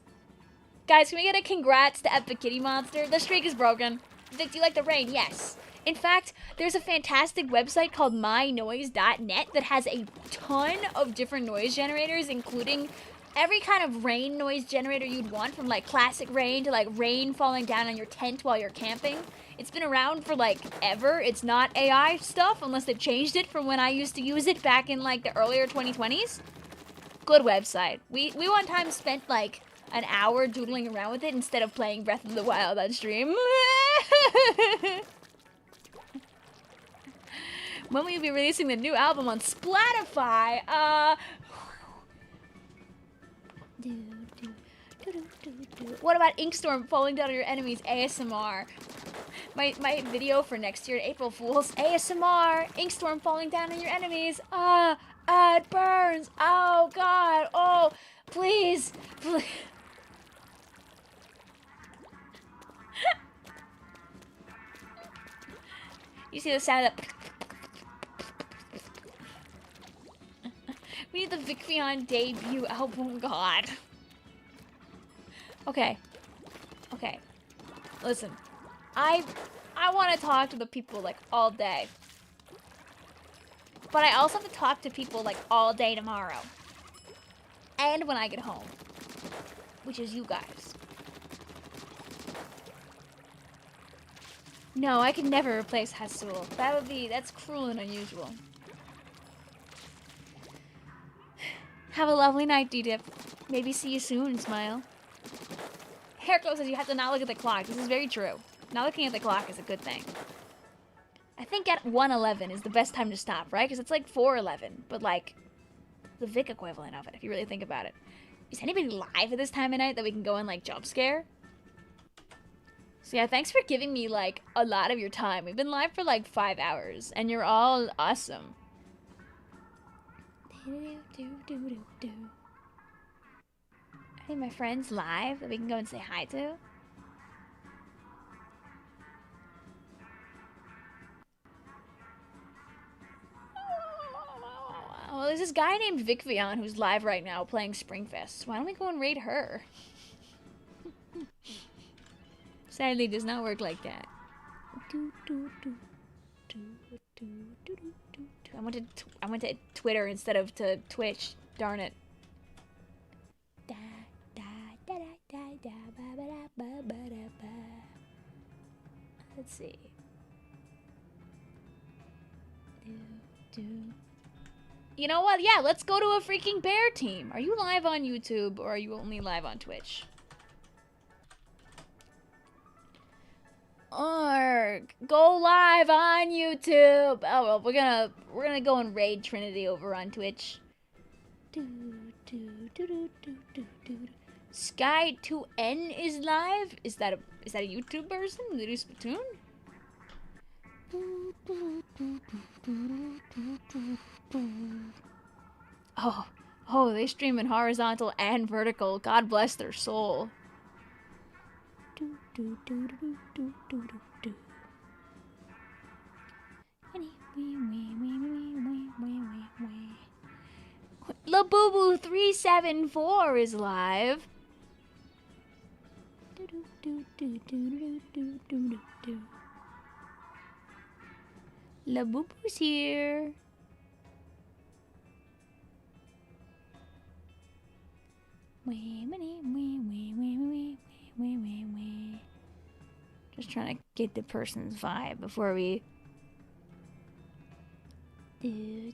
Guys, can we get a congrats to Epic Kitty Monster? The streak is broken. Vic, do you like the rain? Yes. In fact, there's a fantastic website called mynoise.net that has a ton of different noise generators, including every kind of rain noise generator you'd want, from like classic rain to like rain falling down on your tent while you're camping. It's been around for like ever. It's not AI stuff unless they've changed it from when I used to use it back in like the earlier 2020s. Good website. We one time spent like an hour doodling around with it instead of playing Breath of the Wild on stream. When will you be releasing the new album on Splatify? What about Inkstorm falling down on your enemies ASMR? My video for next year, April Fools, ASMR, Inkstorm falling down on your enemies. It burns. Oh God. Oh, please. You see the sound of that? We need the Vicvillon debut album. God. Okay. Okay. Listen. I want to talk to the people like all day. But I also have to talk to people like all day tomorrow. And when I get home. Which is you guys. No, I can never replace Hasul. That's cruel and unusual. Have a lovely night, D-Dip. Maybe see you soon, Smile. Hairclo says you have to not look at the clock. This is very true. Not looking at the clock is a good thing. I think at 1:11 is the best time to stop, right? Because it's like 4:11, but like the Vic equivalent of it, if you really think about it. Is anybody live at this time of night that we can go and like jump scare? So yeah, thanks for giving me like a lot of your time. We've been live for like 5 hours, and you're all awesome. I think my friends live that we can go and say hi to. Well, there's this guy named Vicvillon who's live right now playing Springfest. Why don't we go and raid her? Sadly, it does not work like that. I went to Twitter instead of to Twitch. Darn it. Let's see. You know what? Yeah, let's go to a freaking bear team. Are you live on YouTube or are you only live on Twitch? Or go live on YouTube. Oh well, we're gonna go and raid Trinity over on Twitch. Sky2N is live. Is that a YouTube person? Do they do Splatoon? Oh, they stream in horizontal and vertical. God bless their soul. Labubu374 is live. Labubu's here. Just trying to get the person's vibe before we. I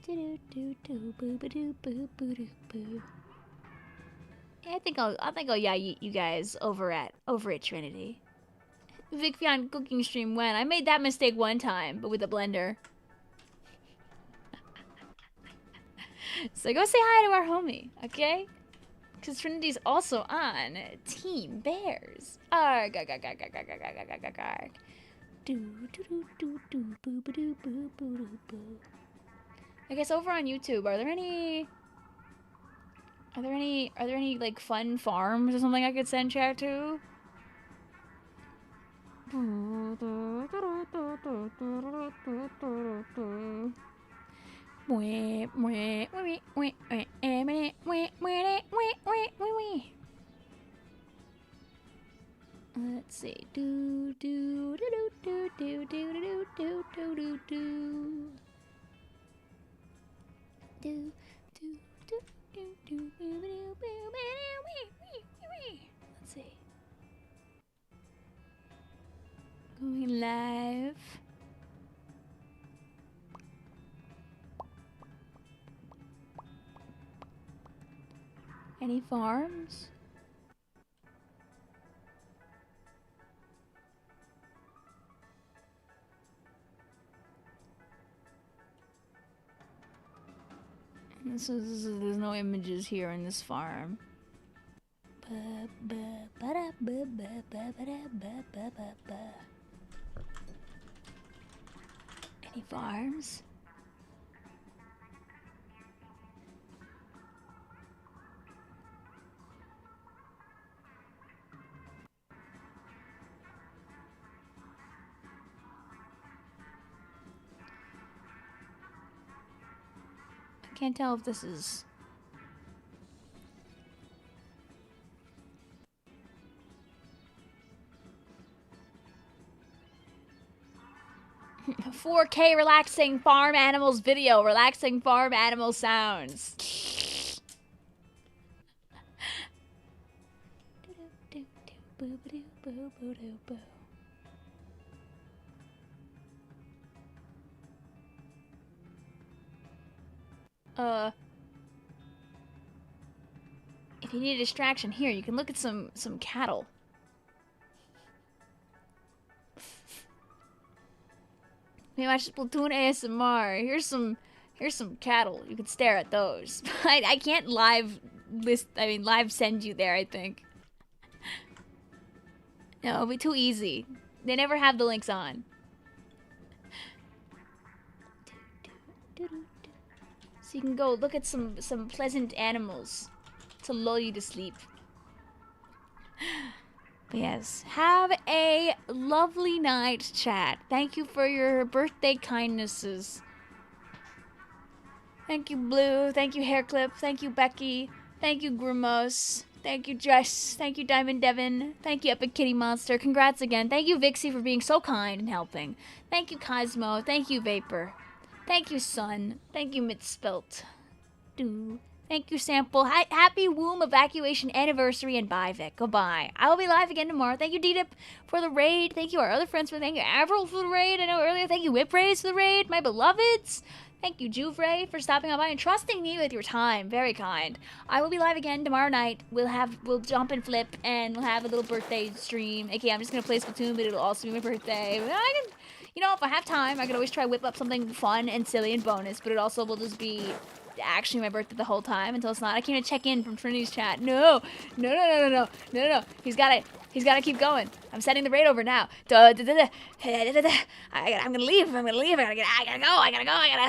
think I'll yeah you guys over at Trinity. Vicvillon cooking stream when I made that mistake one time, but with a blender. So go say hi to our homie, okay? Because Trinity's also on Team Bears. Arg, arg, arg, arg, arg, arg, arg, arg, arg, arg. I guess over on YouTube, are there any like fun farms or something I could send chat to? Let's see. Let's see. Going live. Any farms? There's no images here in this farm. Any farms? I can't tell if this is... 4K relaxing farm animals video, relaxing farm animal sounds. If you need a distraction here, you can look at some cattle. Maybe watch Splatoon ASMR. Here's some cattle. You can stare at those. I can't live send you there, I think. No, it'll be too easy. They never have the links on. So you can go look at some pleasant animals to lull you to sleep. But yes, have a lovely night, chat. Thank you for your birthday kindnesses. Thank you, Blue. Thank you, Hairclip. Thank you, Becky. Thank you, Grimos. Thank you, Jess. Thank you, Diamond Devin. Thank you, Epic Kitty Monster. Congrats again. Thank you, Vixie, for being so kind and helping. Thank you, Cosmo. Thank you, Vapor. Thank you, Sun. Thank you, Mitspelt. Thank you, Sample. Happy womb evacuation anniversary, and bye, Vic. Goodbye. I will be live again tomorrow. Thank you, D-Dip, for the raid. Thank you, our other friends, thank you, Avril, for the raid. I know earlier. Thank you, Whipraise, for the raid. My beloveds. Thank you, Juvray, for stopping on by and trusting me with your time. Very kind. I will be live again tomorrow night. We'll jump and flip, and we'll have a little birthday stream. Okay, I'm just gonna play Splatoon, but it'll also be my birthday. But I can, you know, if I have time, I can always try whip up something fun and silly and bonus. But it also will just be actually my birthday the whole time until it's not. I came to check in from Trinity's chat. No. He's gotta keep going. I'm sending the raid over now. I'm gonna leave. I gotta go.